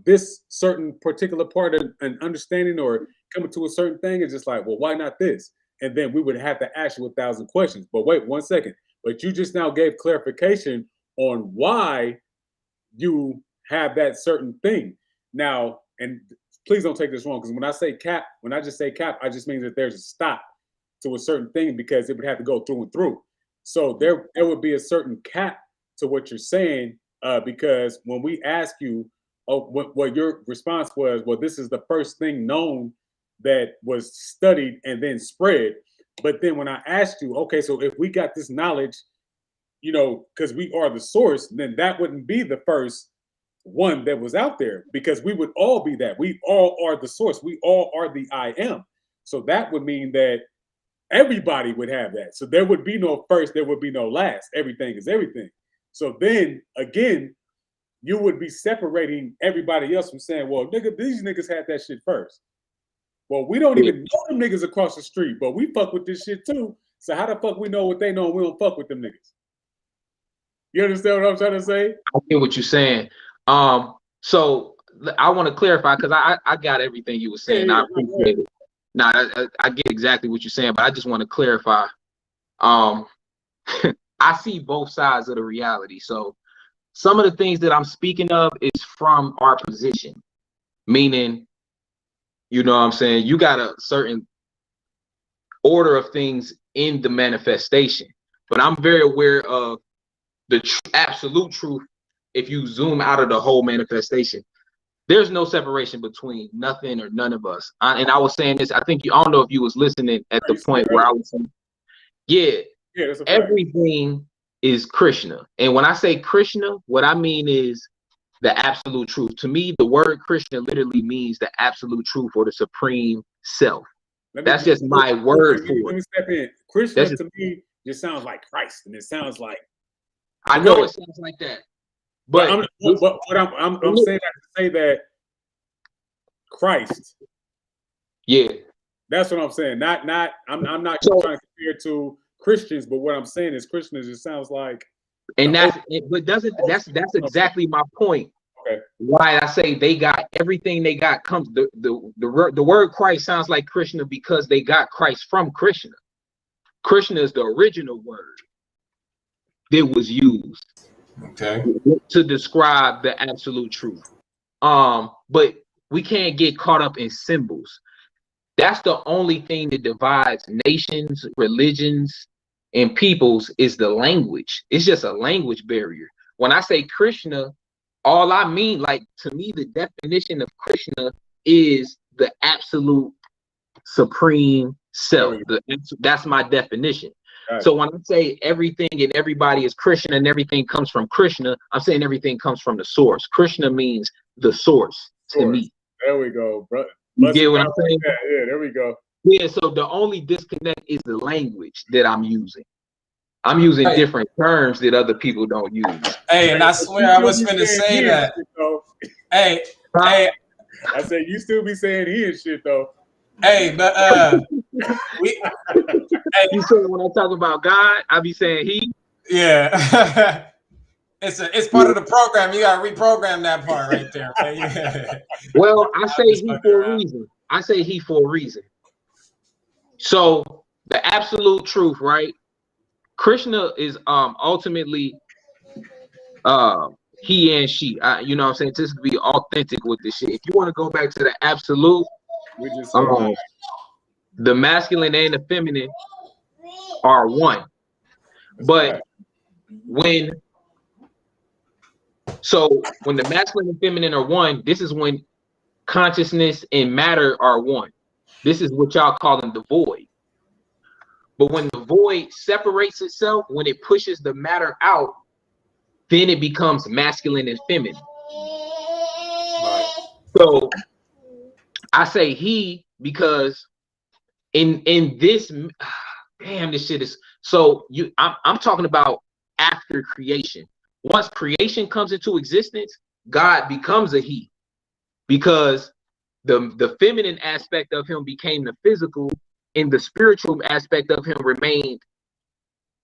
this certain particular part of an understanding or coming to a certain thing, it's just like, well, why not this? And then we would have to ask you 1,000 questions. But wait 1 second. But you just now gave clarification on why you have that certain thing. Now, and please don't take this wrong, because when I just say cap, I just mean that there's a stop to a certain thing because it would have to go through and through. So there would be a certain cap to what you're saying, because when we ask you, what your response was, well, this is the first thing known that was studied and then spread. But then when I asked you, okay, so if we got this knowledge, because we are the source, then that wouldn't be the first one that was out there, because we would all be that. We all are the source. We all are the I am. So that would mean that everybody would have that. So there would be no first, there would be no last. Everything is everything. So then again, you would be separating everybody else from saying, well, nigga, these niggas had that shit first. Well, we don't even know them niggas across the street, but we fuck with this shit too. So how the fuck we know what they know and we don't fuck with them niggas? You understand what I'm trying to say?
I get what you're saying. So I want to clarify, because I got everything you were saying. I appreciate it. Now I get exactly what you're saying, but I just want to clarify. I see both sides of the reality. So some of the things that I'm speaking of is from our position, meaning, you know what I'm saying, you got a certain order of things in the manifestation, but I'm very aware of the absolute truth. If you zoom out of the whole manifestation, there's no separation between nothing or none of us. And I was saying this, I don't know if you was listening at the point where I was saying, everything is Krishna. And when I say Krishna, what I mean is the absolute truth. To me, the word Krishna literally means the absolute truth or the supreme self. That's just my word for it.
Let me step in. Krishna to me just sounds like Christ, and it sounds like,
I know it sounds like that. But
I'm saying that to say that Christ.
Yeah.
That's what I'm saying. I'm not trying to compare to Christians, but what I'm saying is Christians just sounds like,
and that's exactly my point.
Okay.
Why I say they got everything they got comes the word Christ sounds like Krishna because they got Christ from Krishna. Krishna is the original word that was used to describe the absolute truth. But we can't get caught up in symbols. That's the only thing that divides nations, religions, and peoples is the language. It's just a language barrier. When I say Krishna, all I mean, like, to me, the definition of Krishna is the absolute supreme self. That's my definition. Right. So when I say everything and everybody is Krishna and everything comes from Krishna, I'm saying everything comes from the source. Krishna means the source to me.
There we go, bro.
You get what I'm saying?
Yeah, there we go.
Yeah, so the only disconnect is the language that I'm using. I'm using different terms that other people don't use.
Hey, and I swear I was finna say that. Hey, I
said you still be saying he and shit though.
Hey, but
you said when I talk about God, I be saying he.
Yeah. It's part of the program. You gotta reprogram that part right there. Okay? Yeah.
Well, I say he for a reason. I say he for a reason. So the absolute truth, right? Krishna is ultimately he and she. You know what I'm saying? Just to be authentic with this shit. If you want to go back to the absolute,
we just say
the masculine and the feminine are one. But when the masculine and feminine are one, this is when consciousness and matter are one. This is what y'all calling the void. But when the void separates itself, when it pushes the matter out, then it becomes masculine and feminine. So I say he because in this, damn, this shit is so I'm talking about after creation. Once creation comes into existence, God becomes a he, because the feminine aspect of him became the physical, and the spiritual aspect of him remained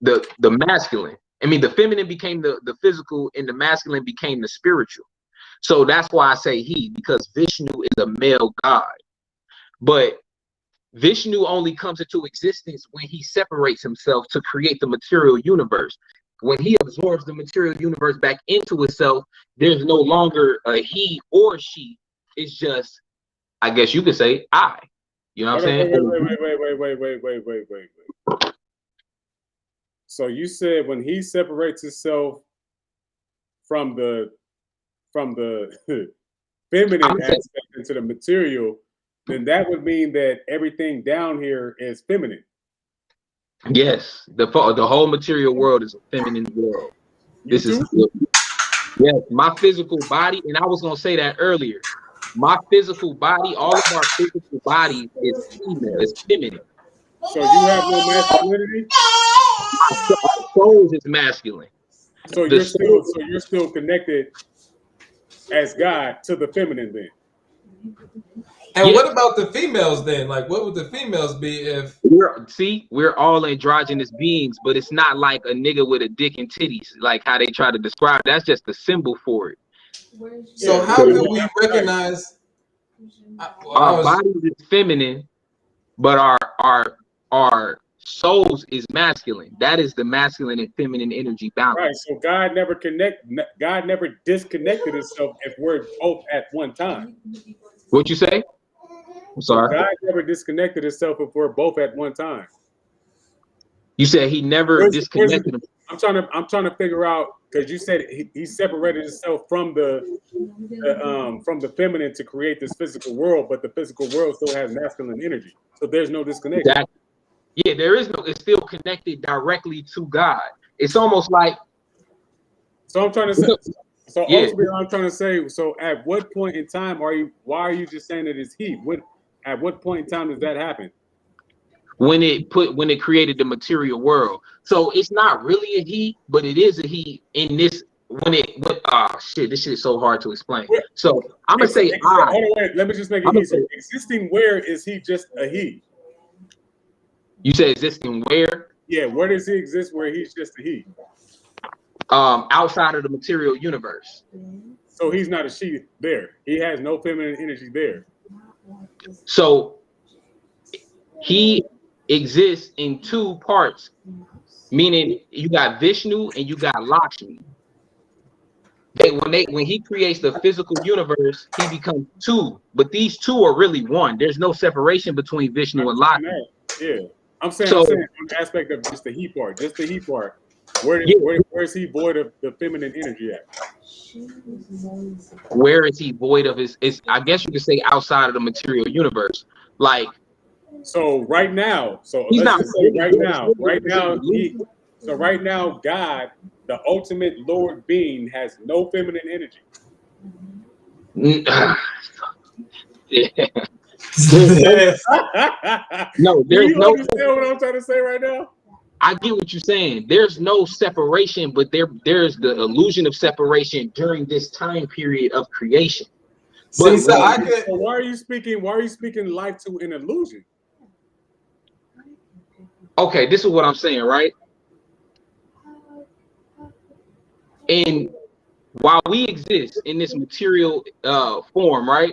the masculine. I mean, the feminine became the physical, and the masculine became the spiritual. So that's why I say he, because Vishnu is a male god. But Vishnu only comes into existence when he separates himself to create the material universe. When he absorbs the material universe back into itself, there's no longer a he or she. It's just, I guess you could say, I. You know what I'm saying?
Wait. So you said when he separates himself from the feminine aspect into the material, then that would mean that everything down here is feminine.
Yes, the whole material world is a feminine world. This is my physical body, and I was gonna say that earlier. My physical body, all of our physical bodies is female, is feminine.
So you have no masculinity?
Our souls is masculine.
So you're still connected as God to the feminine then.
And what about the females then? Like, what would the females be if
we're all androgynous beings, but it's not like a nigga with a dick and titties, like how they try to describe. That's just a symbol for it.
So how do we recognize
our body is feminine, but our souls is masculine? That is the masculine and feminine energy balance.
Right. So God never disconnected himself if we're both at one time.
What you say? I'm sorry.
God never disconnected himself if we're both at one time.
You said he never disconnected him.
I'm trying to figure out, because you said he separated himself from the feminine to create this physical world, but the physical world still has masculine energy. So there's no disconnection.
Exactly. Yeah, there is no. It's still connected directly to God. It's almost like.
So I'm trying to say. So ultimately, I'm trying to say. So at what point in time why are you just saying that it's he? At what point in time does that happen?
When it created the material world. So it's not really a he, but it is a he in this. This shit is so hard to explain. So I'm gonna say
let me just make it easy. Existing where is he just a he?
You say existing where?
Yeah, where does he exist where he's just a he?
Outside of the material universe.
So he's not a she there. He has no feminine energy there.
So he exists in two parts, meaning you got Vishnu and you got Lakshmi. When he creates the physical universe, he becomes two, but these two are really one. There's no separation between Vishnu and Lakshmi.
Yeah, I'm saying on the aspect of just the he part, Where is he void of the feminine energy at?
Where is he void of his? I guess you could say outside of the material universe. Like,
so right now, right now, God, the ultimate Lord being, has no feminine energy.
No,
there's no. Understand what I'm trying to say right now?
I get what you're saying. There's no separation, but there's the illusion of separation during this time period of creation.
So why are you speaking life to an illusion?
Okay, this is what I'm saying, right? And while we exist in this material form, right?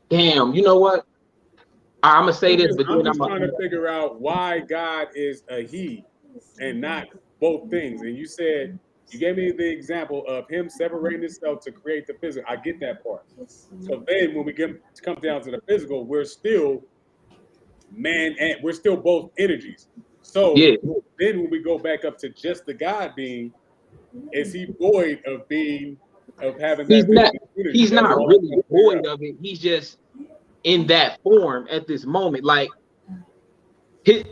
Damn, you know what? I'm gonna say this, but
I'm just trying to figure out why God is a he and not both things. And you said You gave me the example of him separating himself to create the physical. I get that part. So then when we come down to the physical, we're still man and we're still both energies. So then when we go back up to just the God being, is he void of being having that?
He's not really void of it. He's just in that form at this moment. Like this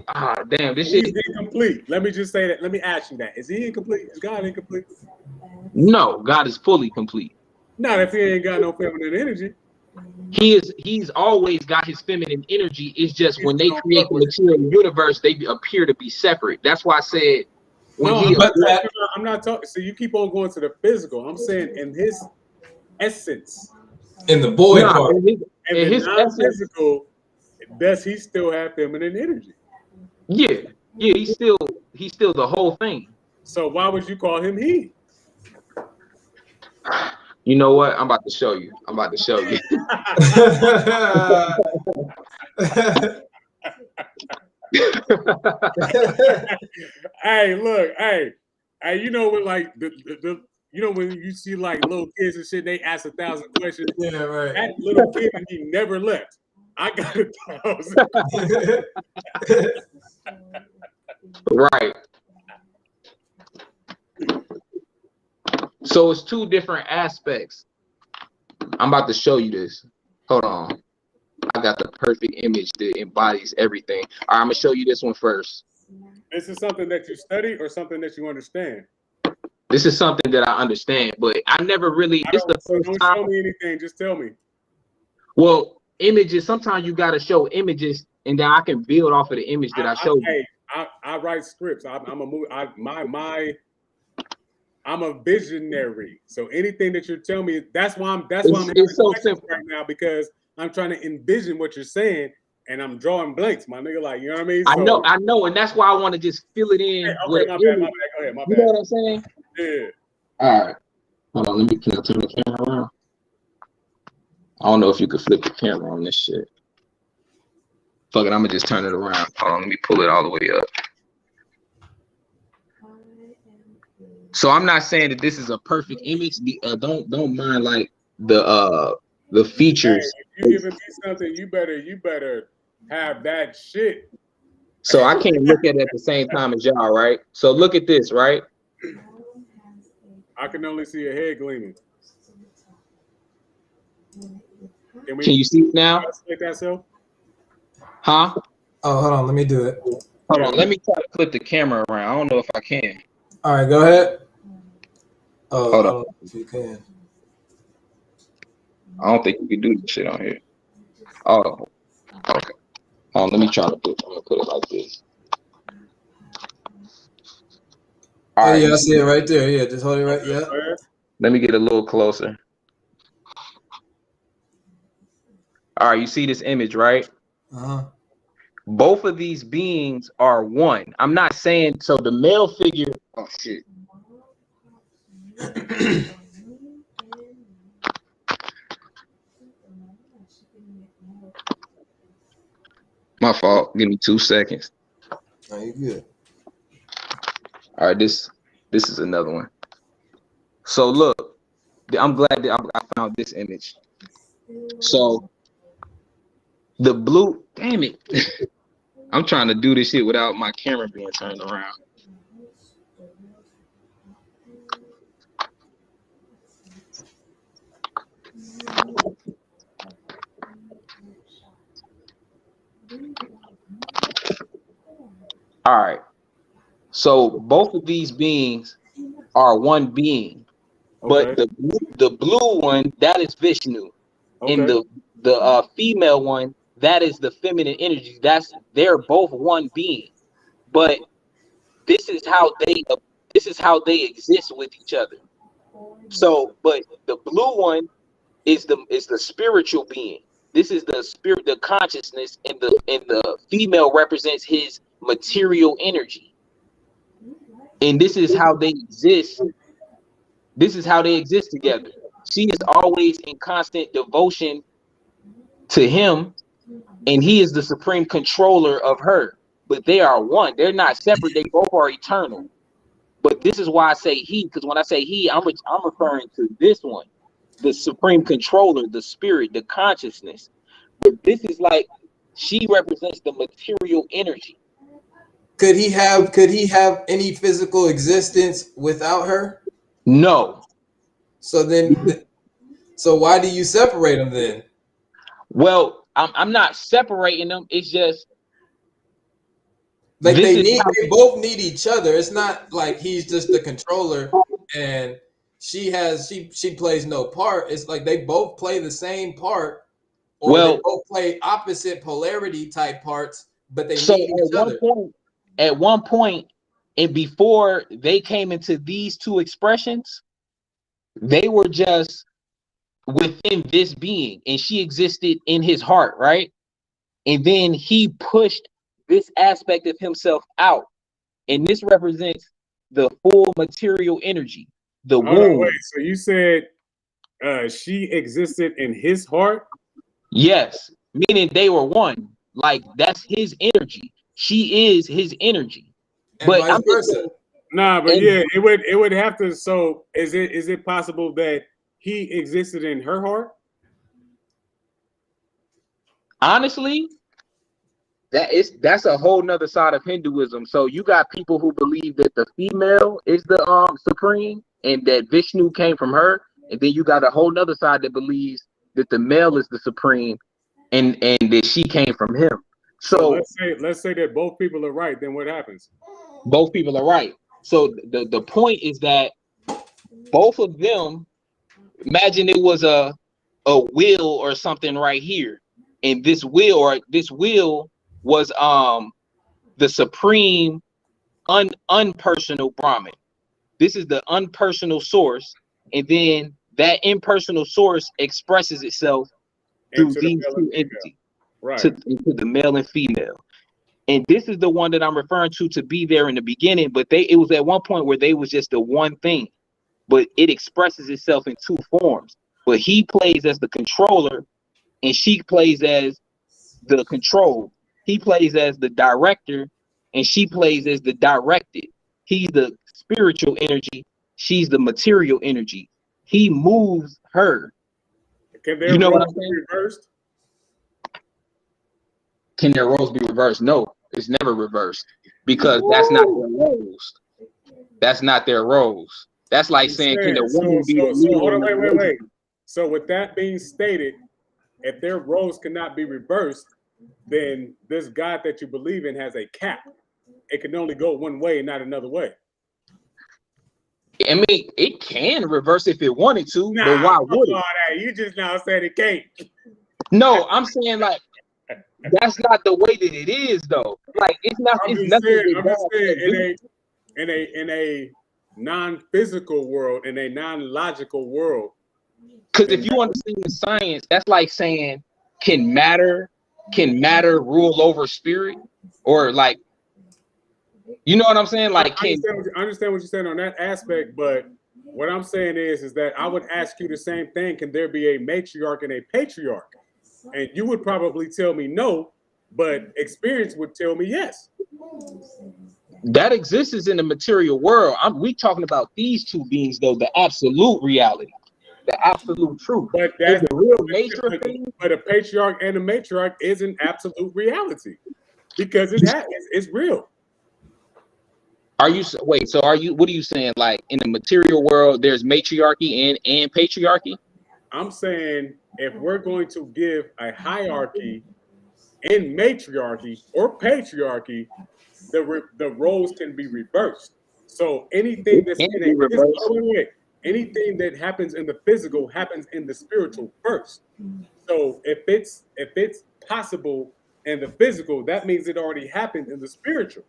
shit.
He's incomplete. Let me just say that. Let me ask you that. Is he incomplete? Is God incomplete?
No, God is fully complete.
Not if he ain't got no feminine energy.
He's always got his feminine energy. It's just when they create the material universe, they appear to be separate. That's why I said
I'm not talking. So you keep on going to the physical. I'm saying in his essence,
in the boy part,
in his non-physical, does he still have feminine energy?
Yeah, he's still the whole thing.
So why would you call him he?
You know what? I'm about to show you.
Hey, look, hey, you know when like you know when you see like little kids and shit, they ask 1,000 questions.
Yeah, right.
That little kid, he never left. I got 1,000.
Right. So it's two different aspects. I'm about to show you this. Hold on. I got the perfect image that embodies everything. All right, I'm gonna show you this one first.
This is something that you study or something that you understand?
This is something that I understand, but I never really. This is the first
don't
time.
Show me anything. Just tell me.
Well, images. Sometimes you gotta show images, and then I can build off of the image that I showed you.
I write scripts. I'm a movie. I'm a visionary. So anything that you're telling me, that's why I'm
it's so simple
right now, because I'm trying to envision what you're saying, and I'm drawing blanks, my nigga. Like, you know what I mean? So,
I know, and that's why I want to just fill it in.
Okay, my bad. Go ahead, my bad.
You know what I'm saying?
Yeah.
All right. Hold on. Can I turn the camera around? I don't know if you could flip the camera on this shit. Fuck it, I'm gonna just turn it around. Hold on, let me pull it all the way up. So I'm not saying that this is a perfect image. Don't mind like the features.
Hey, if you giving me something, you better have that shit.
So I can't look at it at the same time as y'all, right? So look at this, right?
I can only see a head gleaming.
Can you see it now? Huh?
Oh, hold on. Let me do it.
Hold on. Let me try to flip the camera around. I don't know if I can.
All right, go ahead. Oh,
hold on.
I don't know if you can.
I don't think you can do this shit on here. Oh, okay. Hold on. Let me try to put it like this.
All right. Yeah, I see it right there. Yeah, just hold it right. Yeah.
Let me get a little closer. All right, you see this image, right?
Uh-huh.
Both of these beings are one. I'm not saying so the male figure. Oh shit. My fault. Give me 2 seconds.
Oh, you good.
All right, this is another one. So look, I'm glad that I found this image. So the blue, damn it. I'm trying to do this shit without my camera being turned around. All right. So both of these beings are one being, but the blue one, that is Vishnu, and the female one, that is the feminine energy. They're both one being, but this is how they exist with each other. So, but the blue one is the spiritual being. This is the spirit, the consciousness, and the female represents his material energy. And this is how they exist. This is how they exist together. She is always in constant devotion to him, and he is the supreme controller of her. But they are one. They're not separate. They both are eternal. But this is why I say he, because when I say he, I'm referring to this one, the supreme controller, the spirit, the consciousness. But this is like she represents the material energy.
Could he have any physical existence without her?
No.
So then, so why do you separate them then?
Well, I'm not separating them. It's just
like they both need each other. It's not like he's just the controller and she plays no part. It's like they both play the same part, or they both play opposite polarity type parts, but they need each other.
At one point, and before they came into these two expressions, they were just within this being, and she existed in his heart, right? And then he pushed this aspect of himself out, and this represents the full material energy, the womb.
Wait, so you said she existed in his heart?
Yes, meaning they were one. Like that's his energy. She is his energy.
And but vice versa.
Nah, but yeah, it would have to. So is it possible that he existed in her heart?
Honestly, that's a whole nother side of Hinduism. So you got people who believe that the female is the supreme and that Vishnu came from her, and then you got a whole nother side that believes that the male is the supreme and that she came from him. So
let's say that both people are right, then what happens?
Both people are right. So the point is that both of them, imagine it was a wheel or something right here, and this wheel was the supreme unpersonal Brahman. This is the unpersonal source, and then that impersonal source expresses itself through these two entities,
right?
Into the male and female. And this is the one that I'm referring to be there in the beginning, but it was at one point where they was just the one thing, but it expresses itself in two forms. But he plays as the controller, and she plays as the control. He plays as the director, and she plays as the directed. He's the spiritual energy. She's the material energy. He moves her.
Can their roles be reversed?
Can their roles be reversed? No, it's never reversed because that's not their roles. That's not their roles. That's like saying, can the woman be the leader?
Hold on, wait. So with that being stated, if their roles cannot be reversed, then this God that you believe in has a cap. It can only go one way, not another way.
I mean, it can reverse if it wanted to, but why would it?
You just now said it can't.
No, I'm saying like that's not the way that it is, though. Like it's not. I'm just
saying in a non-physical world, in a non-logical world.
Because if you understand the science, that's like saying, can matter rule over spirit, or like, you know what I'm saying? Like,
I understand what you're saying on that aspect, but what I'm saying is that I would ask you the same thing. Can there be a matriarch and a patriarch? And you would probably tell me no, but experience would tell me yes.
That exists in the material world. We talking about these two beings, though, the absolute reality, the absolute truth.
But that's
the real nature of things.
But a patriarch and a matriarch is an absolute reality because it's real.
So what are you saying? Like in the material world, there's matriarchy and patriarchy?
I'm saying if we're going to give a hierarchy in matriarchy or patriarchy, the roles can be reversed. So anything that's anything that happens in the physical happens in the spiritual first. So if it's possible in the physical, that means it already happened in the spiritual.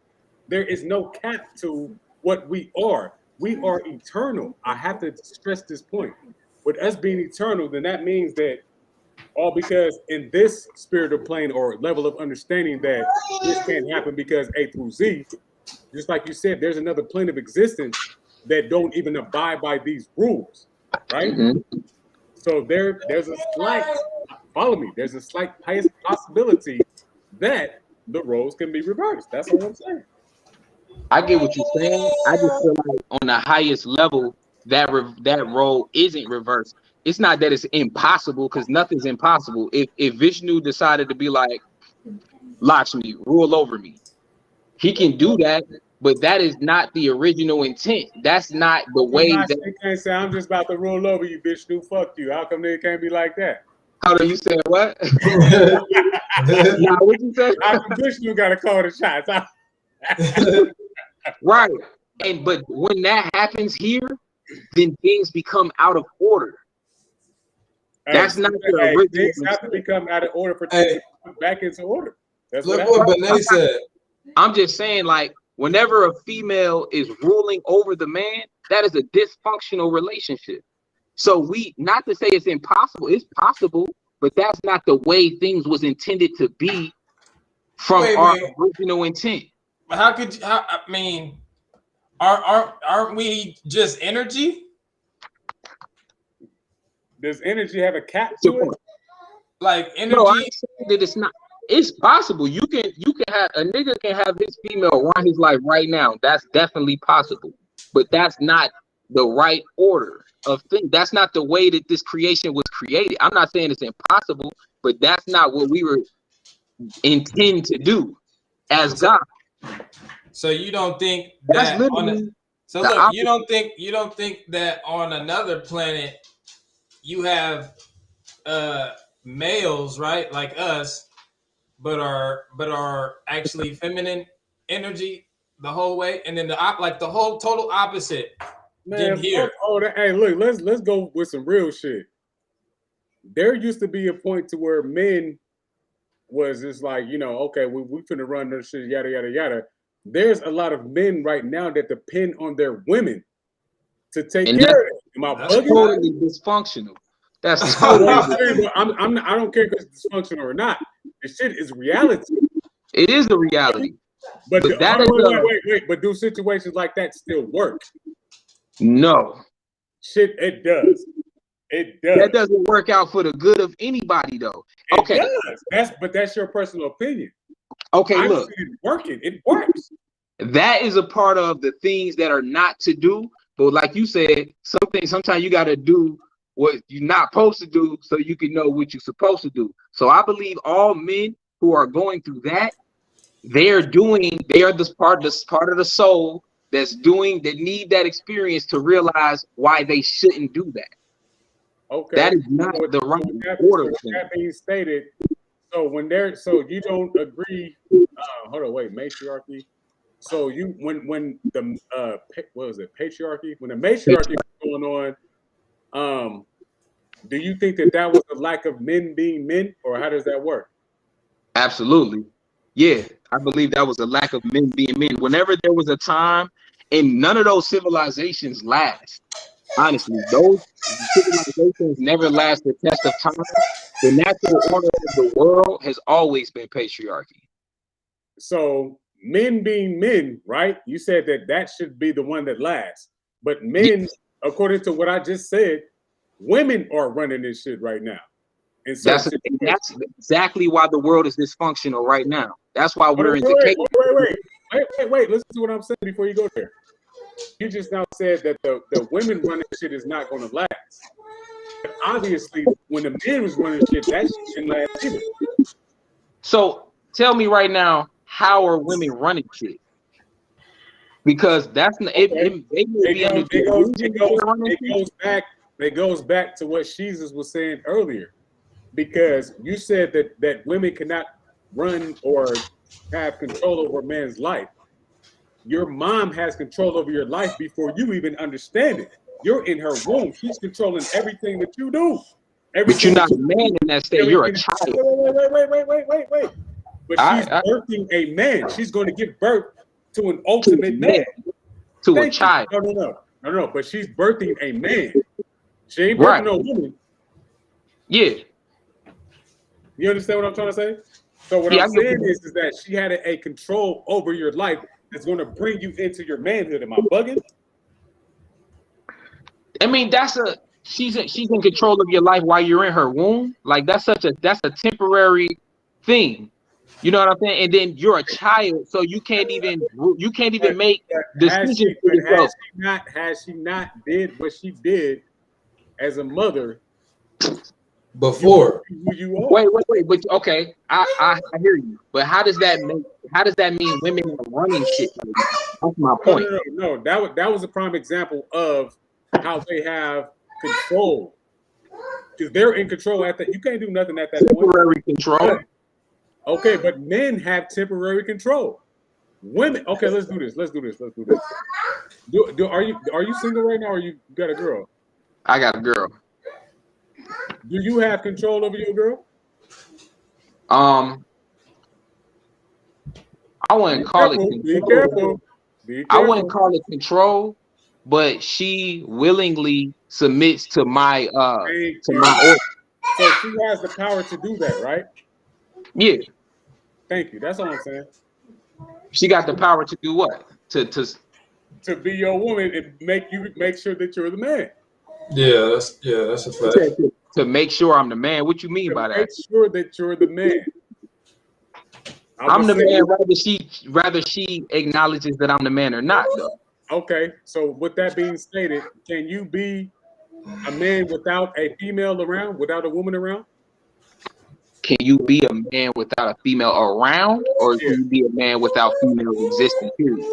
There is no cap to what we are. We are eternal. I have to stress this point. With us being eternal, then that means that all because in this spiritual plane or level of understanding that this can't happen because A through Z, just like you said, there's another plane of existence that don't even abide by these rules, right? Mm-hmm. So there's a slight, follow me, there's a slight possibility that the roles can be reversed. That's what I'm saying.
I get what you're saying. I just feel like on the highest level, that role isn't reversed. It's not that it's impossible, because nothing's impossible. If Vishnu decided to be like, Lakshmi, rule over me, he can do that, but that is not the original intent. That's not the way that.
They can't say, I'm just about to roll over you, Vishnu. Fuck you. How come they can't be like that?
How do you say what? Nah, what you say?
How come Vishnu got to call the shots?
Right. But when that happens here, then things become out of order. That's not the original.
Things have to become out of order for things to come back into order. That's
Look what Benet said.
I'm just saying, like, whenever a female is ruling over the man, that is a dysfunctional relationship. So we, not to say it's impossible, it's possible, but that's not the way things was intended to be from our original intent.
But how could you, I mean, aren't we just energy?
Does energy have a cap to it?
Like energy?
No, I'm saying that it's not. It's possible. You can have a nigga can have his female run his life right now. That's definitely possible. But that's not the right order of things. That's not the way that this creation was created. I'm not saying it's impossible, but that's not what we were intend to do as God.
So you don't think that you don't think that on another planet you have males, right, like us, but are actually feminine energy the whole way, and then the whole total opposite.
Man, hey, look, let's go with some real shit. There used to be a point to where men was just like, you know, okay, we finna run this shit, yada yada yada. There's a lot of men right now that depend on their women to take care of it. Am I bugging?
Totally dysfunctional. That's totally.
I don't care if it's dysfunctional or not. This shit is reality.
It is the reality.
But but do situations like that still work? No. Shit, it does. It does.
That doesn't work out for the good of anybody, though. Okay.
It does. That's your personal opinion.
Okay, look.
It's working. It works.
That is a part of the things that are not to do. But like you said, sometimes you got to do what you're not supposed to do so you can know what you're supposed to do. So I believe all men who are going through that, they are this part of the soul that need that experience to realize why they shouldn't do that.
Okay.
That is not the right order.
That being stated, so you don't agree. Hold on, wait, matriarchy. So when the what was it, patriarchy? When the matriarchy was going on, do you think that was a lack of men being men, or how does that work?
Absolutely. Yeah, I believe that was a lack of men being men. Whenever there was a time, and none of those civilizations last. Honestly, those civilizations never last the test of time. The natural order of the world has always been patriarchy.
So men being men, right? You said that should be the one that lasts. But men, according to what I just said, women are running this shit right now. And so
that's exactly why the world is dysfunctional right now. That's why we're in
decay. Wait. Listen to what I'm saying before you go there. You just now said that the women running shit is not going to last. But obviously, when the men was running shit, that shit didn't last either.
So tell me right now, how are women running shit? Because that's
it goes back to what Jesus was saying earlier. Because you said that women cannot run or have control over a man's life. Your mom has control over your life before you even understand it. You're in her womb. She's controlling everything that you do.
But you're not a man in that state. You're a child.
Wait. But she's birthing a man. She's going to give birth to an ultimate man.
To a child.
No. But she's birthing a man. She ain't birthing no woman.
Yeah.
You understand what I'm trying to say? So what I'm saying is that she had a control over your life that's going to bring you into your manhood. Am I bugging?
I mean, she's in control of your life while you're in her womb. Like that's a temporary thing. You know what I'm saying? And then you're a child, so you can't even make decisions for yourself.
Has she not did what she did as a mother
before?
Who you are.
Wait. But okay, I hear you. But how does that mean women are running shit? That's my point.
No. That was a prime example of how they have control. Because they're in control at that. You can't do nothing at that
temporary control.
Okay, but men have temporary control. Women. Okay, let's do this. Are you single right now, or you got a girl?
I got a girl.
Do you have control over your girl?
I wouldn't call it control.
Be careful.
I wouldn't call it control, but she willingly submits to my order.
So she has the power to do that, right?
Yeah.
Thank you. That's all I'm saying.
She got the power to do what? To
be your woman and make sure that you're the man.
Yeah, that's a fact.
To make sure I'm the man. What you mean by that?
Make sure that you're the man.
I'm the man, rather she acknowledges that I'm the man or not, though.
Okay, so with that being stated, can you be a man without a female around, without a woman around?
Can you be a man without a female around, or can you be a man without females existing? Period.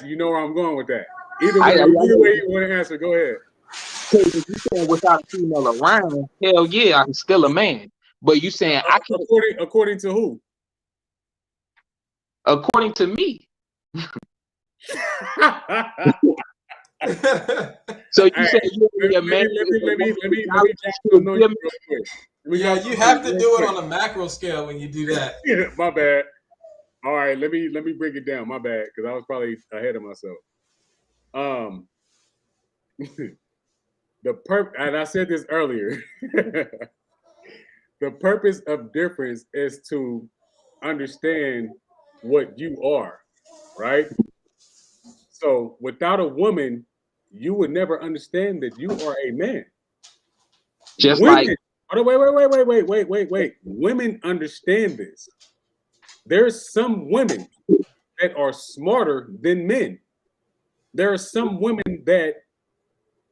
You know where I'm going with that. Either way you want to answer, go ahead.
Because if you're saying without a female around, hell yeah, I'm still a man. But you saying I can't.
According to who?
According to me. So you say you're a man.
Let me
yeah, you have to do it on a macro scale when you do that.
My bad. All right, let me break it down. My bad, because I was probably ahead of myself. And I said this earlier. The purpose of difference is to understand what you are, right? So without a woman, you would never understand that you are a man.
Just
women,
like
wait. Women understand this. There's some women that are smarter than men. There are some women that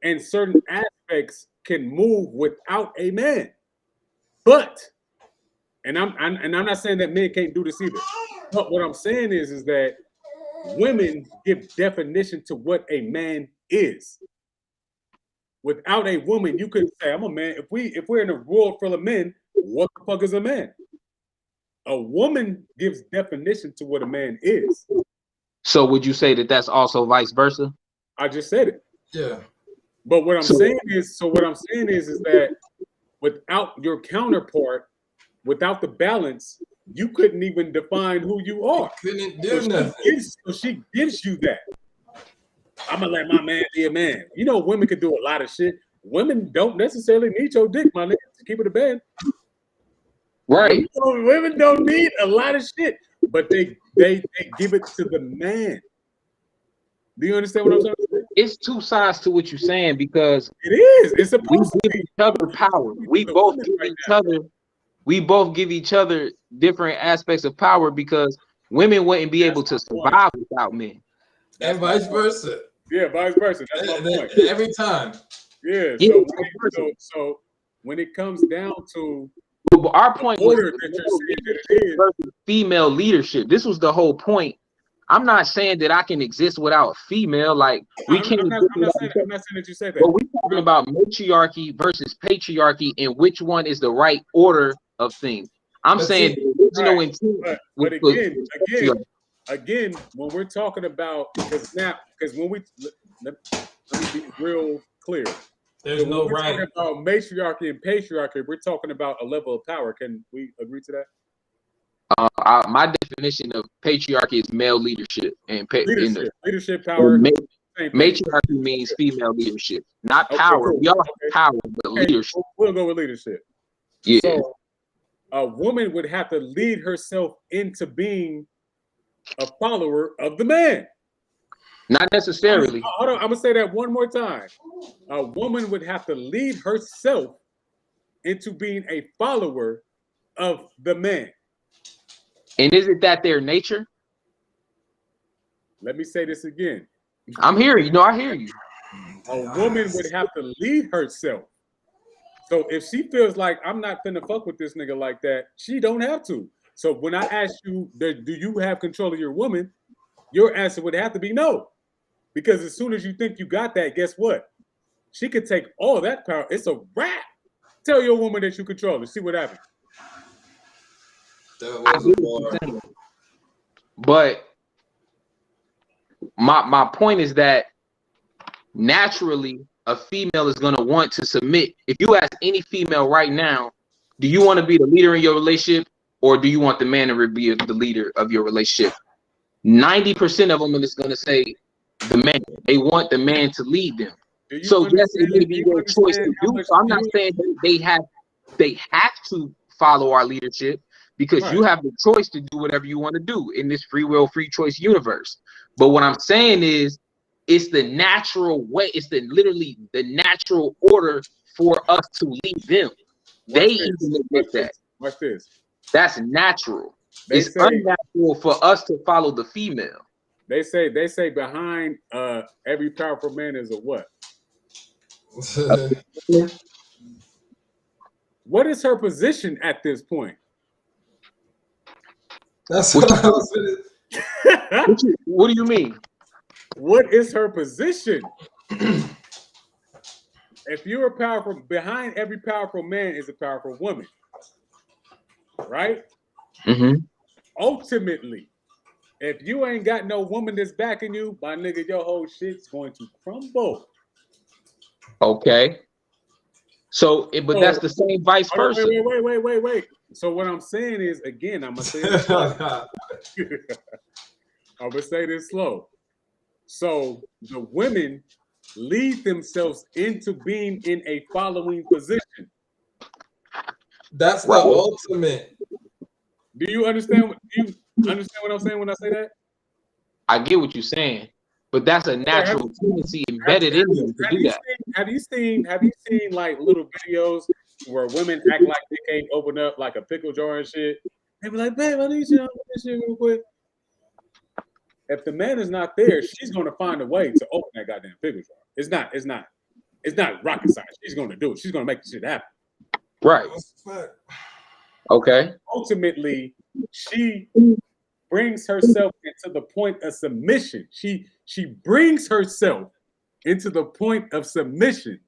in certain aspects can move without a man. But and I'm not saying that men can't do this either. But what I'm saying is that women give definition to what a man is. Without a woman, you couldn't say, I'm a man. If we're in a world full of men, what the fuck is a man? A woman gives definition to what a man is.
So would you say that that's also vice versa?
I just said it.
Yeah.
But what I'm saying is that without your counterpart, without the balance, you couldn't even define who you are.
Couldn't do nothing.
So she gives you that. I'm gonna let my man be a man. You know, women can do a lot of shit. Women don't necessarily need your dick, my nigga, to keep it a bed.
Right.
Women don't need a lot of shit, but they give it to the man. Do you understand what I'm saying?
It's two sides to what you're saying, because
it is. It's a
we give each other power. We both give each other different aspects of power, because women wouldn't be able to survive without men.
And vice versa.
Yeah, vice versa. That's my point.
Every time.
Yeah. So when it comes down to
our point was versus female leadership. This was the whole point. I'm not saying that I can exist without a female. Like we can't. I'm not saying
that you said that.
But we're talking about matriarchy versus patriarchy and which one is the right order of things. I'm saying the original intent.
But again, when we're talking about because when let me be real clear.
There's no right.
Talking about matriarchy and patriarchy, we're talking about a level of power. Can we agree to that?
My definition of patriarchy is male leadership and
leadership power.
Matriarchy means female leadership, not power. Cool. We all have power, but leadership.
We'll go with leadership.
Yeah.
So a woman would have to lead herself into being a follower of the man.
Not necessarily.
Hold on, I'm gonna say that one more time. A woman would have to lead herself into being a follower of the man.
And is it that their nature?
Let me say this again.
I'm hearing you. No, I hear you.
A woman would have to lead herself. So if she feels like I'm not finna fuck with this nigga like that, she don't have to. So when I ask you, do you have control of your woman? Your answer would have to be no. Because as soon as you think you got that, guess what? She could take all that power. It's a wrap. Tell your woman that you control her. See what happens.
That was a bar.
But my point is that naturally a female is going to want to submit. If you ask any female right now, do you want to be the leader in your relationship, or do you want the man to be the leader of your relationship? 90% of them is going to say the man. They want the man to lead them. So yes, it may be their choice to do. So I'm not saying that they have to follow our leadership, because you have the choice to do whatever you want to do in this free will, free choice universe. But what I'm saying is, it's the natural way. It's literally the natural order for us to lead them. They even admit that.
Watch this.
That's natural. It's unnatural for us to follow the female.
They say behind every powerful man is a what? What is her position at this point?
That's what I was gonna...
What do you mean?
What is her position? If you're powerful, behind every powerful man is a powerful woman, right?
Mm-hmm.
Ultimately, if you ain't got no woman that's backing you, my nigga, your whole shit's going to crumble.
Okay. So, but that's the same vice versa.
Wait. So what I'm saying is, again, I'm gonna say this slow. I'm gonna say this slow. So the women lead themselves into being in a following position.
That's the ultimate.
Do you understand? Do you understand what I'm saying when I say that?
I get what you're saying, but that's a natural tendency embedded in them to do that.
Have you seen like little videos where women act like they can't open up like a pickle jar and shit? They be like, babe, I need you to open this shit real quick. If the man is not there, she's gonna find a way to open that goddamn pickle jar. It's not rocket science. She's gonna do it. She's gonna make the shit happen.
Right. Okay.
Ultimately, she brings herself into the point of submission. She brings herself into the point of submission.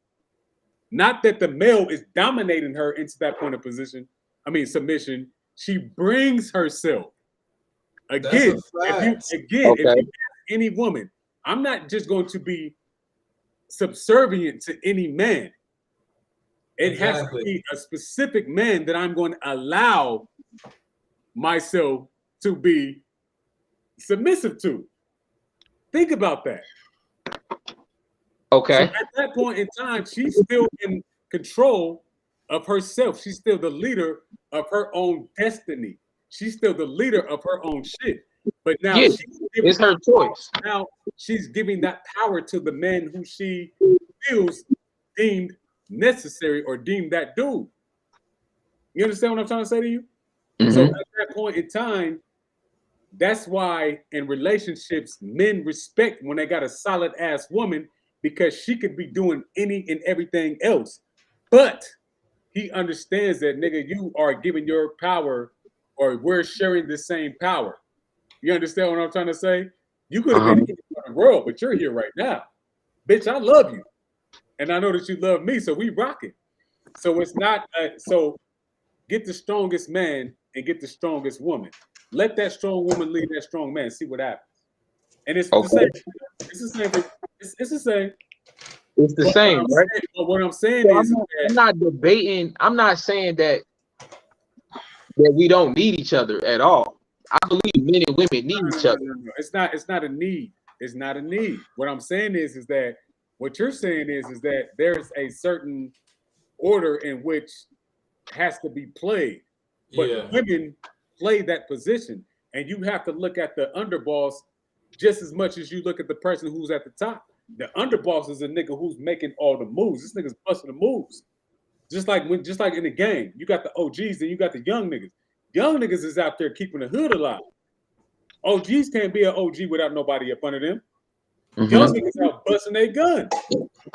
Not that the male is dominating her into that point of submission. She brings herself. Again, if you ask any woman, I'm not just going to be subservient to any man. It has to be a specific man that I'm going to allow myself to be submissive to. Think about that.
Okay.
So at that point in time, she's still in control of herself. She's still the leader of her own destiny. She's still the leader of her own shit. But now
it's her choice.
Now she's giving that power to the man who she feels deemed necessary or deemed that dude. You understand what I'm trying to say to you? Mm-hmm. So at that point in time, that's why in relationships, men respect when they got a solid ass woman, because she could be doing any and everything else. But he understands that, nigga, you are giving your power, or we're sharing the same power. You understand what I'm trying to say? You could have been in the world, but you're here right now. Bitch, I love you. And I know that you love me, so we rock it. So it's not, so get the strongest man and get the strongest woman. Let that strong woman lead that strong man. See what happens. And it's the same. It's the same. It's the same.
It's the same, right?
But what I'm saying is,
I'm not debating. I'm not saying that we don't need each other at all. I believe men and women need each other.
No. It's not a need. It's not a need. What I'm saying is that what you're saying is that there's a certain order in which has to be played. But women play that position, and you have to look at the underboss just as much as you look at the person who's at the top. The underboss is a nigga who's making all the moves. This nigga's busting the moves. Just like in the game, you got the OGs and you got the young niggas. Young niggas is out there keeping the hood alive. OGs can't be an OG without nobody up under them. Young niggas out busting their gun.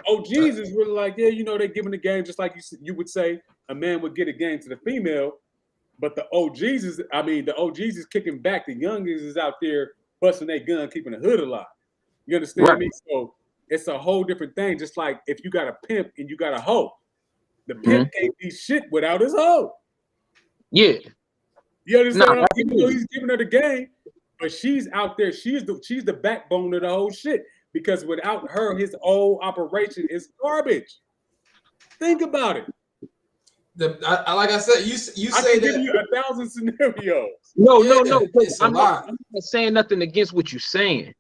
OGs is really like, yeah, you know, they're giving the game just like you would say a man would get a game to the female. But the OGs is kicking back. The youngest is out there busting their gun, keeping the hood alive. You understand me? So it's a whole different thing. Just like if you got a pimp and you got a hoe, the pimp can't be shit without his hoe.
Yeah.
You understand? Even though he's giving her the game, but she's out there. She's the backbone of the whole shit. Because without her, his whole operation is garbage. Think about it.
Like I said, you say that
give you 1,000 scenarios.
No.
It's a lot.
I'm not saying nothing against what you're saying,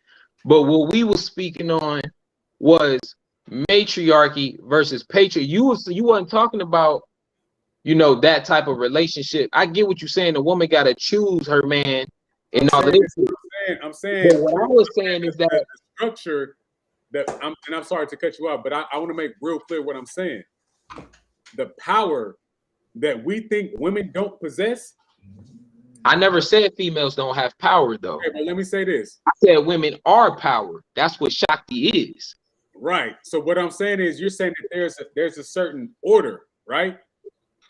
but what we were speaking on was matriarchy versus patriarchy. You wasn't talking about, you know, that type of relationship. I get what you're saying. The woman got to choose her man and all of this.
I'm saying.
But what I was saying is that
the structure that I'm sorry to cut you off, but I want to make real clear what I'm saying. The power that we think women don't possess.
I never said females don't have power, though.
Okay, but let me say this.
I said women are power. That's what Shakti is.
Right. So what I'm saying is, you're saying that there's a certain order, right?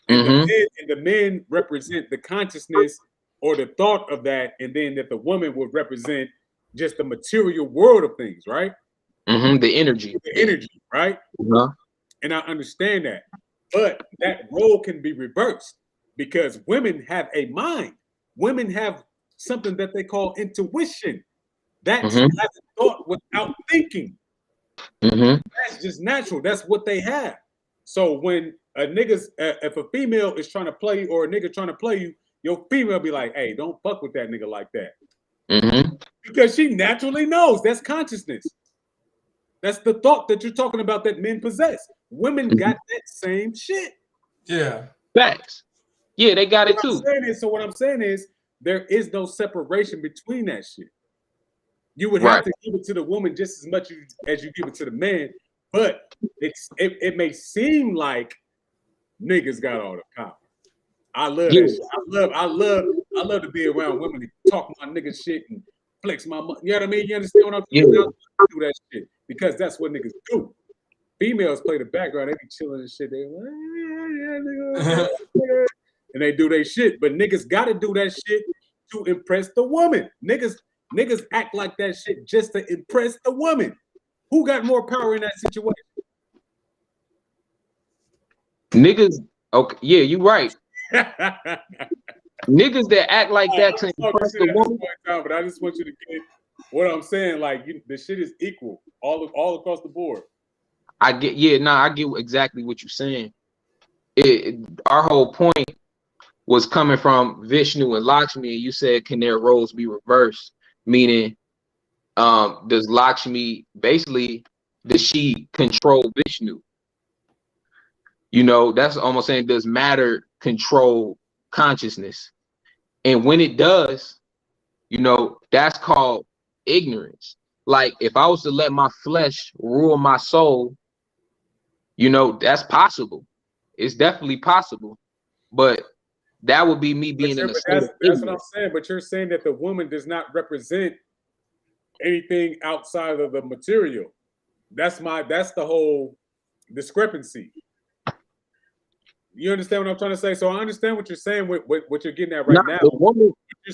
And the men represent the consciousness or the thought of that, and then that the woman would represent just the material world of things, right?
The energy.
The energy, right? And I understand that. But that role can be reversed because women have a mind. Women have something that they call intuition. That's a thought without thinking. That's just natural. That's what they have. So when if a female is trying to play you or a nigga trying to play you, your female be like, hey, don't fuck with that nigga like that. Because she naturally knows that's consciousness. That's the thought that you're talking about that men possess. Women got that same shit.
Yeah.
Facts. Yeah, they got it too.
So what I'm saying is there is no separation between that shit. You would have to give it to the woman just as much as you give it to the man, but it may seem like niggas got all the power. I love that shit. I love to be around women to talk my nigga shit and flex my money. You know what I mean? You understand what I'm saying? I do that shit because that's what niggas do. Females play the background, they be chilling and shit. They and they do their shit, but niggas gotta do that shit to impress the woman. Niggas act like that shit just to impress the woman. Who got more power in that situation?
Niggas, okay, yeah, you right. Niggas that act like that to impress the woman.
But I just want you to get what I'm saying. Like the shit is equal all across the board.
I get exactly what you're saying. Our whole point was coming from Vishnu and Lakshmi, and you said, can their roles be reversed? Meaning, does Lakshmi does she control Vishnu? You know, that's almost saying, does matter control consciousness? And when it does, you know, that's called ignorance. Like if I was to let my flesh rule my soul, you know, that's possible. It's definitely possible. But that would be me being in a state of
that's what I'm saying. But you're saying that the woman does not represent anything outside of the material. That's the whole discrepancy. You understand what I'm trying to say? So I understand what you're saying with what you're getting at right now. You're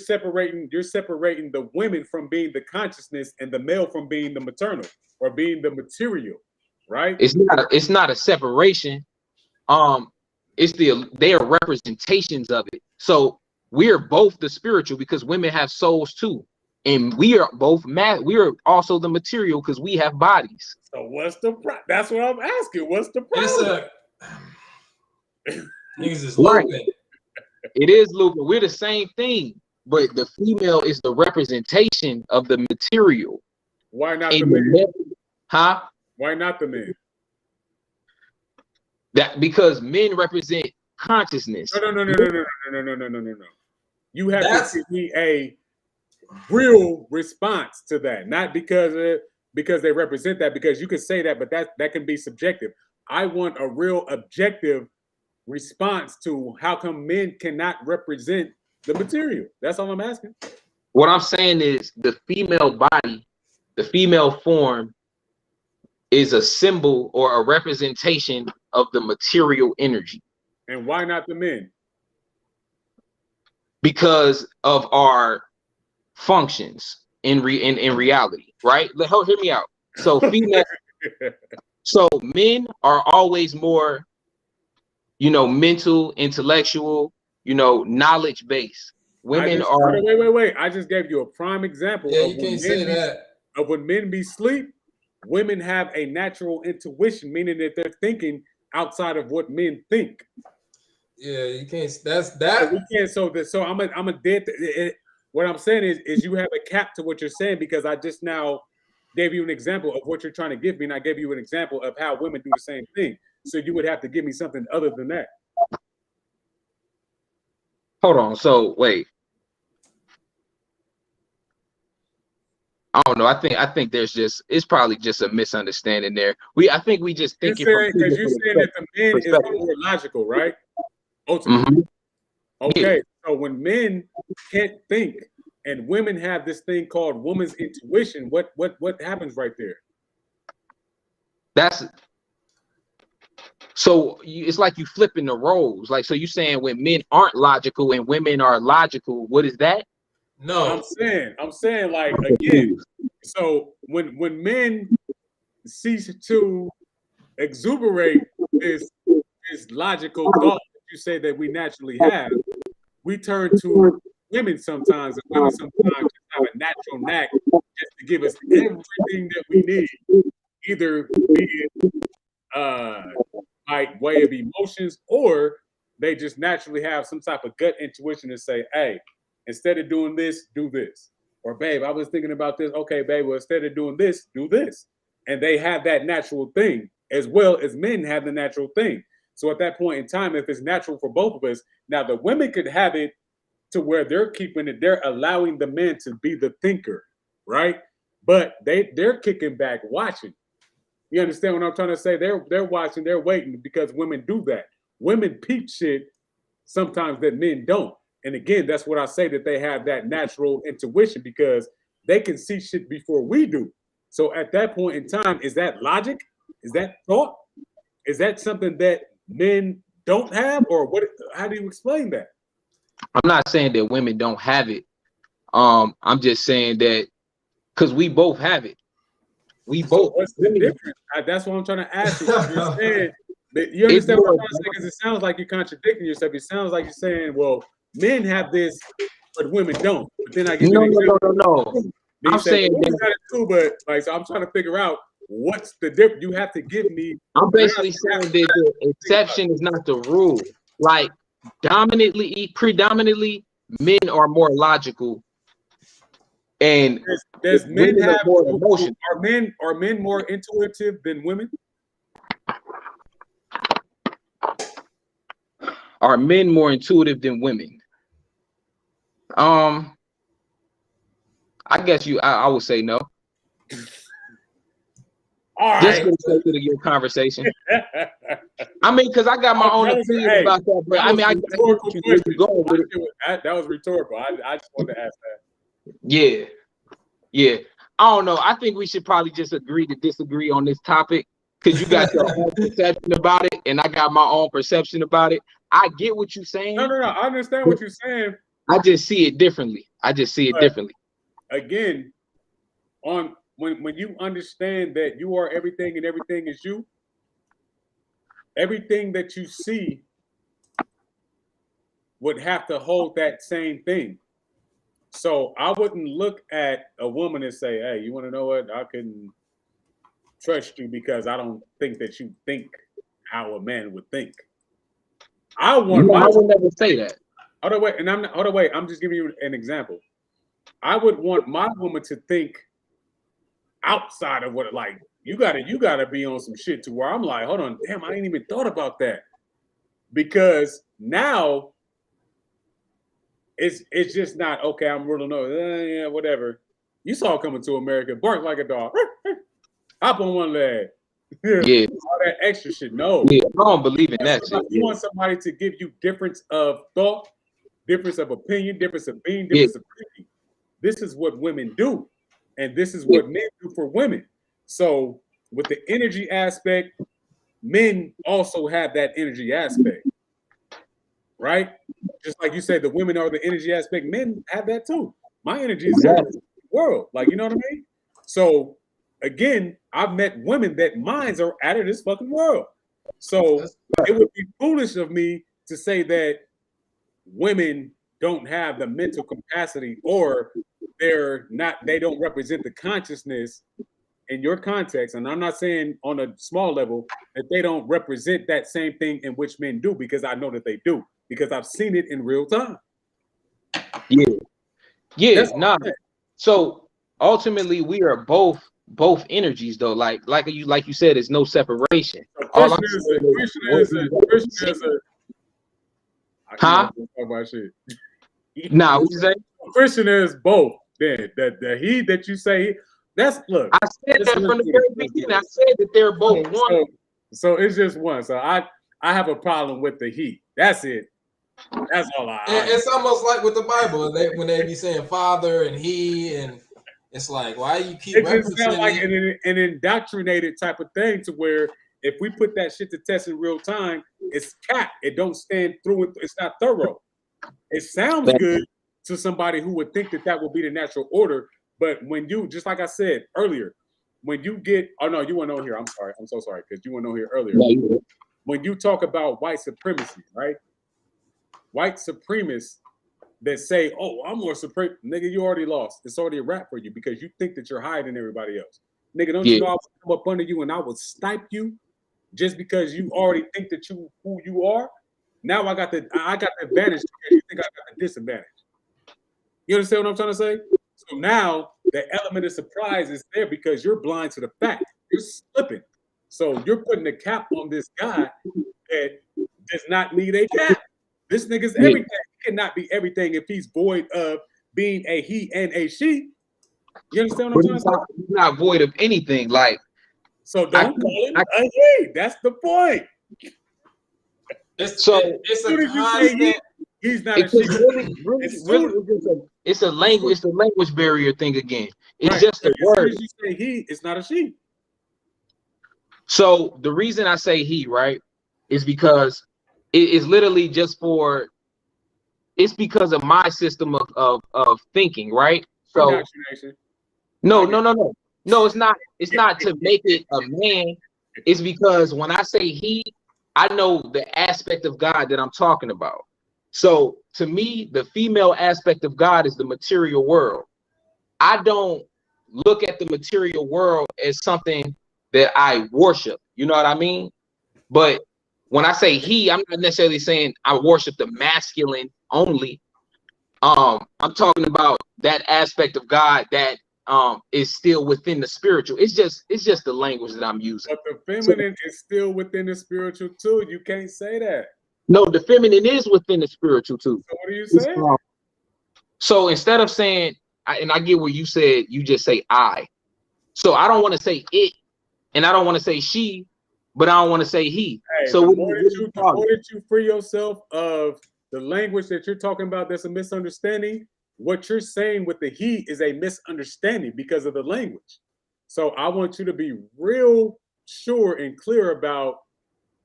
separating the women from being the consciousness and the male from being the maternal or being the material, right?
It's not a separation. They are representations of it. So we're both the spiritual because women have souls too. And we are both we are also the material because we have bodies.
So what's the that's what I'm asking. What's the problem?
Niggas is looping.
It is looping. We're the same thing, but the female is the representation of the material.
Why not the man?
Huh?
Why not the man?
That because men represent consciousness.
No. You have to be a real response to that, not because they represent that. Because you could say that, but that can be subjective. I want a real objective response to how come men cannot represent the material. That's all I'm asking.
What I'm saying is the female body, the female form is a symbol or a representation of the material energy.
And why not the men?
Because of our functions in reality, right? Hear me out. So female, so men are always more, mental, intellectual, knowledge based. Women are.
Wait. I just gave you a prime example.
Yeah, you can't say that.
Of when men be asleep, women have a natural intuition, meaning that they're thinking outside of what men think.
Yeah, you can't. That's that.
So we can't. So I'm a dead. What I'm saying is you have a cap to what you're saying, because I just now gave you an example of what you're trying to give me, and I gave you an example of how women do the same thing. So you would have to give me something other than that.
Hold on. So wait. I don't know. I think it's probably just a misunderstanding there. I think we just thinking
because you're saying that the men is more logical, right? Ultimately. Mm-hmm. Okay. Yeah. So when men can't think and women have this thing called woman's intuition, what happens right there?
So it's like you flipping the roles. Like, so you saying when men aren't logical and women are logical, what is that?
No, I'm saying like, again, so when men cease to exuberate this logical thought that you say that we naturally have, we turn to women sometimes, and women sometimes just have a natural knack just to give us everything that we need, either be it by way of emotions, or they just naturally have some type of gut intuition to say, hey, instead of doing this, do this. Or, babe, I was thinking about this. Okay, babe, well, instead of doing this, do this. And they have that natural thing, as well as men have the natural thing. So at that point in time, if it's natural for both of us, now the women could have it to where they're keeping it, they're allowing the men to be the thinker, right? But they're kicking back watching. You understand what I'm trying to say? They're watching, they're waiting, because women do that. Women peep shit sometimes that men don't. And again, that's what I say, that they have that natural intuition, because they can see shit before we do. So at that point in time, is that logic? Is that thought? Is that something that men don't have? Or what? How do you explain that?
I'm not saying that women don't have it. I'm just saying that because we both have it. We both.
What's the difference? That's what I'm trying to ask you. You're saying that, you understand what I'm trying to say? Because it sounds like you're contradicting yourself. It sounds like you're saying, well, men have this, but women don't. But then I get
no. I'm saying
that got it too, but like, so I'm trying to figure out what's the difference. You have to give me.
I'm basically saying that the exception is not the rule. Like, predominantly, men are more logical, and
does men have more emotion? Are men more intuitive than women?
Are men more intuitive than women? I guess I would say no.
All
just
right.
for the sake of your conversation. I mean, because I got my own opinion about that, but I mean, I get where you're going with it.
That was rhetorical. I just wanted to ask that.
Yeah. I don't know. I think we should probably just agree to disagree on this topic, because you got your own perception about it, and I got my own perception about it. I get what you're saying.
No. I understand what you're saying.
I just see it differently.
Again, when you understand that you are everything and everything is you, everything that you see would have to hold that same thing. So I wouldn't look at a woman and say, hey, you want to know what? I couldn't trust you because I don't think that you think how a man would think. I would
never say that.
Hold on, wait. I'm just giving you an example. I would want my woman to think outside of what, like, you gotta be on some shit to where I'm like, hold on, damn, I ain't even thought about that. Because now it's just not, okay, I'm ruling over, yeah, whatever. You saw Coming to America, bark like a dog, hop on one leg.
Yeah.
All that extra shit. No.
Yeah, I don't believe in that shit.
You want somebody to give you difference of thought, difference of opinion, difference of being, difference of thinking. This is what women do, and this is what men do for women. So with the energy aspect, men also have that energy aspect, right? Just like you said, the women are the energy aspect. Men have that too. My energy is out of this world, like, you know what I mean? So again, I've met women that minds are out of this fucking world. So it would be foolish of me to say that women don't have the mental capacity, or they don't represent the consciousness in your context. And I'm not saying on a small level that they don't represent that same thing in which men do, because I know that they do, because I've seen it in real time.
Yeah. Nah. So ultimately, we are both energies, though. Like you said, there's no separation.
Christian is a
huh? Nah, what you say?
Christian is both. Then the he that you say, that's look.
I said that from the very beginning. I said that they're both one.
So it's just one. So I have a problem with the he. That's it. That's all
it's almost like with the Bible, when they be saying father and he, and it's like, why you keep
it just sounds like an indoctrinated type of thing, to where if we put that shit to test in real time, it's capped. It don't stand through it. It's not thorough. It sounds good to somebody who would think that would be the natural order. But when you, just like I said earlier, when you get, oh no, you weren't on here. I'm sorry. I'm so sorry, because you weren't on here earlier. When you talk about white supremacy, right? White supremacists that say, oh, I'm more supreme. Nigga, you already lost. It's already a wrap for you, because you think that you're higher than everybody else. Nigga, don't you know I would come up under you and I would snipe you just because you already think that you who you are? Now I got the advantage, because you think I got the disadvantage. You understand what I'm trying to say? So now the element of surprise is there, because you're blind to the fact. You're slipping. So you're putting a cap on this guy that does not need a cap. This nigga's everything. He cannot be everything if he's void of being a he and a she. You understand what I'm trying to say?
He's not void of anything. Like,
so don't call him a he. That's the point.
It's a constant.
He's not a she.
It's a language. It's the language barrier thing again. It's just a word.
As you say he, it's not a she.
So the reason I say he, right, is because it is literally just for. It's because of my system of thinking, right? So no, it's not. It's not to make it a man. It's because when I say he, I know the aspect of God that I'm talking about. So to me, the female aspect of God is the material world. I don't look at the material world as something that I worship. You know what I mean? But when I say he, I'm not necessarily saying I worship the masculine only. I'm talking about that aspect of God that is still within the spiritual. It's just the language that I'm using.
But the feminine is still within the spiritual too. You can't say that.
No, the feminine is within the spiritual too.
So what are you saying?
So instead of saying, and I get what you said, you just say I. So I don't want to say it, and I don't want to say she, but I don't want to say he.
Hey,
so
the more that you free yourself of the language that you're talking about, that's a misunderstanding. What you're saying with the he is a misunderstanding because of the language. So I want you to be real sure and clear about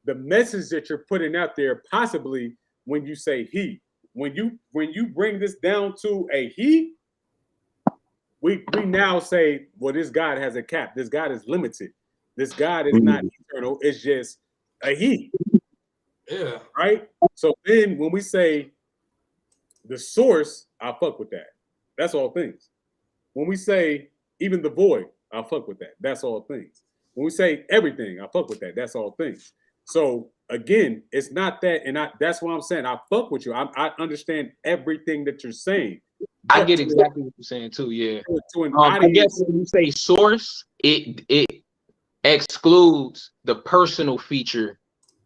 the message that you're putting out there, possibly when you say he. When you bring this down to a he, we now say, well, this God has a cap. This God is limited. This God is not eternal. It's just a he.
Yeah.
Right? So then when we say the source, I'll fuck with that. That's all things. When we say even the void, I'll fuck with that. That's all things. When we say everything, I'll fuck with that. That's all things. So again, it's not that, and that's why I'm saying I fuck with you. I understand everything that you're saying.
I get exactly what you're saying too. Yeah. I guess when you say source, it excludes the personal feature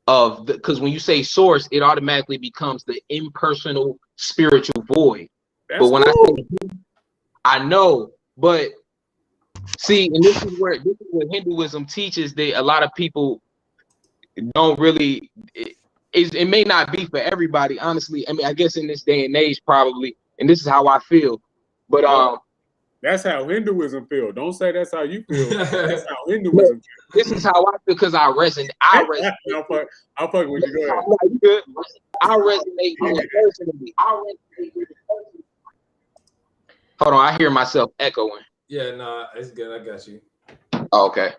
of the, because when you say source, it automatically becomes the impersonal spiritual void. But when I say I know, but see, and this is what Hinduism teaches, that a lot of people don't really, it may not be for everybody, honestly. I mean, I guess in this day and age, probably, and this is how I feel. But
that's how Hinduism feel. Don't say that's how you feel. That's how Hinduism feel.
This is how I feel because I resonate.
I'll fuck with you. Go ahead.
I resonate with it personally. Hold on, I hear myself echoing.
Yeah, no, it's good. I got you.
Okay.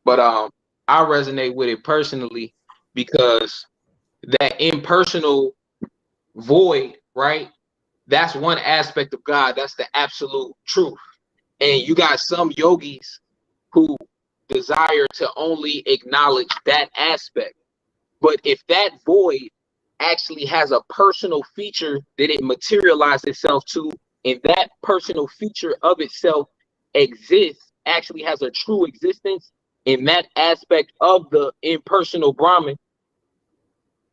But I resonate with it personally because that impersonal void, right? That's one aspect of God. That's the absolute truth. And you got some yogis who desire to only acknowledge that aspect. But if that void actually has a personal feature that it materializes itself to, and that personal feature of itself exists, actually has a true existence, and that aspect of the impersonal Brahman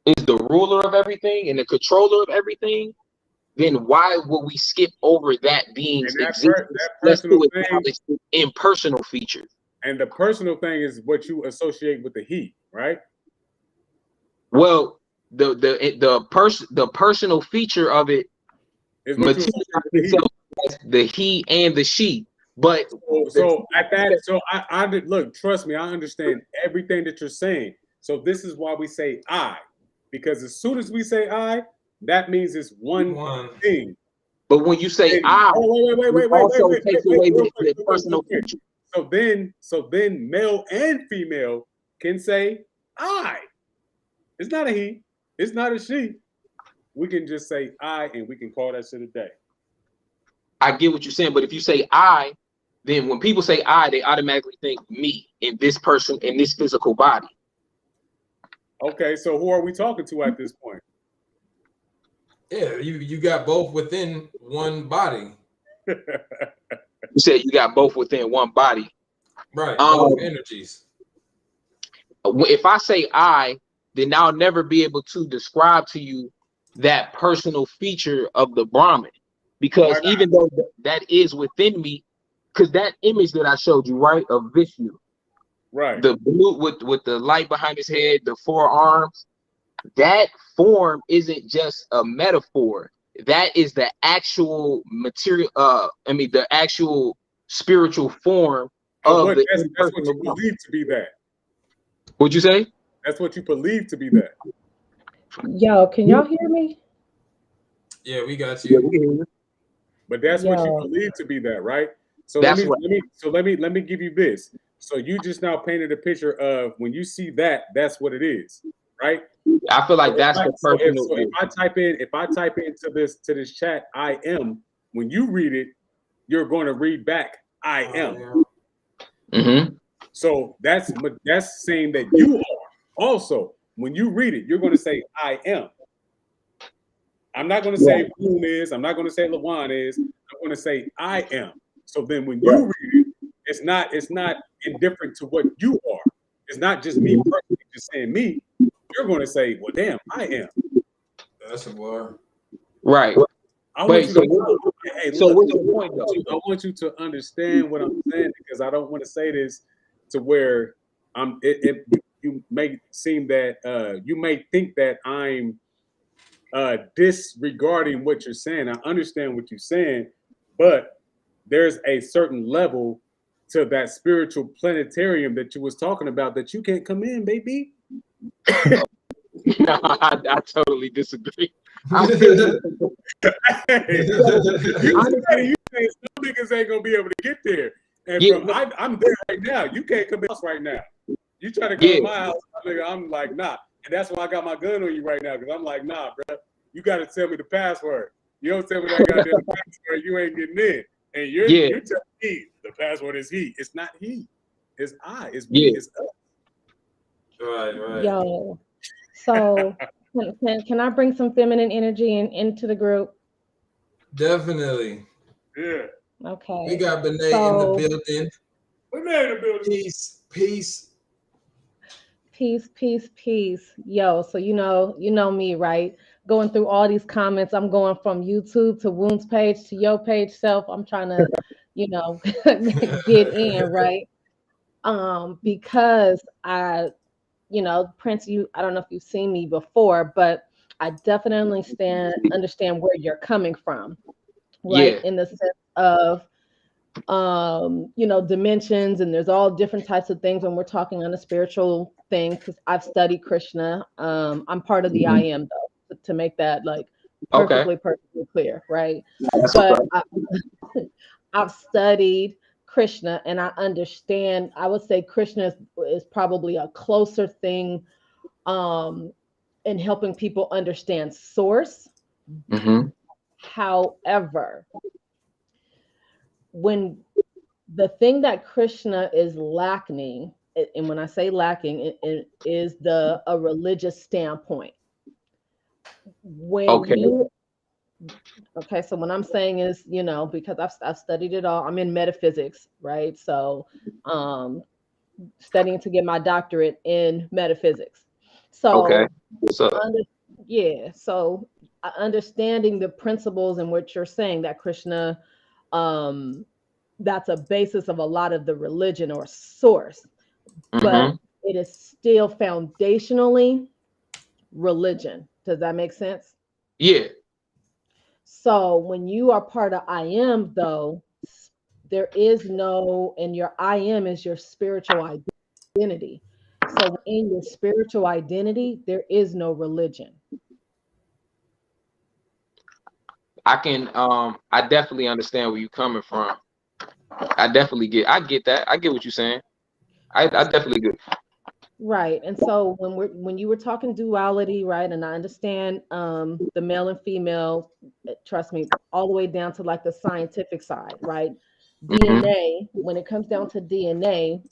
is the ruler of everything and the controller of everything, then why would we skip over that being's existence? Let's do it impersonal features.
And the personal thing is what you associate with the he, right?
Well, the personal feature of it is the he and the she. But
so I look, trust me, I understand everything that you're saying. So this is why we say I, because as soon as we say I, that means it's one thing.
But when you say I,
wait,
takes away the personal feature.
So then male and female can say I. It's not a he, it's not a she. We can just say I, and we can call that shit a day.
I get what you're saying, but if you say I, then when people say I, they automatically think me in this person in this physical body.
Okay, so who are we talking to at this point?
Yeah, you got both within one body.
You said you got both within one body.
Right, both energies.
If I say I, then I'll never be able to describe to you that personal feature of the Brahman. Because even though that is within me, because that image that I showed you, right, of Vishnu,
right,
the blue with the light behind his head, the four arms, that form isn't just a metaphor. That is the actual material. The actual spiritual form of the.
That's what you believe to be that.
What'd you say?
That's what you believe to be that.
Yo, can y'all hear me?
Yeah, we got you.
But that's what you believe to be that, right? So let me give you this. So you just now painted a picture of when you see that, that's what it is, right?
I feel like that's the personal.
So if I type into this chat, I am, when you read it, you're going to read back, I am.
Mm-hmm.
So that's saying that you are. Also, when you read it, you're going to say, I am. I'm not going to say Woon is. I'm not going to say Lawan is. I'm going to say I am. So then when you read it, it's not indifferent to what you are. It's not just me personally just saying me. You're going to say, well, damn, I am.
That's a bar.
Right.
What's the point, though? I want you to understand what I'm saying, because I don't want to say this to where you may seem that you may think that I'm disregarding what you're saying. I understand what you're saying, but there's a certain level to that spiritual planetarium that you was talking about that you can't come in, baby.
I totally disagree.
You say some niggas ain't gonna be able to get there, and I'm there right now. You can't come in house right now. You try to come to my house, nigga, I'm like, nah. And that's why I got my gun on you right now, because I'm like, nah, bro. You got to tell me the password. You don't tell me that goddamn password, you ain't getting in. And you're telling me the password is he. It's not he. It's I. It's me. It's us.
Right.
Yo, so can I bring some feminine energy into the group?
Definitely.
Yeah.
Okay.
We got Benet in the building.
Benet in the building.
Peace. Yo, so you know me, right? Going through all these comments, I'm going from YouTube to Woon's page to your page self. I'm trying to, get in, right? Because you know, Prince, I don't know if you've seen me before, but I definitely understand where you're coming from, right?
Yeah.
In the sense of, you know, dimensions, and there's all different types of things when we're talking on a spiritual thing, because I've studied Krishna. I'm part of the I am, though, to make that like
Okay.
perfectly clear, right?
That's
But I've studied Krishna, and I understand. I would say Krishna is probably a closer thing in helping people understand source. However, when the thing that Krishna is lacking, and when I say lacking, it is a religious standpoint. When
Okay.
you Okay, so what I'm saying is, you know, because I've studied it all. I'm in metaphysics, right? So, um, studying to get my doctorate in metaphysics.
Okay.
So,
So
under, yeah, so understanding the principles in what you're saying, that Krishna, um, that's a basis of a lot of the religion or source, but it is still foundationally religion. Does that make sense?
yeah.
So when you are part of I am, though, there is no, and your I am is your spiritual identity. So in your spiritual identity, there is no religion.
I definitely understand where you're coming from. I get that. I get what you're saying. I definitely get.
Right. And so when you were talking duality, right, and I understand the male and female, trust me, all the way down to like the scientific side, right? DNA, when it comes down to DNA,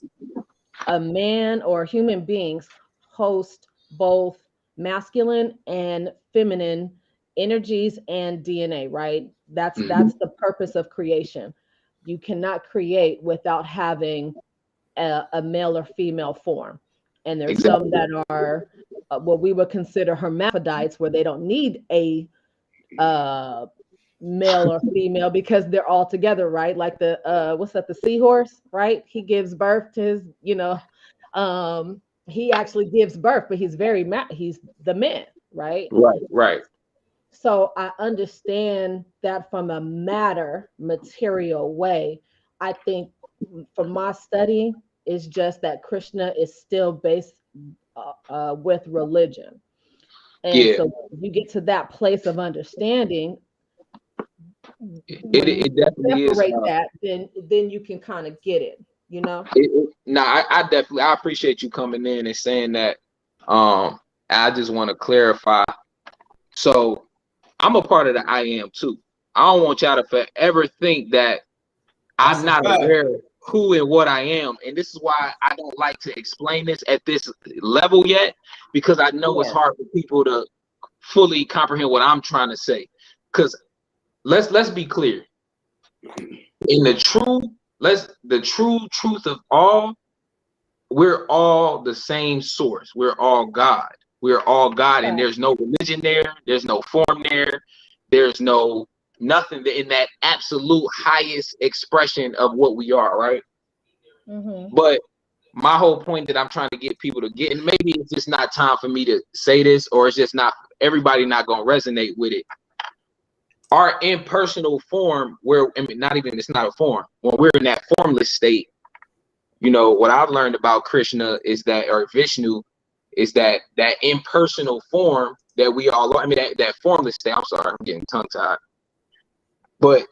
a man or human beings host both masculine and feminine energies and DNA, right? That's the purpose of creation. You cannot create without having a male or female form. And there's some that are what we would consider hermaphrodites, where they don't need a uh, male or female because they're all together, right? Like the what's that, the seahorse, right? He gives birth to his, you know, he actually gives birth, but he's the man, right?
Right.
So I understand that from a material way. I think from my study, it's just that Krishna is still based with religion. And
Yeah.
so you get to that place of understanding, when you
It definitely is.
separate that, then you can kind of get it, you know?
I definitely I appreciate you coming in and saying that. I just want to clarify. So I'm a part of the I am too. I don't want y'all to forever think that I'm not aware of who and what I am. And this is why I don't like to explain this at this level yet, because I know it's hard for people to fully comprehend what I'm trying to say. Because let's be clear. In the true truth of all, we're all the same source. We're all God. We're all God, and there's no religion there. There's no form there. There's no nothing in that absolute highest expression of what we are, right? But my whole point that I'm trying to get people to get, and maybe it's just not time for me to say this, or it's just not everybody not gonna resonate with it. Our impersonal form, where I mean, not even, it's not a form. When we're in that formless state, you know, what I've learned about Krishna is that, or Vishnu, is that impersonal form that we all, I mean, that formless state. I'm sorry, I'm getting tongue tied. But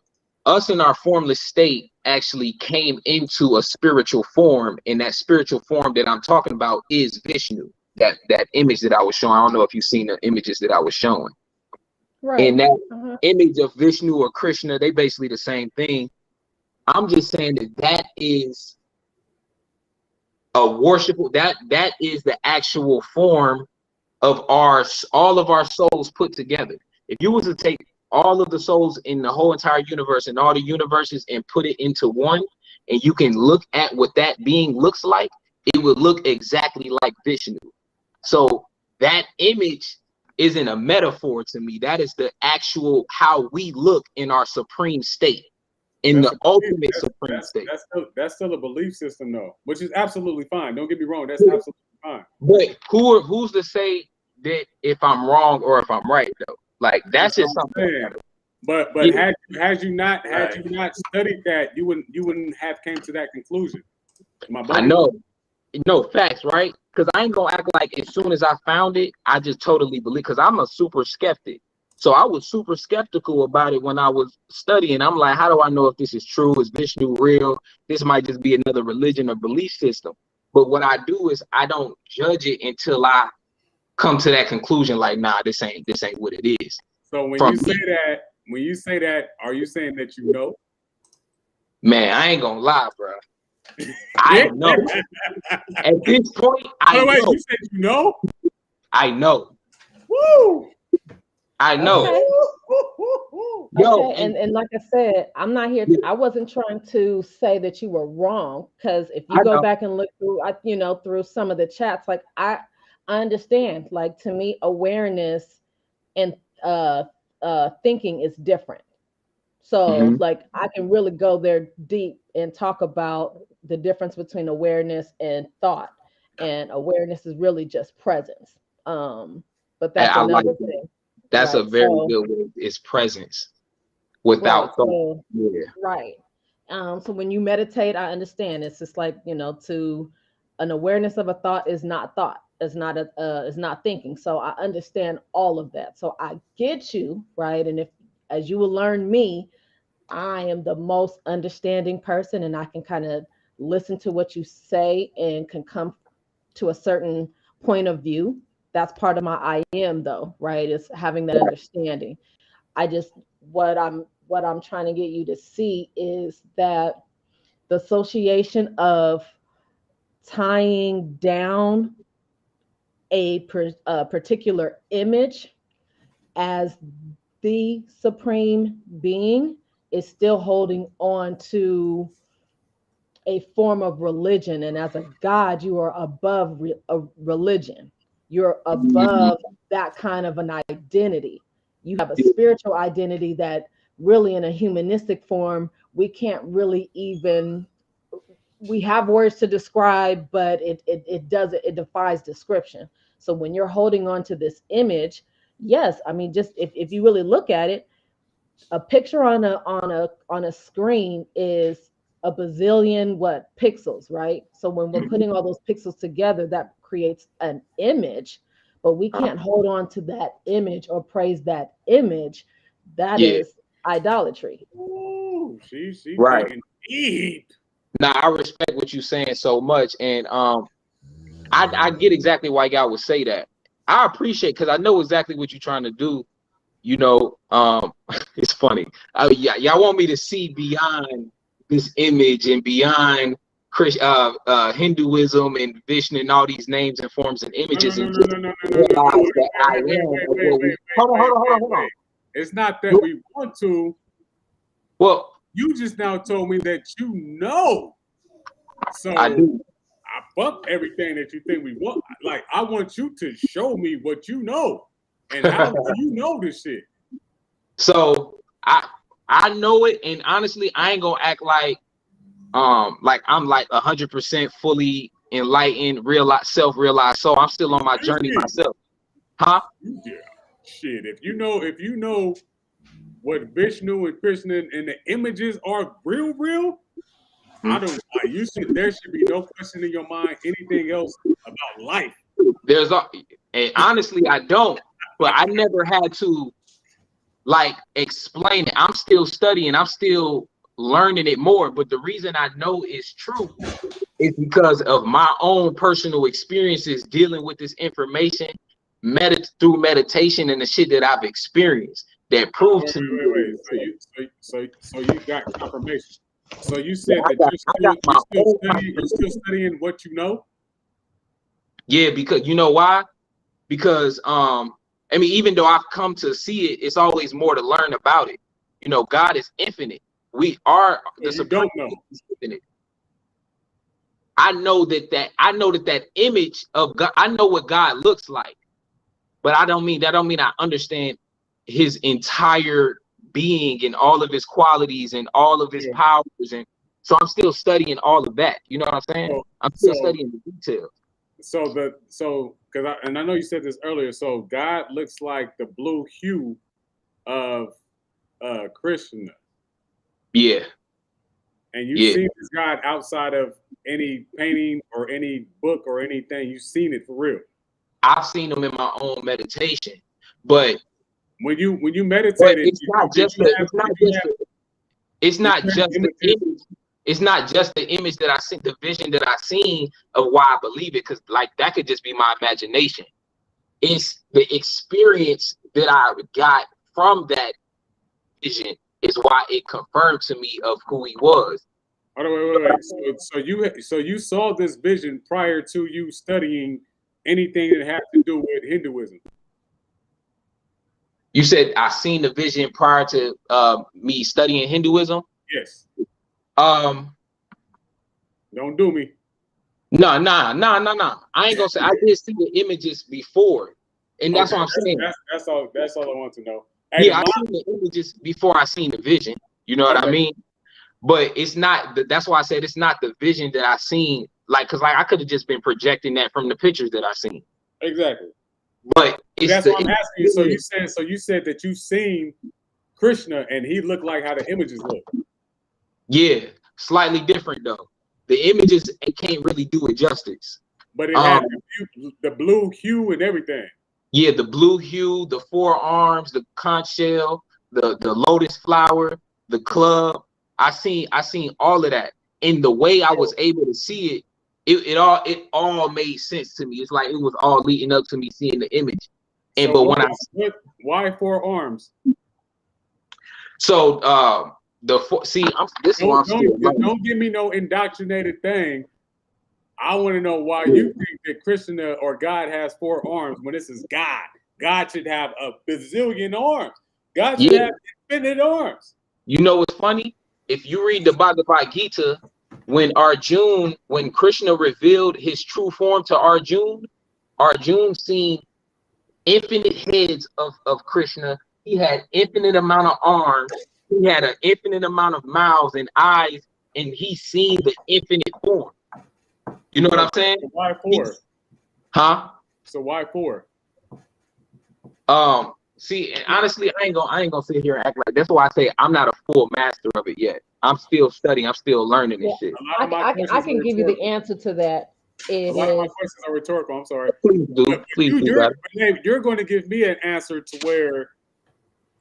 us in our formless state actually came into a spiritual form, and that spiritual form that I'm talking about is Vishnu. That image that I was showing. I don't know if you've seen the images that I was showing. Right. And that image of Vishnu or Krishna, they basically the same thing. I'm just saying that is a worshipful, that is the actual form of all of our souls put together. If you was to take all of the souls in the whole entire universe and all the universes and put it into one, and you can look at what that being looks like, it would look exactly like Vishnu. So that image isn't a metaphor to me. That is the actual how we look in our supreme state, in the ultimate supreme state.
That's still a belief system, though, which is absolutely fine. Don't get me wrong. That's absolutely
But who's to say that if I'm wrong or if I'm right though? Like that's just something.
But
Yeah.
had you not studied that, you wouldn't have came to that conclusion.
I know. No facts, right? Because I ain't gonna act like as soon as I found it, I just totally believe. Because I'm a super skeptic, so I was super skeptical about it when I was studying. I'm like, how do I know if this is true? Is Vishnu real? This might just be another religion or belief system. But what I do is I don't judge it until I come to that conclusion. Like, nah, this ain't what it is.
So when you say that, are you saying that you know?
Man, I ain't gonna lie, bro. I know. At this point, I know.
You said you know?
I know.
Woo!
I know.
Okay.
Yo,
and like I said, I'm not here. I wasn't trying to say that you were wrong, because if you go back and look through, through some of the chats, like I understand. Like, to me, awareness and thinking is different. So like I can really go there deep and talk about the difference between awareness and thought. And awareness is really just presence. But that's another thing.
That's right? A very good word. It's presence without thought.
Right. So when you meditate, I understand it's just like, to an awareness of a thought is not thought. It's not thinking. So I understand all of that. So I get you, right? And if, as you will learn me, I am the most understanding person, and I can kind of listen to what you say and can come to a certain point of view. That's part of my I am, though, right? Is having that understanding. I just what I'm trying to get you to see is that the association of tying down a particular image as the supreme being is still holding on to a form of religion. And as a God, you are above a religion. You're above that kind of an identity. You have a spiritual identity that really, in a humanistic form, we can't really even, we have words to describe, but it defies description. So when you're holding on to this image, yes, I mean, just if you really look at it, a picture on a screen is a bazillion pixels, right? So when we're putting all those pixels together, that creates an image, but we can't hold on to that image or praise that image. That is idolatry.
Ooh, she's
right.
Deep.
Now I respect what you're saying so much, and I get exactly why y'all would say that. I appreciate, because I know exactly what you're trying to do. It's funny. Y'all want me to see beyond this image and beyond Hinduism and Vishnu and all these names and forms and images, and just realize that I am. Hold on.
It's not that we want to.
Well,
you just now told me that you know. So
I do.
I bump everything that you think we want. Like, I want you to show me what you know. And how do you know this shit?
So I know it, and honestly, I ain't gonna act like I'm like 100% fully enlightened, self-realized. So I'm still on my journey myself. Huh?
Yeah. Shit. If you know what Vishnu and Krishna and the images are real, I don't. There should be no question in your mind anything else about life.
And honestly, I don't. But I never had to explain it. I'm still studying. I'm still learning it more. But the reason I know it's true is because of my own personal experiences dealing with this information, through meditation and the shit that I've experienced that proved to me.
Wait. So you got confirmation. So you said that you're still studying what you know?
Yeah, because you know why? Because I mean, even though I've come to see it, it's always more to learn about it. God is infinite. We are the supreme. Don't know. Infinite. I know that image of God. I know what God looks like, but that don't mean I understand his entire being and all of his qualities and all of his powers, and so I'm still studying all of that. You know what I'm saying? I'm still studying the details.
because I know you said this earlier. So God looks like the blue hue of Krishna.
Yeah.
And you've seen this God outside of any painting or any book or anything. You've seen it for real.
I've seen him in my own meditation, but
when you meditated,
it's not just the image. It's not just the image that I see, the vision that I seen of why I believe it, because like that could just be my imagination. It's the experience that I got from that vision is why it confirmed to me of who he was.
Wait. So you saw this vision prior to you studying anything that had to do with Hinduism?
You said I seen the vision prior to me studying Hinduism?
Yes.
Don't
do me.
No. I ain't gonna say I did see the images before, and that's what I'm saying.
That's all I want to know.
Hey, I seen the images before I seen the vision. You know what I mean? But it's not. That's why I said it's not the vision that I seen. Like, cause like I could have just been projecting that from the pictures that I seen.
Exactly.
But it's
that's what I'm asking you. So you said that you've seen Krishna and he looked like how the images look.
Yeah, slightly different though. The images can't really do it justice.
But it had the blue hue and everything.
Yeah, the blue hue, the forearms, the conch shell, the lotus flower, the club. I seen all of that. And the way I was able to see it all made sense to me. It's like it was all leading up to me seeing the image. And
so why 4 arms?
So
don't give me no indoctrinated thing. I want to know why you think that Krishna or God has 4 arms when this is God. God should have a bazillion arms. God should have infinite arms.
You know what's funny? If you read the Bhagavad Gita, when Krishna revealed his true form to Arjun seen infinite heads of Krishna. He had infinite amount of arms. He had an infinite amount of mouths and eyes, and he seen the infinite form. You know what I'm saying?
So why 4?
Huh?
So why 4?
See, honestly, I ain't gonna sit here and act like that's why I say I'm not a full master of it yet. I'm still studying, I'm still learning this shit.
I can give you the answer to that.
A lot of my questions are rhetorical. I'm sorry.
Please do.
You're going to give me an answer to where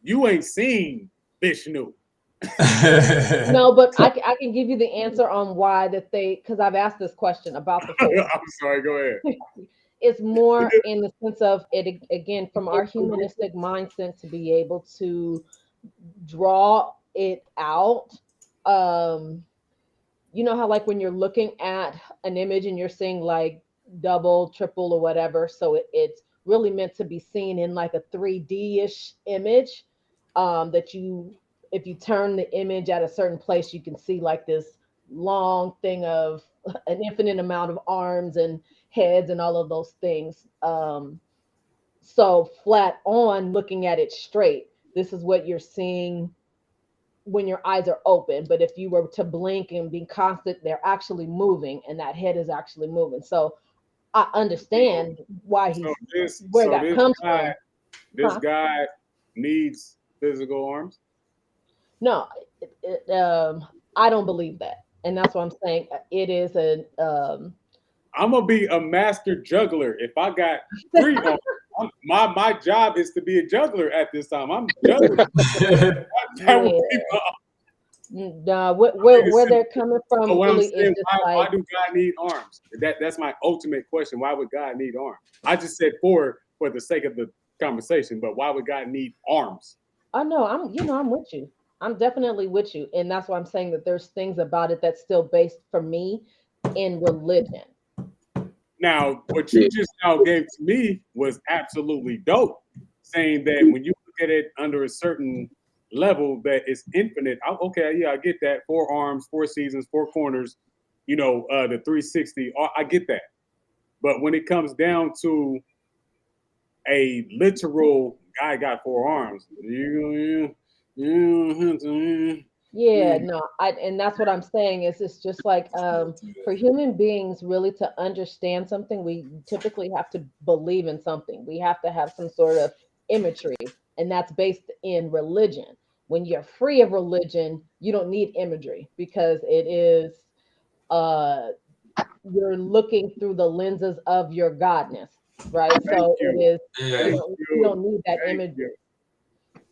you ain't seen Vishnu.
No, but I can give you the answer on why because I've asked this question about the 4.
I'm sorry, go ahead.
It's more in the sense of it, again, from our humanistic mindset to be able to draw it out. You know how like when you're looking at an image and you're seeing like double, triple, or whatever, so it's really meant to be seen in like a 3D-ish image, that if you turn the image at a certain place, you can see like this long thing of an infinite amount of arms and heads and all of those things. So flat on, looking at it straight, this is what you're seeing when your eyes are open. But if you were to blink and be constant, they're actually moving, and that head is actually moving. So I understand why that comes from.
This guy needs physical arms?
No, I don't believe that. And that's what I'm saying. It is
I'm gonna be a master juggler if I got 3 arms. My job is to be a juggler at this time. I'm juggling.
Where they're coming from really is just
why do God need arms? That's my ultimate question. Why would God need arms? I just said for the sake of the conversation, but why would God need arms?
I know I'm with you. I'm definitely with you. And that's why I'm saying that there's things about it that's still based for me in religion.
Now, what you just now gave to me was absolutely dope, saying that when you look at it under a certain level that it's infinite. I get that. 4 arms, 4 seasons, 4 corners, the 360. I get that. But when it comes down to a literal guy got 4 arms,
Yeah, no, and that's what I'm saying is it's just like for human beings really to understand something, we typically have to believe in something. We have to have some sort of imagery, and that's based in religion. When you're free of religion, you don't need imagery because it is uh you're looking through the lenses of your godness, right?
Thank
So it
you.
is
Yeah.
you don't need that
Thank
imagery.
you.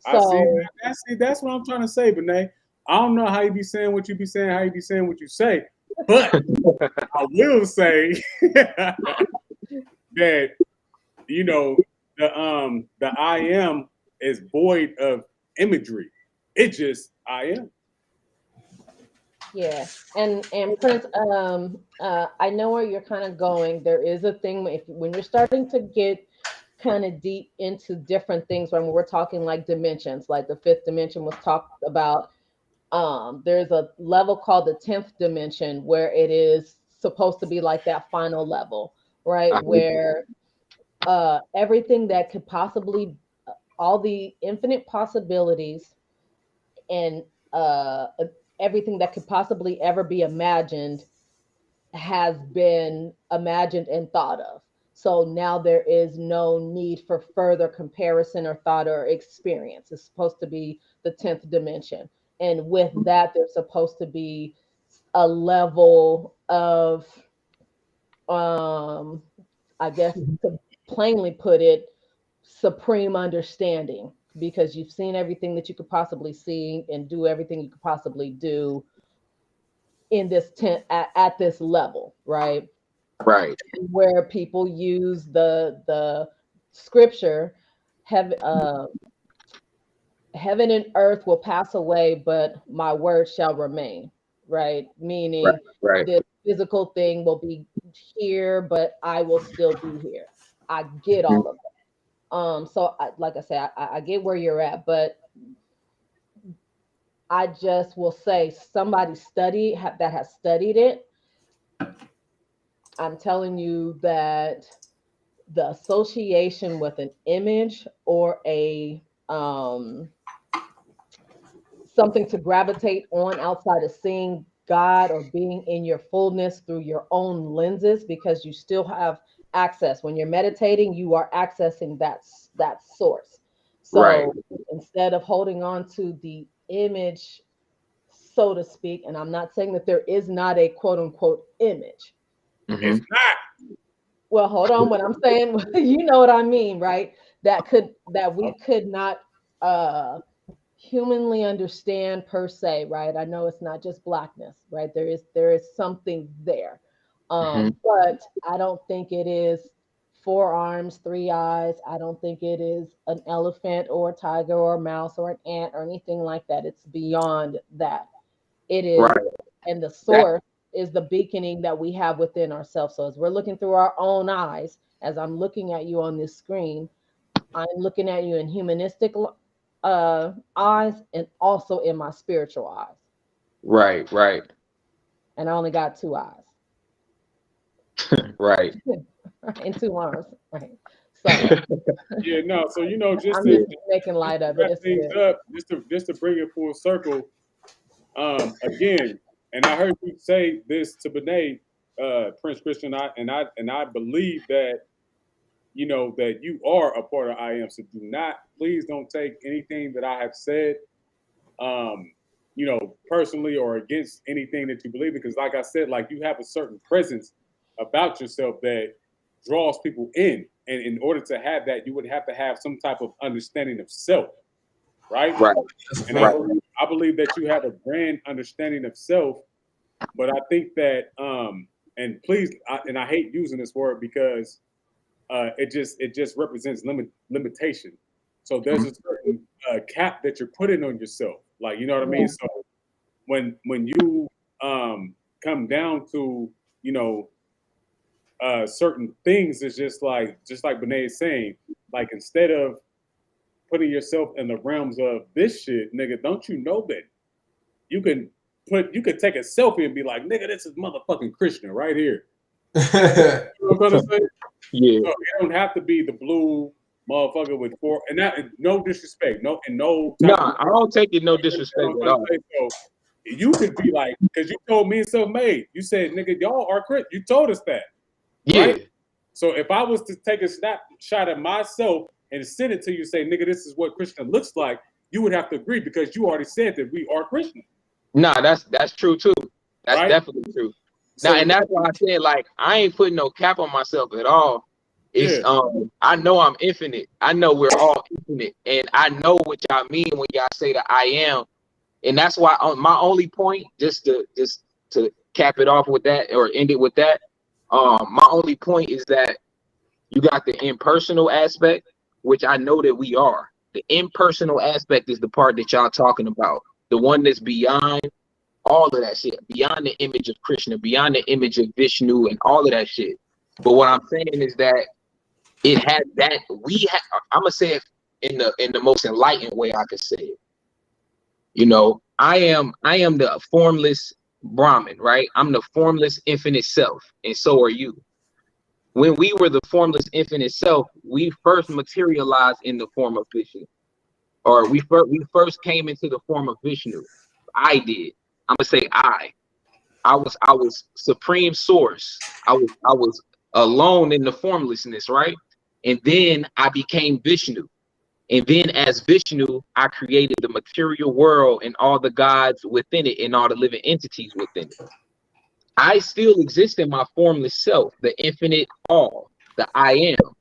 I see.
So
That's what I'm trying to say, Benay. I don't know how you be saying what you be saying, how you be saying what you say, but I will say that the I am is void of imagery. It just I am.
yeah, and Prince, I know where you're kind of going. There is a thing if when you're starting to get kind of deep into different things when we're talking like dimensions, like the fifth dimension was talked about. There's a level called the 10th dimension where it is supposed to be like that final level, right? Where everything that could possibly all the infinite possibilities and everything that could possibly ever be imagined has been imagined and thought of. So now there is no need for further comparison or thought or experience. It's supposed to be the 10th dimension. And with that, there's supposed to be a level of, um, I guess, to plainly put it, supreme understanding because you've seen everything that you could possibly see and do everything you could possibly do in this at this level, right?
Right.
Where people use the scripture, have heaven and earth will pass away, but my word shall remain, right?
Right.
Meaning
Right.
this physical thing will be here, but I will still be here. I get all of that. So like I said, I get where you're at, but I just will say somebody that has studied it. I'm telling you that the association with an image or a something to gravitate on outside of seeing God or being in your fullness through your own lenses because you still have access when you're meditating you are accessing that source.
Right.
So instead of holding on to the image so to speak, and I'm not saying that there is not a quote unquote image.
It's
Mm-hmm.
not.
Well, hold on. What I'm saying, you know what I mean, right? That we could not humanly understand per se, right? I know it's not just blackness, right? There is something there.
Mm-hmm.
But I don't think it is four arms, three eyes. I don't think it is an elephant or a tiger or a mouse or an ant or anything like that. It's beyond that. It is,
Right.
and the
That.
source is the beaconing that we have within ourselves. So as we're looking through our own eyes, as I'm looking at you on this screen, I'm looking at you in humanistic eyes and also in my spiritual eyes.
Right. Right.
And I only got two eyes
Right.
and two arms, right? So
Yeah, no. So just
I'm
to,
just
just
making
to
light of it.
wrap
It's
things
good.
up, just to bring it full circle. Again, and I heard you say this to Benet, Prince Christian, and I believe that that you are a part of I am. So please don't take anything that I have said, um, personally or against anything that you believe, because like I said, like you have a certain presence about yourself that draws people in. And in order to have that, you would have to have some type of understanding of self, right?
Right.
That's a
And I
Right.
fact.
believe, I believe that you have a grand understanding of self, but I think that and please, and I hate using this word because it just represents limitation. So there's
Mhm.
a certain cap that you're putting on yourself, like you know what I
Yeah.
mean. So when you come down to you know certain things, it's just like Benet is saying, like instead of putting yourself in the realms of this shit, nigga, don't you know that you can you could take a selfie and be like, nigga, this is motherfucking Krishna right here. You know what I'm trying to say?
Yeah.
So it don't have to be the blue motherfucker with four, and that no disrespect, no
I don't take it no disrespect at all.
So you could be like, because you told me and Selfmade, you said, nigga, y'all are Christian. You told us that, right?
Yeah.
So if I was to take a snapshot of myself and send it to you, say, nigga, this is what Christian looks like, you would have to agree because you already said that we are Christian.
Nah, that's true too. That's
right?
definitely true.
So,
Now, and that's why I said, like, I ain't putting no cap on myself at all. It's I know I'm infinite. I know we're all infinite, and I know what y'all mean when y'all say that I am. And that's why my only point, just to cap it off with that or end it with that, my only point is that you got the impersonal aspect, which I know that we are. The impersonal aspect is the part that y'all talking about, the one that's beyond all of that shit, beyond the image of Krishna, beyond the image of Vishnu, and all of that shit. But what I'm saying is that it had that I'm gonna say it in the most enlightened way I could say it. You know, I am the formless Brahman, right? I'm the formless infinite self, and so are you. When we were the formless infinite self, we first materialized in the form of Vishnu, or we first came into the form of Vishnu. I did. I'm gonna say I was supreme source. I was alone in the formlessness, right? And then I became Vishnu. And then as Vishnu, I created the material world and all the gods within it and all the living entities within it. I still exist in my formless self, the infinite all, the I am.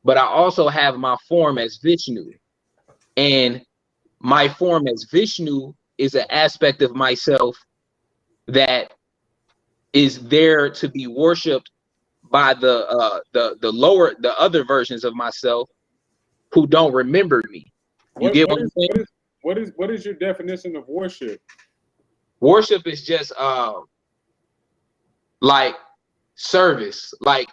But I also have my form as Vishnu. And my form as Vishnu is an aspect of myself that is there to be worshipped by the other versions of myself who don't remember me. You get what I'm saying?
What is your definition of worship?
Worship is just like service, like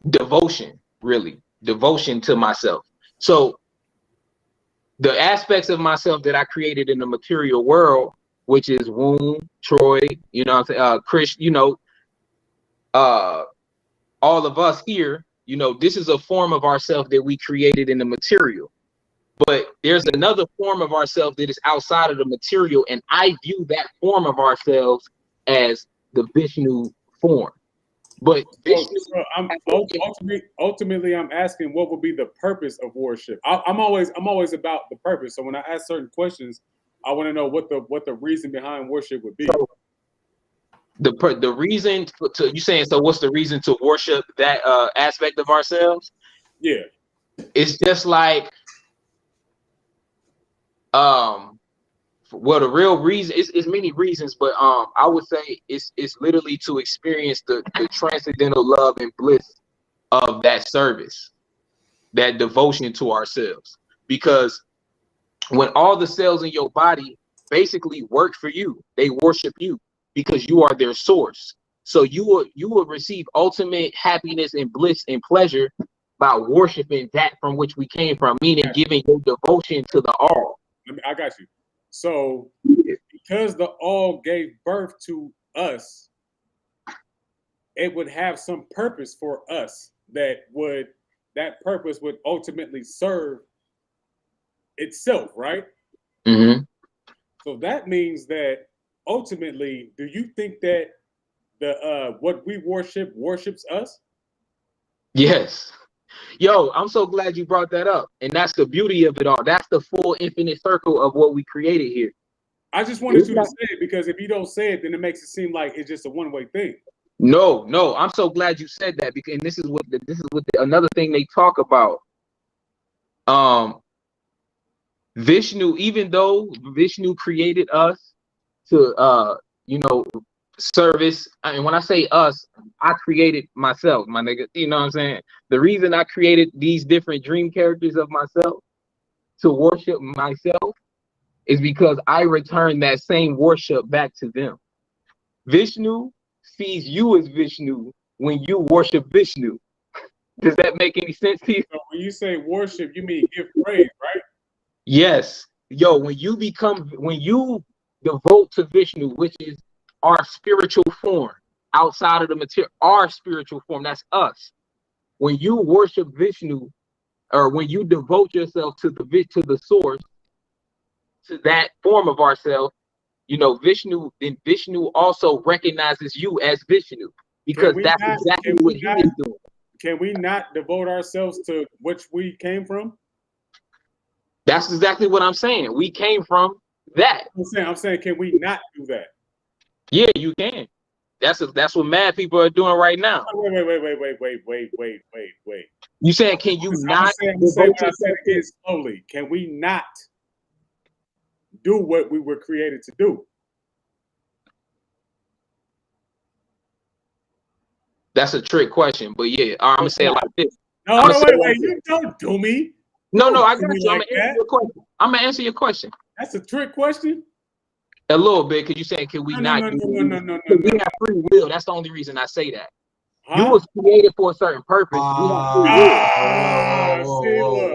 devotion, really. Devotion to myself. So the aspects of myself that I created in the material world, which is Woon, Troy, you know what I'm saying, Chris, you know, all of us here, you know, this is a form of ourself that we created in the material. But there's another form of ourselves that is outside of the material, and I view that form of ourselves as the Vishnu form. But Vishnu,
ultimately, I'm asking what would be the purpose of worship. I'm always about the purpose. So when I ask certain questions, I want to know what the reason behind worship would be.
So the reason to you saying, so what's the reason to worship that aspect of ourselves?
Yeah,
it's just like well, the real reason is many reasons, but I would say it's literally to experience the transcendental love and bliss of that service, that devotion to ourselves. Because when all the cells in your body basically work for you, they worship you because you are their source. So you will receive ultimate happiness and bliss and pleasure by worshiping that from which we came from, meaning giving your devotion to the all.
I got you. So because the all gave birth to us, it would have some purpose for us that purpose would ultimately serve itself, right?
Mm-hmm.
So that means that ultimately, do you think that the what we worship worships us?
Yes. Yo, I'm so glad you brought that up. And that's the beauty of it all. That's the full infinite circle of what we created here.
I just wanted you to say it, because if you don't say it, then it makes it seem like it's just a one-way thing.
No, I'm so glad you said that, because this is what another thing they talk about. Vishnu, even though Vishnu created us to you know, service, and when I say us, I created myself, my nigga. You know what I'm saying? The reason I created these different dream characters of myself to worship myself is because I return that same worship back to them. Vishnu sees you as Vishnu when you worship Vishnu. Does that make any sense to you?
So when you say worship, you mean give praise, right?
Yes. Yo, when you devote to Vishnu, which is our spiritual form outside of the material, our spiritual form, that's us. when you worship Vishnu, or when you devote yourself to the source, to that form of ourselves, you know, Vishnu also recognizes you as Vishnu, because that's exactly what he is doing.
Can we not devote ourselves to which we came from?
That's exactly what I'm saying. We came from that.
I'm saying, can we not do that?
Yeah, you can. That's what mad people are doing right now.
Wait.
You saying, can you not?
I'm saying what I said again slowly. Can we not do what we were created to do?
That's a trick question, but yeah, I'm gonna say it like this.
No, wait, you don't do me.
No, I got you. I'm gonna answer your question. I'm gonna answer your question.
That's a trick question.
A little bit, because you saying, can we not? No. We have free will. That's the only reason I say that. Huh? You was created for a certain purpose. We have free will.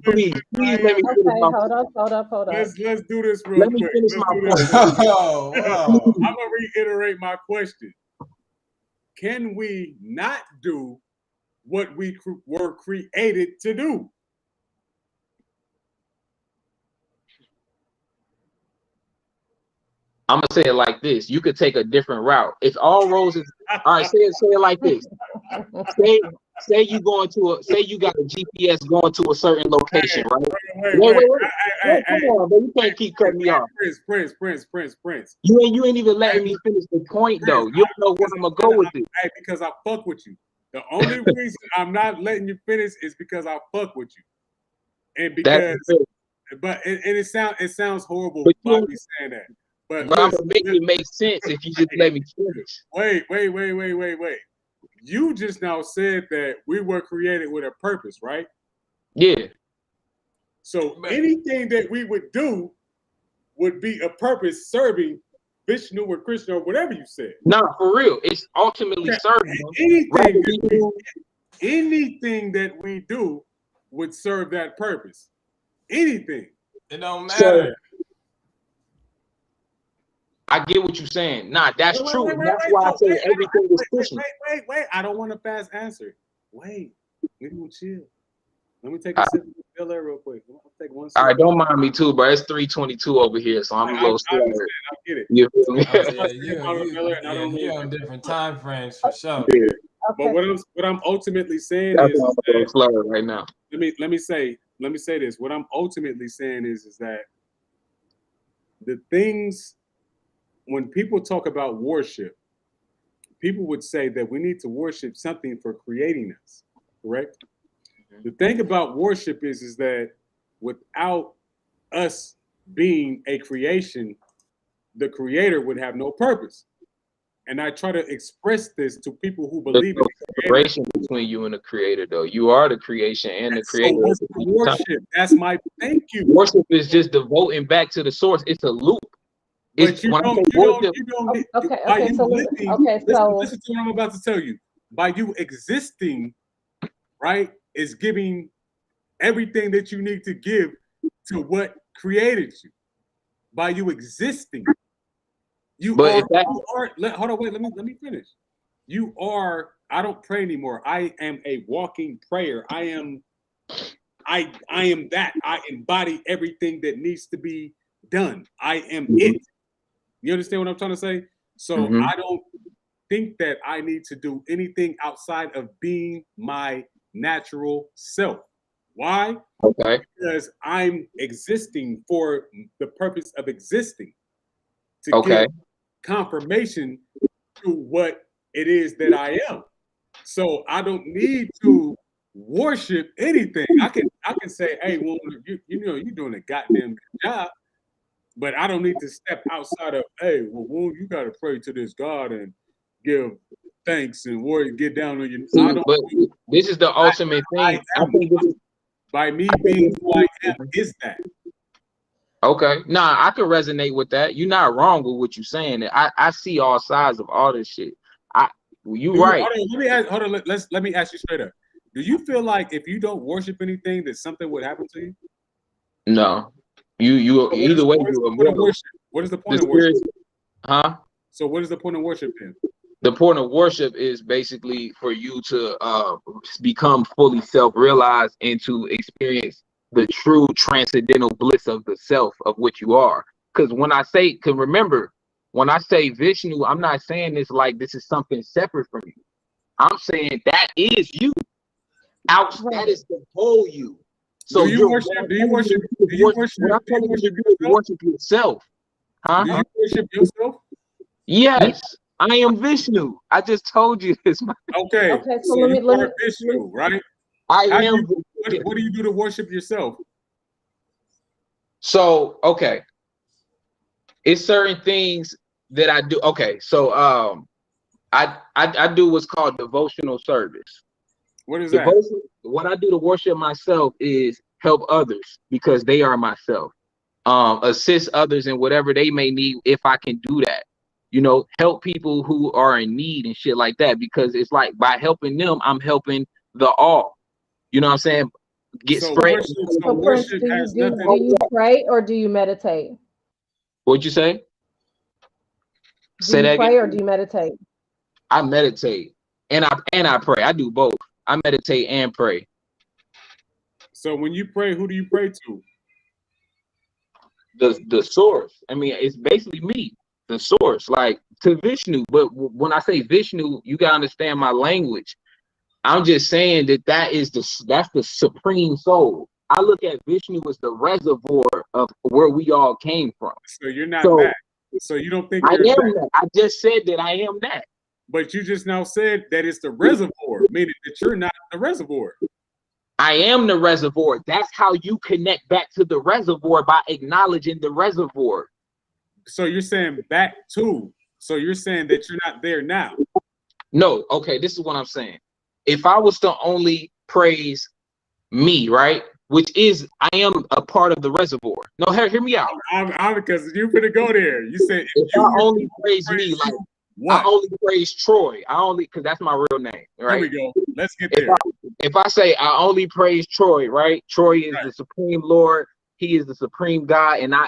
Please let me finish my point.
Hold up.
Let's do this real quick.
Let me finish my point.
I'm gonna reiterate my question. Can we not do what we were created to do?
I'm gonna say it like this. You could take a different route. If all roads is all right, say it like this. Say you going to say you got a GPS going to a certain location, right? Wait. Come on, but you can't keep cutting me off.
Prince.
You ain't even letting me finish the point though. You don't know where I'm gonna go with this.
Hey, because I fuck with you. The only reason I'm not letting you finish is because I fuck with you. And because it sounds horrible by me saying that. But
I'm gonna make it make sense if you just let me finish.
Wait. You just now said that we were created with a purpose, right?
Yeah.
So anything that we would do would be a purpose serving Vishnu or Krishna or whatever you said.
No, for real. It's ultimately serving.
Anything that we do would serve that purpose. Anything.
It don't matter.
I get what you're saying. Nah, that's true. That's why I say everything is pushing.
Wait. I don't want a fast answer. Wait. We will chill. Let me take a sip of the air real quick. I'll take one sip.
All right, don't mind me too, bro. It's 3:22 over here, so I'm a little slow.
I get it.
You feel me?
You're on different time frames for sure.
Yeah. Okay. But what I'm ultimately saying is
that slow right now.
Let me say this. What I'm ultimately saying is that the things, when people talk about worship, people would say that we need to worship something for creating us, correct? Mm-hmm. The thing about worship is that without us being a creation, the creator would have no purpose. And I try to express this to people who believe in the
separation between you and the creator, though. You are the creation and the creator.
So what's the worship? That's my thank you.
Worship is just devoting back to the source. It's a loop.
But you don't. Okay. So listen to what I'm about to tell you. By you existing, right, is giving everything that you need to give to what created you. By you existing, hold on, wait. Let me finish. You are. I don't pray anymore. I am a walking prayer. I am that. I embody everything that needs to be done. I am it. You understand what I'm trying to say? So I don't think that I need to do anything outside of being my natural self. Why?
Okay.
Because I'm existing for the purpose of existing. To give confirmation to what it is that I am. So I don't need to worship anything. I can say, hey, well, you know, you're doing a goddamn good job. But I don't need to step outside of, hey, well, Woon, you got to pray to this God and give thanks and get down on your knees.
But this is the ultimate thing. I think this is,
by me being who I am, is that. Okay.
Nah, I can resonate with that. You're not wrong with what you're saying. I see all sides of all this shit. Right.
Hold on. Let me ask you straight up. Do you feel like if you don't worship anything, that something would happen to you?
No. You either way.
What is the point of worship?
Huh?
So what is the point of worship then?
The point of worship is basically for you to become fully self-realized and to experience the true transcendental bliss of the self of which you are. Because remember, when I say Vishnu, I'm not saying this like this is something separate from you. I'm saying that is you. That is the whole you. So
do you worship
yourself? Huh?
Do you worship yourself?
Yes. I am Vishnu. I just told you this.
Okay. So let me Vishnu, right?
I am.
What do you do to worship yourself?
So, okay. It's certain things that I do. Okay. So, I do what's called devotional service.
What is that?
What I do to worship myself is help others because they are myself. Assist others in whatever they may need if I can do that. You know, help people who are in need and shit like that, because it's like by helping them, I'm helping the all. You know what I'm saying?
Worship has nothing. Do you pray or do you meditate?
What'd you say?
Do you pray or do you meditate?
I meditate and I pray. I do both. I meditate and pray.
So when you pray, who do you pray to?
The source. I mean, it's basically me. The source, like to Vishnu. But when I say Vishnu, you gotta understand my language. I'm just saying that's the supreme soul. I look at Vishnu as the reservoir of where we all came from.
So you're not that. So you don't think
I am that. I just said that I am that.
But you just now said that it's the reservoir, meaning that you're not the reservoir.
I am the reservoir. That's how you connect back to the reservoir, by acknowledging the reservoir.
So you're saying back to. So you're saying that you're not there now.
No. Okay. This is what I'm saying. If I was to only praise me, right, which is I am a part of the reservoir. No, hear me out.
Because you're gonna go there. You said
if I only praise me, like what? I only praise Troy. Because that's my real name. Right.
Here we go. Let's get there.
If I say I only praise Troy, right? Troy is the supreme Lord. He is the supreme God, and I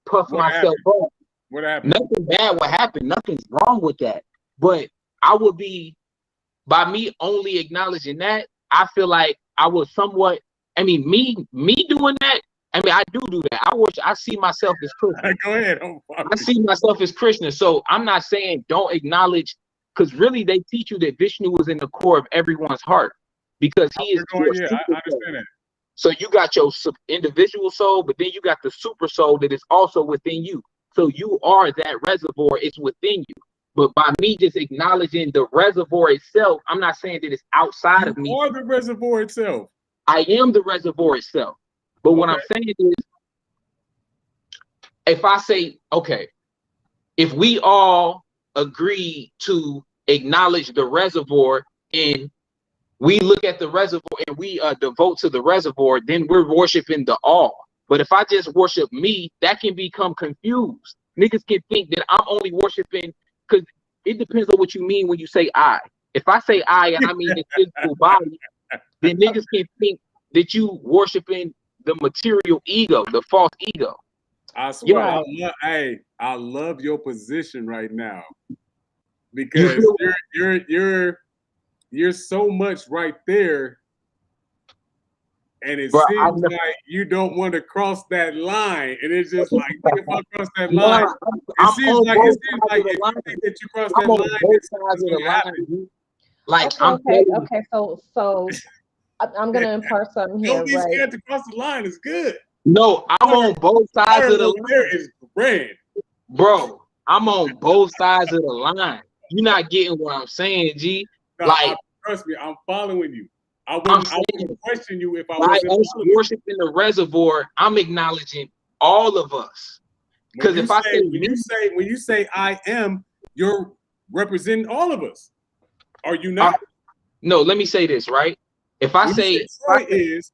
puff myself up.
What happened?
Nothing bad will happen. Nothing's wrong with that. But I would be, by me only acknowledging that, I feel like I was somewhat. I mean, me doing that. I mean, I do that. I see myself as Krishna.
Go ahead.
I see myself as Krishna. So I'm not saying don't acknowledge, because really they teach you that Vishnu is in the core of everyone's heart, because he is.
I understand that.
So you got your individual soul, but then you got the super soul that is also within you. So you are that reservoir. It's within you. But by me just acknowledging the reservoir itself, I'm not saying that it's outside of me.
You are the reservoir itself.
I am the reservoir itself. But what I'm saying is, if I say, okay, if we all agree to acknowledge the reservoir and we look at the reservoir and we devote to the reservoir, then we're worshiping the all. But if I just worship me, that can become confused. Niggas can think that I'm only worshiping, because it depends on what you mean when you say I. If I say I and I mean the physical body, then niggas can think that you worshiping the material ego, the false ego.
I swear, I love your position right now, because you're so much right there, and it seems like you don't want to cross that line, and it's just like, if I cross that line, it seems like if you think that you cross that line, it's going to happen.
Like,
okay. So I'm gonna impart something here.
Don't be scared to cross the line. It's good.
No, I'm on both sides of the line.
There is grand,
bro. I'm on both sides of the line. You're not getting what I'm saying, G.
No, trust me, I'm following you. I wouldn't question you if I wasn't
worshiping the reservoir. I'm acknowledging all of us. Because if I say
when you say I am, you're representing all of us. Are you not?
No, let me say this, right? If I say
Troy is,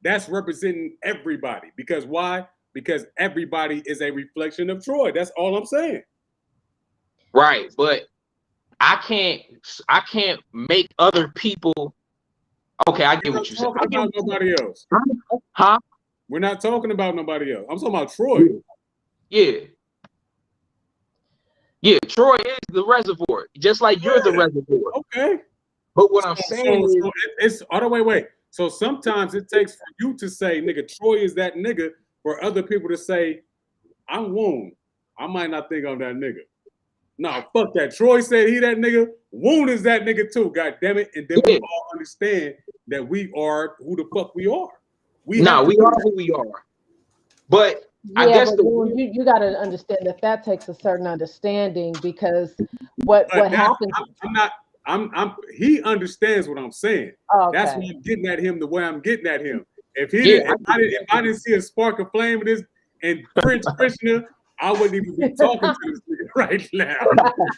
that's representing everybody. Because why? Because everybody is a reflection of Troy. That's all I'm saying.
Right, but I can't make other people. Okay, I get what you said.
We're not talking about nobody else.
Huh?
We're not talking about nobody else. I'm talking about Troy.
Yeah. Yeah, Troy is the reservoir, just like you're the reservoir.
Okay.
But what I'm saying is,
it's wait. So sometimes it takes for you to say, nigga, Troy is that nigga, for other people to say, I'm Woon. I might not think I'm that nigga. No, fuck that. Troy said he that nigga. Woon is that nigga too. God damn it. And then we all understand that we are who the fuck we are.
We are who we are. But
yeah, I guess you got to understand that takes a certain understanding, because what happens.
He understands what I'm saying. Okay. That's why I'm getting at him the way I'm getting at him. If I didn't see a spark of flame in this and Prince Krishna, I wouldn't even be talking to this nigga right now.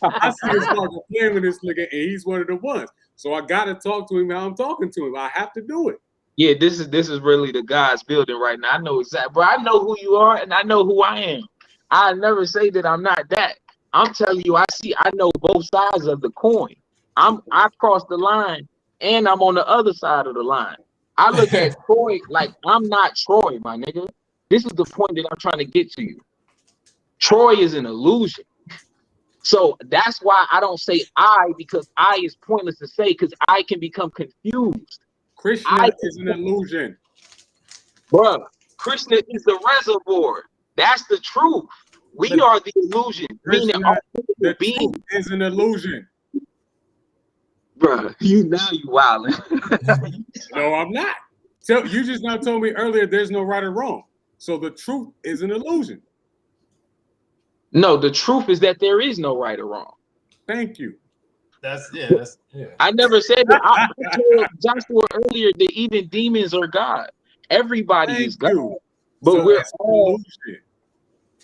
I see a spark of flame in this nigga, and he's one of the ones. So I gotta talk to him how I'm talking to him. I have to do it.
Yeah, this is really the God's building right now. I know exactly, bro. I know who you are, and I know who I am. I never say that I'm not that. I'm telling you, I know both sides of the coin. I crossed the line, and I'm on the other side of the line. I look at Troy like I'm not Troy, my nigga. This is the point that I'm trying to get to you. Troy is an illusion. So that's why I don't say I, because I is pointless to say, because I can become confused.
Krishna is an illusion.
Bro, Krishna is the reservoir. That's the truth. We are the illusion.
Krishna, the truth is an illusion.
Bro, you wildin'.
No, I'm not. So you just now told me earlier there's no right or wrong. So the truth is an illusion.
No, the truth is that there is no right or wrong.
Thank you.
That's
I never said that. I told Joshua earlier that even demons are God. Everybody is God. But so we're all illusion.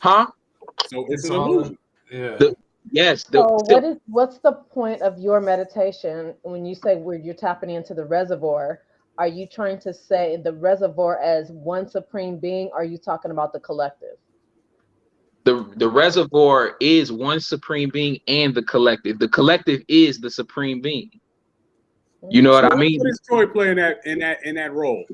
Huh?
So it's an illusion.
Yeah.
So what's the point of your meditation when you say you're tapping into the reservoir? Are you trying to say the reservoir as one supreme being? Or are you talking about the collective?
The reservoir is one supreme being and the collective. The collective is the supreme being. You know what I mean?
What is Troy playing in that role?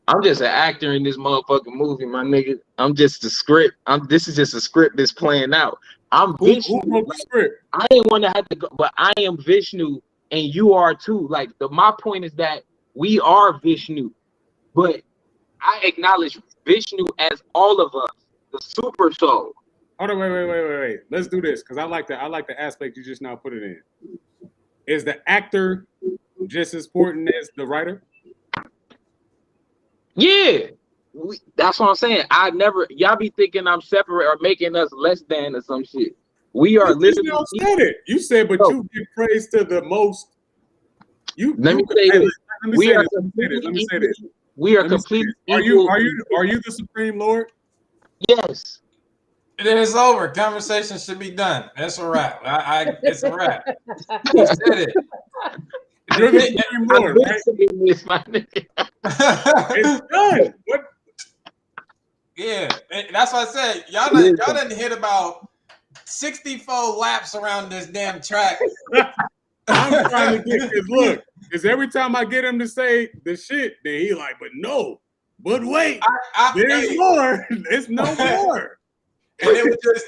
I'm just an actor in this motherfucking movie, my nigga. I'm just a script. This is just a script that's playing out. I'm Vishnu.
Who wrote the script?
I didn't want to have to go, but I am Vishnu, and you are too. Like my point is that we are Vishnu, but I acknowledge Vishnu as all of us, the super soul.
Hold on, wait. Let's do this because I like the aspect you just now put it in. Is the actor just as important as the writer?
Yeah, that's what I'm saying. Y'all be thinking I'm separate or making us less than or some shit. We are literally.
You said it. You said, but you give praise to the most.
Let me say this. We are completely.
Are you the Supreme Lord?
Yes.
Then it's over. Conversation should be done. That's a wrap. It's a wrap. You said it.
You're the Supreme Lord, right? It's done. What?
Yeah, that's what I said. Y'all didn't hit about 64 laps around this damn track.
I'm trying to get this look. Because every time I get him to say the shit, then he like, but no. But wait, there's more. There's no more.
And it was just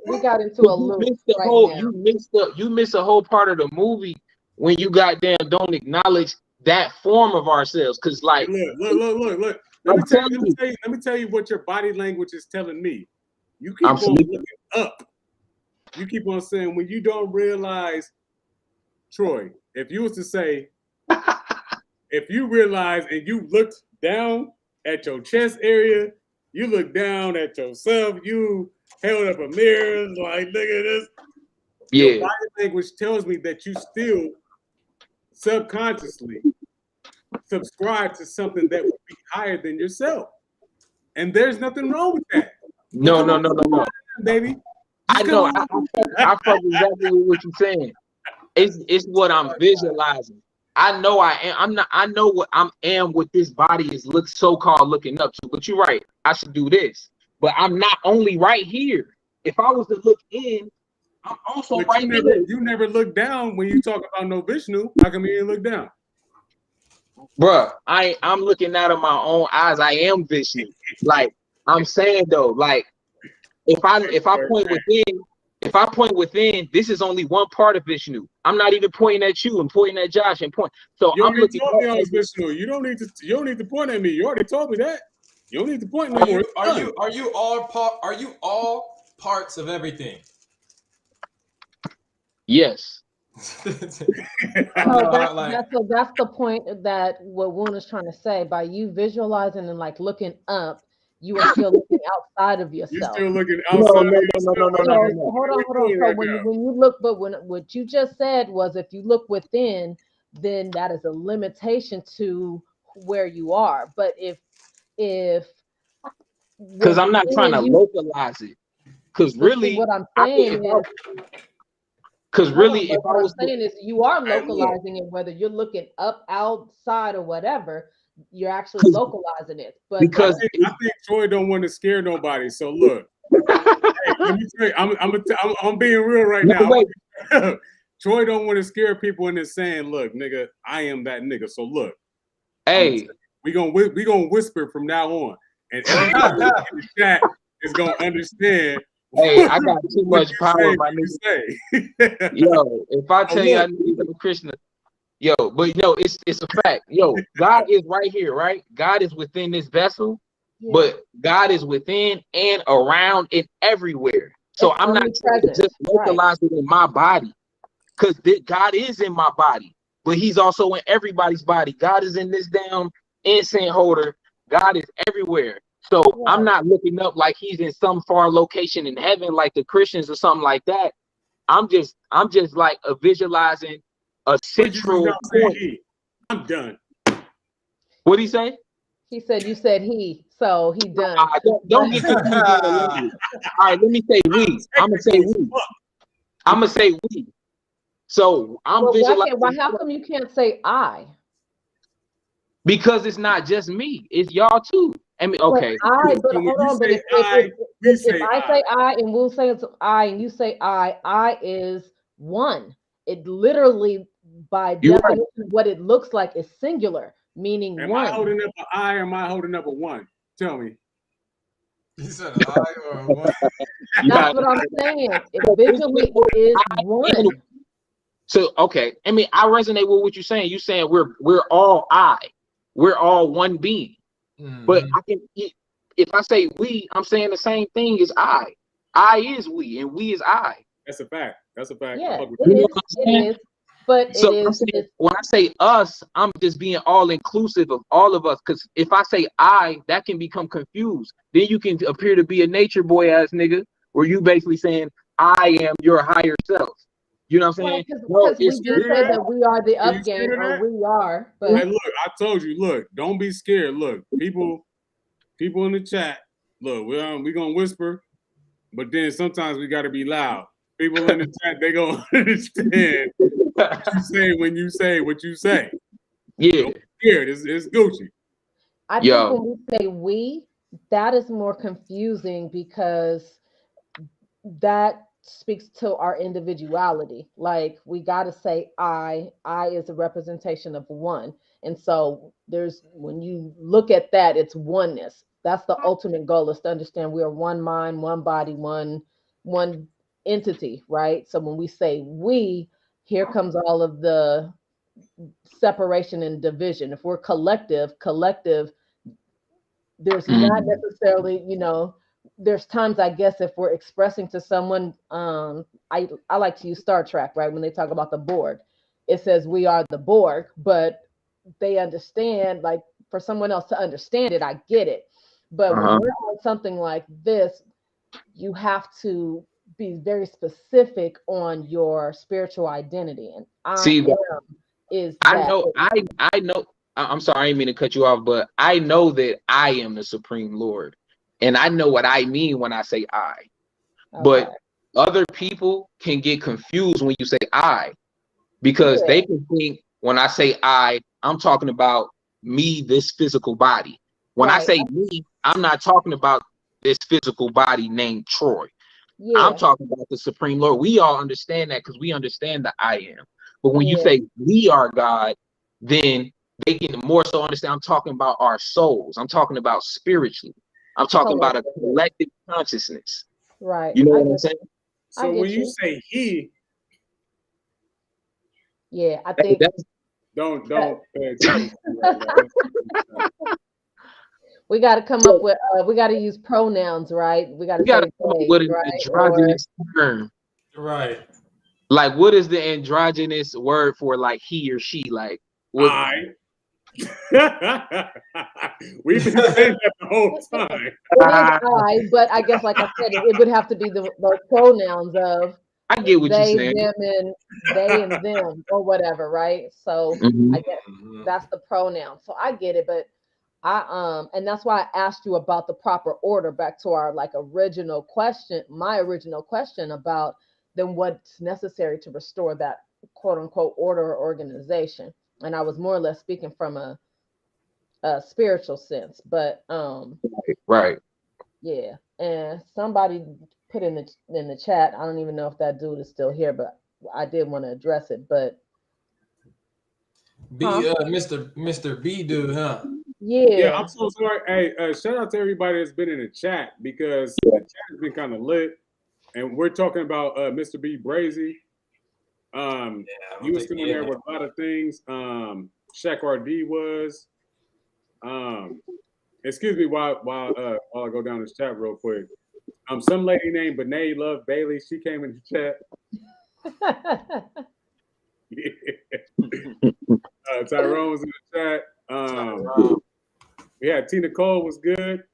we got into a loop.
You missed a whole part of the movie when you goddamn don't acknowledge that form of ourselves. Cause like
look. Let me tell you what your body language is telling me. You keep on looking up. You keep on saying when you don't realize, Troy, if you was to say, if you realize and you looked down at your chest area, you look down at yourself, you held up a mirror, like, look at this.
Yeah.
Your body language tells me that you still subconsciously subscribe to something that would be higher than yourself. And there's nothing wrong with that.
No.
Baby.
I know. I fuck exactly with what you're saying. It's what I'm visualizing. I know I am. I know what I am. What this body is so-called looking up to. But you're right. I should do this. But I'm not only right here. If I was to look in, I'm also but right here.
You never look down when you talk about no Vishnu. How come you didn't look down?
Bruh, I'm looking out of my own eyes. I am Vishnu. Like I'm saying though, like if I point within, if I point within, this is only one part of Vishnu. I'm not even pointing at you and pointing at Josh and point. So
you
I'm looking.
told me I was Vishnu. You don't need to point at me. You already told me that. You don't need to point no more.
Are you all parts of everything?
Yes.
So that's the point that what Woon is trying to say. By you visualizing and like looking up, you are still looking outside of yourself.
You're still looking outside of yourself.
No. Hold on. So when you look, but what you just said was if you look within, then that is a limitation to where you are. But if
because I'm not trying to localize it. Because really,
what I'm saying is.
Because really, if
what I'm saying is you are localizing it, whether you're looking up, outside, or whatever, you're actually localizing it. But
because I think Troy don't want to scare nobody. So look, hey, let me tell you, I'm being real right now. Troy don't want to scare people into saying, "Look, nigga, I am that nigga." So look,
hey,
we gonna whisper from now on, and everybody in the chat is gonna understand.
Hey, I got too much power, my nigga. Yo, if I tell you I need a Krishna, yo, but no, it's a fact. Yo, God is right here, right? God is within this vessel, but God is within and around and everywhere. So I'm not trying to just localize it in my body, because God is in my body, but He's also in everybody's body. God is in this damn incense holder. God is everywhere. So I'm not looking up like He's in some far location in heaven, like the Christians or something like that. I'm just like visualizing a central point.
I'm done.
What'd he say?
He said you said he, so he done.
Don't get confused on the language. All right, let me say we. I'm gonna say we. I'm gonna say we. So I'm visualizing.
Why? How come you can't say I?
Because it's not just me; it's y'all too. I mean, okay.
But hold on. But if I say I and we'll say it's I and you say I is one. It literally, by definition, what it looks like is singular, meaning one.
Am I holding up an I or am I holding up a one? Tell me.
You said an I or a one?
That's what I'm saying. It visually is one.
So okay, I mean, I resonate with what you're saying. You're saying we're all I. We're all one being. But I can, if I say we, I'm saying the same thing as I. I is we, and we is I.
That's a fact. That's a fact.
Yeah, it is. But so it is.
When I say us, I'm just being all inclusive of all of us. Because if I say I, that can become confused. Then you can appear to be a nature boy ass nigga, where you basically saying I am your higher self. You know what I'm saying?
Because we do say that we are the up game, or we are. But
hey, look, I told you. Look, don't be scared. Look, people in the chat. Look, we gonna whisper, but then sometimes we gotta be loud. People in the chat, they gonna understand what you say when you say what you say.
Yeah,
don't be scared. It's Gucci.
I think when we say we, that is more confusing because that speaks to our individuality. Like we got to say I is a representation of one. And so when you look at that, it's oneness. That's the ultimate goal, is to understand we are one mind, one body, one entity, right? So when we say we, here comes all of the separation and division. If we're collective, there's not necessarily, there's times, I guess, if we're expressing to someone, I like to use Star Trek, right? When they talk about the board, it says we are the Borg, but they understand, like for someone else to understand it, I get it. But when we're on something like this, you have to be very specific on your spiritual identity. And I know.
I'm sorry, I didn't mean to cut you off, but I know that I am the Supreme Lord. And I know what I mean when I say I. Okay. But other people can get confused when you say I, because they can think when I say I'm talking about me, this physical body. When I say me, I'm not talking about this physical body named Troy. I'm talking about the Supreme Lord. We all understand that because we understand the I am. But when you say we are God, then they can more so understand I'm talking about our souls. I'm talking about spiritually. I'm talking about a collective consciousness.
Right.
You know what I'm saying?
So when you say he,
yeah, I think
don't pay attention to that.
we got to come up with we got to use pronouns, right? We got to
come
say
up
they,
with an
right?
androgynous term.
Right.
Like, what is the androgynous word for like he or she? Like, what?
We've been saying that the whole time.
It is but I guess, like I said, it would have to be the pronouns of
I get what you're saying.
They and them or whatever, right? So I guess that's the pronoun. So I get it, but and that's why I asked you about the proper order, back to our like original question, my original question about then what's necessary to restore that quote unquote order or organization. And I was more or less speaking from a spiritual sense, but
right.
yeah. And somebody put in the chat, I don't even know if that dude is still here, but I did want to address it. But
Mr. B dude, huh?
Yeah, I'm so sorry. Hey, shout out to everybody that's been in the chat, because the chat has been kind of lit, and we're talking about Mr. B Brazy. He was still in there with a lot of things. Shaq RD was. Excuse me while I go down this chat real quick. Some lady named Benet Love Bailey, she came in the chat. Tyrone was in the chat. Yeah, Tina Cole was good.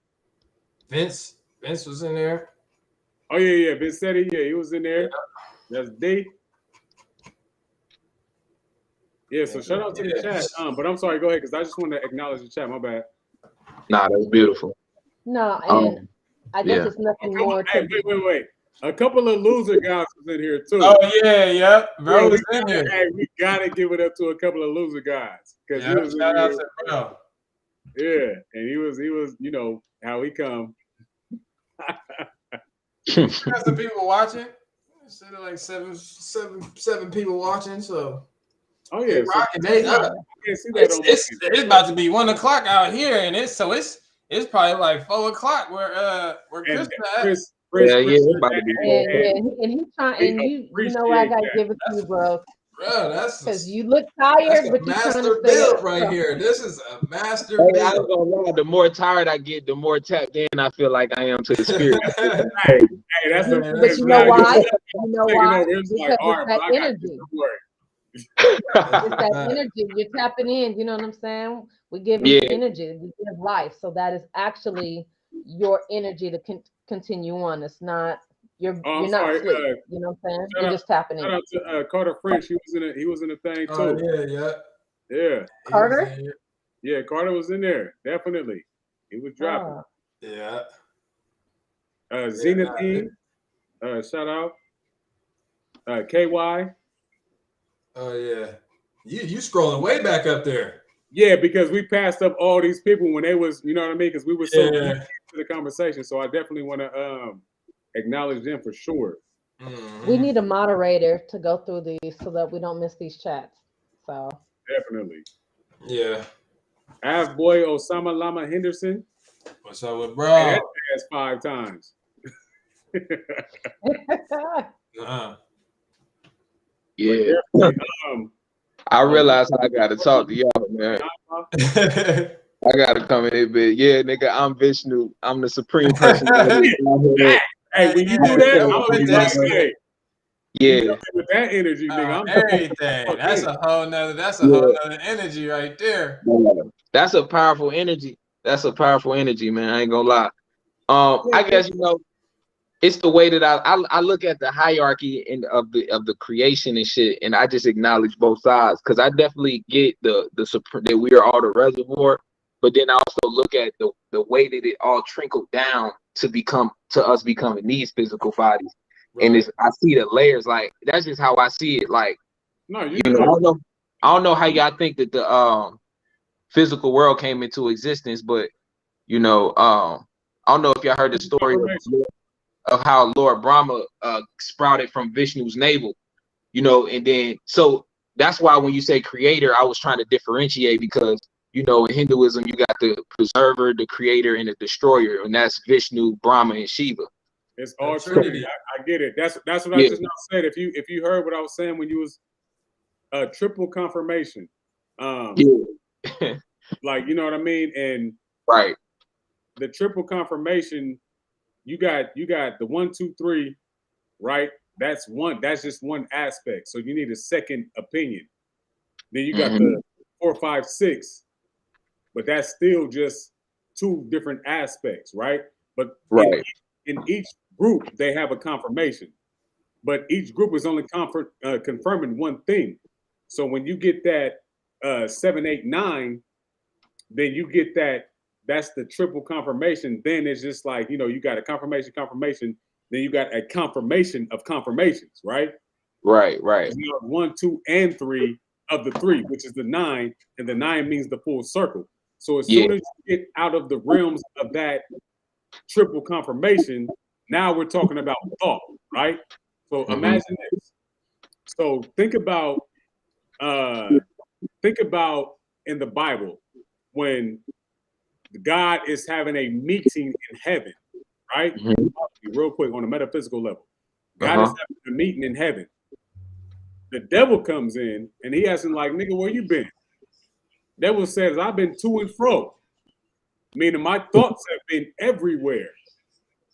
Vince was in there.
Oh yeah, Vincetti, yeah, he was in there. Yeah. That's D. Yeah, so shout out to the chat. But I'm sorry, go ahead, because I just want to acknowledge the chat. My bad.
Nah, that's beautiful.
No, and I guess it's nothing more.
Hey, wait. A couple of loser guys was in here too.
Oh yeah, bro was in here.
Hey, we gotta give it up to a couple of loser guys, because he was
shout out to bro.
Yeah, and he was, you know how he come.
Got some people watching. Instead of like seven people watching, so.
Oh yeah,
rocking. It's about to be 1 o'clock out here, and it's probably like 4 o'clock where Chris at.
And he's trying, and you know I gotta give it to you, bro.
Bro, that's
because you look tired, but you're trying to stay
build right here. This is a master build.
I ain't gonna lie, the more tired I get, the more tapped in I feel like I am to the spirit.
But you know why? You know why? Because it's that energy. It's that energy. You're tapping in. You know what I'm saying? We give energy. We give life. So that is actually your energy to continue on. It's not. You're not asleep. You know what I'm saying? You're just tapping in.
Shout out to Carter French. He was in the thing too.
Oh
yeah.
Carter.
Yeah, Carter was in there. Definitely, he was dropping.
Yeah.
Zenithine. Shout out. KY.
Oh yeah. You scrolling way back up there.
Yeah, because we passed up all these people when they was, you know what I mean? Because we were so deep into the conversation. So I definitely want to acknowledge them for sure.
Mm-hmm. We need a moderator to go through these so that we don't miss these chats. So
definitely.
Yeah.
Av boy Osama Lama Henderson.
What's up with bro?
Hey, that's 5 times.
Yeah. I realize I gotta talk to y'all, man. I gotta come in here, but yeah, nigga, I'm Vishnu. I'm the supreme person.
Hey, when you do that, I'm gonna be like, hey.
Yeah.
With that energy, nigga, I'm
everything. That's a whole nother energy right there.
That's a powerful energy. That's a powerful energy, man. I ain't gonna lie. I guess it's the way that I look at the hierarchy of the creation and shit, and I just acknowledge both sides, because I definitely get that we are all the reservoir, but then I also look at the way that it all trickled down to us becoming these physical bodies. Right. And I see the layers, like that's just how I see it. Like,
no,
I don't know how y'all think that the physical world came into existence, but I don't know if y'all heard the story of how Lord Brahma sprouted from Vishnu's navel, and then so that's why when you say creator, I was trying to differentiate, because in Hinduism you got the preserver, the creator, and the destroyer, and that's Vishnu, Brahma, and Shiva.
It's all Trinity. I get it. That's what I just now said. If you heard what I was saying when you was triple confirmation, like you know what I mean, and
right,
the triple confirmation, you got the 1, 2, 3, right? That's just one aspect. So you need a second opinion. Then you got the 4, 5, 6, but that's still just 2 different aspects, right? But in each group they have a confirmation, but each group is only confirming one thing. So when you get that 7, 8, 9, then you get that's the triple confirmation. Then it's just like, you know, you got a confirmation, then you got a confirmation of confirmations, right?
Right.
1, 2, and 3 of the 3, which is the 9, and the 9 means the full circle. So as soon as you get out of the realms of that triple confirmation, now we're talking about thought, right? So imagine this. So think about in the Bible when God is having a meeting in heaven, right? Real quick on a metaphysical level. God is having a meeting in heaven. The devil comes in and he asking like, nigga, where you been? Devil says, I've been to and fro. Meaning my thoughts have been everywhere.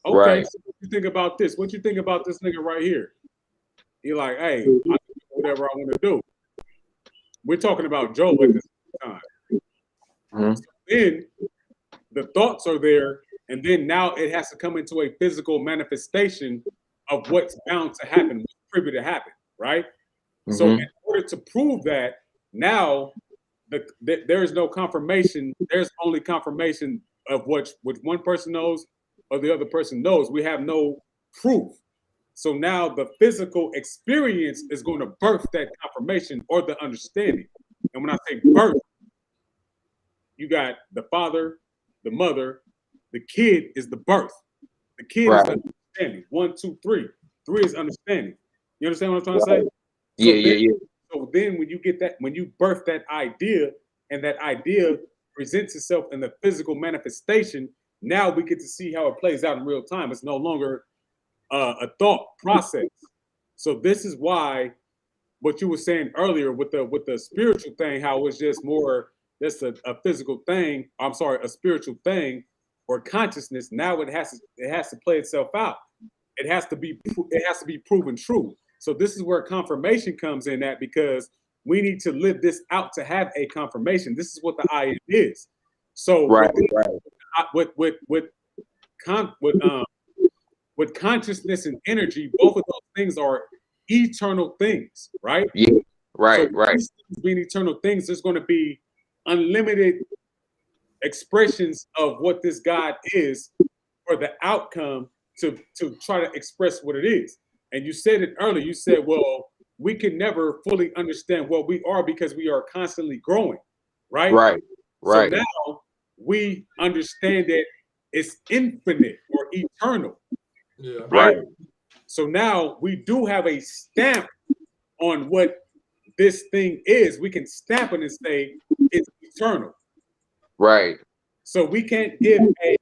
Okay, so what you think about this? What you think about this nigga right here? You're like, hey, I can do whatever I want to do. We're talking about Job at this time. So then the thoughts are there, and then now it has to come into a physical manifestation of what's bound to happen, what's privy to happen, right? So in order to prove that, now there is no confirmation. There's only confirmation of what one person knows or the other person knows. We have no proof. So now the physical experience is going to birth that confirmation or the understanding. And when I say birth, you got the father, the mother, the kid is the birth. The kid is the understanding. 1, 2, 3. 3 is understanding. You understand what I'm trying to say? So then when you get that, when you birth that idea and that idea presents itself in the physical manifestation, now we get to see how it plays out in real time. It's no longer a thought process. So this is why what you were saying earlier with the spiritual thing, how it was just more just a physical thing. I'm sorry, a spiritual thing or consciousness. Now it has to play itself out. It has to be proven true. So this is where confirmation comes in at, because we need to live this out to have a confirmation. This is what the I am is. So with consciousness and energy, both of those things are eternal things, right? So these things being eternal things, there's going to be unlimited expressions of what this God is for the outcome to try to express what it is. And you said it earlier. You said, well, we can never fully understand what we are because we are constantly growing, right? So now we understand that it's infinite or eternal, right? So now we do have a stamp on what this thing is. We can stamp it and say it's eternal.
Right.
So we can't give a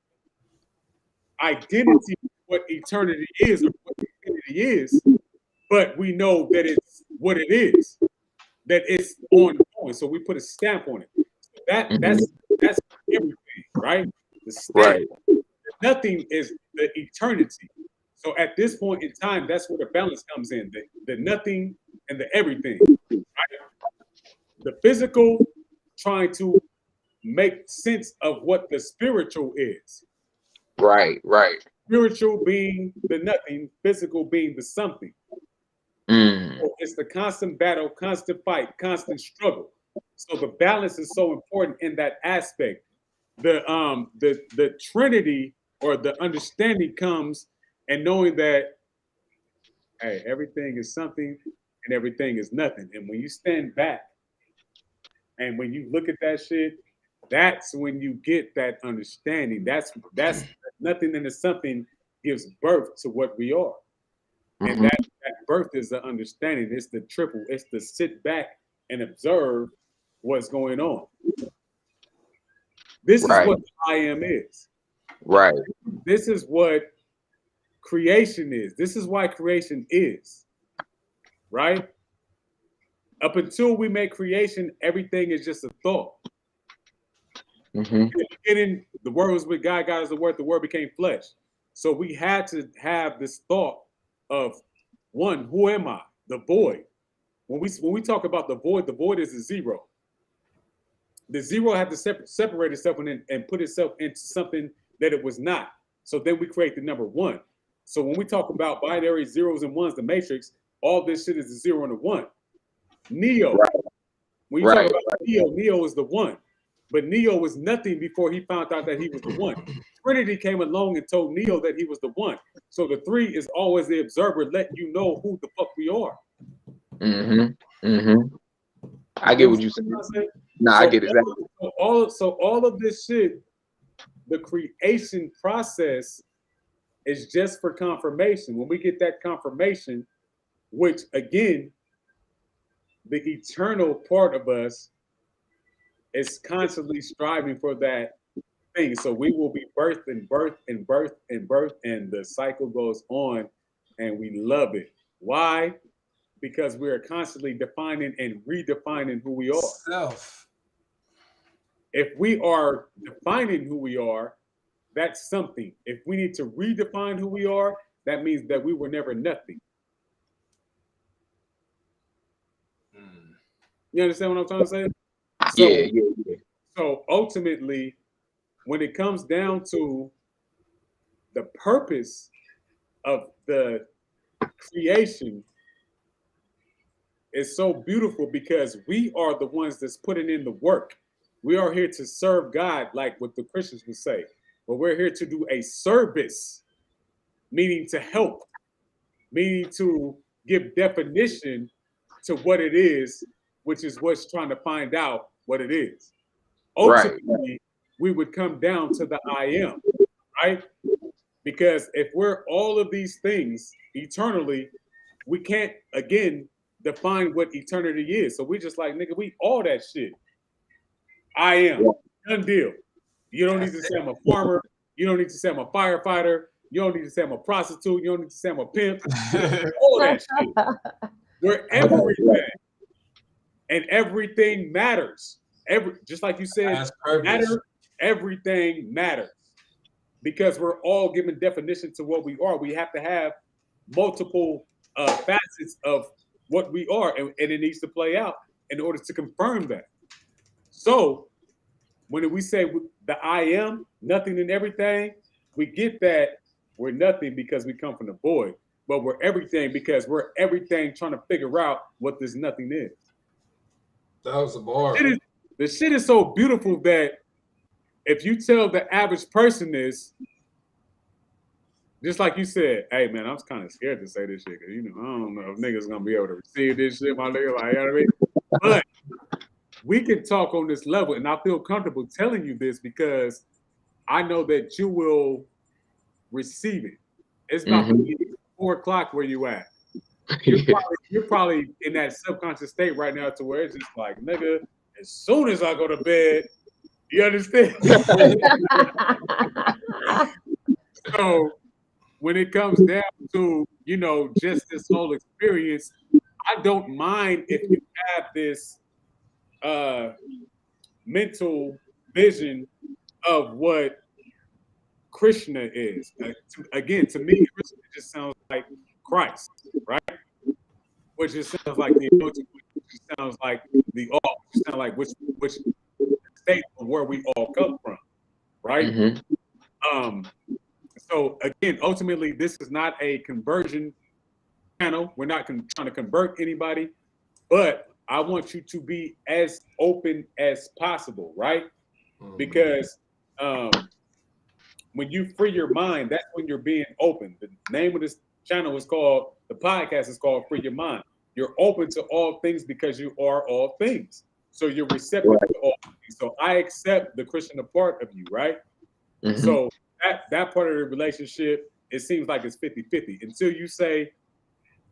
identity of what eternity is or what infinity is, but we know that it's what it is, that it's ongoing. So we put a stamp on it. So that's everything, right? The stamp. Nothing is the eternity. So at this point in time, that's where the balance comes in. The nothing and the everything. Right? The physical trying to make sense of what the spiritual is.
Right.
Spiritual being the nothing, physical being the something. So it's the constant battle, constant fight, constant struggle. So the balance is so important in that aspect. The Trinity or the understanding comes and knowing that, hey, everything is something and everything is nothing. And when you stand back and when you look at that shit, that's when you get that understanding. That's nothing and the something gives birth to what we are. And that birth is the understanding. It's the triple. It's the sit back and observe what's going on. This is what the I am is.
Right.
This is what creation is. This is why creation is, right? Up until we make creation, everything is just a thought.
Mm-hmm.
In the beginning, the word was with God, God is the word became flesh. So we had to have this thought of, one, who am I? The void. When we talk about the void is a zero. The zero had to separate itself and put itself into something that it was not. So then we create the number one. So when we talk about binary zeros and ones, the matrix, all this shit is a zero and a one. Neo.
Right.
When you talk about Neo is the one. But Neo was nothing before he found out that he was the one. Trinity came along and told Neo that he was the one. So the three is always the observer, letting you know who the fuck we are.
Mm-hmm. Mm-hmm. I get what you saying. No, I get exactly.
So all of this shit, the creation process is just for confirmation. When we get that confirmation, which again, the eternal part of us is constantly striving for that thing. So we will be birthed and birthed and birthed and birthed, and the cycle goes on, and we love it. Why? Because we are constantly defining and redefining who we are.
Self.
If we are defining who we are, that's something. If we need to redefine who we are, that means that we were never nothing. You understand what I'm trying to say? So,
Yeah.
So ultimately, when it comes down to the purpose of the creation, it's so beautiful because we are the ones that's putting in the work. We are here to serve God, like what the Christians would say, but we're here to do a service, meaning to help, meaning to give definition to what it is, which is what's trying to find out what it is. Ultimately, we would come down to the I am, right? Because if we're all of these things eternally, we can't, again, define what eternity is. So we just like, nigga, we all that shit. I am. Done deal. You don't need to say I'm a farmer. You don't need to say I'm a firefighter. You don't need to say I'm a prostitute. You don't need to say I'm a pimp. All that shit. We're everything. And everything matters. Just like you said, everything matters. Because we're all given definition to what we are. We have to have multiple facets of what we are, and it needs to play out in order to confirm that. So when we say the I am, nothing and everything, we get that we're nothing because we come from the void, but we're everything because we're everything trying to figure out what this nothing is.
That was a bar.
The shit is so beautiful that if you tell the average person this, just like you said, hey man, I'm kind of scared to say this shit because I don't know if niggas gonna be able to receive this shit, my nigga. Like, you know what I mean? But we can talk on this level, and I feel comfortable telling you this because I know that you will receive it. It's about to be 4 o'clock where you at. You're probably in that subconscious state right now to where it's just like, nigga, as soon as I go to bed, you understand? So when it comes down to, just this whole experience, I don't mind if you have this mental vision of what Krishna is. Again, to me, Krishna just sounds like Christ, right? Which just sounds like the emotion, which just sounds like the all, which sounds like which state of where we all come from, right? So again, ultimately, this is not a conversion channel. We're not trying to convert anybody, but I want you to be as open as possible, right? Because when you free your mind, that's when you're being open. The name of this channel is called, the podcast is called Free Your Mind. You're open to all things because you are all things. So you're receptive to all things. So I accept the Christian part of you, right? So that part of the relationship, it seems like it's 50-50 until you say,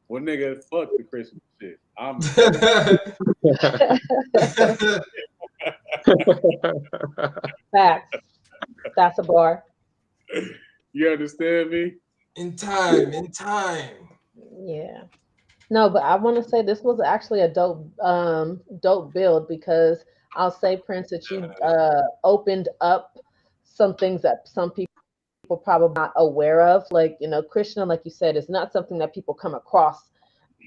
well, nigga, fuck the Christian shit.
Facts. That's a bar.
You understand me?
In time.
Yeah. No, but I want to say this was actually a dope build, because I'll say, Prince, that you opened up some things that some people probably not aware of. Like, Krishna, like you said, is not something that people come across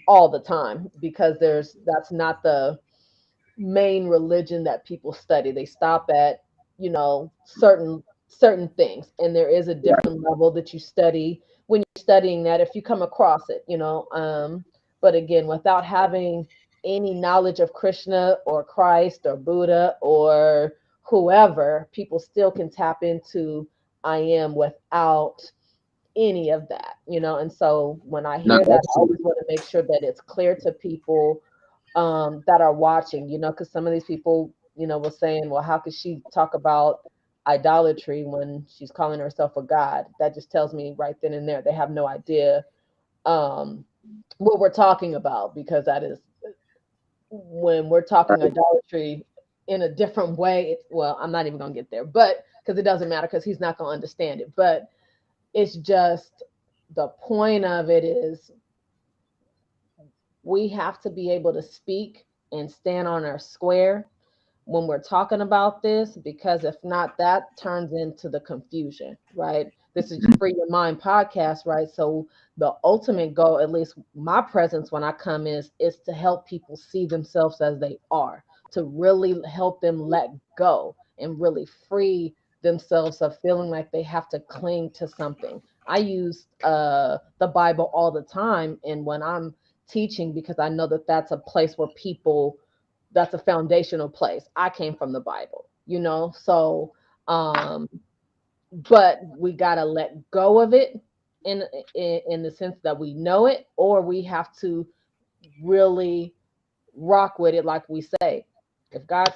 all the time, because that's not the main religion that people study. They stop at, certain things, and there is a different level that you study when you're studying that, if you come across it. But again, without having any knowledge of Krishna or Christ or Buddha or whoever, people still can tap into I am without any of that. And so when I
No,
hear that, I always want to make sure that it's clear to people that are watching, because some of these people, were saying, well, how could she talk about idolatry when she's calling herself a god? That just tells me right then and there they have no idea um, what we're talking about, because that is, when we're talking idolatry in a different way. Well, I'm not even going to get there, but because it doesn't matter, because he's not going to understand it. But it's just, the point of it is, we have to be able to speak and stand on our square when we're talking about this, because if not, that turns into the confusion, right? This is Free Your Mind podcast, right? So the ultimate goal, at least my presence when I come, is to help people see themselves as they are, to really help them let go and really free themselves of feeling like they have to cling to something. I use the Bible all the time, and when I'm teaching, because I know that that's a place where people, that's a foundational place. I came from the Bible, so um but we got to let go of it in the sense that we know it, or we have to really rock with it, like we say. If God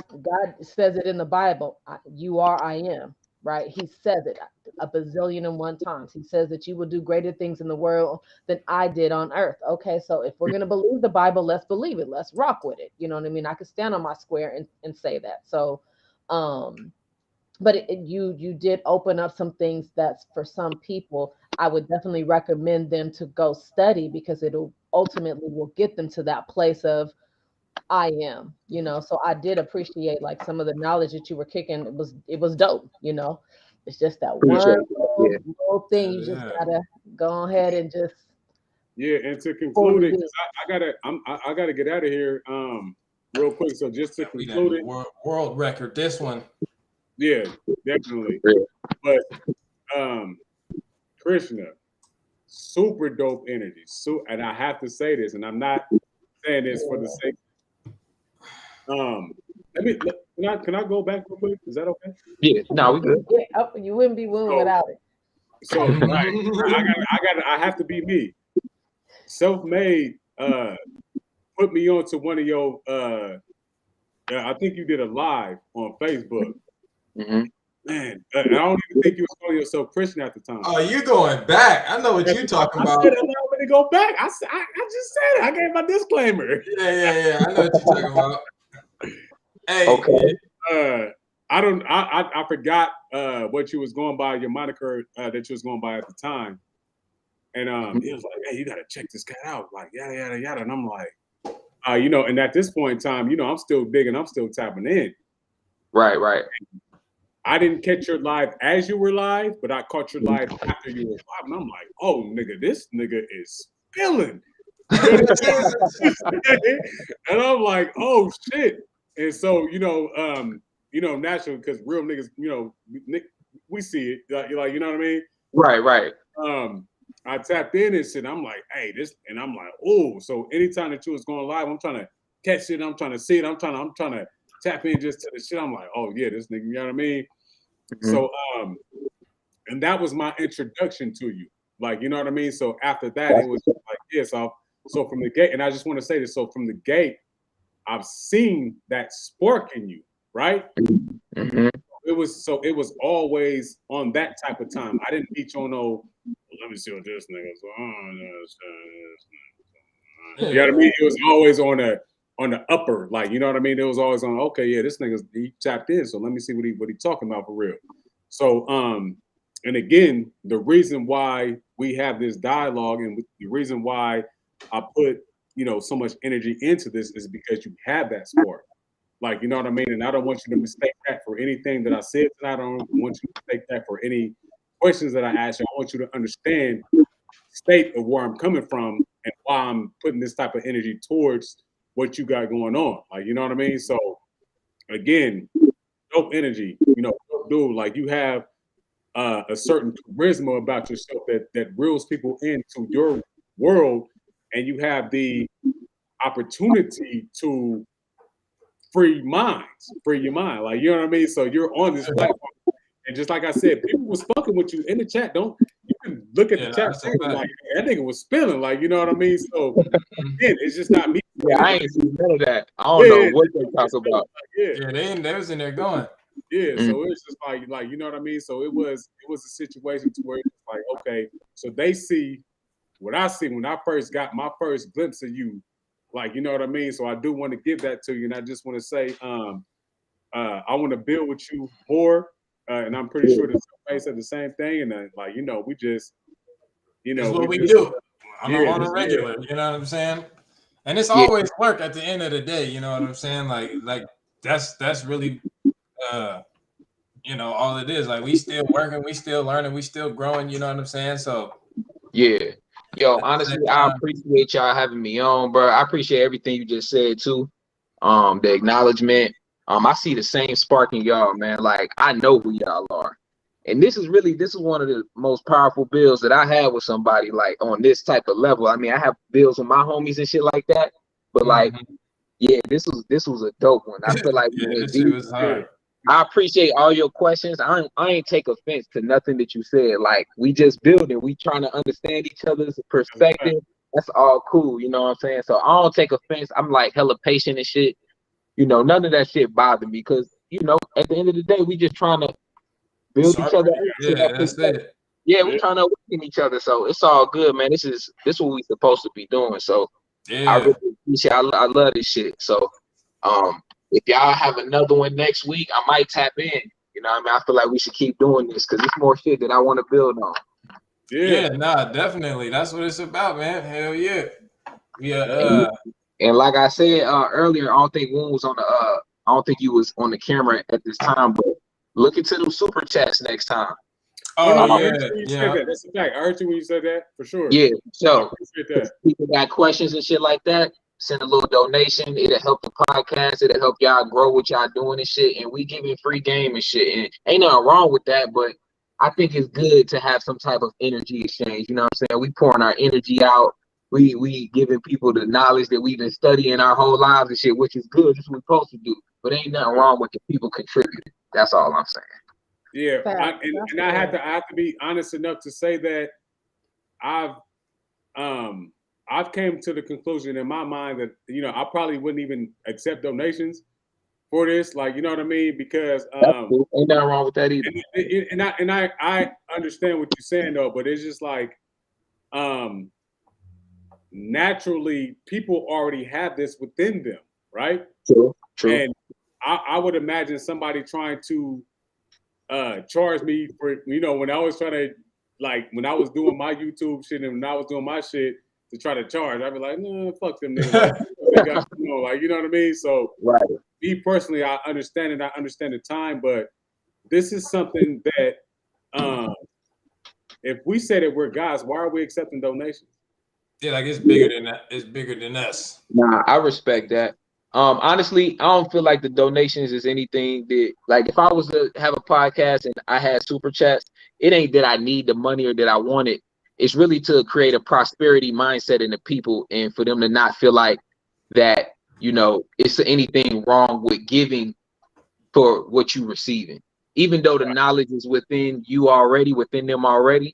says it in the Bible, you are, I am, right? He says it a bazillion and one times. He says that you will do greater things in the world than I did on earth. Okay, so if we're gonna believe the Bible, let's believe it. Let's rock with it. You know what I mean? I could stand on my square and say that. So, but you did open up some things that's, for some people, I would definitely recommend them to go study, because it'll ultimately will get them to that place of I am, so I did appreciate, like, some of the knowledge that you were kicking. It was dope. It's just that one little thing you just gotta go ahead and just.
Yeah, and to conclude it, I gotta get out of here real quick. So just to conclude it,
world record this one.
Yeah, definitely. But Krishna, super dope energy. So, and I have to say this, and I'm not saying this for the sake. Can I go back real quick? Is that okay?
Yeah, no, we good.
Yeah, you wouldn't be Woon without it.
So right, I have to be me. Selfmade put me onto one of your I think you did a live on Facebook.
Mm-hmm.
Man, I don't even think you was calling yourself Christian at the time.
Oh, you going back? I know what you're talking about.
I'm not going to go back. I just said it. I gave my disclaimer.
Yeah. I know what you're talking about. Hey,
okay.
I forgot what you was going by, your moniker that you was going by at the time, and it was like, hey, you got to check this guy out, like yada yada yada, and I'm like, and at this point in time, I'm still digging, I'm still tapping in.
Right.
I didn't catch your live as you were live, but I caught your live after you were live. And I'm like, oh, nigga, this nigga is spilling. And I'm like, oh, shit. And so, naturally, because real niggas, we see it. Like, you know what I mean?
Right.
I tapped in and shit. I'm like, hey, this, and I'm like, oh. So anytime that you was going live, I'm trying to catch it. I'm trying to see it. I'm trying to tap in just to the shit. I'm like, oh yeah, this nigga, you know what I mean? Mm-hmm. So and that was my introduction to you. Like, you know what I mean? So after that, it was like, yeah, so from the gate, and I just want to say this, so from the gate, I've seen that spark in you, right? Mm-hmm. It was always on that type of time. I didn't meet you on no, let me see what this nigga's on. You know what I mean? It was always on the upper, like, you know what I mean? It was always on, okay, yeah, this nigga's, he tapped in, so let me see what he talking about for real. So and again, the reason why we have this dialogue, and the reason why I put so much energy into this is because you have that spark. Like, you know what I mean? And I don't want you to mistake that for anything that I said tonight. I don't want you to mistake that for any questions that I asked you. I want you to understand the state of where I'm coming from and why I'm putting this type of energy towards what you got going on. Like, you know what I mean? So again, dope energy, dope dude. Like, you have a certain charisma about yourself that reels people into your world, and you have the opportunity to free your mind. Like, you know what I mean? So you're on this platform, and just like I said, people was fucking with you in the chat. You can look at the chat, like that nigga was spilling. Like, you know what I mean? So again, it's just not me.
Yeah, I ain't seen none of that. I don't know what they talk about.
They was in there going.
Yeah, so it's just like you know what I mean. So it was a situation to where it's like, okay, so they see what I see when I first got my first glimpse of you. Like, you know what I mean? So I do want to give that to you. And I just want to say, I want to build with you more. And I'm pretty sure that Selfmade said the same thing. And we just,
it's what we do on a regular, you know what I'm saying? And it's always work at the end of the day, you know what I'm saying? Like that's really, all it is. Like, we still working, we still learning, we still growing, you know what I'm saying? So
yeah. Yo, honestly, I appreciate y'all having me on, bro. I appreciate everything you just said too. The acknowledgement. I see the same spark in y'all, man. Like, I know who y'all are. And this is one of the most powerful builds that I had with somebody, like, on this type of level. I mean, I have builds with my homies and shit like that. But like, yeah, this was a dope one. I feel like
this shit was hard.
I appreciate all your questions. I ain't take offense to nothing that you said. Like, we just building. We trying to understand each other's perspective. That's all cool. You know what I'm saying? So I don't take offense. I'm like hella patient and shit. None of that shit bothered me because, at the end of the day, we just trying to build each other.
Yeah, that's it.
Yeah, we're trying to awaken each other. So it's all good, man. This is what we supposed to be doing. So I really appreciate. I love this shit. So if y'all have another one next week, I might tap in. You know what I mean? I feel like we should keep doing this because it's more shit that I want to build on.
Yeah, nah, definitely. That's what it's about, man. Hell yeah.
Yeah. And like I said earlier, I don't think Woon was on the I don't think you was on the camera at this time, but look into them super chats next time.
Yeah.
That's a fact. I heard you when you said that, for sure.
Yeah. So people got questions and shit like that, send a little donation. It'll help the podcast. It'll help y'all grow what y'all doing and shit. And we giving free game and shit. And ain't nothing wrong with that, but I think it's good to have some type of energy exchange. You know what I'm saying? We pouring our energy out. We giving people the knowledge that we've been studying our whole lives and shit, which is good. That's what we're supposed to do. But ain't nothing wrong with the people contributing. That's all I'm saying.
Yeah, I have to be honest enough to say that I've came to the conclusion in my mind that I probably wouldn't even accept donations for this, like, you know what I mean? Because
ain't nothing wrong with that either.
And I understand what you're saying though, but it's just like naturally people already have this within them, right?
True.
And I would imagine somebody trying to charge me for, when I was trying to, like, when I was doing my YouTube shit and when I was doing my shit to try to charge, I'd be like, no, fuck them niggas. Like, you know what I mean? So me personally, I understand it. I understand the time, but this is something that if we say that we're gods, why are we accepting donations?
Yeah, like, it's bigger than that. It's bigger than us.
Nah, I respect that. Honestly, I don't feel like the donations is anything that, like, if I was to have a podcast and I had super chats, it ain't that I need the money or that I want it. It's really to create a prosperity mindset in the people and for them to not feel like that, it's anything wrong with giving for what you're receiving. Even though the knowledge is within you already, within them already,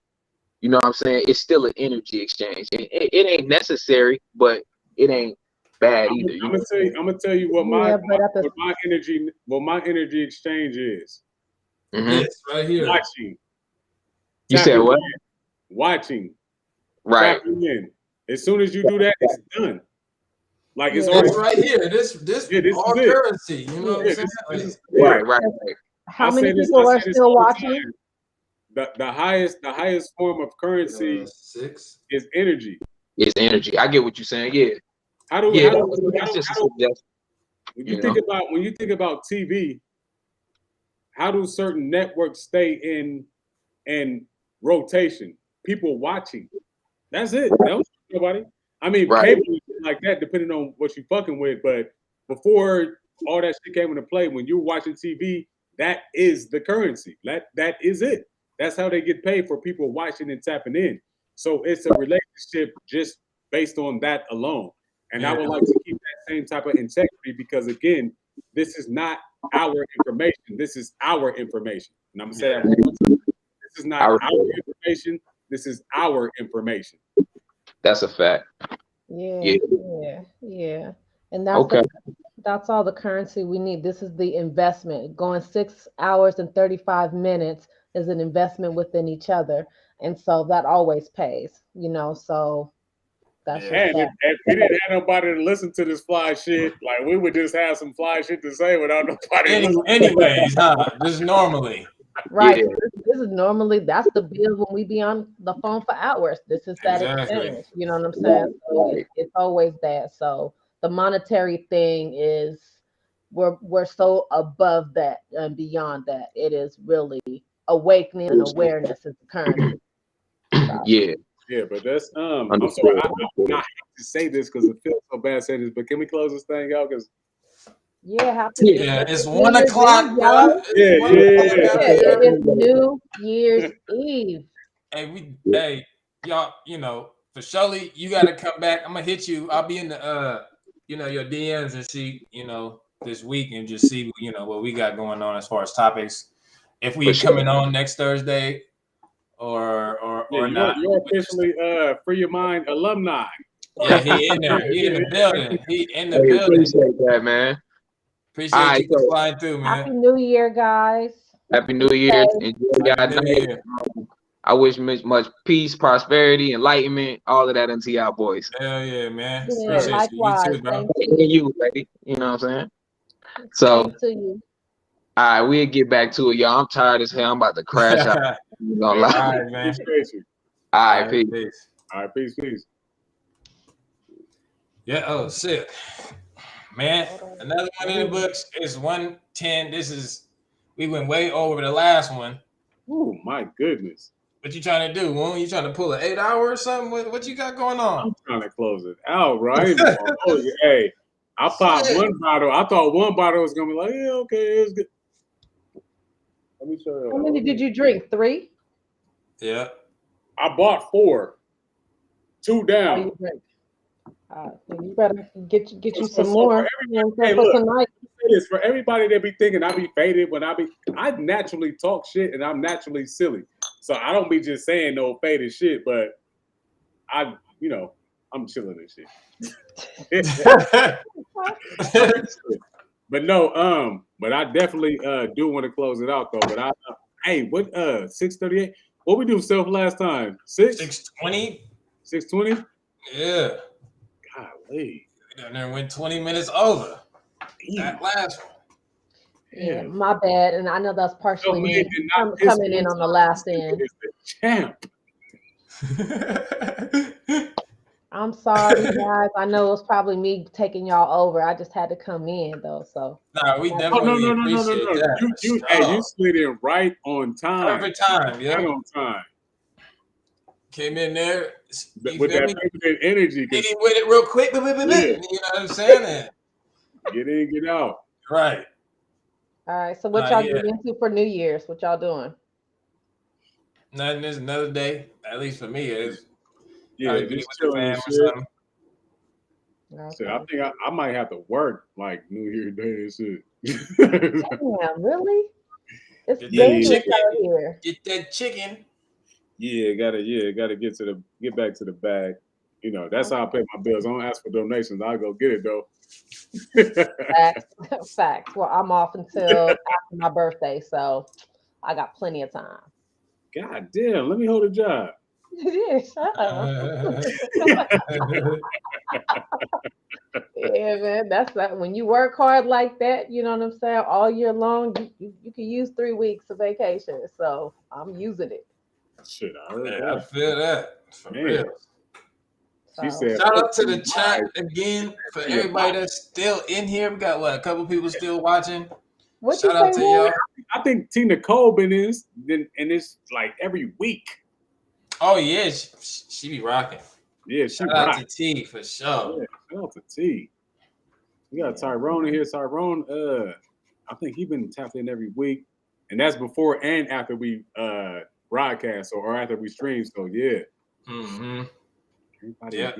you know what I'm saying? It's still an energy exchange. It ain't necessary, but it ain't bad either.
I'm gonna tell you what my energy exchange is.
This right here.
Watching.
You said what?
Watching.
Right.
Tapping in. As soon as you do that, it's done. Like, it's
already right here. This all currency. You know what I'm saying?
Right.
How many people are still watching?
the highest form of currency
6
is energy.
It's energy. I get what you're saying. Yeah. That's just a suggestion.
When you think about TV, how do certain networks stay in rotation? People watching. That's it. That was nobody. I mean, cable like that, depending on what you fucking with. But before all that shit came into play, when you're watching TV, that is the currency. That is it. That's how they get paid for people watching and tapping in. So it's a relationship just based on that alone. And I would like to keep that same type of integrity because again, this is not our information. This is our information. And I'm gonna say that one more time. This is not our information. This is our information.
That's a fact.
Yeah. And that's all the currency we need. This is the investment. Going 6 hours and 35 minutes is an investment within each other. And so that always pays, so that's
and if we didn't have nobody to listen to this fly shit, like we would just have some fly shit to say without nobody.
Anyways, just normally.
Right. Yeah. This is normally, that's the bill when we be on the phone for hours. This is that exchange. You know what I'm saying? So it's always that. So the monetary thing is we're so above that and beyond that. It is really awakening and awareness is the currency.
Yeah, but that's I'm sorry, I hate to say this because it feels so bad saying this, but can we close this thing out? Because
it's 1 o'clock, bro.
It is New Year's Eve.
Hey, y'all, for Shirley, you got to come back. I'm gonna hit you. I'll be in the your DMs and see this week and just see what we got going on as far as topics. If we coming on next Thursday or not.
You're officially Free Your Mind alumni.
Yeah, he in there. He in the building. He in the building.
Appreciate that, man.
Appreciate you for flying through, man.
Happy New Year, guys.
Happy New Year. Enjoy y'all night. I wish much peace, prosperity, enlightenment, all of that into y'all boys.
Hell yeah, man.
Yeah, likewise.
You too, bro.
You, lady. You know what I'm saying? So, all right, we'll get back to it, y'all. I'm tired as hell. I'm about to crash out.
All right, man.
All right, peace.
All right, peace.
Yeah, oh, shit. Man, another one in the books is 110. We went way over the last one.
Oh, my goodness.
What you trying to do, Woon? You trying to pull an 8 hour or something? What you got going on?
I'm trying to close it out, right? Hey, I popped one bottle. I thought one bottle was going to be like, yeah, okay, it's good. Let me show you.
How many did you drink? 3?
Yeah. I
bought 4. 2 down.
You better get you some more.
For everybody that be thinking I be faded when I naturally talk shit and I'm naturally silly. So I don't be just saying no faded shit, but I'm chilling and shit. But no, but I definitely do want to close it out though. But hey, what 6:38? What we do self last time?
6:20?
6:20?
Yeah.
Golly.
And then went 20 minutes over. That last one.
Yeah, my bad. And I know that's partially me coming in on the last end.
Champ.
I'm sorry, guys. I know it was probably me taking y'all over. I just had to come in though. So
we definitely appreciate that.
You slid in right on time.
Perfect time, yeah.
Right on time.
Came in there
with that energy.
Get in with it real quick. You know what I'm saying?
Get in, get out.
Right.
All right. So what y'all getting into for New Year's? What y'all doing?
Nothing. Is another day. At least for me, it is.
Just chilling and shit. Okay. I think I might have to work like New Year's Day and shit.
Damn, really? It's dangerous out here.
Get that chicken.
Gotta get back to the bag. That's how I pay my bills. I don't ask for donations. I'll go get it though.
Facts. Well, I'm off until after my birthday, so I got plenty of time.
God damn, let me hold a job.
Yeah, shut up. Yeah, man. That's that. When you work hard like that, you know what I'm saying, all year long, you can use 3 weeks of vacation. So I'm using it.
Shit, I heard
Hey, I
that.
feel that for
Man,
real.
she
So
said,
Shout
up
out to
to
the chat
your
again for
to your
everybody
body.
that's still in here. We got what, a couple people still watching.
what you
Shout
say,
out to
Woon?
y'all.
I think Tina Cole been in this, and it's like every week.
Oh yeah, she be rocking.
Yeah, she
Shout out
right.
to T for sure.
Yeah, shout out to T. We got Tyrone in here. Tyrone, I think he been tapped in every week, and that's before and after we broadcast or after we stream. So yeah.
Mm-hmm.
Everybody
Yeah.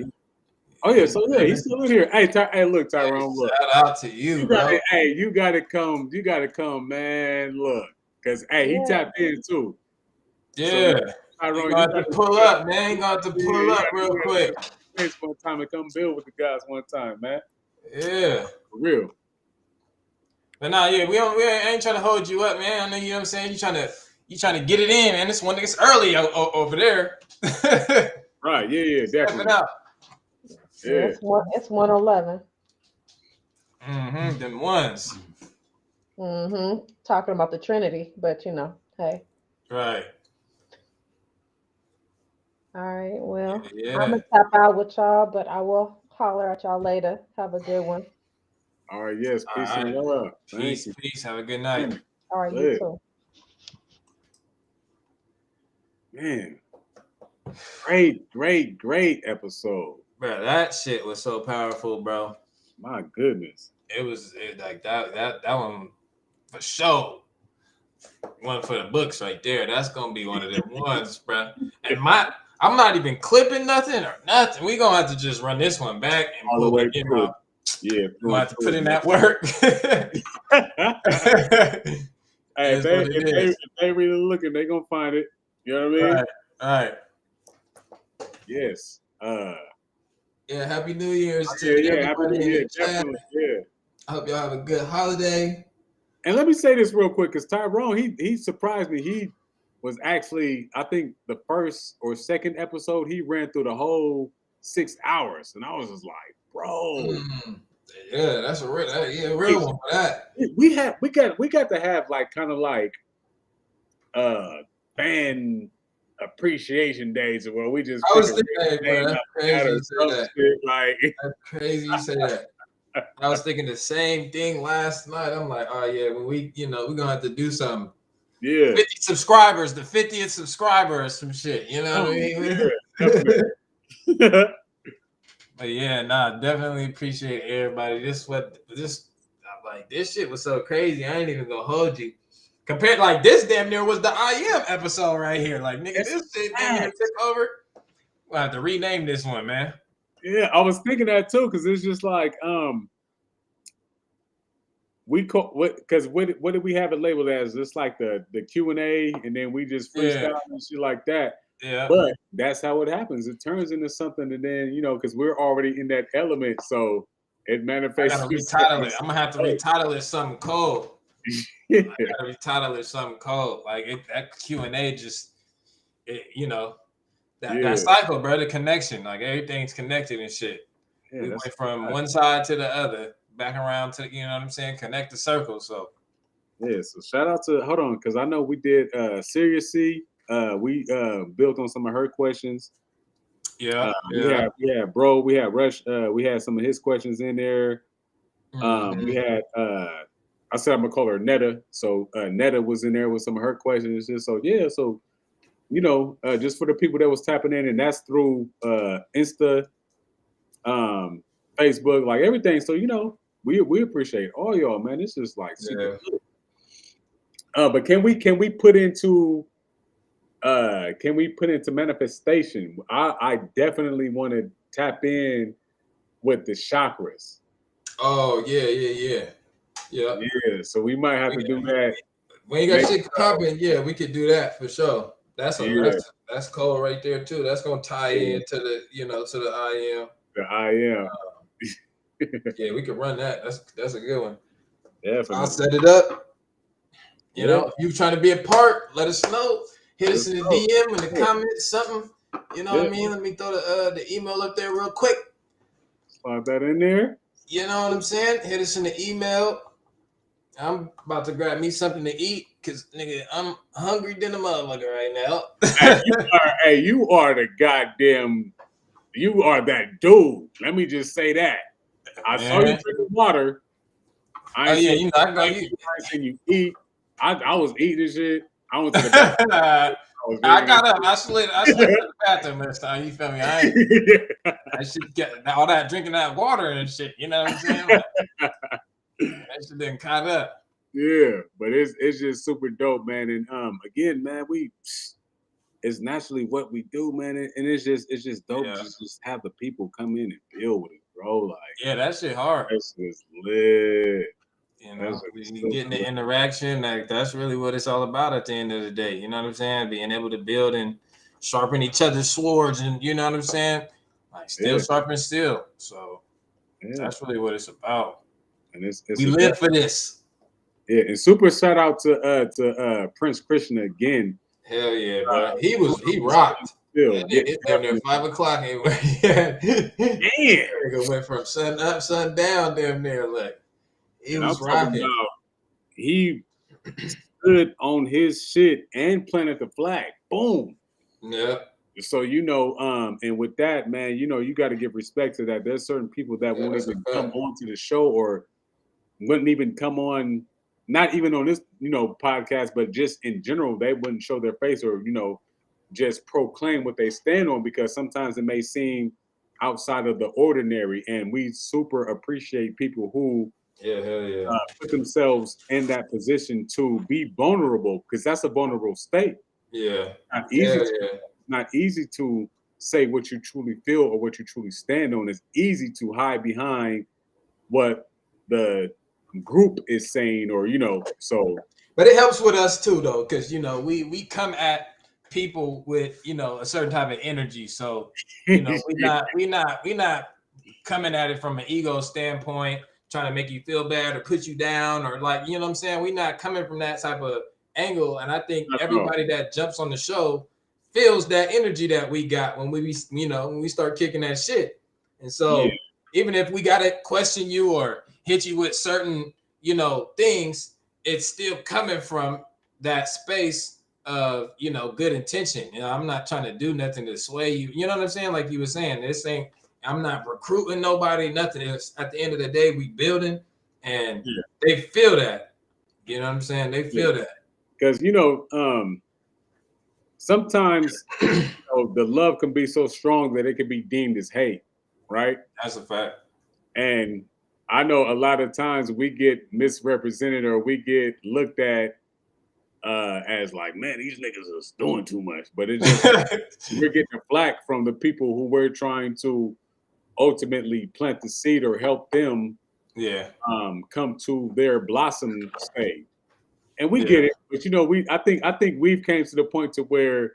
Oh yeah, so yeah, he's still in here. Hey, hey, look, Tyrone, look.
Shout out to you, bro.
Hey, you gotta come, man. Look, cause hey, he tapped in too.
Yeah.
So, Tyrone,
You got to pull up, man. You got to pull up real quick.
One time and come build with the guys one time, man.
Yeah.
For real.
But nah, yeah, we ain't trying to hold you up, man. I know, you know what I'm saying. You trying to get it in, man. This one nigga's early over there.
Right, yeah, definitely.
Out.
Yeah, it's 1:11.
Mm-hmm. Them ones.
Mm-hmm. Talking about the Trinity, but you know, hey.
Right.
All right. Well,
Yeah.
I'm gonna tap out with y'all, but I will holler at y'all later. Have a good one.
All right, yes, peace and love.
Peace. Have a good night.
All right, you too.
Man, great episode.
Bro, that shit was so powerful, bro.
My goodness.
It was like that one for sure. One for the books right there. That's gonna be one of them ones, bro. And I'm not even clipping nothing or nothing. We gonna have to just run this one back and
all the way through.
Yeah, we gonna have to put in that work.
Hey, if they really looking, they gonna find it. You know what I mean?
All right.
Yes.
Yeah, Happy New Year's
to everybody. Happy New Year, definitely. Yeah.
I hope y'all have a good holiday.
And let me say this real quick, because Tyrone, he surprised me. He was actually, I think, the first or second episode, he ran through the whole 6 hours, and I was just like, bro.
Yeah, that's a real one for that.
We got to have like kind of like fan appreciation days where we just
I was thinking, bro, that's crazy you say that.
Like,
that's crazy you say that. I was thinking the same thing last night. I'm like, oh yeah, when we're gonna have to do something.
Yeah.
50 subscribers, the 50th subscriber or some shit. You know what I mean?
Yeah,
but yeah, nah, definitely appreciate everybody. This shit was so crazy. I ain't even gonna hold you. Compared, like, this damn near was the I Am episode right here. Like, nigga, this shit damn near took over. We'll have to rename this one, man.
Yeah, I was thinking that too, because it's just like what did we have it labeled as? Just like the Q&A, and then we just freestyle and shit like that.
Yeah.
But that's how it happens. It turns into something, and then because we're already in that element, so it manifests.
I gotta retitle it. I'm gonna have to retitle it something cold.
Yeah.
I gotta retitle it something cold. Like that Q&A just that cycle, bro, the connection. Like everything's connected and shit. Yeah, we went from one side to the other, back around to, you know what I'm saying, connect the circle. So
yeah, so shout out to because I know we did Serious C. We built on some of her questions.
Yeah.
We had bro, we had Rush, we had some of his questions in there. We had I said I'm gonna call her Netta. So Netta was in there with some of her questions. So yeah, so just for the people that was tapping in, and that's through Insta, Facebook, like everything. So we appreciate all y'all, man. This is like super good. But can we put into manifestation? I definitely want to tap in with the chakras.
Oh yeah.
So we might have to do that.
When you got shit popping, we could do that for sure. That's cold right there too. That's gonna tie into the to the I Am.
The I Am.
Yeah, we could run that. That's a good one.
Definitely.
I'll set it up. You know, if you're trying to be a part, let us know. Hit us in the DM, in the comments, something. You know what I mean? Let me throw the email up there real quick.
Slide that in there.
You know what I'm saying? Hit us in the email. I'm about to grab me something to eat because nigga, I'm hungry than a motherfucker right now.
You are the goddamn. You are that dude. Let me just say that. I saw you
Man.
drinking water.
Oh yeah, you know I go you.
I ain't seen you eat. I was eating shit. I went to the bathroom.
I got up. I slid to the bathroom this time. You feel me? I should get all that drinking that water and shit. You know what I'm saying? Like, that shit didn't caught up.
Yeah, but it's just super dope, man. And again, man, it's naturally what we do, man. And it's just dope to just have the people come in and deal with it, bro. Like,
yeah, that shit hard.
That's just lit.
You know, you getting the interaction, like that's really what it's all about at the end of the day. You know what I'm saying? Being able to build and sharpen each other's swords, and you know what I'm saying? Like still sharpen steel. So that's really what it's about.
And it's
we live for this.
Yeah, and super shout out to Prince Krishna again.
Hell yeah, bro. He rocked. It's damn near 5 o'clock anyway. Damn. Went from sun up, sun down, damn near like. He was rocking.
He stood on his shit and planted the flag. Boom.
Yeah.
So and with that, man, you got to give respect to that. There's certain people that won't even come on to the show or wouldn't even come on, not even on this, podcast, but just in general, they wouldn't show their face or, just proclaim what they stand on because sometimes it may seem outside of the ordinary. And we super appreciate people who put themselves in that position to be vulnerable because that's a vulnerable state.
Yeah.
Not easy to say what you truly feel or what you truly stand on. It's easy to hide behind what the group is saying or, so.
But it helps with us too, though, because, we come at people with, a certain type of energy. So, we not coming at it from an ego standpoint, trying to make you feel bad or put you down or like, you know what I'm saying? We're not coming from that type of angle. And I think everybody that jumps on the show feels that energy that we got when we start kicking that shit. And so even if we got to question you or hit you with certain, things, it's still coming from that space of, good intention. I'm not trying to do nothing to sway you. You know what I'm saying? Like you were saying, this ain't, I'm not recruiting nobody, nothing. It's at the end of the day, we building and they feel that. You know what I'm saying? They feel that.
Because, sometimes the love can be so strong that it can be deemed as hate, right?
That's a fact.
And I know a lot of times we get misrepresented or we get looked at as like, man, these niggas are doing too much. But it's just we're getting flack from the people who we're trying to ultimately plant the seed or help them come to their blossom stage. And we get it, but I think we've came to the point to where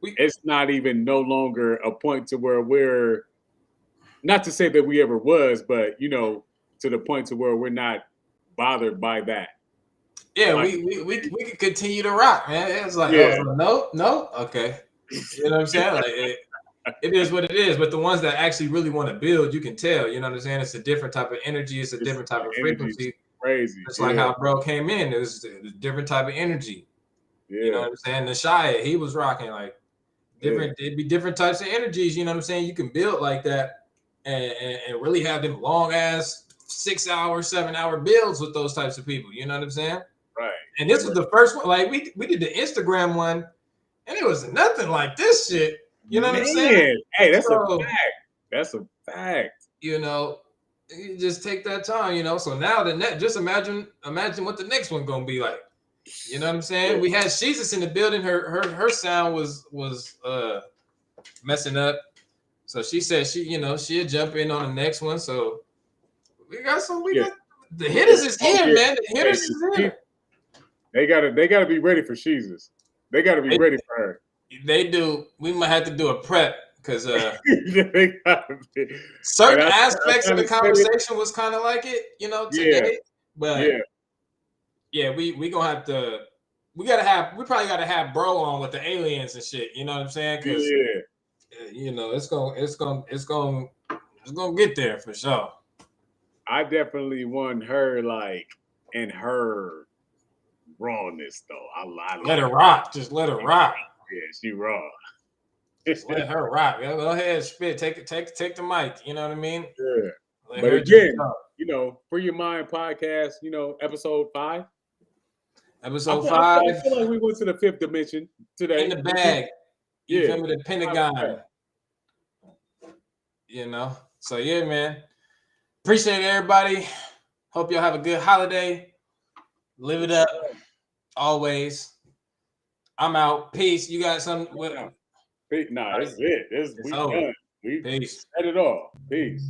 it's not even no longer a point to where we're not to say that we ever was, but to the point to where we're not bothered by that.
Yeah, like, we can continue to rock, man. It's like, no, okay. You know what I'm saying? Like it is what it is. But the ones that actually really want to build, you can tell. You know what I'm saying? It's a different type of energy. It's a different type of frequency.
Crazy.
It's like how bro came in. It was a different type of energy. Yeah. You know what I'm saying? The Shia, he was rocking like different. It'd be different types of energies. You know what I'm saying? You can build like that and really have them long ass 6-hour, 7-hour builds with those types of people. You know what I'm saying?
Right.
And this was the first one. Like we did the Instagram one, and it was nothing like this shit. You know what I'm saying?
Hey, that's a fact. That's a fact.
You just take that time, So now just imagine what the next one gonna be like. You know what I'm saying? We had Jesus in the building. Her sound was messing up. So she said she'll jump in on the next one. So we got the hitters is here, man. The hitters is here.
They gotta be ready for Jesus. They gotta be ready for her.
They do. We might have to do a prep because certain aspects of the conversation was kind of like it, today. But we gonna have to. We probably gotta have bro on with the aliens and shit. You know what I'm saying? Because it's gonna get there for sure.
I definitely want her like in her rawness though. I
let her rock. Just let her rock.
Yeah, she raw.
Just let her rock. Go ahead, spit. Take the mic. You know what I mean?
Yeah.
Let
But
her
again, you know, Free Your Mind podcast, you know, episode 5.
Episode
I
5.
I feel like we went to the 5th dimension today.
In the bag. You
Yeah.
feel me? The Pentagon. You know? So yeah, man. Appreciate everybody. Hope y'all have a good holiday. Live it up. Always. I'm out. Peace. You got something?
Nah, it's it. We done. We
Peace.
said it all. Peace.